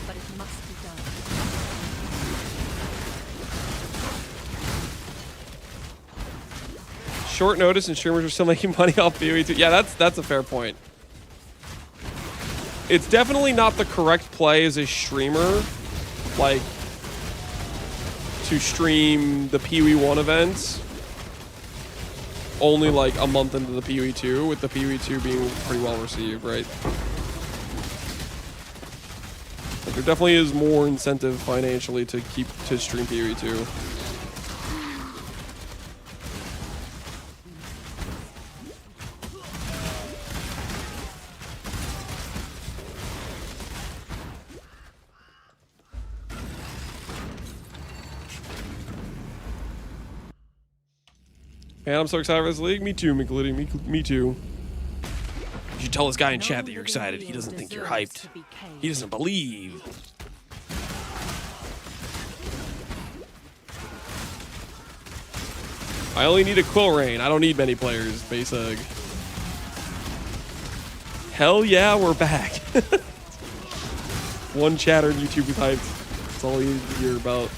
But it must be done. Short notice and streamers are still making money off PoE too. Yeah, that's a fair point. It's definitely not the correct play as a streamer, like to stream the PoE 1 events only like a month into the PoE 2, with the PoE 2 being pretty well received, right? Like, there definitely is more incentive financially to stream PoE 2. Man, I'm so excited for this league. Me too, McLitty. Me too. You should tell this guy in chat that you're excited. He doesn't think you're hyped. He doesn't believe. I only need a Quill Rain. I don't need many players, base hug. Hell yeah, we're back. One chatter on YouTube is hyped. That's all you need to hear about.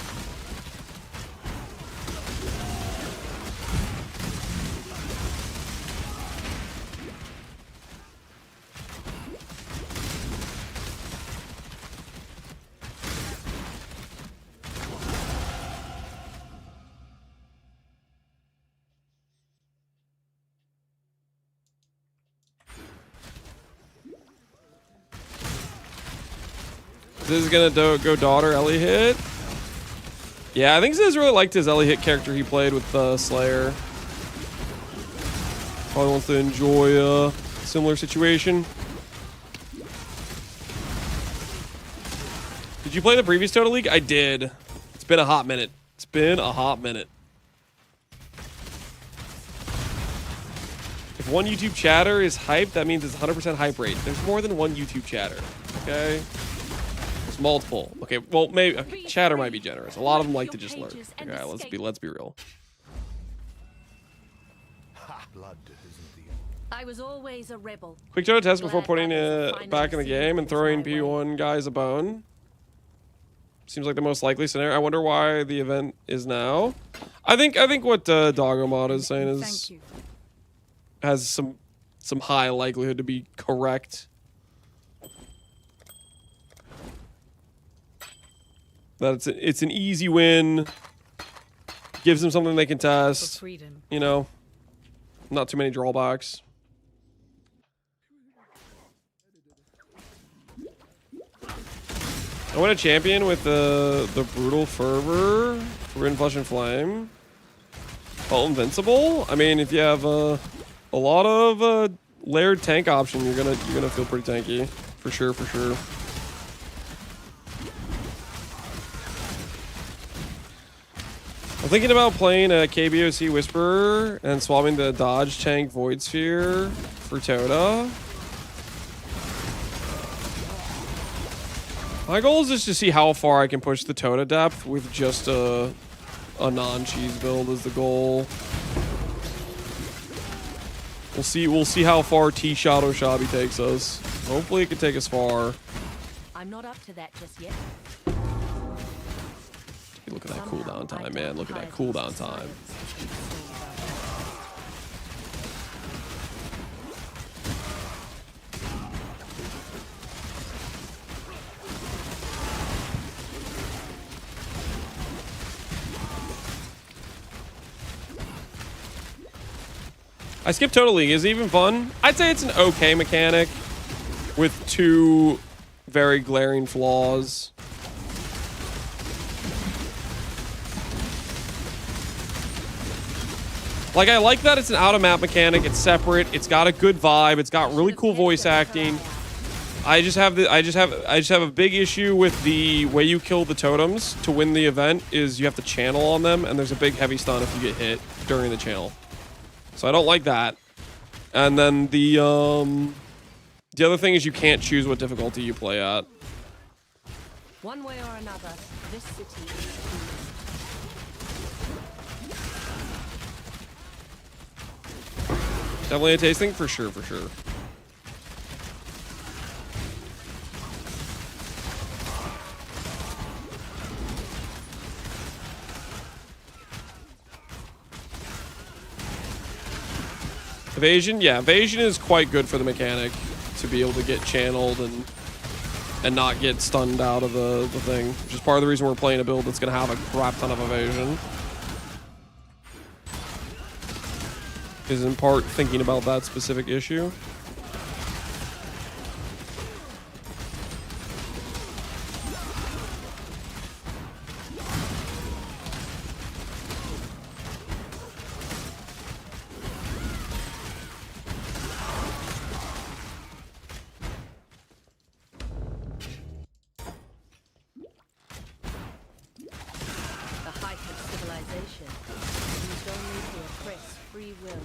This is gonna go daughter Ellie hit. Yeah, I think Ziz really liked his Ellie hit character he played with Slayer. Probably wants to enjoy a similar situation. Did you play the previous ToTA League? I did. It's been a hot minute. It's been a hot minute. If one YouTube chatter is hype, that means it's 100% hype rate. There's more than one YouTube chatter. Okay? There's multiple. Okay, well, maybe okay, chatter might be generous. A lot of them like to just lurk. Okay, let's be real. I was always a rebel. Quick ToTA test before putting it back in the game and throwing P1 guys a bone. Seems like the most likely scenario. I wonder why the event is now. I think what Dogomod is saying is has some high likelihood to be correct. That it's an easy win. Gives them something they can test. You know, not too many drawbacks. I want a champion with the brutal fervor, Forbidden Flesh and Flame. All invincible. I mean, if you have a lot of layered tank option, you're gonna feel pretty tanky, for sure. I'm thinking about playing a KBOC Whisperer and swapping the Dodge Tank Void Sphere for ToTA. My goal is just to see how far I can push the ToTA depth with just a non-cheese build is the goal. We'll see how far T-Shot BowShabi takes us. Hopefully it can take us far. I'm not up to that just yet. Look at that cooldown time, man. Look at that cooldown time. I skipped ToTA League. Is it even fun? I'd say it's an okay mechanic with two very glaring flaws. Like, I like that it's an out-of-map mechanic. It's separate. It's got a good vibe. It's got really cool voice acting. I just have a big issue with the way you kill the totems to win the event is you have to channel on them, and there's a big heavy stun if you get hit during the channel. So I don't like that. And then the other thing is you can't choose what difficulty you play at. One way or another, this city is Definitely a tasting for sure. Evasion, yeah, evasion is quite good for the mechanic to be able to get channeled and not get stunned out of the thing, which is part of the reason we're playing a build that's going to have a crap ton of evasion. Is in part thinking about that specific issue. the height of civilization. Used only to oppress free will.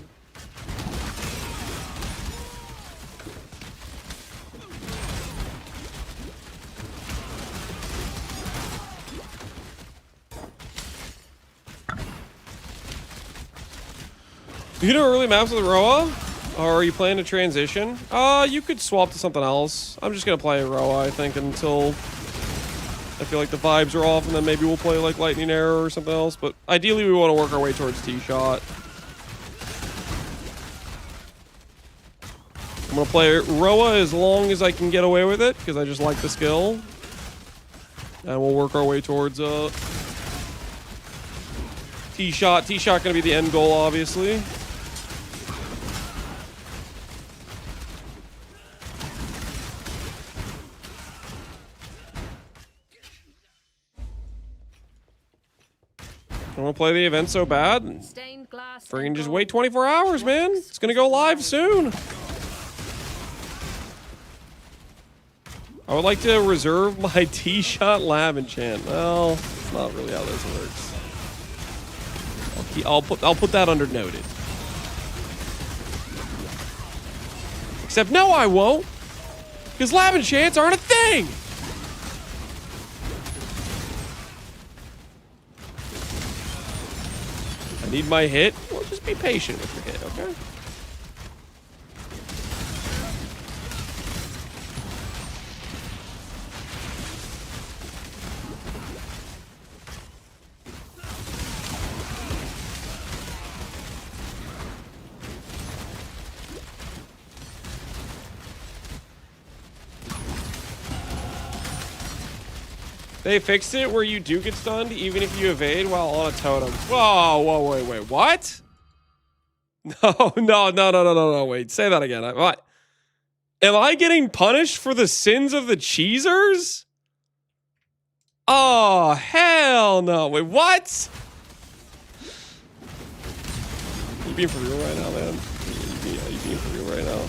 You know early maps with Roa? Or are you planning to transition? You could swap to something else. I'm just gonna play Roa, I think, until I feel like the vibes are off, and then maybe we'll play like Lightning Arrow or something else. But ideally, we want to work our way towards T-Shot. I'm gonna play Roa as long as I can get away with it, because I just like the skill. And we'll work our way towards T-Shot. T-Shot gonna be the end goal, obviously. I want to play the event so bad. Stained glass. Friggin' just wait 24 hours, man. It's gonna go live soon. I would like to reserve my T-shot lab enchant. Well, that's not really how this works. I'll put that under noted. Except no, I won't, because lab enchants aren't a thing. I need my hit. Well, just be patient with your hit, okay? They fixed it where you do get stunned even if you evade while on a totem. Whoa, wait, what? No, wait, say that again. What? Am I getting punished for the sins of the cheesers? Oh, hell no. Wait, what? You being for real right now, man? You being for real right now?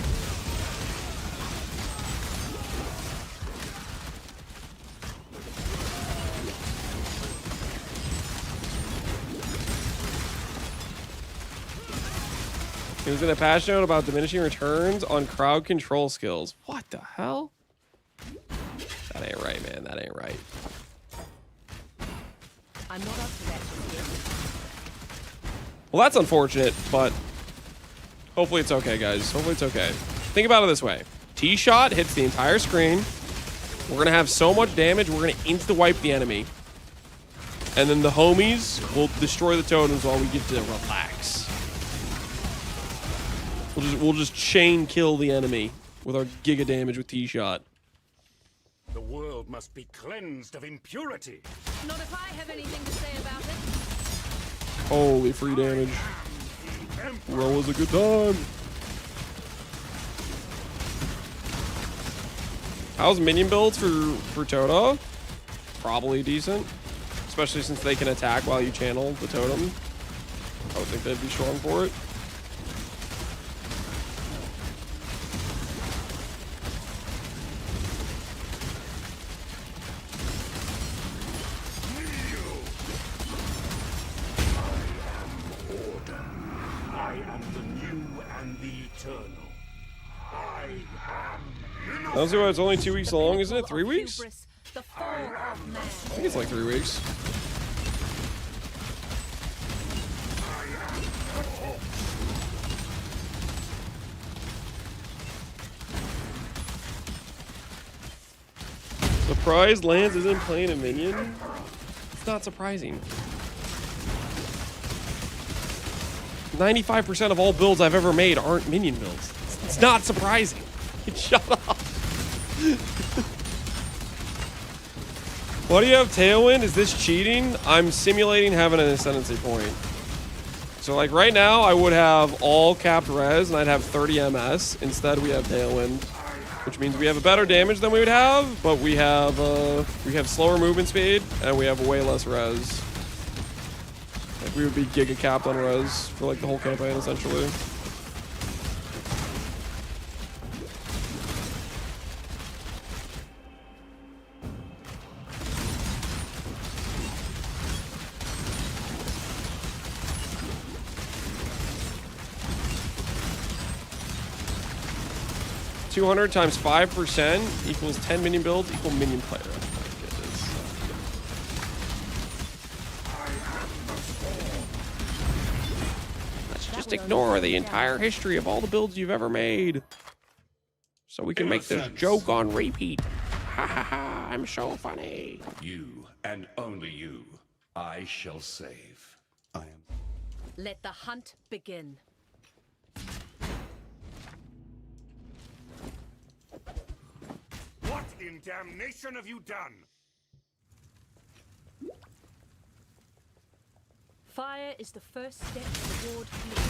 He was in a patch note about diminishing returns on crowd control skills. What the hell? That ain't right, man. That ain't right. I'm not up to that yet. Well, that's unfortunate, but hopefully it's okay, guys. Hopefully it's okay. Think about it this way. T-shot hits the entire screen. We're going to have so much damage, we're going to insta-wipe the enemy. And then the homies will destroy the totems while we get to relax. We'll just chain kill the enemy with our giga damage with T-shot. The world must be cleansed of impurity. Not if I have anything to say about it. Holy free damage. Well, was a good time. How's minion builds for ToTA? Probably decent. Especially since they can attack while you channel the totem. I would think they'd be strong for it. Also, it's only 2 weeks long, isn't it? 3 weeks? I think it's like 3 weeks. Surprise lands isn't playing a minion? It's not surprising. 95% of all builds I've ever made aren't minion builds. It's not surprising. Shut up. Why do you have Tailwind? Is this cheating? I'm simulating having an Ascendancy point. So like right now, I would have all capped res and I'd have 30 MS. Instead, we have Tailwind, which means we have a better damage than we would have, but we have slower movement speed and we have way less res. Like we would be giga capped on res for like the whole campaign essentially. $200 times 5% equals 10 minion builds equal minion player. Oh my goodness. Let's just ignore the entire history of all the builds you've ever made. So we can make this joke on repeat. Ha ha ha, I'm so funny. You and only you, I shall save. I am. Let the hunt begin. What in damnation have you done? Fire is the first step toward healing.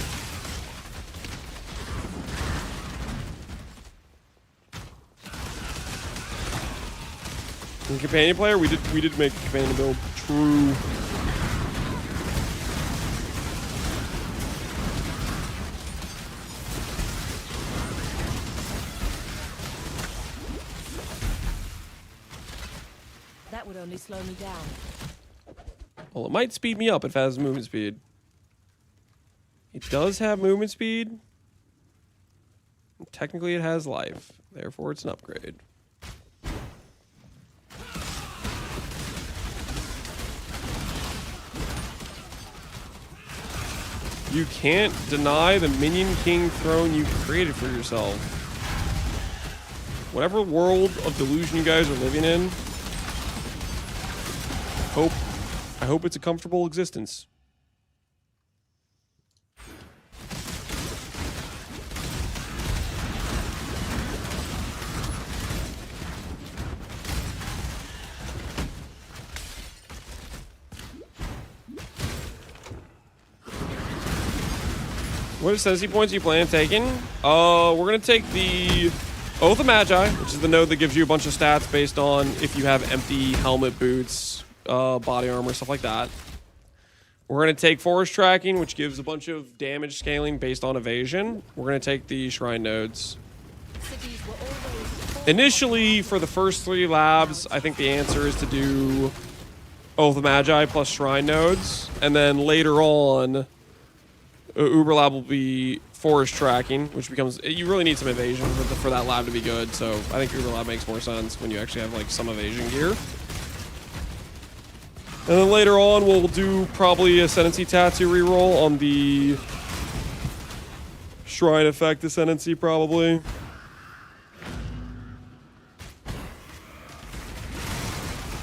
In companion player, we did make a companion build. True. That would only slow me down. Well, it might speed me up if it has movement speed. It does have movement speed. Technically, it has life. Therefore, it's an upgrade. You can't deny the Minion King throne you created for yourself. Whatever world of delusion you guys are living in, I hope it's a comfortable existence. What ascendancy points do you plan on taking? We're gonna take the Oath of Magi, which is the node that gives you a bunch of stats based on if you have empty helmet, boots, body armor, stuff like that. We're gonna take Forest Tracking, which gives a bunch of damage scaling based on evasion. We're gonna take the Shrine nodes. Initially, for the first 3 labs, I think the answer is to do Oath of Magi plus Shrine nodes, and then later on, Uber lab will be Forest Tracking, which becomes, you really need some evasion for that lab to be good, so I think Uber lab makes more sense when you actually have like some evasion gear. And then later on, we'll do probably Ascendancy Tattoo reroll on the Shrine Effect Ascendancy, probably.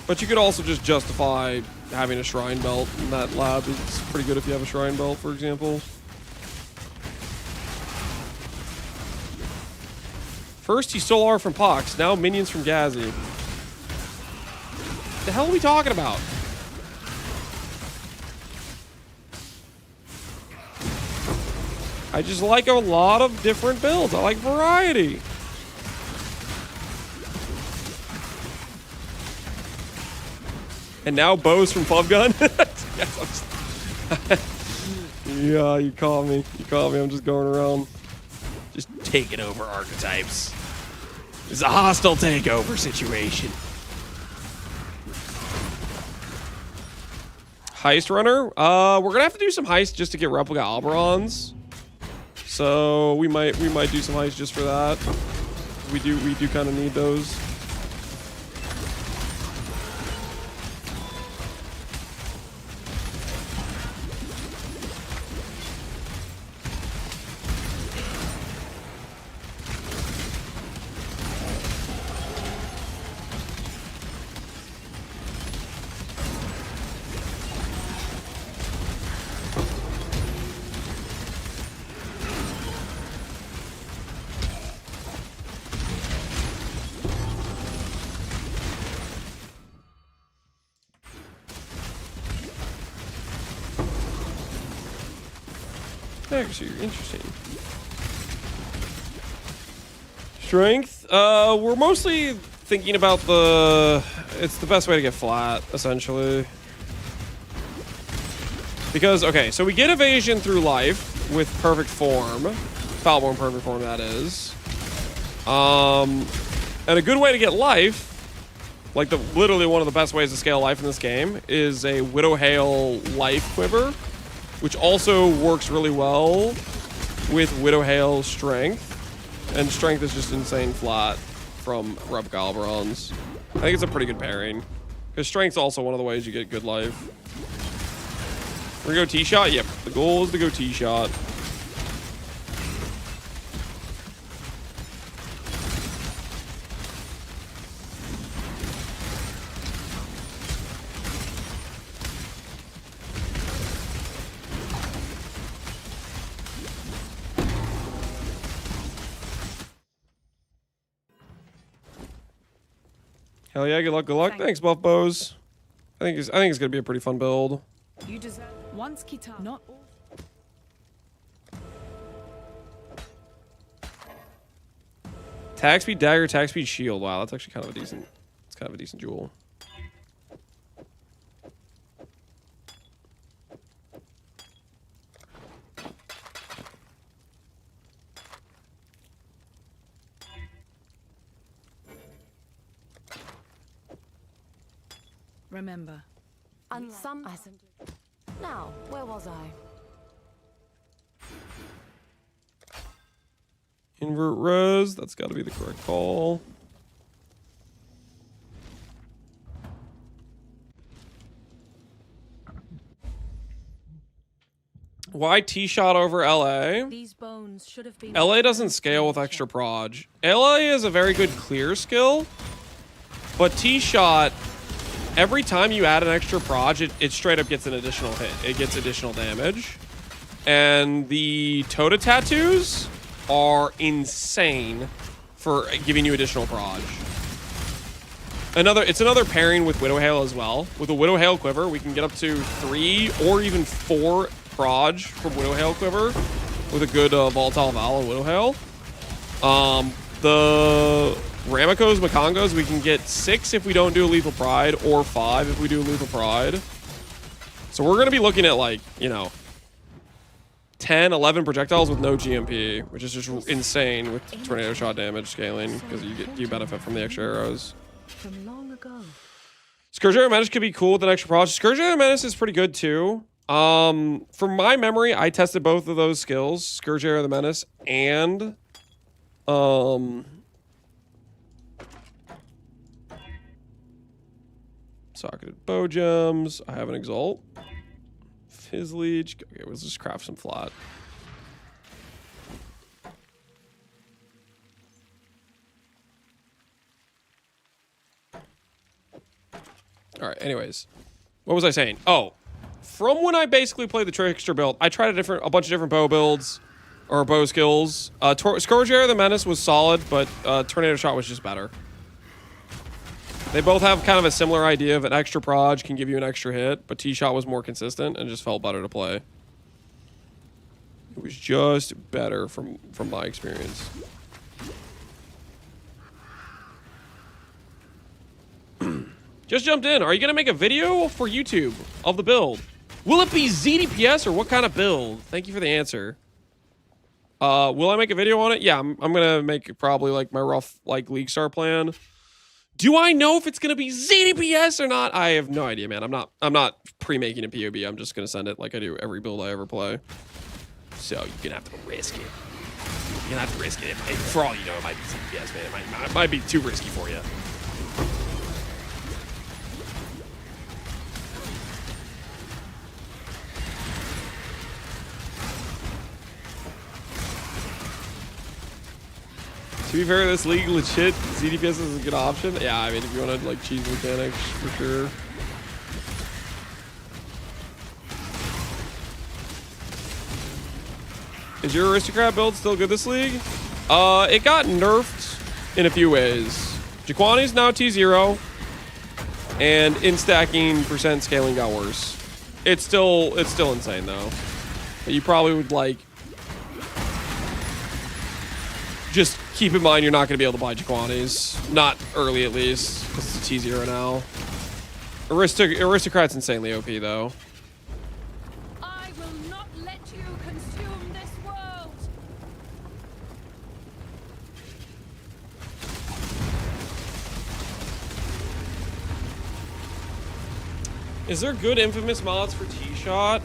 But you could also just justify having a Shrine Belt in that lab. It's pretty good if you have a Shrine Belt, for example. First, he stole R from Pox. Now, minions from Ghazi. The hell are we talking about? I just like a lot of different builds. I like variety. And now Bo's from Pub Gun. Yeah, you caught me. You caught me. I'm just going around. Just taking over archetypes. It's a hostile takeover situation. Heist runner. We're gonna have to do some heists just to get replica Alberons. So we might do some heists just for that. We do kind of need those. Actually, interesting. Strength. We're mostly thinking about it's the best way to get flat, essentially. Because, okay, so we get evasion through life with perfect form. Foulborn perfect form, that is. And a good way to get life, like literally one of the best ways to scale life in this game, is a Widow Hail life quiver, which also works really well with Widow Hail strength. And strength is just insane flat from Replica Alberons. I think it's a pretty good pairing. Because strength's also one of the ways you get good life. We're gonna go T-shot? Yep. The goal is to go T-shot. Hell yeah, good luck, good luck. Thanks, Buff Bows. I think it's gonna be a pretty fun build. You deserve once guitar, not all. Attack speed dagger, attack speed shield. Wow, that's actually kind of a decent. It's kind of a decent jewel. Remember. Some Now, where was I? Invert res. That's got to be the correct call. Why T-shot over LA? These bones should have been LA doesn't scale with extra proj. LA is a very good clear skill, but T-shot, every time you add an extra proj, it straight up gets an additional hit. It gets additional damage. And the ToTA tattoos are insane for giving you additional proj. It's another pairing with Widow Hail as well. With a Widow Hail Quiver, we can get up to 3 or even 4 proj from Widow Hail Quiver with a good Volatile Val and Widow Hail. The Ramikos, Makongos, we can get 6 if we don't do a Lethal Pride, or 5 if we do a Lethal Pride. So we're going to be looking at, like, you know, 10, 11 projectiles with no GMP, which is just insane with tornado shot damage scaling, because you benefit from the extra arrows. From long ago. Scourge Arrow Menace could be cool with an extra proj. Scourge Arrow Menace is pretty good too. From my memory, I tested both of those skills, Scourge Arrow the Menace and Socketed Bow Gems. I have an Exalt. Fizz Leech. Okay, let's just craft some flat. All right, anyways. What was I saying? Oh, from when I basically played the Trickster build, I tried a bunch of different bow builds or bow skills. Scourge Arrow the Menace was solid, but Tornado Shot was just better. They both have kind of a similar idea of an extra proj can give you an extra hit, but T-Shot was more consistent and just felt better to play. It was just better from my experience. Just jumped in. Are you going to make a video for YouTube of the build? Will it be ZDPS or what kind of build? Thank you for the answer. Will I make a video on it? Yeah, I'm going to make probably like my rough like League Star plan. Do I know if it's going to be ZDPS or not? I have no idea, man. I'm not pre-making a POB. I'm just going to send it like I do every build I ever play. So you're going to have to risk it. You're going to have to risk it. For all you know, it might be ZDPS, man. It might be too risky for you. To be fair, this league legit ZDPS is a good option. Yeah, I mean, if you want to like cheese mechanics, for sure. Is your aristocrat build still good this league? It got nerfed in a few ways. Jaquani's now T0, and in stacking percent scaling got worse. It's still insane though. But you probably would like. Just keep in mind you're not going to be able to buy Jaquanis. Not early, at least, because it's a T0 now. Aristocrat's insanely OP, though. I will not let you consume this world. Is there good infamous mods for T-Shot?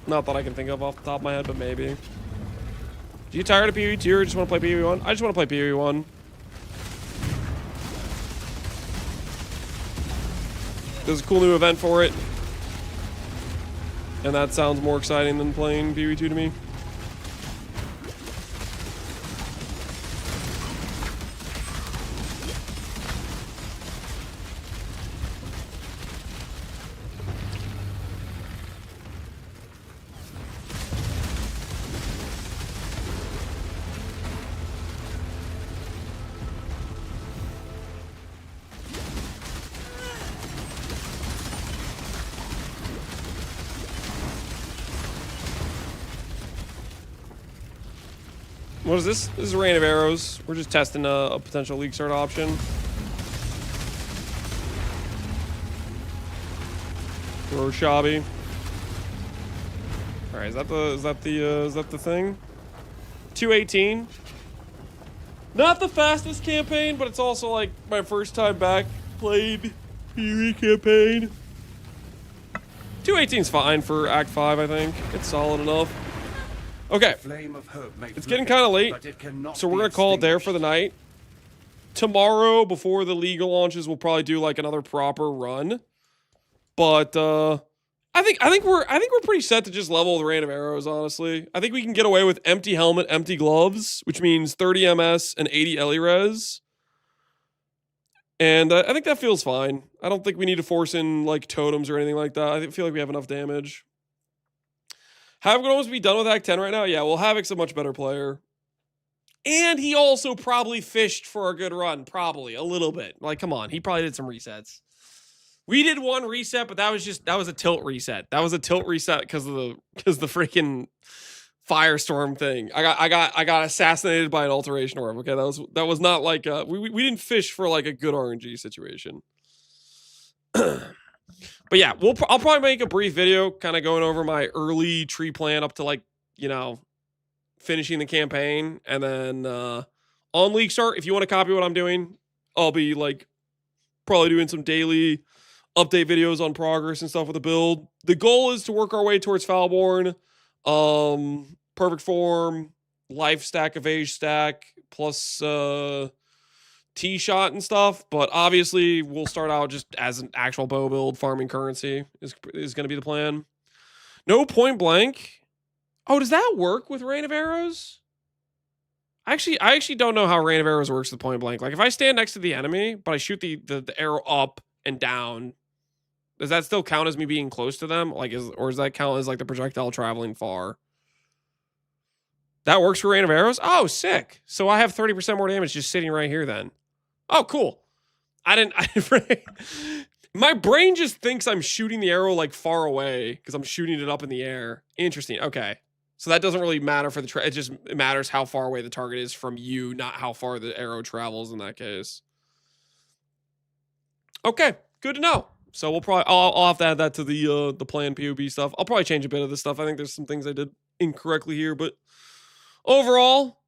Not that I can think of off the top of my head, but maybe. You tired of PvE 2 or just want to play PvE 1? I just want to play PvE 1. There's a cool new event for it. And that sounds more exciting than playing PvE 2 to me. What is this? This is a rain of arrows. We're just testing a potential league start option. BowShabi. All right, is that the thing? 218. Not the fastest campaign, but it's also like my first time back played PvE campaign. 218's fine for Act 5, I think. It's solid enough. Okay. It's getting kind of late, so we're going to call it there for the night. Tomorrow, before the League launches, we'll probably do like another proper run. But I think we're pretty set to just level with random arrows, honestly. I think we can get away with empty helmet, empty gloves, which means 30 MS and 80 Ellie res. And I think that feels fine. I don't think we need to force in like totems or anything like that. I feel like we have enough damage. Havoc would almost be done with Act 10 right now. Yeah, well, Havoc's a much better player. And he also probably fished for a good run. Probably. A little bit. Like, come on. He probably did some resets. We did one reset, but that was a tilt reset. That was a tilt reset because of the freaking firestorm thing. I got assassinated by an alteration orb. Okay, that was not like we didn't fish for like a good RNG situation. But yeah, I'll probably make a brief video kind of going over my early tree plan up to like, you know, finishing the campaign. And then on League Start, if you want to copy what I'm doing, I'll be like probably doing some daily update videos on progress and stuff with the build. The goal is to work our way towards Foulborn, perfect form, life stack, evade stack, plus T-shot and stuff, but obviously we'll start out just as an actual bow build. Farming currency is going to be the plan. No point blank. Oh, does that work with Rain of Arrows? I actually don't know how Rain of Arrows works with point blank. Like if I stand next to the enemy, but I shoot the arrow up and down, does that still count as me being close to them? Like or does that count as like the projectile traveling far? That works for Rain of Arrows? Oh, sick. So I have 30% more damage just sitting right here then. Oh, cool. My brain just thinks I'm shooting the arrow like far away because I'm shooting it up in the air. Interesting. Okay. So that doesn't really matter for the it matters how far away the target is from you, not how far the arrow travels in that case. Okay, good to know. So we'll probably I'll have to add that to the planned POB stuff. I'll probably change a bit of this stuff. I think there's some things I did incorrectly here, but overall,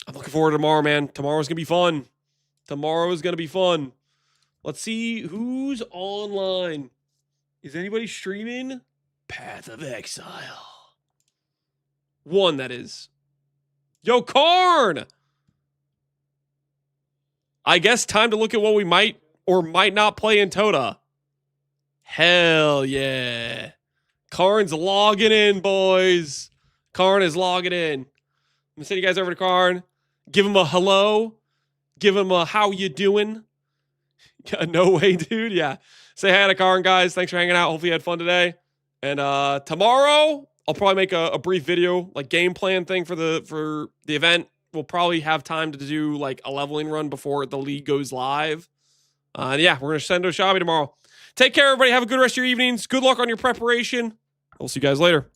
I'm looking forward to tomorrow, man. Tomorrow's gonna be fun. Tomorrow is going to be fun. Let's see who's online. Is anybody streaming? Path of Exile. One, that is. Yo, Karn! I guess time to look at what we might or might not play in ToTA. Hell yeah. Karn's logging in, boys. Karn is logging in. I'm going to send you guys over to Karn. Give him a hello. Give him a how you doing? No way, dude. Yeah. Say hi to Karn, guys. Thanks for hanging out. Hopefully you had fun today. And tomorrow, I'll probably make a brief video, like game plan thing for the event. We'll probably have time to do like a leveling run before the league goes live. And yeah, we're going to send BowShabi tomorrow. Take care, everybody. Have a good rest of your evenings. Good luck on your preparation. We'll see you guys later.